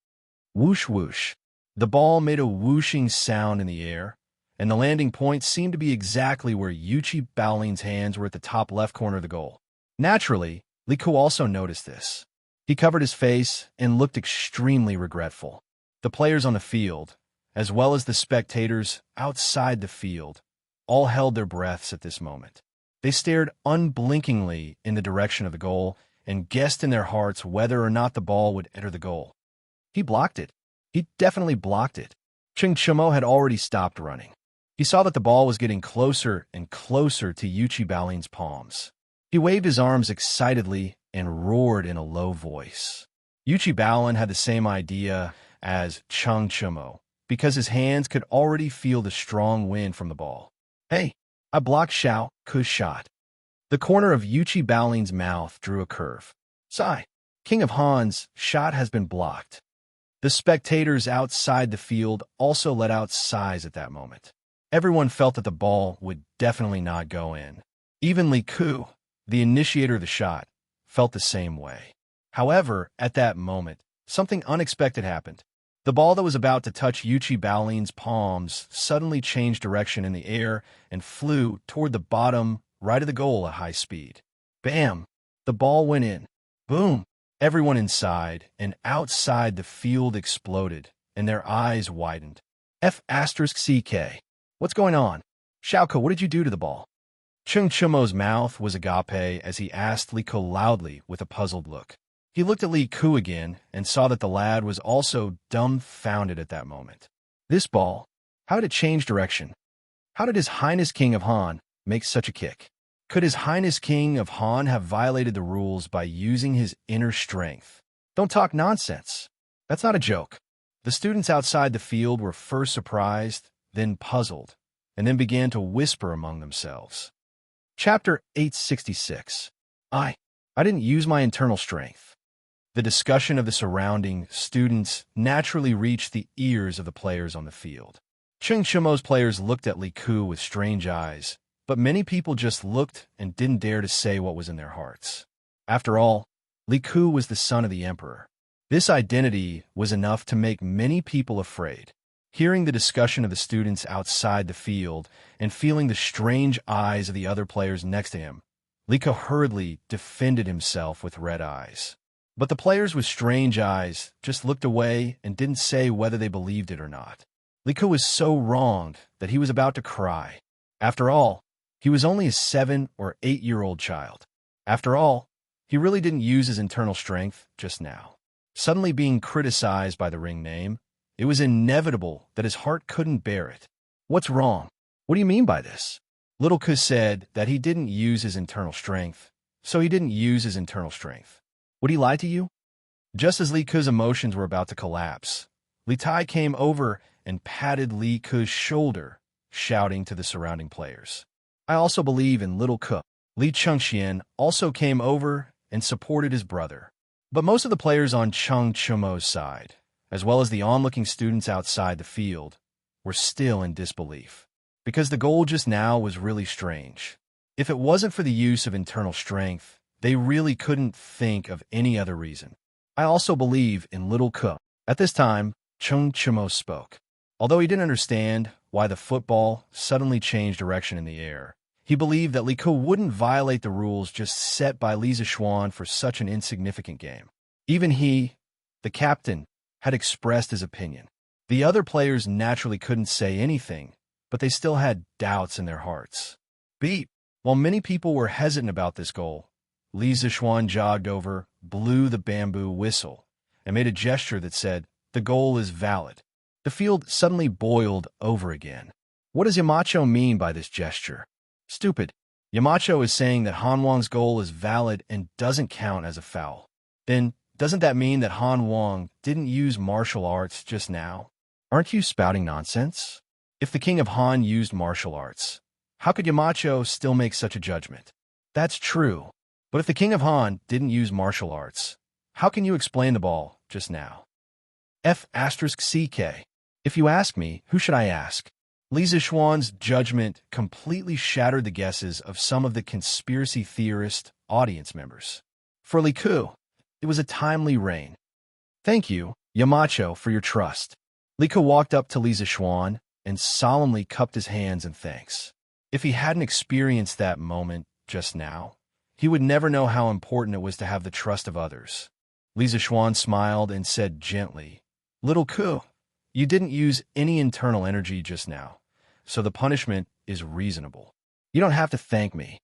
Whoosh whoosh. The ball made a whooshing sound in the air, and the landing point seemed to be exactly where Yuchi Baolin's hands were at the top left corner of the goal. Naturally, Li Ku also noticed this. He covered his face and looked extremely regretful. The players on the field, as well as the spectators outside the field, all held their breaths at this moment. They stared unblinkingly in the direction of the goal and guessed in their hearts whether or not the ball would enter the goal. He blocked it. He definitely blocked it. Cheng Chumo had already stopped running. He saw that the ball was getting closer and closer to Yuchi Baolin's palms. He waved his arms excitedly and roared in a low voice. Yuchi Baolin had the same idea as Cheng Chumo, because his hands could already feel the strong wind from the ball. Hey, I blocked Xiao Ku's shot. The corner of Yuchi Baolin's mouth drew a curve. Sigh, King of Han's shot has been blocked. The spectators outside the field also let out sighs at that moment. Everyone felt that the ball would definitely not go in. Even Li Ku, the initiator of the shot, felt the same way. However, at that moment, something unexpected happened. The ball that was about to touch Yuchi Baolin's palms suddenly changed direction in the air and flew toward the bottom right of the goal at high speed. Bam! The ball went in. Boom! Everyone inside and outside the field exploded, and their eyes widened. F***CK. What's going on? Xiaoko, what did you do to the ball? Cheng Chumo's mouth was agape as he asked Li Ku loudly with a puzzled look. He looked at Li Ku again and saw that the lad was also dumbfounded at that moment. This ball, how did it change direction? How did His Highness King of Han make such a kick? Could His Highness King of Han have violated the rules by using his inner strength? Don't talk nonsense. That's not a joke. The students outside the field were first surprised, then puzzled, and then began to whisper among themselves. Chapter 866. I didn't use my internal strength. The discussion of the surrounding students naturally reached the ears of the players on the field. Cheng Chumo's players looked at Li Ku with strange eyes, but many people just looked and didn't dare to say what was in their hearts. After all, Li Ku was the son of the emperor. This identity was enough to make many people afraid. Hearing the discussion of the students outside the field and feeling the strange eyes of the other players next to him, Li Ku hurriedly defended himself with red eyes. But the players with strange eyes just looked away and didn't say whether they believed it or not. Li Ku was so wronged that he was about to cry. After all, he was only a 7 or 8-year-old child. After all, he really didn't use his internal strength just now. Suddenly being criticized by the ring name, it was inevitable that his heart couldn't bear it. What's wrong? What do you mean by this? Little Ku said that he didn't use his internal strength, so he didn't use his internal strength. Would he lie to you? Just as Li Ku's emotions were about to collapse, Li Tai came over and patted Li Ke's shoulder, shouting to the surrounding players. I also believe in little Ke. Li Chengxian also came over and supported his brother. But most of the players on Cheng Chumo's side, as well as the onlooking students outside the field, were still in disbelief. Because the goal just now was really strange. If it wasn't for the use of internal strength, they really couldn't think of any other reason. I also believe in little Ke. At this time, Cheng Chumo spoke. Although he didn't understand why the football suddenly changed direction in the air, he believed that Li Ke wouldn't violate the rules just set by Li Zishuan for such an insignificant game. Even he, the captain, had expressed his opinion. The other players naturally couldn't say anything, but they still had doubts in their hearts. Beep! While many people were hesitant about this goal, Li Zishuan jogged over, blew the bamboo whistle, and made a gesture that said, "The goal is valid." The field suddenly boiled over again. What does Yamacho mean by this gesture? Stupid. Yamacho is saying that Han Wang's goal is valid and doesn't count as a foul. Then, doesn't that mean that Han Wang didn't use martial arts just now? Aren't you spouting nonsense? If the king of Han used martial arts, how could Yamacho still make such a judgment? That's true. But if the king of Han didn't use martial arts, how can you explain the ball just now? F***CK. If you ask me, who should I ask? Li Zishuan's judgment completely shattered the guesses of some of the conspiracy theorist audience members. For Li Ke, it was a timely reign. Thank you, Yamacho, for your trust. Li Ke walked up to Li Zishuan and solemnly cupped his hands in thanks. If he hadn't experienced that moment just now, he would never know how important it was to have the trust of others. Li Zishuan smiled and said gently, "Little Ke, you didn't use any internal energy just now, so the punishment is reasonable. You don't have to thank me."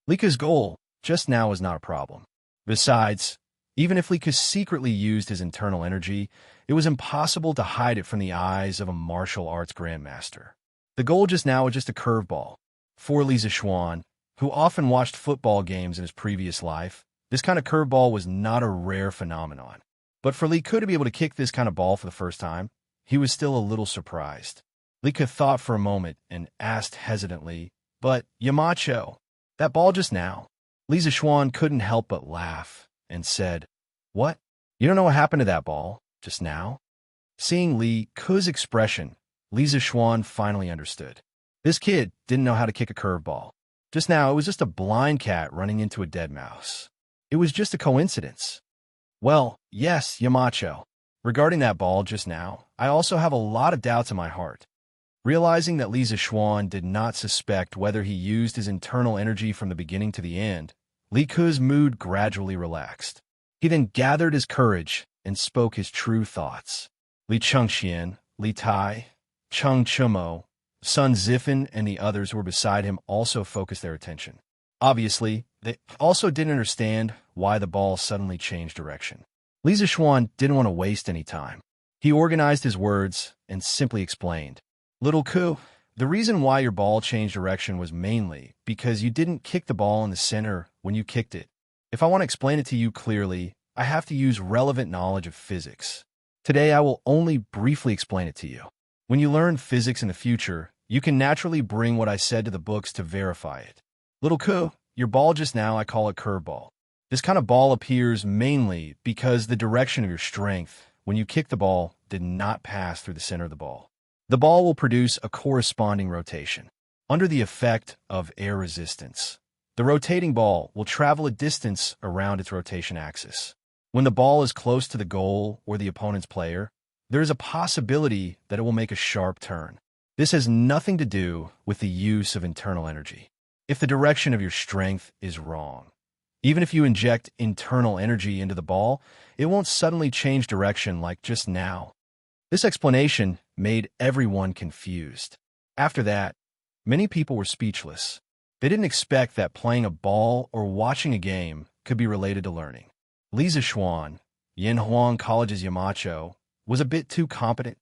Li Ke's goal just now was not a problem. Besides, even if Li Ke secretly used his internal energy, it was impossible to hide it from the eyes of a martial arts grandmaster. The goal just now was just a curveball. For Li Zishuan, who often watched football games in his previous life, this kind of curveball was not a rare phenomenon. But for Li Ke to be able to kick this kind of ball for the first time, he was still a little surprised. Li Ke thought for a moment and asked hesitantly, "But, Yamacho, that ball just now?" Li Zishuan couldn't help but laugh and said, "What? You don't know what happened to that ball just now?" Seeing Li Ke's expression, Li Zishuan finally understood. This kid didn't know how to kick a curveball. Just now, it was just a blind cat running into a dead mouse. It was just a coincidence. Well, yes, Yamacho. Regarding that ball just now, I also have a lot of doubts in my heart. Realizing that Li Zishuan did not suspect whether he used his internal energy from the beginning to the end, Li Ke's mood gradually relaxed. He then gathered his courage and spoke his true thoughts. Li Chengxian, Li Tai, Cheng Chumo, Sun Zifan, and the others who were beside him also focused their attention. Obviously, they also didn't understand why the ball suddenly changed direction. Li Zishuan didn't want to waste any time. He organized his words and simply explained, "Little Ke, the reason why your ball changed direction was mainly because you didn't kick the ball in the center when you kicked it. If I want to explain it to you clearly, I have to use relevant knowledge of physics. Today, I will only briefly explain it to you. When you learn physics in the future, you can naturally bring what I said to the books to verify it. Little Ke, your ball just now, I call it curveball. This kind of ball appears mainly because the direction of your strength when you kick the ball did not pass through the center of the ball. The ball will produce a corresponding rotation. Under the effect of air resistance, the rotating ball will travel a distance around its rotation axis. When the ball is close to the goal or the opponent's player, there is a possibility that it will make a sharp turn. This has nothing to do with the use of internal energy. If the direction of your strength is wrong, even if you inject internal energy into the ball, it won't suddenly change direction like just now." This explanation made everyone confused. After that, many people were speechless. They didn't expect that playing a ball or watching a game could be related to learning. Li Zishuan, Yanhuang College's Yamacho, was a bit too competent.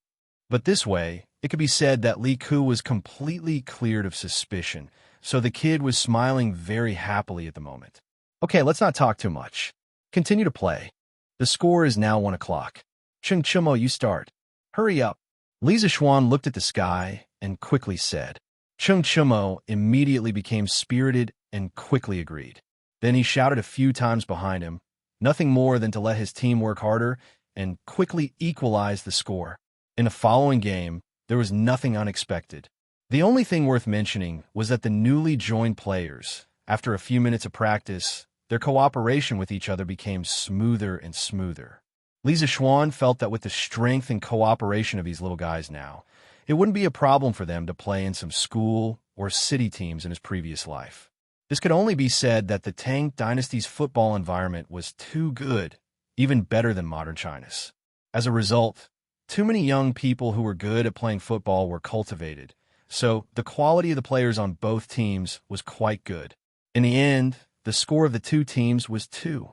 But this way, it could be said that Li Ke was completely cleared of suspicion, so the kid was smiling very happily at the moment. Okay, let's not talk too much. Continue to play. The score is now 1 o'clock. Cheng Chumo, you start. Hurry up. Li Zixuan looked at the sky and quickly said. Cheng Chumo immediately became spirited and quickly agreed. Then he shouted a few times behind him, nothing more than to let his team work harder and quickly equalize the score. In the following game, there was nothing unexpected. The only thing worth mentioning was that the newly joined players, after a few minutes of practice, their cooperation with each other became smoother and smoother. Li Zixuan felt that with the strength and cooperation of these little guys now, it wouldn't be a problem for them to play in some school or city teams in his previous life. This could only be said that the Tang Dynasty's football environment was too good, even better than modern China's. As a result, too many young people who were good at playing football were cultivated, so the quality of the players on both teams was quite good. In the end, the score of the two teams was 2-1.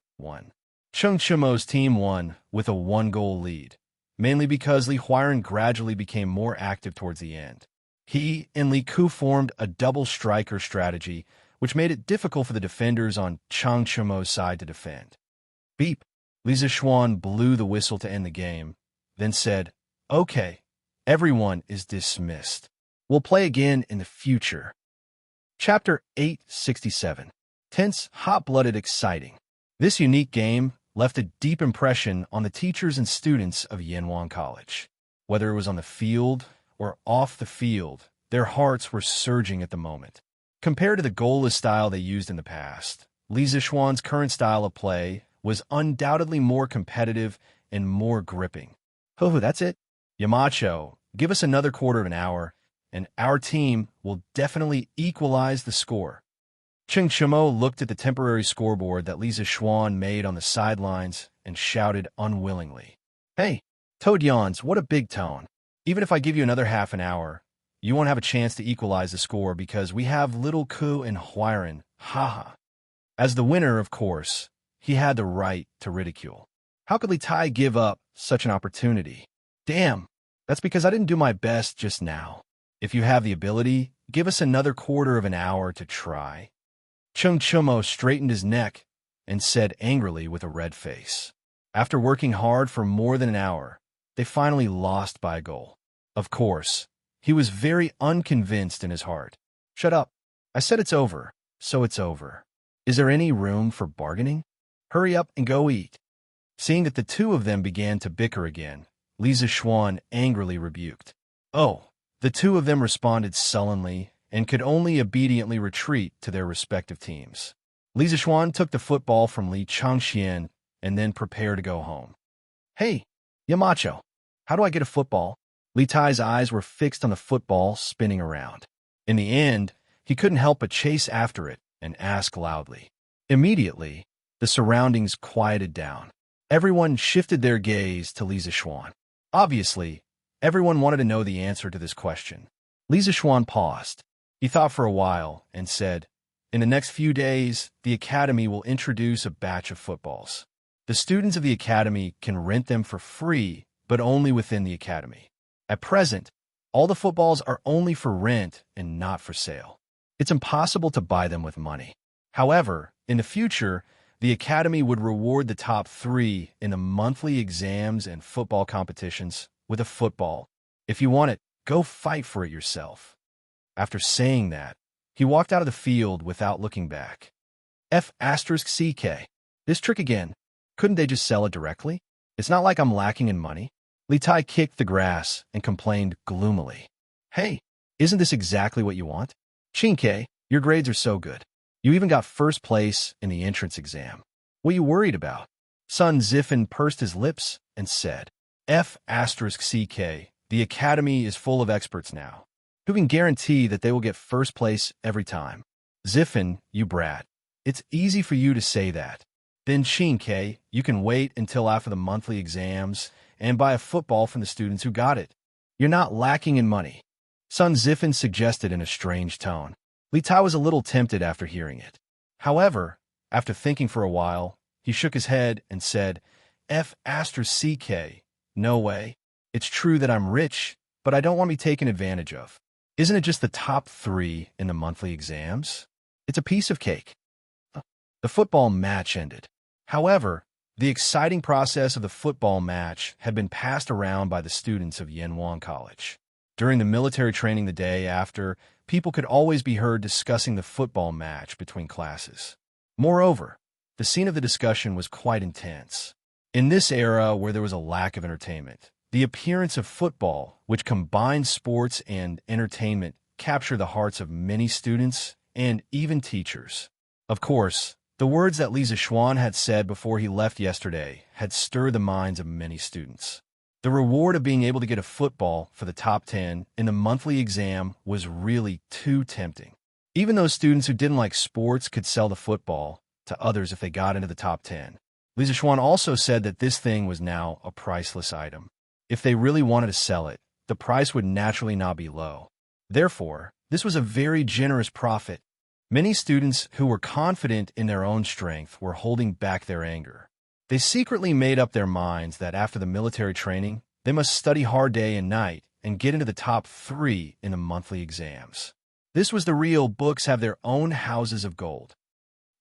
Cheng Chumo's team won with a 1-goal lead, mainly because Li Huairen gradually became more active towards the end. He and Li Ku formed a double striker strategy, which made it difficult for the defenders on Cheng Chumo's side to defend. Beep! Li Zixuan blew the whistle to end the game, then said, "Okay, everyone is dismissed. We'll play again in the future." Chapter 867. Tense, hot-blooded, exciting. This unique game left a deep impression on the teachers and students of Yanwan College. Whether it was on the field or off the field, their hearts were surging at the moment. Compared to the goalless style they used in the past, Li Zixuan's current style of play was undoubtedly more competitive and more gripping. Oh, that's it? Yamacho, give us another quarter of an hour, and our team will definitely equalize the score. Cheng Chumo looked at the temporary scoreboard that Li Zixuan made on the sidelines and shouted unwillingly. Hey, Toad yawns, what a big tone. Even if I give you another half an hour, you won't have a chance to equalize the score because we have Little Ku and Huairen, haha. As the winner, of course, he had the right to ridicule. How could Li Tai give up such an opportunity? Damn, that's because I didn't do my best just now. If you have the ability, give us another quarter of an hour to try. Cheng Chumo straightened his neck and said angrily with a red face. After working hard for more than an hour, they finally lost by a goal. Of course, he was very unconvinced in his heart. Shut up. I said it's over, so it's over. Is there any room for bargaining? Hurry up and go eat. Seeing that the two of them began to bicker again, Li Zixuan angrily rebuked. Oh, the two of them responded sullenly and could only obediently retreat to their respective teams. Li Zixuan took the football from Li Changxian and then prepared to go home. Hey, Yamacho, how do I get a football? Li Tai's eyes were fixed on the football spinning around. In the end, he couldn't help but chase after it and ask loudly. Immediately, the surroundings quieted down. Everyone shifted their gaze to Li Zixuan. Obviously, everyone wanted to know the answer to this question. Li Zixuan paused. He thought for a while and said, "In the next few days, the Academy will introduce a batch of footballs. The students of the Academy can rent them for free, but only within the Academy. At present, all the footballs are only for rent and not for sale. It's impossible to buy them with money. However, in the future, the Academy would reward the top 3 in the monthly exams and football competitions with a football. If you want it, go fight for it yourself." After saying that, he walked out of the field without looking back. F***CK. This trick again. Couldn't they just sell it directly? It's not like I'm lacking in money. Li Tai kicked the grass and complained gloomily. Hey, isn't this exactly what you want? Chinke, your grades are so good. You even got first place in the entrance exam. What are you worried about? Sun Zifen pursed his lips and said, F***CK, the Academy is full of experts now. Who can guarantee that they will get first place every time? Zifen, you brat. It's easy for you to say that. Then Chinke, you can wait until after the monthly exams and buy a football from the students who got it. You're not lacking in money. Sun Zifen suggested in a strange tone. Li Tai was a little tempted after hearing it. However, after thinking for a while, he shook his head and said, F***CK, no way. It's true that I'm rich, but I don't want to be taken advantage of. Isn't it just the top 3 in the monthly exams? It's a piece of cake. The football match ended. However, The exciting process of the football match had been passed around by the students of Yanwang College. During the military training the day after, people could always be heard discussing the football match between classes. Moreover, the scene of the discussion was quite intense. In this era where there was a lack of entertainment, the appearance of football, which combined sports and entertainment, captured the hearts of many students and even teachers. Of course, the words that Li Zixuan had said before he left yesterday had stirred the minds of many students. The reward of being able to get a football for the top 10 in the monthly exam was really too tempting. Even those students who didn't like sports could sell the football to others if they got into the top 10. Li Zixuan also said that this thing was now a priceless item. If they really wanted to sell it, the price would naturally not be low. Therefore, this was a very generous profit. Many students who were confident in their own strength were holding back their anger. They secretly made up their minds that after the military training, they must study hard day and night and get into the top 3 in the monthly exams. This was the real books have their own houses of gold.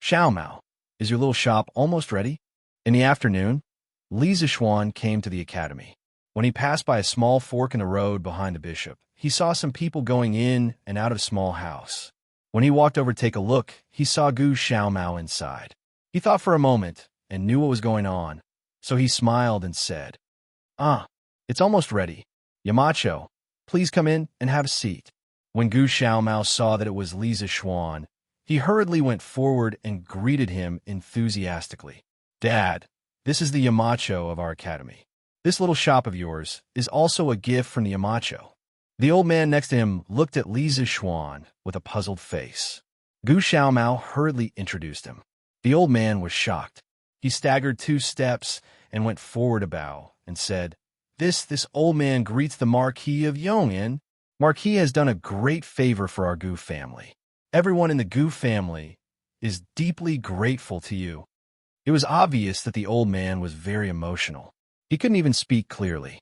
Xiaomao, is your little shop almost ready? In the afternoon, Li Zixuan came to the academy. When he passed by a small fork in the road behind the bishop, he saw some people going in and out of a small house. When he walked over to take a look, he saw Gu Xiaomao inside. He thought for a moment and knew what was going on, so he smiled and said, "Ah, it's almost ready. Yamacho, please come in and have a seat." When Gu Xiaomao saw that it was Li Zixuan, he hurriedly went forward and greeted him enthusiastically. "Dad, this is the Yamacho of our academy. This little shop of yours is also a gift from the Yamacho." The old man next to him looked at Li Zixuan with a puzzled face. Gu Xiaomao hurriedly introduced him. The old man was shocked. He staggered 2 steps and went forward a bow and said, This old man greets the Marquis of Yong'an. Marquis has done a great favor for our Gu family. Everyone in the Gu family is deeply grateful to you." It was obvious that the old man was very emotional. He couldn't even speak clearly.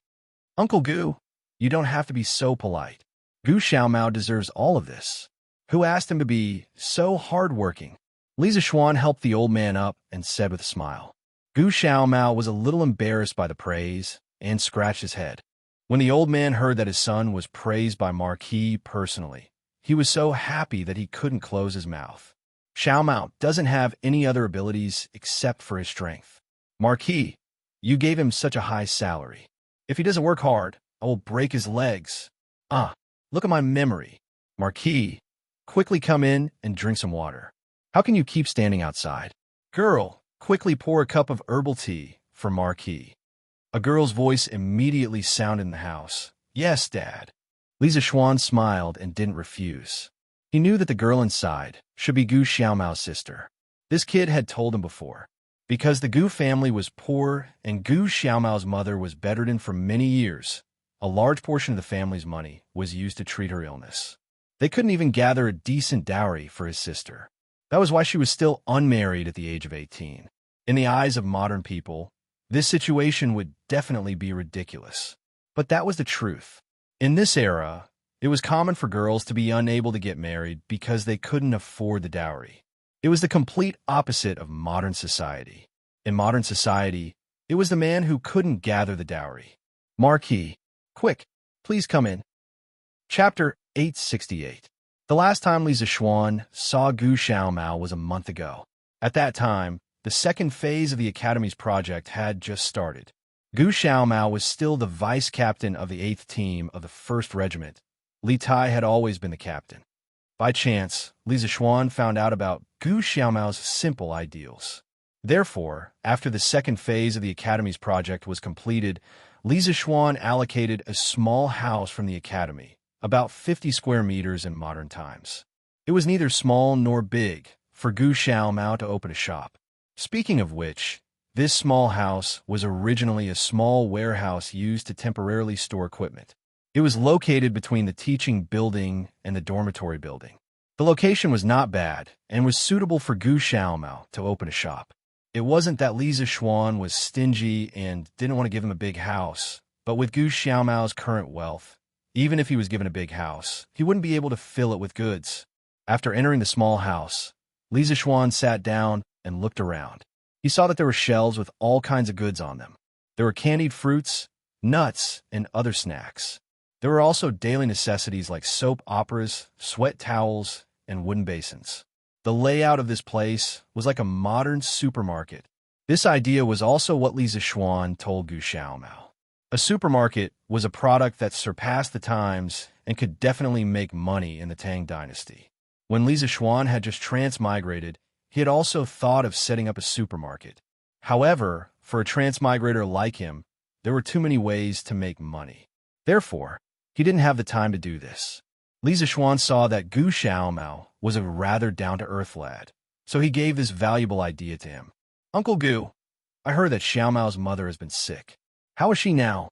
"Uncle Gu, you don't have to be so polite. Gu Xiaomao deserves all of this. Who asked him to be so hardworking?" Li Zixuan helped the old man up and said with a smile. Gu Xiaomao was a little embarrassed by the praise and scratched his head. When the old man heard that his son was praised by Marquis personally, he was so happy that he couldn't close his mouth. "Xiaomao doesn't have any other abilities except for his strength. Marquis, you gave him such a high salary. If he doesn't work hard, I will break his legs. Ah, look at my memory. Marquis, quickly come in and drink some water. How can you keep standing outside? Girl, quickly pour a cup of herbal tea for Marquis." A girl's voice immediately sounded in the house. "Yes, Dad." Li Zixuan smiled and didn't refuse. He knew that the girl inside should be Gu Xiaomao's sister. This kid had told him before. Because the Gu family was poor and Gu Xiaomao's mother was bedridden for many years, a large portion of the family's money was used to treat her illness. They couldn't even gather a decent dowry for his sister. That was why she was still unmarried at the age of 18. In the eyes of modern people, this situation would definitely be ridiculous. But that was the truth. In this era, it was common for girls to be unable to get married because they couldn't afford the dowry. It was the complete opposite of modern society. In modern society, it was the man who couldn't gather the dowry. "Marquis, quick, please come in." Chapter 868. The last time Li Zixuan saw Gu Xiaomao was a month ago. At that time, the second phase of the Academy's project had just started. Gu Xiaomao was still the vice captain of the 8th team of the 1st Regiment. Li Tai had always been the captain. By chance, Li Zixuan found out about Gu Xiaomao's simple ideals. Therefore, after the second phase of the Academy's project was completed, Li Zixuan allocated a small house from the Academy, about 50 square meters in modern times. It was neither small nor big for Gu Xiaomao to open a shop. Speaking of which, this small house was originally a small warehouse used to temporarily store equipment. It was located between the teaching building and the dormitory building. The location was not bad and was suitable for Gu Xiaomao to open a shop. It wasn't that Li Zixuan was stingy and didn't want to give him a big house, but with Gu Xiaomao's current wealth, even if he was given a big house, he wouldn't be able to fill it with goods. After entering the small house, Li Zixuan sat down and looked around. He saw that there were shelves with all kinds of goods on them. There were candied fruits, nuts, and other snacks. There were also daily necessities like soap operas, sweat towels, and wooden basins. The layout of this place was like a modern supermarket. This idea was also what Li Zixuan told Gu Xiaomao. A supermarket was a product that surpassed the times and could definitely make money in the Tang dynasty. When Li Zixuan had just transmigrated, he had also thought of setting up a supermarket. However, for a transmigrator like him, there were too many ways to make money. Therefore, he didn't have the time to do this. Li Zixuan saw that Gu Xiaomao was a rather down-to-earth lad, so he gave this valuable idea to him. Uncle Gu, I heard that Xiaomao's mother has been sick. How is she now?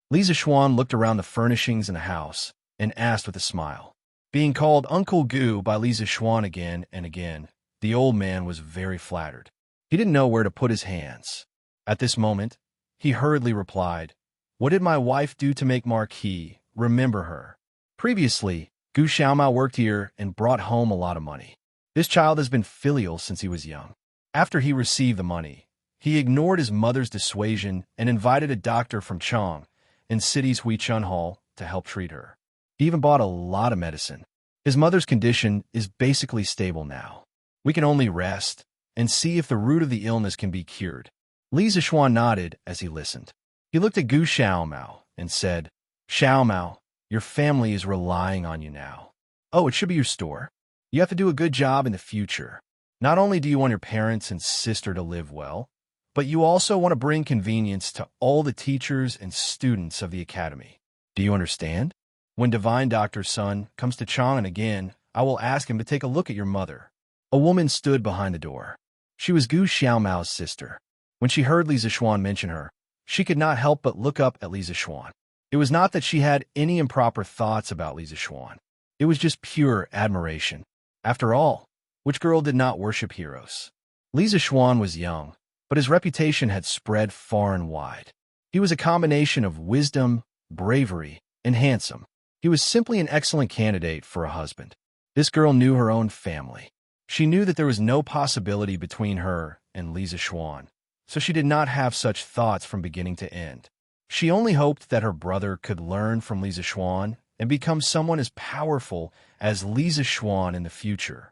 Li Zixuan looked around the furnishings in the house and asked with a smile. Being called Uncle Gu by Li Zixuan again and again, the old man was very flattered. He didn't know where to put his hands. At this moment, he hurriedly replied, What did my wife do to make Marquis remember her? Previously, Gu Xiaomao worked here and brought home a lot of money. This child has been filial since he was young. After he received the money, he ignored his mother's dissuasion and invited a doctor from Chong in city's Huichun Hall to help treat her. He even bought a lot of medicine. His mother's condition is basically stable now. We can only rest and see if the root of the illness can be cured. Li Zixuan nodded as he listened. He looked at Gu Xiaomao and said, Xiaomao, your family is relying on you now. Oh, it should be your store. You have to do a good job in the future. Not only do you want your parents and sister to live well, but you also want to bring convenience to all the teachers and students of the academy. Do you understand? When Divine Doctor's son comes to Chang'an again, I will ask him to take a look at your mother. A woman stood behind the door. She was Gu Xiaomao's sister. When she heard Li Zixuan mention her, she could not help but look up at Li Zixuan. It was not that she had any improper thoughts about Li Zixuan. It was just pure admiration. After all, which girl did not worship heroes? Li Zixuan was young, but his reputation had spread far and wide. He was a combination of wisdom, bravery, and handsome. He was simply an excellent candidate for a husband. This girl knew her own family. She knew that there was no possibility between her and Li Zixuan, so she did not have such thoughts from beginning to end. She only hoped that her brother could learn from Li Zixuan and become someone as powerful as Li Zixuan in the future.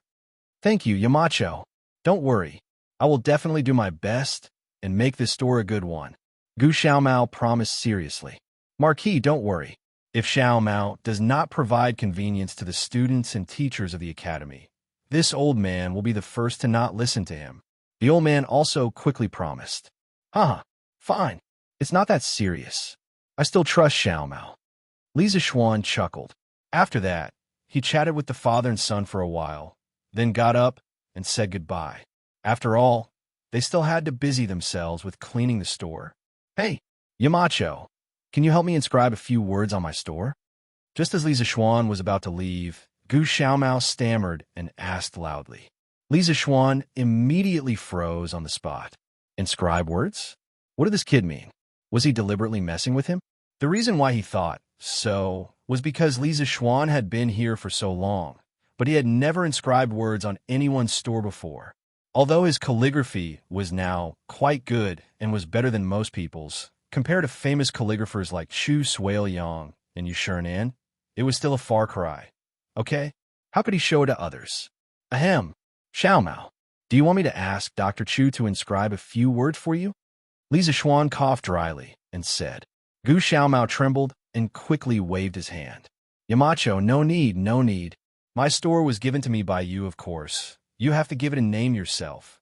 Thank you, Yamacho. Don't worry. I will definitely do my best and make this store a good one. Gu Xiaomao promised seriously. Marquis, don't worry. If Xiaomao does not provide convenience to the students and teachers of the academy, this old man will be the first to not listen to him. The old man also quickly promised. Fine. It's not that serious. I still trust Xiaomao. Li Zixuan chuckled. After that, he chatted with the father and son for a while, then got up and said goodbye. After all, they still had to busy themselves with cleaning the store. Hey, Yamacho, can you help me inscribe a few words on my store? Just as Li Zixuan was about to leave, Gu Xiaomao stammered and asked loudly. Li Zixuan immediately froze on the spot. Inscribe words? What did this kid mean? Was he deliberately messing with him? The reason why he thought so was because Li Zixuan had been here for so long, but he had never inscribed words on anyone's store before. Although his calligraphy was now quite good and was better than most people's, compared to famous calligraphers like Chu Suiliang and Yushernan, it was still a far cry. Okay, how could he show it to others? Ahem, Xiaomao, do you want me to ask Dr. Chu to inscribe a few words for you? Li Zixuan coughed dryly and said. Gu Xiaomao trembled and quickly waved his hand. Yamacho, no need, no need. My store was given to me by you, of course. You have to give it a name yourself.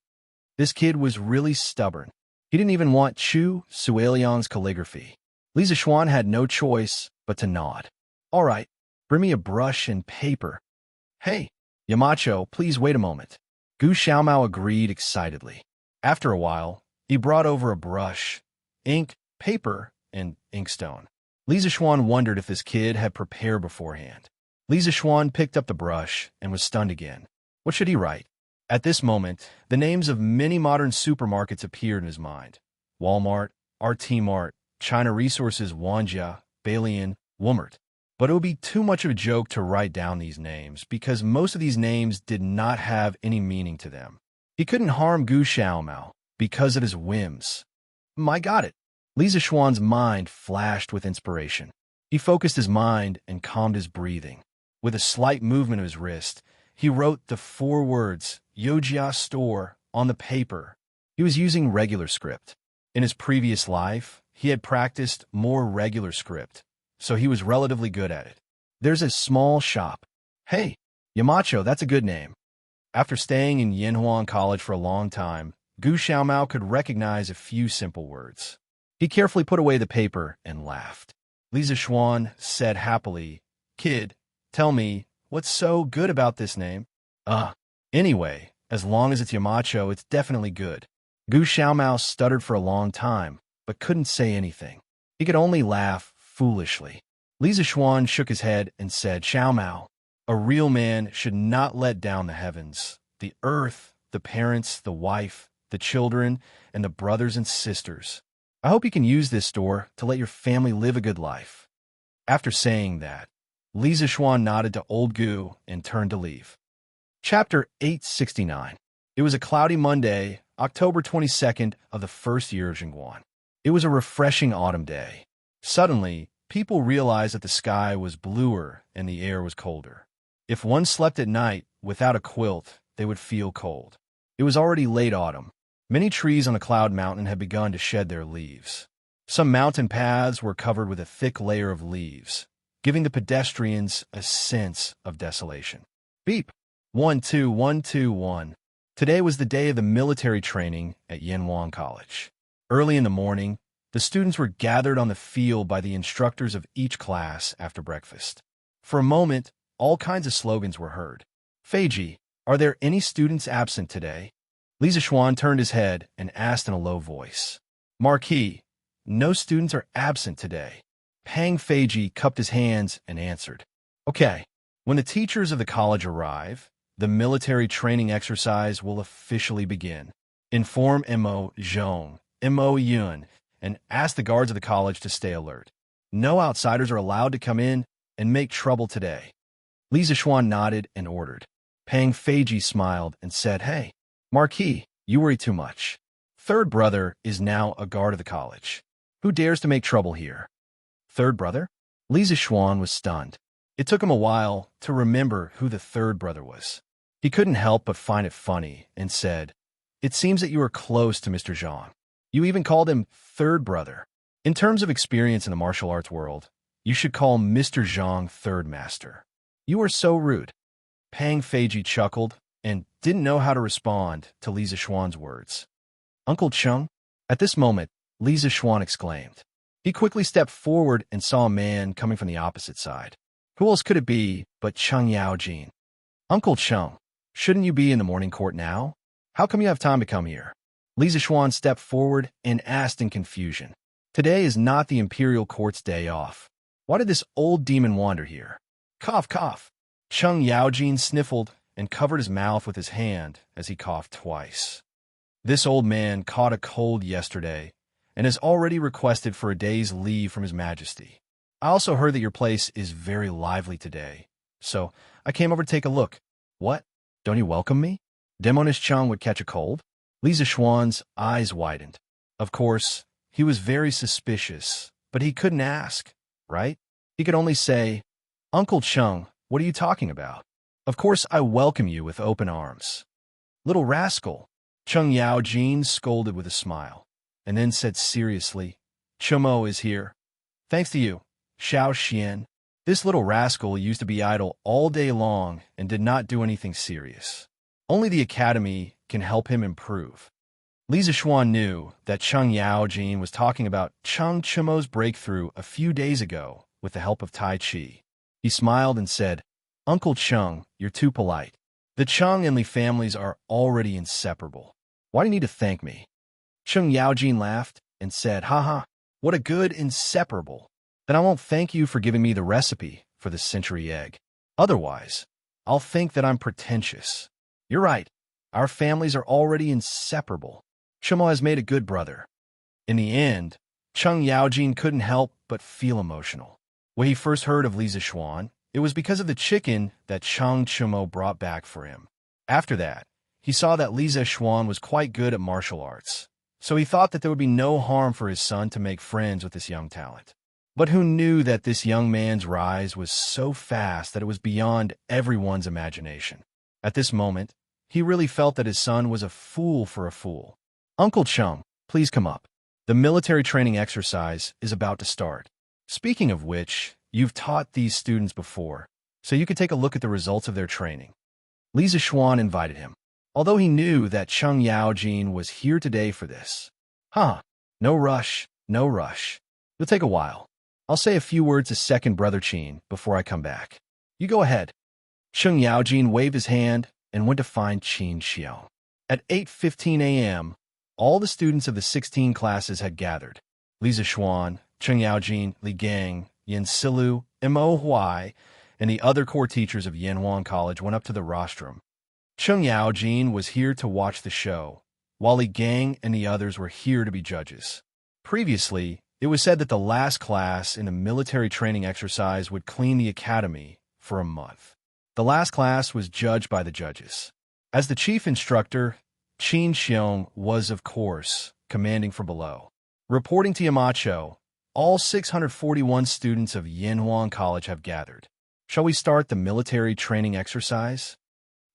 This kid was really stubborn. He didn't even want Chu Suiliang's calligraphy. Li Zixuan had no choice but to nod. All right, bring me a brush and paper. Hey, Yamacho, please wait a moment. Gu Xiaomao agreed excitedly. After a while, he brought over a brush, ink, paper, and inkstone. Li Zixuan wondered if this kid had prepared beforehand. Li Zixuan picked up the brush and was stunned again. What should he write? At this moment, the names of many modern supermarkets appeared in his mind. Walmart, RT Mart, China Resources, Wanjia, Balian, Walmart. But it would be too much of a joke to write down these names because most of these names did not have any meaning to them. He couldn't harm Gu Xiaomao, because of his whims. I got it. Li Zixuan's mind flashed with inspiration. He focused his mind and calmed his breathing. With a slight movement of his wrist, he wrote the 4 words, Yojia store, on the paper. He was using regular script. In his previous life, he had practiced more regular script, so he was relatively good at it. There's a small shop. Hey, Yamacho, that's a good name. After staying in Yanhuan College for a long time, Gu Xiaomao could recognize a few simple words. He carefully put away the paper and laughed. Li Zixuan said happily, Kid, tell me, what's so good about this name? Anyway, as long as it's Yamacho, it's definitely good. Gu Xiaomao stuttered for a long time, but couldn't say anything. He could only laugh foolishly. Li Zixuan shook his head and said, Xiaomao, a real man should not let down the heavens, the earth, the parents, the wife, the children, and the brothers and sisters. I hope you can use this store to let your family live a good life. After saying that, Li Zixuan nodded to old Gu and turned to leave. Chapter 869. It was a cloudy Monday, October 22nd of the first year of Jingguan. It was a refreshing autumn day. Suddenly, people realized that the sky was bluer and the air was colder. If one slept at night without a quilt, they would feel cold. It was already late autumn. Many trees on the cloud mountain had begun to shed their leaves. Some mountain paths were covered with a thick layer of leaves, giving the pedestrians a sense of desolation. Beep! 12121. Today was the day of the military training at Yanhuan College. Early in the morning, the students were gathered on the field by the instructors of each class after breakfast. For a moment, all kinds of slogans were heard. Feiji, are there any students absent today? Li Zixuan turned his head and asked in a low voice. Marquis, no students are absent today. Pang Feiji cupped his hands and answered. Okay, when the teachers of the college arrive, the military training exercise will officially begin. Inform Mo Zhong, Mo Yun, and ask the guards of the college to stay alert. No outsiders are allowed to come in and make trouble today. Li Zixuan nodded and ordered. Pang Feiji smiled and said, Hey, Marquis, you worry too much. Third brother is now a guard of the college. Who dares to make trouble here? Third brother? Li Zixuan was stunned. It took him a while to remember who the third brother was. He couldn't help but find it funny and said, It seems that you are close to Mr. Zhang. You even called him third brother. In terms of experience in the martial arts world, you should call Mr. Zhang third master. You are so rude. Pang Feiji chuckled and didn't know how to respond to Li Zixuan's words. Uncle Cheng? At this moment, Li Zixuan exclaimed. He quickly stepped forward and saw a man coming from the opposite side. Who else could it be but Cheng Yaojin? Uncle Cheng, shouldn't you be in the morning court now? How come you have time to come here? Li Zixuan stepped forward and asked in confusion. Today is not the imperial court's day off. Why did this old demon wander here? Cough, cough. Cheng Yaojin sniffled and covered his mouth with his hand as he coughed twice. This old man caught a cold yesterday and has already requested for a day's leave from His Majesty. I also heard that your place is very lively today, so I came over to take a look. What? Don't you welcome me? Demonish Cheng would catch a cold? Li Zixuan's eyes widened. Of course, he was very suspicious, but he couldn't ask, right? He could only say, Uncle Cheng, what are you talking about? Of course I welcome you with open arms. Little rascal, Cheng Yaojin scolded with a smile, and then said seriously, Chomo is here. Thanks to you, Xiao Xian. This little rascal used to be idle all day long and did not do anything serious. Only the academy can help him improve. Li Zixuan knew that Cheng Yaojin was talking about Cheng Chomo's breakthrough a few days ago with the help of Tai Chi. He smiled and said, Uncle Cheng, you're too polite. The Cheng and Li families are already inseparable. Why do you need to thank me? Cheng Yaojin laughed and said, Haha, what a good inseparable. Then I won't thank you for giving me the recipe for the century egg. Otherwise, I'll think that I'm pretentious. You're right. Our families are already inseparable. Chomo has made a good brother. In the end, Cheng Yaojin couldn't help but feel emotional. When he first heard of Li Zixuan, it was because of the chicken that Cheng Chomo brought back for him. After that, he saw that Li Zixuan was quite good at martial arts, so he thought that there would be no harm for his son to make friends with this young talent. But who knew that this young man's rise was so fast that it was beyond everyone's imagination? At this moment, he really felt that his son was a fool for a fool. Uncle Chung, please come up. The military training exercise is about to start. Speaking of which, you've taught these students before, so you could take a look at the results of their training. Li Zishuan invited him, although he knew that Cheng Yaojin was here today for this. No rush, no rush. It'll take a while. I'll say a few words to second Brother Qin before I come back. You go ahead. Cheng Yaojin waved his hand and went to find Xianxia. At 8:15 a.m., all the students of the 16 classes had gathered. Li Zishuan, Cheng Yaojin, Li Gang, Yin Silu, Mo Huai, and the other core teachers of Yanhuan College went up to the rostrum. Cheng Yaojin was here to watch the show, while Li Gang and the others were here to be judges. Previously, it was said that the last class in a military training exercise would clean the academy for a month. The last class was judged by the judges. As the chief instructor, Qin Xiong was, of course, commanding from below. Reporting to Yamacho, all 641 students of Yanhuan College have gathered. Shall we start the military training exercise?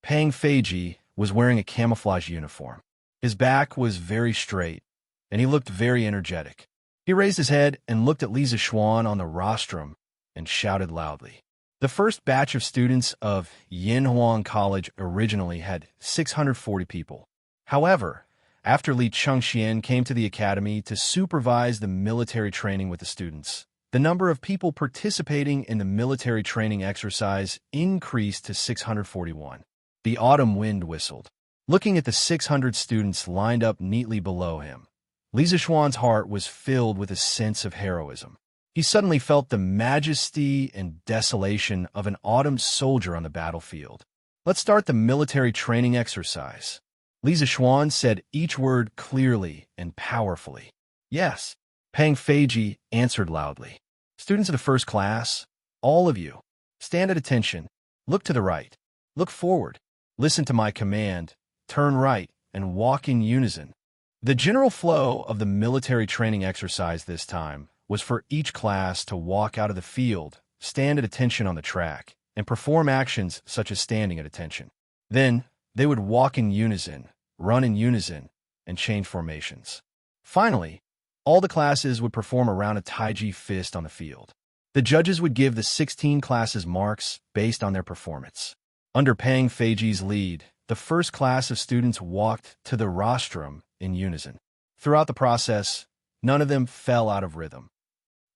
Pang Feiji was wearing a camouflage uniform. His back was very straight, and he looked very energetic. He raised his head and looked at Li Zishuan on the rostrum and shouted loudly. The first batch of students of Yanhuan College originally had 640 people. However, after Li Chengxian came to the academy to supervise the military training with the students, the number of people participating in the military training exercise increased to 641. The autumn wind whistled. Looking at the 600 students lined up neatly below him, Li Zishuan's heart was filled with a sense of heroism. He suddenly felt the majesty and desolation of an autumn soldier on the battlefield. Let's start the military training exercise. Li Zishuan said each word clearly and powerfully. Yes, Pang Feiji answered loudly. Students of the first class, all of you, stand at attention. Look to the right. Look forward. Listen to my command. Turn right and walk in unison. The general flow of the military training exercise this time was for each class to walk out of the field, stand at attention on the track, and perform actions such as standing at attention. Then, they would walk in unison, run in unison, and change formations. Finally, all the classes would perform around a Taiji fist on the field. The judges would give the 16 classes marks based on their performance. Under Pang Feiji's lead, the first class of students walked to the rostrum in unison. Throughout the process, none of them fell out of rhythm.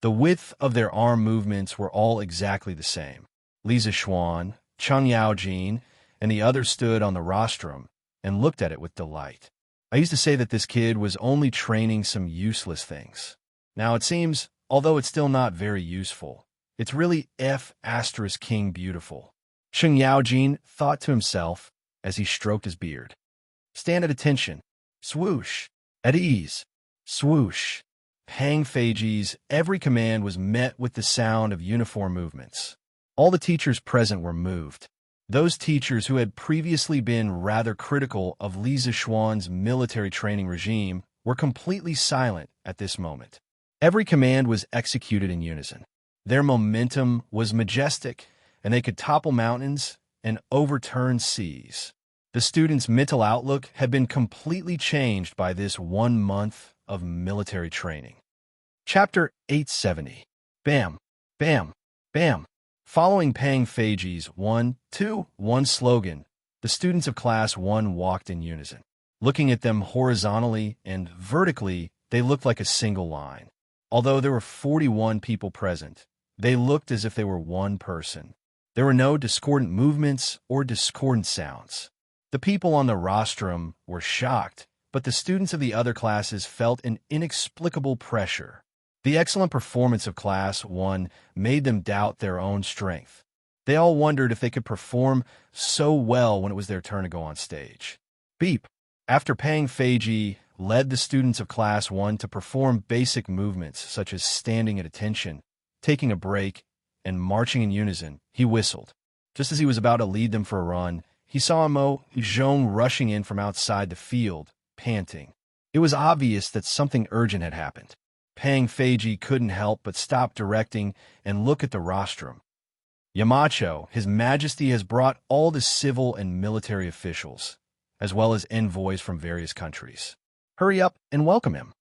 The width of their arm movements were all exactly the same. Li Zishuan, Cheng Yaojin, and the others stood on the rostrum and looked at it with delight. I used to say that this kid was only training some useless things. Now it seems, although it's still not very useful, it's really King beautiful. Cheng Yaojin thought to himself as he stroked his beard. Stand at attention. Swoosh. At ease. Swoosh. Pang Feiji's every command was met with the sound of uniform movements. All the teachers present were moved. Those teachers who had previously been rather critical of Li Zishuan's military training regime were completely silent at this moment. Every command was executed in unison. Their momentum was majestic, and they could topple mountains and overturn seas. The students' mental outlook had been completely changed by this 1 month of military training. Chapter 870. Bam, bam, bam. Following Pang Feiji's 1, 2, 1 slogan, the students of Class 1 walked in unison. Looking at them horizontally and vertically, they looked like a single line. Although there were 41 people present, they looked as if they were one person. There were no discordant movements or discordant sounds. The people on the rostrum were shocked, but the students of the other classes felt an inexplicable pressure. The excellent performance of Class 1 made them doubt their own strength. They all wondered if they could perform so well when it was their turn to go on stage. Beep. After Pang Feiji led the students of Class 1 to perform basic movements such as standing at attention, taking a break, and marching in unison, he whistled. Just as he was about to lead them for a run, he saw Mo Zhong rushing in from outside the field, panting. It was obvious that something urgent had happened. Pang Feiji couldn't help but stop directing and look at the rostrum. Yamacho, His Majesty has brought all the civil and military officials, as well as envoys from various countries. Hurry up and welcome him.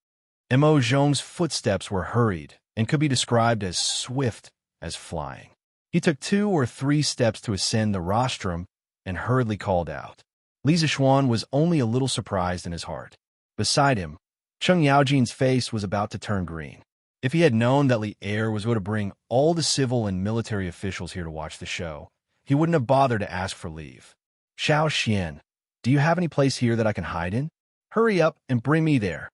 Mo Zhong's footsteps were hurried and could be described as swift as flying. He took 2 or 3 steps to ascend the rostrum and hurriedly called out. Li Zixuan was only a little surprised in his heart. Beside him, Cheng Yaojin's face was about to turn green. If he had known that Li Er was going to bring all the civil and military officials here to watch the show, he wouldn't have bothered to ask for leave. Xiao Xian, do you have any place here that I can hide in? Hurry up and bring me there.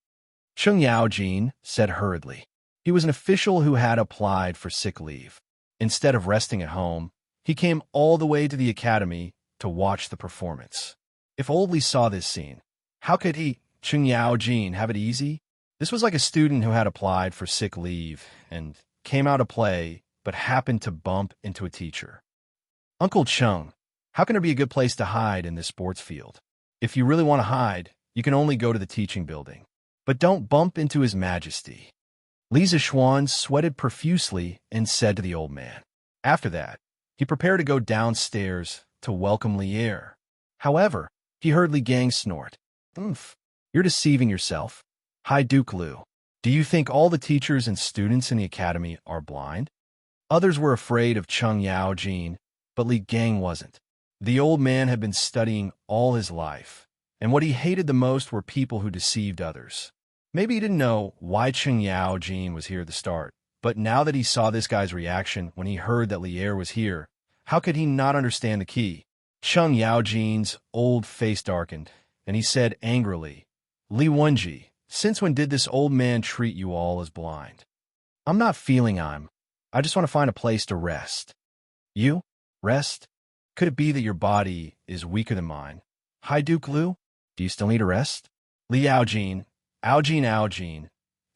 Cheng Yaojin said hurriedly. He was an official who had applied for sick leave. Instead of resting at home, he came all the way to the academy to watch the performance. If old Li saw this scene, how could he, Cheng Yaojin, have it easy? This was like a student who had applied for sick leave and came out to play but happened to bump into a teacher. Uncle Cheng, how can there be a good place to hide in this sports field? If you really want to hide, you can only go to the teaching building. But don't bump into His Majesty. Li Zixuan sweated profusely and said to the old man. After that, he prepared to go downstairs to welcome Li Er. However, he heard Li Gang snort. Oomph, you're deceiving yourself. Hi Duke Lu. Do you think all the teachers and students in the academy are blind? Others were afraid of Cheng Yaojin, but Li Gang wasn't. The old man had been studying all his life, and what he hated the most were people who deceived others. Maybe he didn't know why Cheng Yaojin was here at the start, but now that he saw this guy's reaction when he heard that Li Er was here, how could he not understand the key? Cheng Yaojin's old face darkened, and he said angrily, Li Wenji, since when did this old man treat you all as blind? I'm not feeling I just want to find a place to rest. You? Rest? Could it be that your body is weaker than mine? Hi Duke Lu? Do you still need a rest? Li Yaojin, Aojin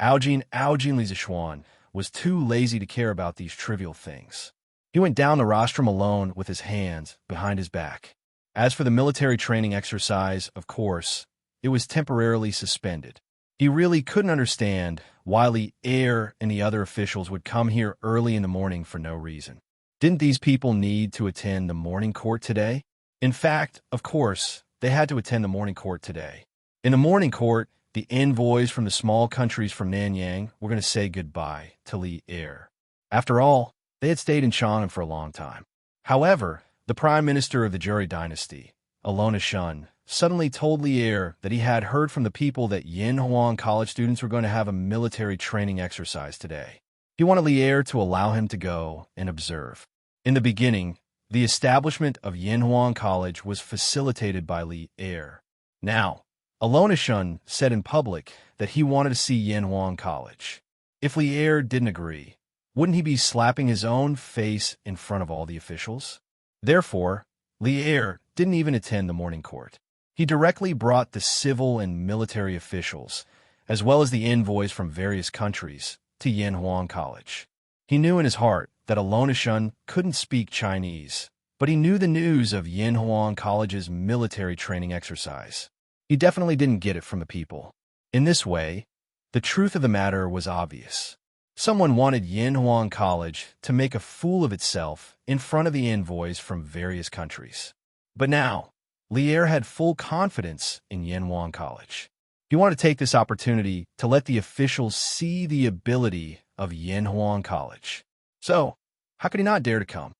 Li Zixuan was too lazy to care about these trivial things. He went down the rostrum alone with his hands behind his back. As for the military training exercise, of course, it was temporarily suspended. He really couldn't understand why Li Er and the other officials would come here early in the morning for no reason. Didn't these people need to attend the morning court today? In fact, of course, they had to attend the morning court today. In the morning court, the envoys from the small countries from Nanyang were going to say goodbye to Li Er. After all, they had stayed in Chang'an for a long time. However, the prime minister of the Juri dynasty, Alona Shun, suddenly told Li Er that he had heard from the people that Yinhuang College students were going to have a military training exercise today. He wanted Li Er to allow him to go and observe. In the beginning, the establishment of Yinhuang College was facilitated by Li Er. Now, Alona Shun said in public that he wanted to see Yinhuang College. If Li Er didn't agree, wouldn't he be slapping his own face in front of all the officials? Therefore, Li Er didn't even attend the morning court. He directly brought the civil and military officials, as well as the envoys from various countries, to Yinhuang College. He knew in his heart that Alona Shun couldn't speak Chinese, but he knew the news of Yinhuang College's military training exercise. He definitely didn't get it from the people. In this way, the truth of the matter was obvious. Someone wanted Yinhuang College to make a fool of itself in front of the envoys from various countries. But now, Li Er had full confidence in Yinhuang College. He wanted to take this opportunity to let the officials see the ability of Yinhuang College. So, how could he not dare to come?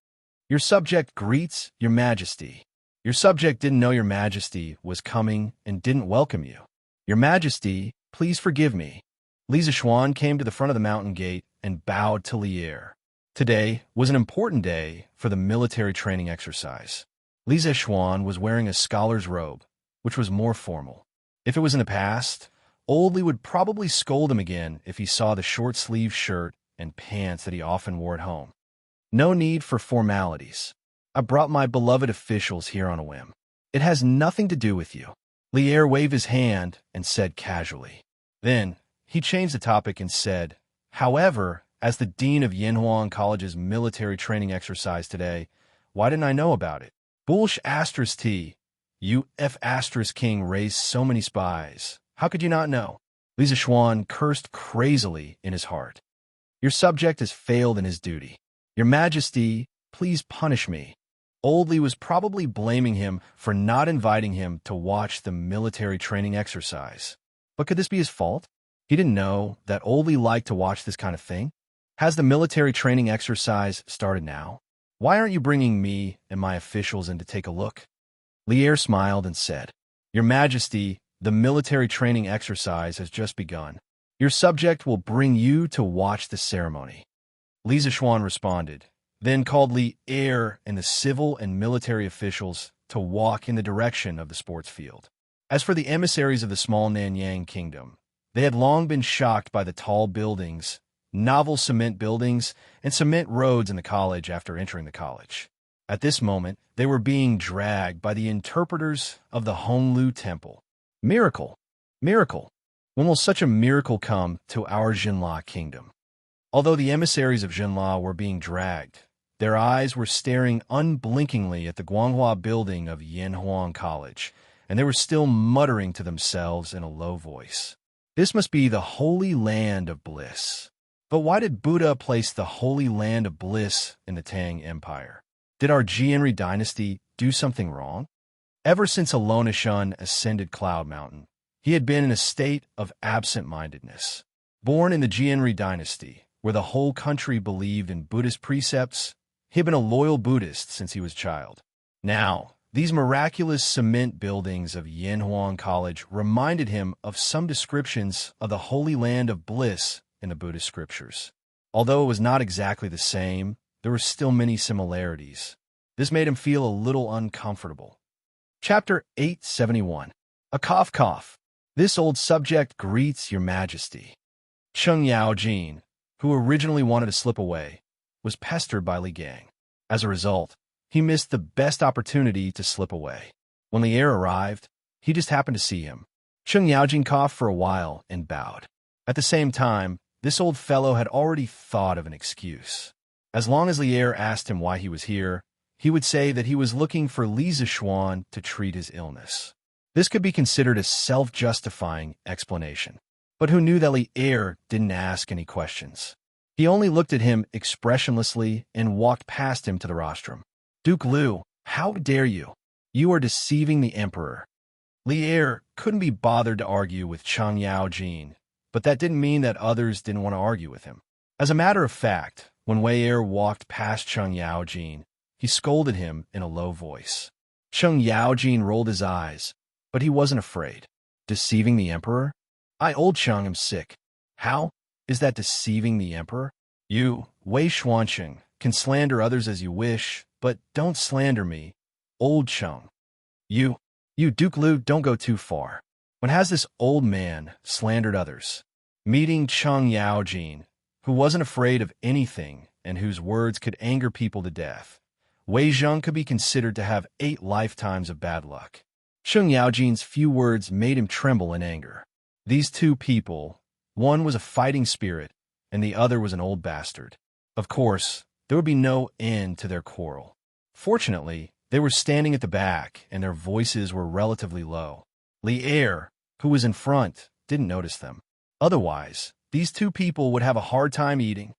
Your subject greets your majesty. Your subject didn't know your majesty was coming and didn't welcome you. Your majesty, please forgive me. Li Zixuan came to the front of the mountain gate and bowed to Li Er. Today was an important day for the military training exercise. Li Zixuan was wearing a scholar's robe, which was more formal. If it was in the past, old Li would probably scold him again if he saw the short-sleeved shirt and pants that he often wore at home. No need for formalities. I brought my beloved officials here on a whim. It has nothing to do with you. Li Er waved his hand and said casually. Then, he changed the topic and said, however, as the dean of Yinhuang College's military training exercise today, why didn't I know about it? Bulsh *T. UF *King raised so many spies. How could you not know? Li Zishuan cursed crazily in his heart. Your subject has failed in his duty. Your Majesty, please punish me. Old Li was probably blaming him for not inviting him to watch the military training exercise. But could this be his fault? He didn't know that Old Li liked to watch this kind of thing. Has the military training exercise started now? Why aren't you bringing me and my officials in to take a look? Lier smiled and said, Your Majesty, the military training exercise has just begun. Your subject will bring you to watch the ceremony. Li Zishuan responded, then called Li Er and the civil and military officials to walk in the direction of the sports field. As for the emissaries of the small Nanyang kingdom, they had long been shocked by the tall buildings, novel cement buildings, and cement roads in the college after entering the college. At this moment, they were being dragged by the interpreters of the Honglu Temple. Miracle! Miracle! When will such a miracle come to our Jinla kingdom? Although the emissaries of Jinla were being dragged, their eyes were staring unblinkingly at the Guanghua building of Yanhuang College, and they were still muttering to themselves in a low voice. This must be the Holy Land of Bliss. But why did Buddha place the Holy Land of Bliss in the Tang Empire? Did our Jianri dynasty do something wrong? Ever since Alonishun ascended Cloud Mountain, he had been in a state of absent-mindedness. Born in the Jianri dynasty, where the whole country believed in Buddhist precepts, he had been a loyal Buddhist since he was a child. Now, these miraculous cement buildings of Yanhuang College reminded him of some descriptions of the Holy Land of Bliss in the Buddhist scriptures. Although it was not exactly the same, there were still many similarities. This made him feel a little uncomfortable. Chapter 871. A cough cough. This old subject greets your majesty. Cheng Yaojin, who originally wanted to slip away, was pestered by Li Gang. As a result, he missed the best opportunity to slip away. When Li Er arrived, he just happened to see him. Cheng Yaojin coughed for a while and bowed. At the same time, this old fellow had already thought of an excuse. As long as Li Er asked him why he was here, he would say that he was looking for Li Zishuan to treat his illness. This could be considered a self-justifying explanation. But who knew that Li Er didn't ask any questions? He only looked at him expressionlessly and walked past him to the rostrum. Duke Liu, how dare you? You are deceiving the emperor. Li Er couldn't be bothered to argue with Cheng Yaojin, but that didn't mean that others didn't want to argue with him. As a matter of fact, when Wei Er walked past Cheng Yaojin, he scolded him in a low voice. Cheng Yaojin rolled his eyes, but he wasn't afraid. Deceiving the emperor? I, old Cheng, am sick. How? Is that deceiving the emperor? You, Wei Xuanqing, can slander others as you wish, but don't slander me, old Cheng. You, Duke Liu, don't go too far. When has this old man slandered others? Meeting Cheng Yaojin, who wasn't afraid of anything and whose words could anger people to death, Wei Zheng could be considered to have 8 lifetimes of bad luck. Cheng Yaojin's few words made him tremble in anger. These two people, one was a fighting spirit, and the other was an old bastard. Of course, there would be no end to their quarrel. Fortunately, they were standing at the back, and their voices were relatively low. Li Er, who was in front, didn't notice them. Otherwise, these two people would have a hard time eating.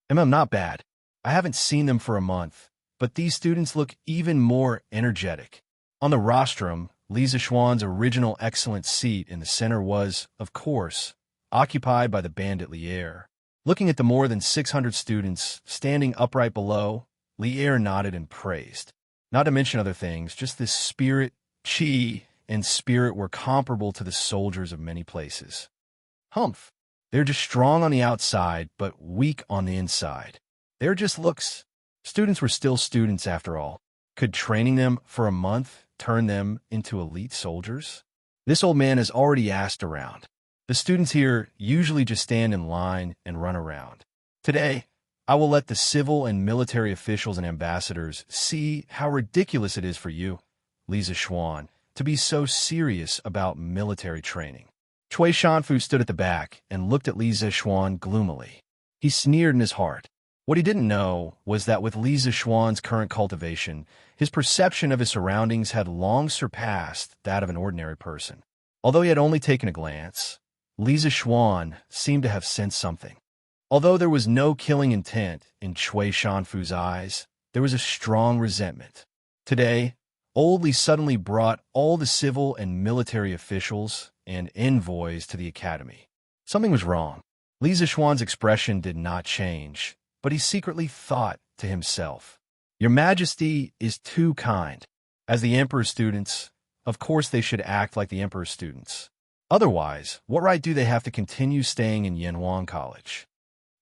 I'm not bad. I haven't seen them for a month, but these students look even more energetic. On the rostrum, Li Zishuan's original excellent seat in the center was, of course, occupied by the bandit Li Er. Looking at the more than 600 students standing upright below, Li Er nodded and praised. Not to mention other things, just this spirit, qi, and spirit were comparable to the soldiers of many places. Humph. They're just strong on the outside, but weak on the inside. They're just looks. Students were still students after all. Could training them for a month turn them into elite soldiers? This old man has already asked around. The students here usually just stand in line and run around. Today, I will let the civil and military officials and ambassadors see how ridiculous it is for you, Li Zishuan, to be so serious about military training. Cui Shanfu stood at the back and looked at Li Zishuan gloomily. He sneered in his heart. What he didn't know was that with Li Zishuan's current cultivation, his perception of his surroundings had long surpassed that of an ordinary person. Although he had only taken a glance, Li Zixuan seemed to have sensed something. Although there was no killing intent in Cui Shanfu's eyes, there was a strong resentment. Today, Old Li suddenly brought all the civil and military officials and envoys to the academy. Something was wrong. Li Zixuan's expression did not change, but he secretly thought to himself, "Your Majesty is too kind. As the Emperor's students, of course they should act like the Emperor's students. Otherwise, what right do they have to continue staying in Yanhuang College?"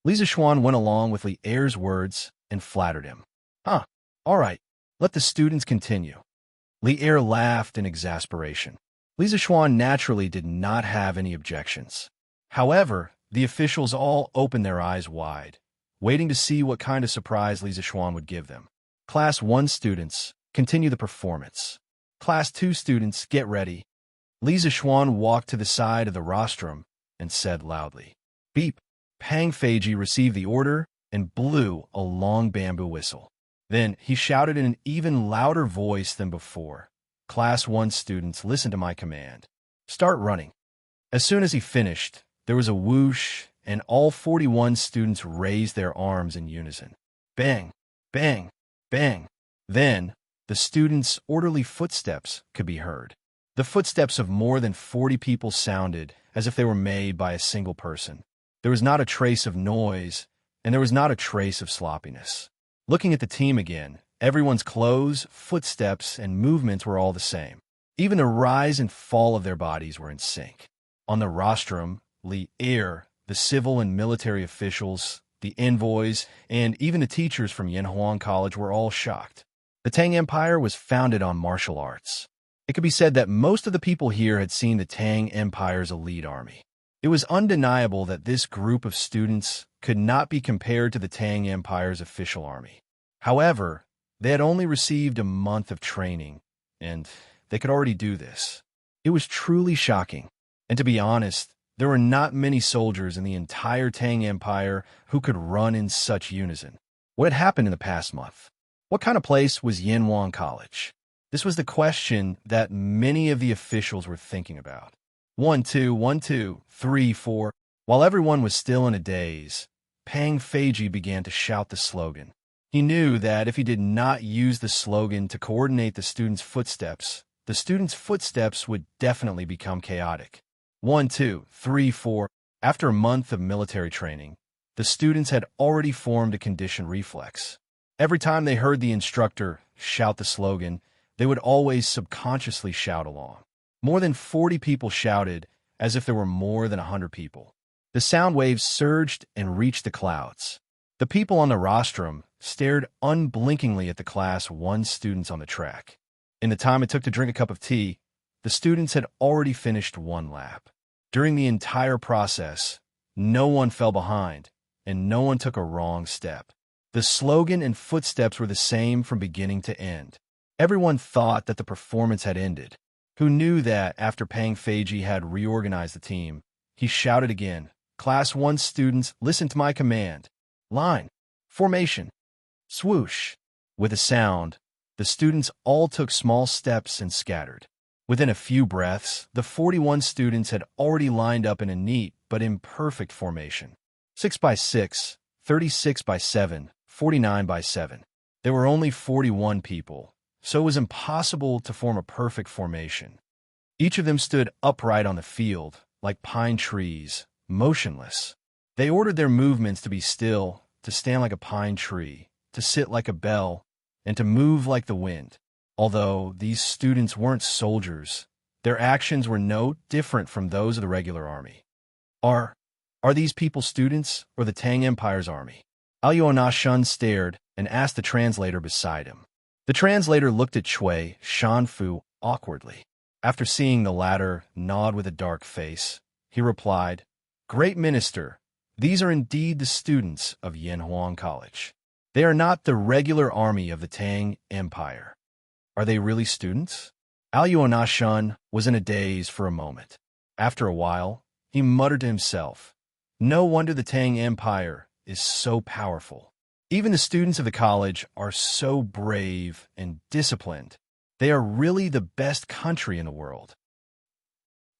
Li Zixuan went along with Li Er's words and flattered him. "Huh, all right, let the students continue." Li Er laughed in exasperation. Li Zixuan naturally did not have any objections. However, the officials all opened their eyes wide, waiting to see what kind of surprise Li Zixuan would give them. Class 1 students, continue the performance. Class 2 students, get ready. Li Zixuan walked to the side of the rostrum and said loudly, "Beep." Pang Feiji received the order and blew a long bamboo whistle. Then he shouted in an even louder voice than before, "Class 1 students, listen to my command. Start running." As soon as he finished, there was a whoosh, and all 41 students raised their arms in unison. Bang, bang, bang. Then, the students' orderly footsteps could be heard. The footsteps of more than 40 people sounded as if they were made by a single person. There was not a trace of noise, and there was not a trace of sloppiness. Looking at the team again, everyone's clothes, footsteps, and movements were all the same. Even the rise and fall of their bodies were in sync. On the rostrum, Li Er, the civil and military officials, the envoys, and even the teachers from Yanhuang College were all shocked. The Tang Empire was founded on martial arts. It could be said that most of the people here had seen the Tang Empire's elite army. It was undeniable that this group of students could not be compared to the Tang Empire's official army. However, they had only received a month of training, and they could already do this. It was truly shocking, and to be honest, there were not many soldiers in the entire Tang Empire who could run in such unison. What had happened in the past month? What kind of place was Yanhuang College? This was the question that many of the officials were thinking about. 1, 2, 1, 2, 3, 4. While everyone was still in a daze, Pang Feiji began to shout the slogan. He knew that if he did not use the slogan to coordinate the students' footsteps would definitely become chaotic. 1, 2, 3, 4. After a month of military training, the students had already formed a conditioned reflex. Every time they heard the instructor shout the slogan, they would always subconsciously shout along. More than 40 people shouted, as if there were more than 100 people. The sound waves surged and reached the clouds. The people on the rostrum stared unblinkingly at the Class 1 students on the track. In the time it took to drink a cup of tea, the students had already finished one lap. During the entire process, no one fell behind, and no one took a wrong step. The slogan and footsteps were the same from beginning to end. Everyone thought that the performance had ended. Who knew that after Pang Feiji had reorganized the team, he shouted again, "Class 1 students, listen to my command. Line, formation, swoosh." With a sound, the students all took small steps and scattered. Within a few breaths, the 41 students had already lined up in a neat but imperfect formation. 6 by 6, 36 by 7, 49 by 7. There were only 41 people, so it was impossible to form a perfect formation. Each of them stood upright on the field, like pine trees, motionless. They ordered their movements to be still, to stand like a pine tree, to sit like a bell, and to move like the wind. Although these students weren't soldiers, their actions were no different from those of the regular army. Are these people students or the Tang Empire's army? Alyonashun stared and asked the translator beside him. The translator looked at Cui Shanfu awkwardly. After seeing the latter nod with a dark face, he replied, "Great Minister, these are indeed the students of Yanhuang College. They are not the regular army of the Tang Empire." "Are they really students?" Alyonashun was in a daze for a moment. After a while, he muttered to himself, "No wonder the Tang Empire is so powerful. Even the students of the college are so brave and disciplined. They are really the best country in the world."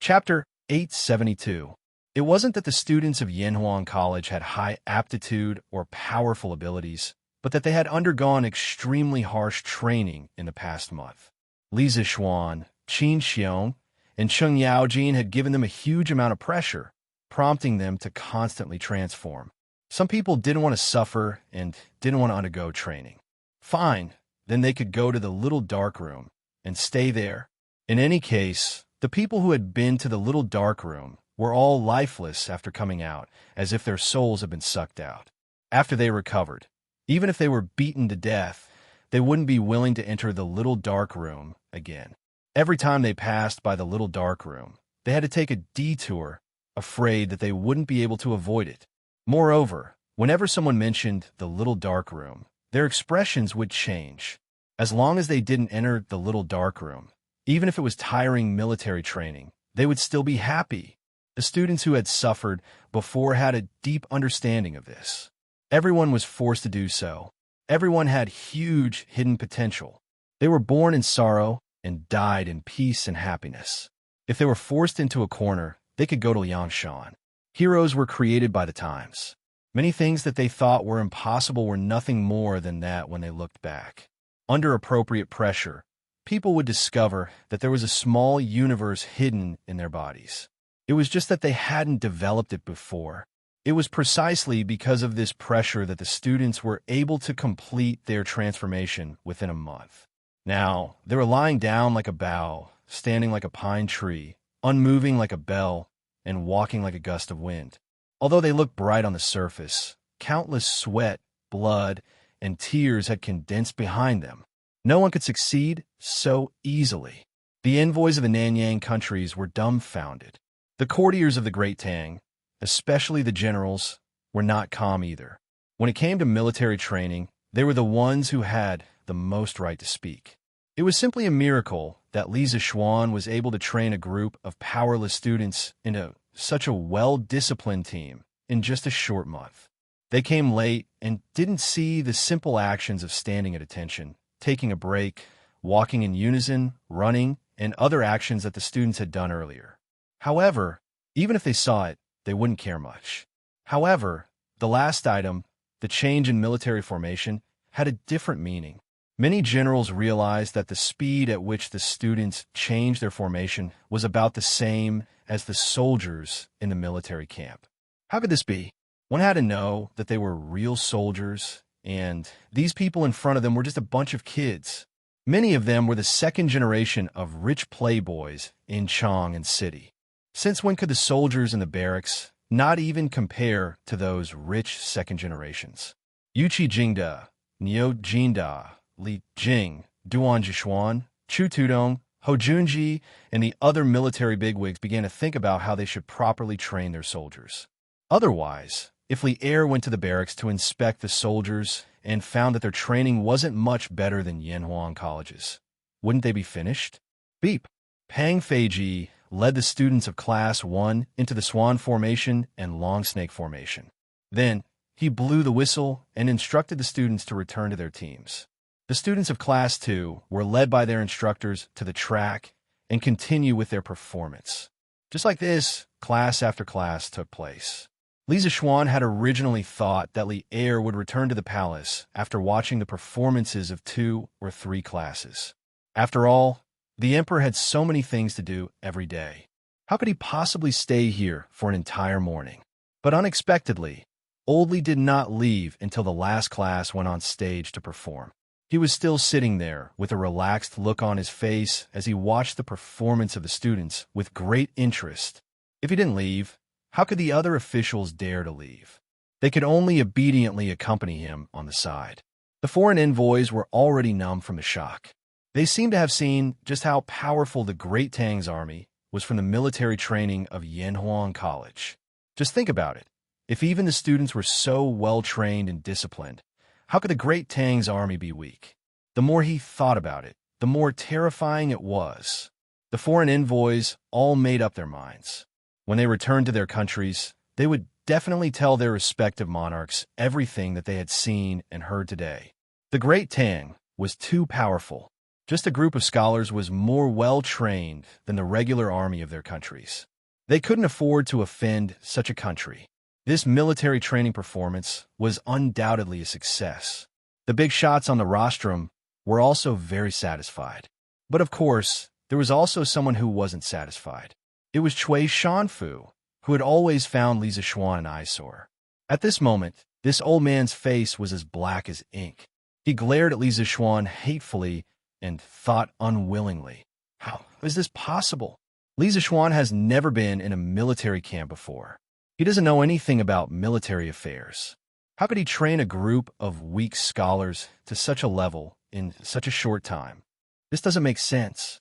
Chapter 872. It wasn't that the students of Yanhuang College had high aptitude or powerful abilities, but that they had undergone extremely harsh training in the past month. Li Zixuan, Qin Xiong, and Cheng Yaojin had given them a huge amount of pressure, prompting them to constantly transform. Some people didn't want to suffer and didn't want to undergo training. Fine, then they could go to the little dark room and stay there. In any case, the people who had been to the little dark room were all lifeless after coming out, as if their souls had been sucked out. After they recovered, even if they were beaten to death, they wouldn't be willing to enter the little dark room again. Every time they passed by the little dark room, they had to take a detour, afraid that they wouldn't be able to avoid it. Moreover, whenever someone mentioned the little dark room, their expressions would change. As long as they didn't enter the little dark room, even if it was tiring military training, they would still be happy. The students who had suffered before had a deep understanding of this. Everyone was forced to do so. Everyone had huge hidden potential. They were born in sorrow and died in peace and happiness. If they were forced into a corner, they could go to Liangshan. Heroes were created by the times. Many things that they thought were impossible were nothing more than that when they looked back. Under appropriate pressure, people would discover that there was a small universe hidden in their bodies. It was just that they hadn't developed it before. It was precisely because of this pressure that the students were able to complete their transformation within a month. Now, they were lying down like a bough, standing like a pine tree, unmoving like a bell, and walking like a gust of wind. Although they looked bright on the surface, countless sweat, blood, and tears had condensed behind them. No one could succeed so easily. The envoys of the Nanyang countries were dumbfounded. The courtiers of the Great Tang, especially the generals, were not calm either. When it came to military training, they were the ones who had the most right to speak. It was simply a miracle that Li Zixuan was able to train a group of powerless students into such a well-disciplined team in just a short month. They came late and didn't see the simple actions of standing at attention, taking a break, walking in unison, running, and other actions that the students had done earlier. However, even if they saw it, they wouldn't care much. However, the last item, the change in military formation, had a different meaning. Many generals realized that the speed at which the students changed their formation was about the same as the soldiers in the military camp. How could this be? One had to know that they were real soldiers, and these people in front of them were just a bunch of kids. Many of them were the second generation of rich playboys in Chang and City. Since when could the soldiers in the barracks not even compare to those rich second generations? Yuqi Jingda, Niu Jinda, Li Jing, Duan Jishuan, Chu Tudong, Ho Junji, and the other military bigwigs began to think about how they should properly train their soldiers. Otherwise, if Li Er went to the barracks to inspect the soldiers and found that their training wasn't much better than Yanhuang College's, wouldn't they be finished? Beep. Pang Feiji led the students of Class 1 into the Swan Formation and Long Snake Formation. Then, he blew the whistle and instructed the students to return to their teams. The students of Class 2 were led by their instructors to the track and continue with their performance. Just like this, class after class took place. Li Zixuan had originally thought that Li Er would return to the palace after watching the performances of 2 or 3 classes. After all, the emperor had so many things to do every day. How could he possibly stay here for an entire morning? But unexpectedly, Old Li did not leave until the last class went on stage to perform. He was still sitting there with a relaxed look on his face as he watched the performance of the students with great interest. If he didn't leave, how could the other officials dare to leave? They could only obediently accompany him on the side. The foreign envoys were already numb from the shock. They seemed to have seen just how powerful the Great Tang's army was from the military training of Yanhuang College. Just think about it. If even the students were so well-trained and disciplined, how could the Great Tang's army be weak? The more he thought about it, the more terrifying it was. The foreign envoys all made up their minds. When they returned to their countries, they would definitely tell their respective monarchs everything that they had seen and heard today. The Great Tang was too powerful. Just a group of scholars was more well-trained than the regular army of their countries. They couldn't afford to offend such a country. This military training performance was undoubtedly a success. The big shots on the rostrum were also very satisfied. But of course, there was also someone who wasn't satisfied. It was Cui Shanfu, who had always found Li Zixuan an eyesore. At this moment, this old man's face was as black as ink. He glared at Li Zixuan hatefully and thought unwillingly, "How is this possible? Li Zixuan has never been in a military camp before. He doesn't know anything about military affairs. How could he train a group of weak scholars to such a level in such a short time? This doesn't make sense."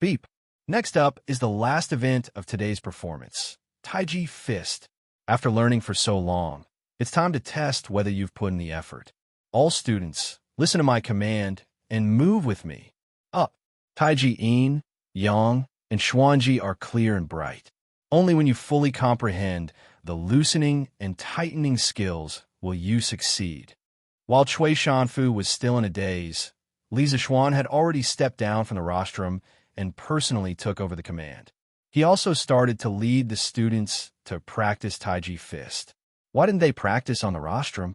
Beep. Next up is the last event of today's performance, Taiji Fist. After learning for so long, it's time to test whether you've put in the effort. All students, listen to my command and move with me. Up. Taiji Yin, Yang, and Xuanji are clear and bright. Only when you fully comprehend the loosening and tightening skills will you succeed. While Cui Shanfu was still in a daze, Li Zixuan had already stepped down from the rostrum and personally took over the command. He also started to lead the students to practice Taiji Fist. Why didn't they practice on the rostrum?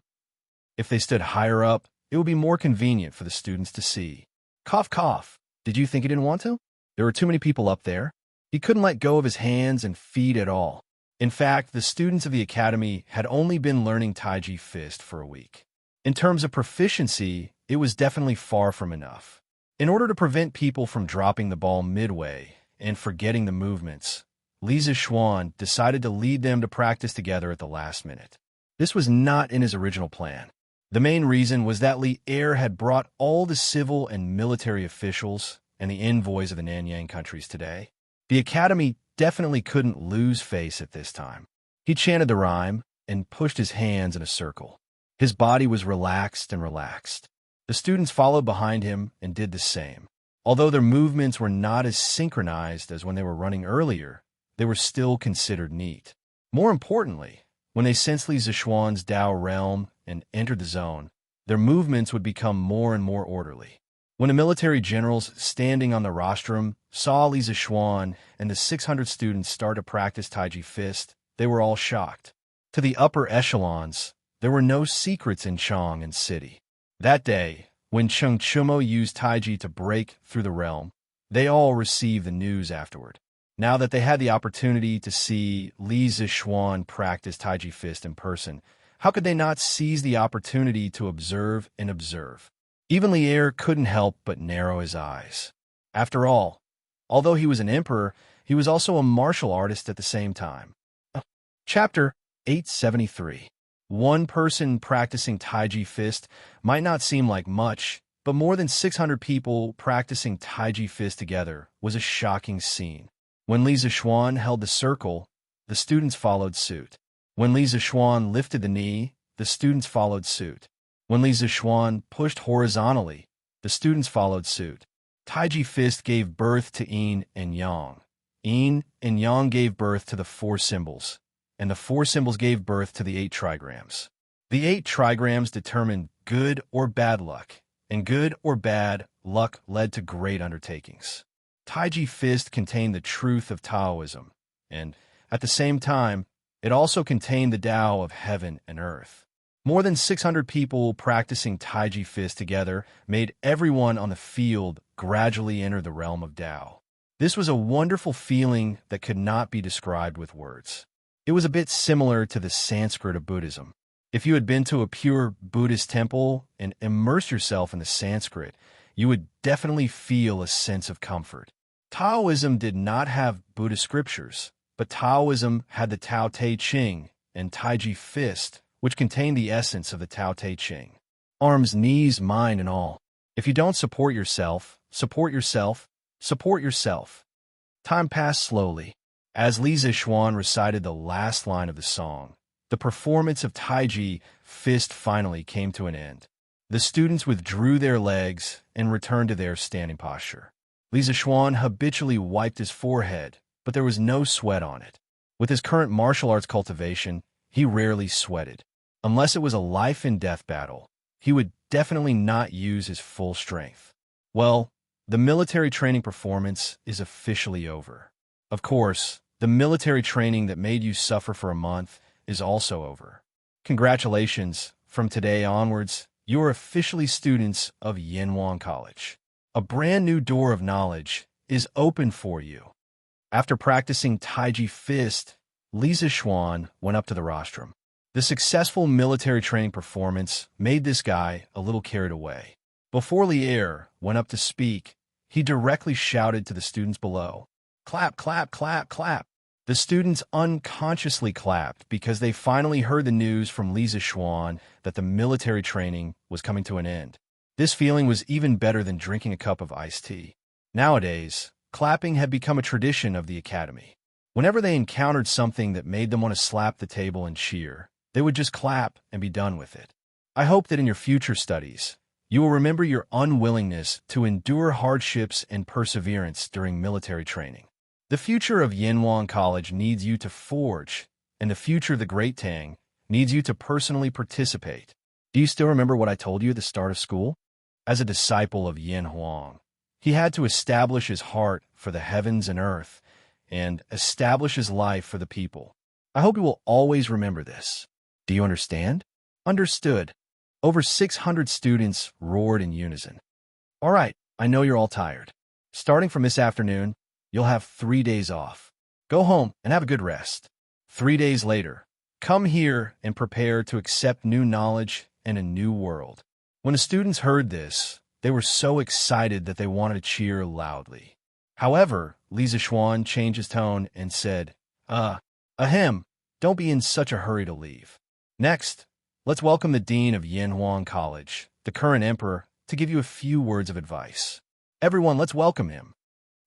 If they stood higher up, it would be more convenient for the students to see. Cough, cough. Did you think he didn't want to? There were too many people up there. He couldn't let go of his hands and feet at all. In fact, the students of the academy had only been learning Taiji Fist for a week. In terms of proficiency, it was definitely far from enough. In order to prevent people from dropping the ball midway and forgetting the movements, Li Zixuan decided to lead them to practice together at the last minute. This was not in his original plan. The main reason was that Li Er had brought all the civil and military officials and the envoys of the Nanyang countries today. The academy definitely couldn't lose face at this time. He chanted the rhyme and pushed his hands in a circle. His body was relaxed and relaxed. The students followed behind him and did the same. Although their movements were not as synchronized as when they were running earlier, they were still considered neat. More importantly, when they sensed Li Zixuan's Dao realm and entered the zone, their movements would become more and more orderly. When the military generals standing on the rostrum saw Li Zixuan and the 600 students start to practice Taiji Fist, they were all shocked. To the upper echelons, there were no secrets in Chang and City. That day, when Cheng Chumo used Taiji to break through the realm, they all received the news afterward. Now that they had the opportunity to see Li Zixuan practice Taiji Fist in person, how could they not seize the opportunity to observe and observe? Even Li Er couldn't help but narrow his eyes. After all, although he was an emperor, he was also a martial artist at the same time. Chapter 873. One person practicing Taiji Fist might not seem like much, but more than 600 people practicing Taiji Fist together was a shocking scene. When Li Zixuan held the circle, the students followed suit. When Li Zixuan lifted the knee, the students followed suit. When Li Zixuan pushed horizontally, the students followed suit. Taiji Fist gave birth to Yin and Yang. Yin and Yang gave birth to the 4 symbols, and the 4 symbols gave birth to the 8 trigrams. The 8 trigrams determined good or bad luck, and good or bad luck led to great undertakings. Taiji Fist contained the truth of Taoism, and, at the same time, it also contained the Tao of heaven and earth. More than 600 people practicing Taiji Fist together made everyone on the field gradually enter the realm of Tao. This was a wonderful feeling that could not be described with words. It was a bit similar to the Sanskrit of Buddhism. If you had been to a pure Buddhist temple and immersed yourself in the Sanskrit, you would definitely feel a sense of comfort. Taoism did not have Buddhist scriptures, but Taoism had the Tao Te Ching and Taiji Fist, which contained the essence of the Tao Te Ching. Arms, knees, mind, and all. If you don't support yourself, support yourself, support yourself. Time passed slowly. As Li Zixuan recited the last line of the song, the performance of Taiji Fist finally came to an end. The students withdrew their legs and returned to their standing posture. Li Zixuan habitually wiped his forehead, but there was no sweat on it. With his current martial arts cultivation, he rarely sweated. Unless it was a life-and-death battle, he would definitely not use his full strength. Well, The military training performance is officially over. Of course, the military training that made you suffer for a month is also over. Congratulations, from today onwards, you are officially students of Yanhuang College. A brand new door of knowledge is open for you. After practicing Taiji Fist, Lisa Xuan went up to the rostrum. The successful military training performance made this guy a little carried away. Before Lier went up to speak, he directly shouted to the students below, "Clap, clap, clap, clap." The students unconsciously clapped because they finally heard the news from Lisa Xuan that the military training was coming to an end. This feeling was even better than drinking a cup of iced tea. Nowadays, clapping had become a tradition of the academy. Whenever they encountered something that made them want to slap the table and cheer, they would just clap and be done with it. I hope that in your future studies, you will remember your unwillingness to endure hardships and perseverance during military training. The future of Yanhuang College needs you to forge, and the future of the Great Tang needs you to personally participate. Do you still remember what I told you at the start of school? As a disciple of Yanhuang, he had to establish his heart for the heavens and earth, and establish his life for the people. I hope you will always remember this. Do you understand? Understood. Over 600 students roared in unison. All right, I know you're all tired. Starting from this afternoon, you'll have 3 days off. Go home and have a good rest. 3 days later, come here and prepare to accept new knowledge and a new world. When the students heard this, they were so excited that they wanted to cheer loudly. However, Lisa Xuan changed his tone and said, Ahem, don't be in such a hurry to leave. Next, let's welcome the Dean of Yanhuang College, the current Emperor, to give you a few words of advice. Everyone, let's welcome him.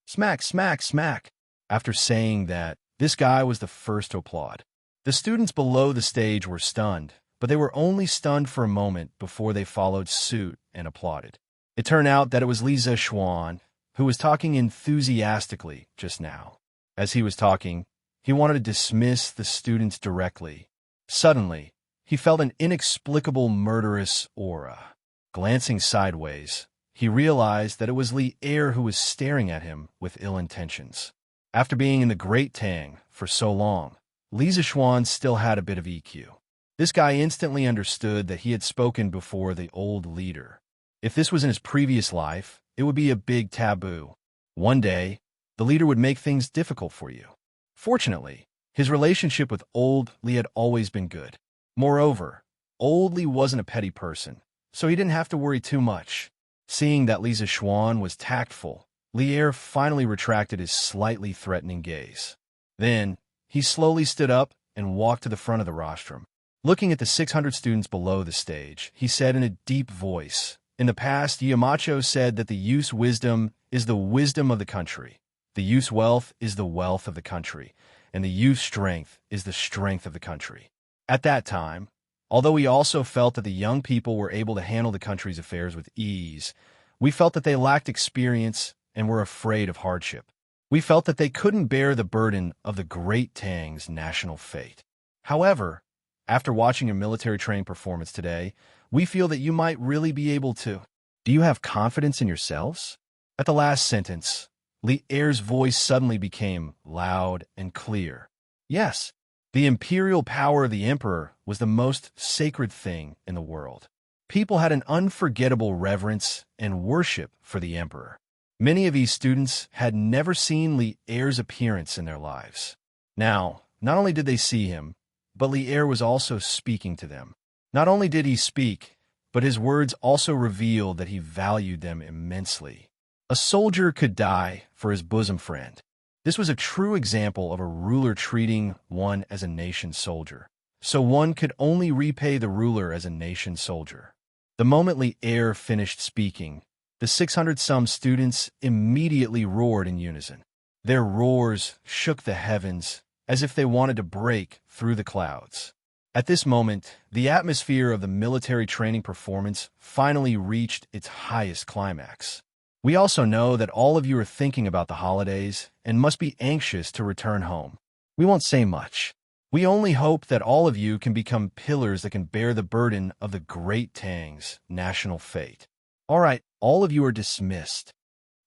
Smack, smack, smack. After saying that, this guy was the first to applaud. The students below the stage were stunned, but they were only stunned for a moment before they followed suit and applauded. It turned out that it was Lisa Xuan, who was talking enthusiastically just now. As he was talking, he wanted to dismiss the students directly. Suddenly, he felt an inexplicable murderous aura. Glancing sideways, he realized that it was Lier who was staring at him with ill intentions. After being in the Great Tang for so long, Lisa Xuan still had a bit of EQ. This guy instantly understood that he had spoken before the old leader. If this was in his previous life, it would be a big taboo. One day, the leader would make things difficult for you. Fortunately, his relationship with Old Li had always been good. Moreover, Old Li wasn't a petty person, so he didn't have to worry too much. Seeing that Lisa Xuan was tactful, Lier finally retracted his slightly threatening gaze. Then, he slowly stood up and walked to the front of the rostrum. Looking at the 600 students below the stage, he said in a deep voice, "In the past, Yamacho said that the use wisdom is the wisdom of the country, the use wealth is the wealth of the country, and the use strength is the strength of the country." At that time, although we also felt that the young people were able to handle the country's affairs with ease, we felt that they lacked experience and were afraid of hardship. We felt that they couldn't bear the burden of the Great Tang's national fate. However, after watching your military training performance today, we feel that you might really be able to. Do you have confidence in yourselves? At the last sentence, Lier's voice suddenly became loud and clear. Yes, the imperial power of the emperor was the most sacred thing in the world. People had an unforgettable reverence and worship for the emperor. Many of these students had never seen Lier's appearance in their lives. Now, not only did they see him, but Lier was also speaking to them. Not only did he speak, but his words also revealed that he valued them immensely. A soldier could die for his bosom friend. This was a true example of a ruler treating one as a nation soldier. So one could only repay the ruler as a nation soldier. The moment Lier finished speaking, the 600-some students immediately roared in unison. Their roars shook the heavens as if they wanted to break through the clouds. At this moment, the atmosphere of the military training performance finally reached its highest climax. We also know that all of you are thinking about the holidays and must be anxious to return home. We won't say much. We only hope that all of you can become pillars that can bear the burden of the Great Tang's national fate. All right, all of you are dismissed.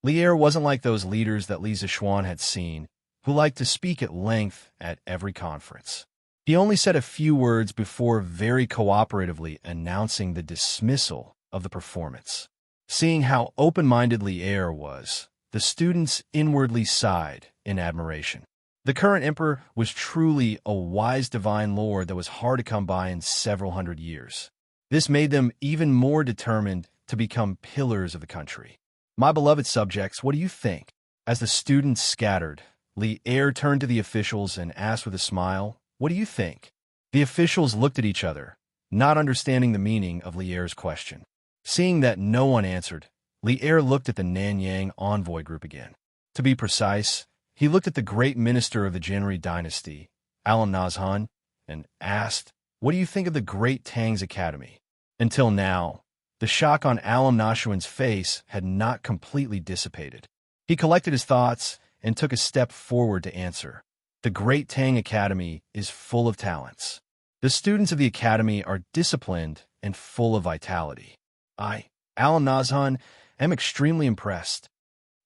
Li Er wasn't like those leaders that Li Zixuan had seen, who liked to speak at length at every conference. He only said a few words before very cooperatively announcing the dismissal of the performance. Seeing how open-minded Li Er was, the students inwardly sighed in admiration. The current emperor was truly a wise divine lord that was hard to come by in several hundred years. This made them even more determined to become pillars of the country. My beloved subjects, what do you think? As the students scattered, Li Er turned to the officials and asked with a smile, "What do you think?" The officials looked at each other, not understanding the meaning of Li Er's question. Seeing that no one answered, Li Er looked at the Nanyang envoy group again. To be precise, he looked at the great minister of the Jinri dynasty, Alam Nazhan, and asked, "What do you think of the great Tang's academy?" Until now, the shock on Alam Nashuan's face had not completely dissipated. He collected his thoughts and took a step forward to answer. The Great Tang Academy is full of talents. The students of the academy are disciplined and full of vitality. I, Alam Nazhan, am extremely impressed.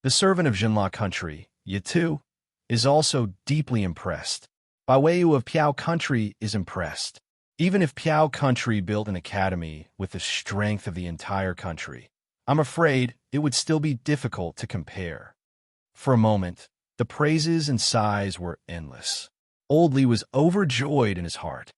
The servant of Jinla country, Yitu, is also deeply impressed. Baiwei of Piao country is impressed. Even if Piao country built an academy with the strength of the entire country, I'm afraid it would still be difficult to compare. For a moment, the praises and sighs were endless. Old Li was overjoyed in his heart.